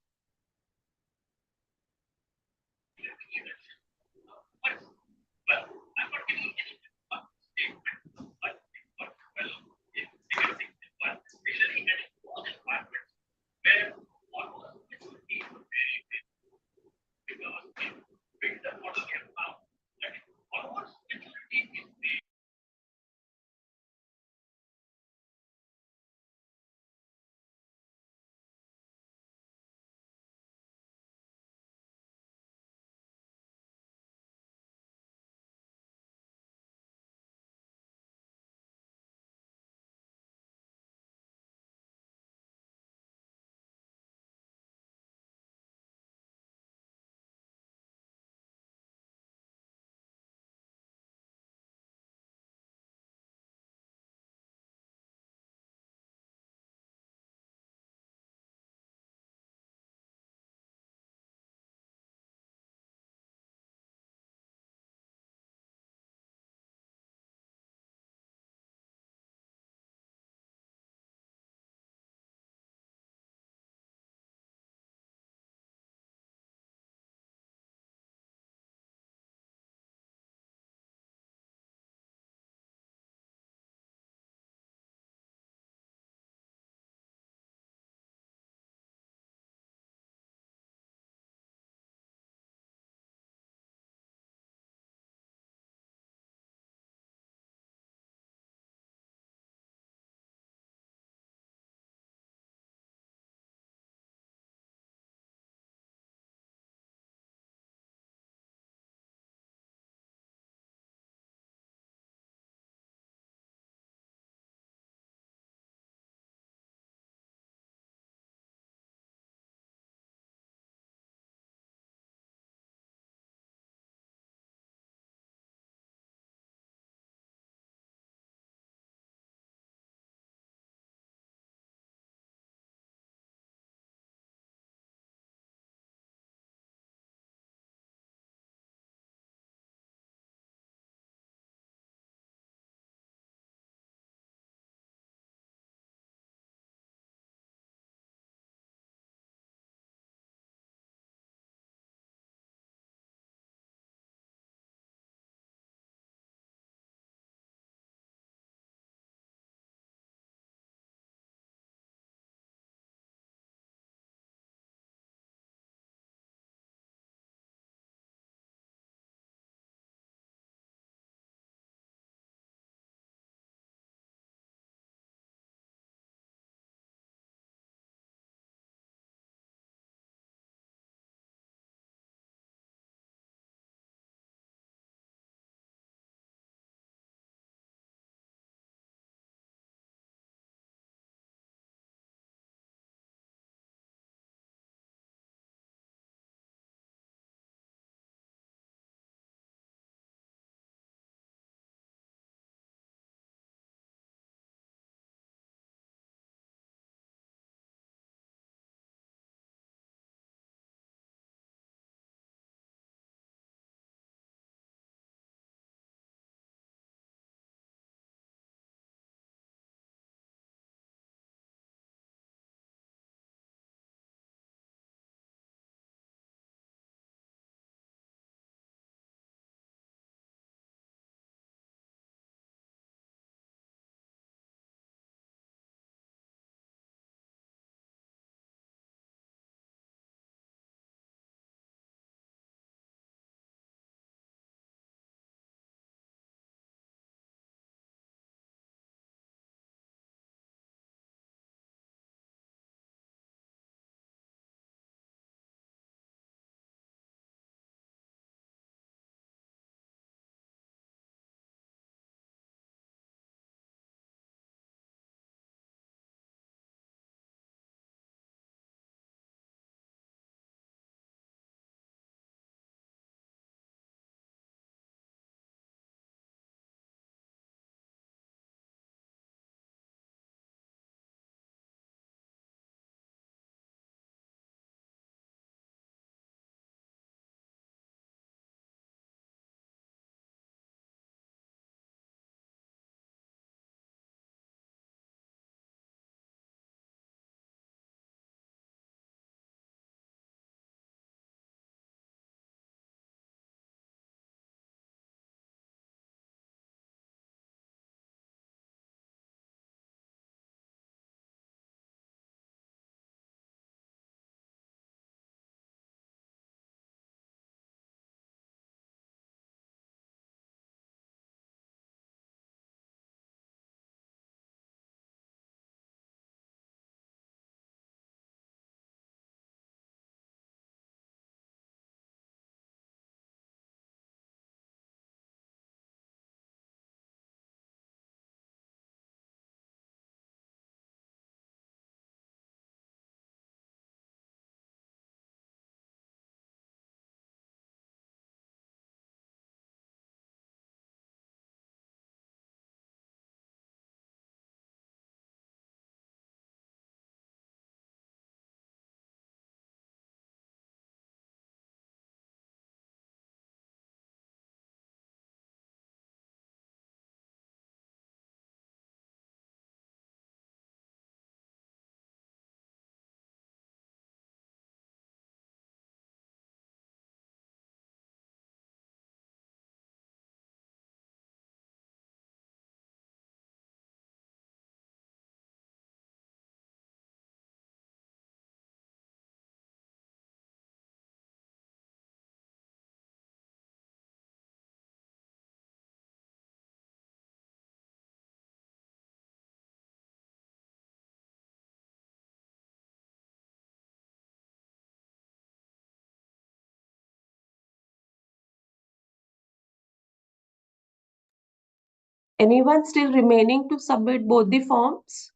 Speaker 1: Anyone still remaining to submit both the forms?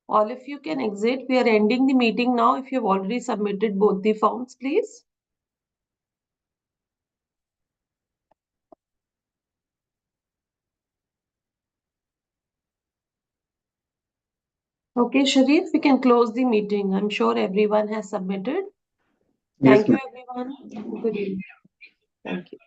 Speaker 1: All of you can exit. We are ending the meeting now. If you've already submitted both the forms, please. Okay, Sharif, we can close the meeting. I'm sure everyone has submitted.
Speaker 3: Yes,
Speaker 1: Thank you,
Speaker 3: ma'am.
Speaker 1: everyone. Good evening. Thank you.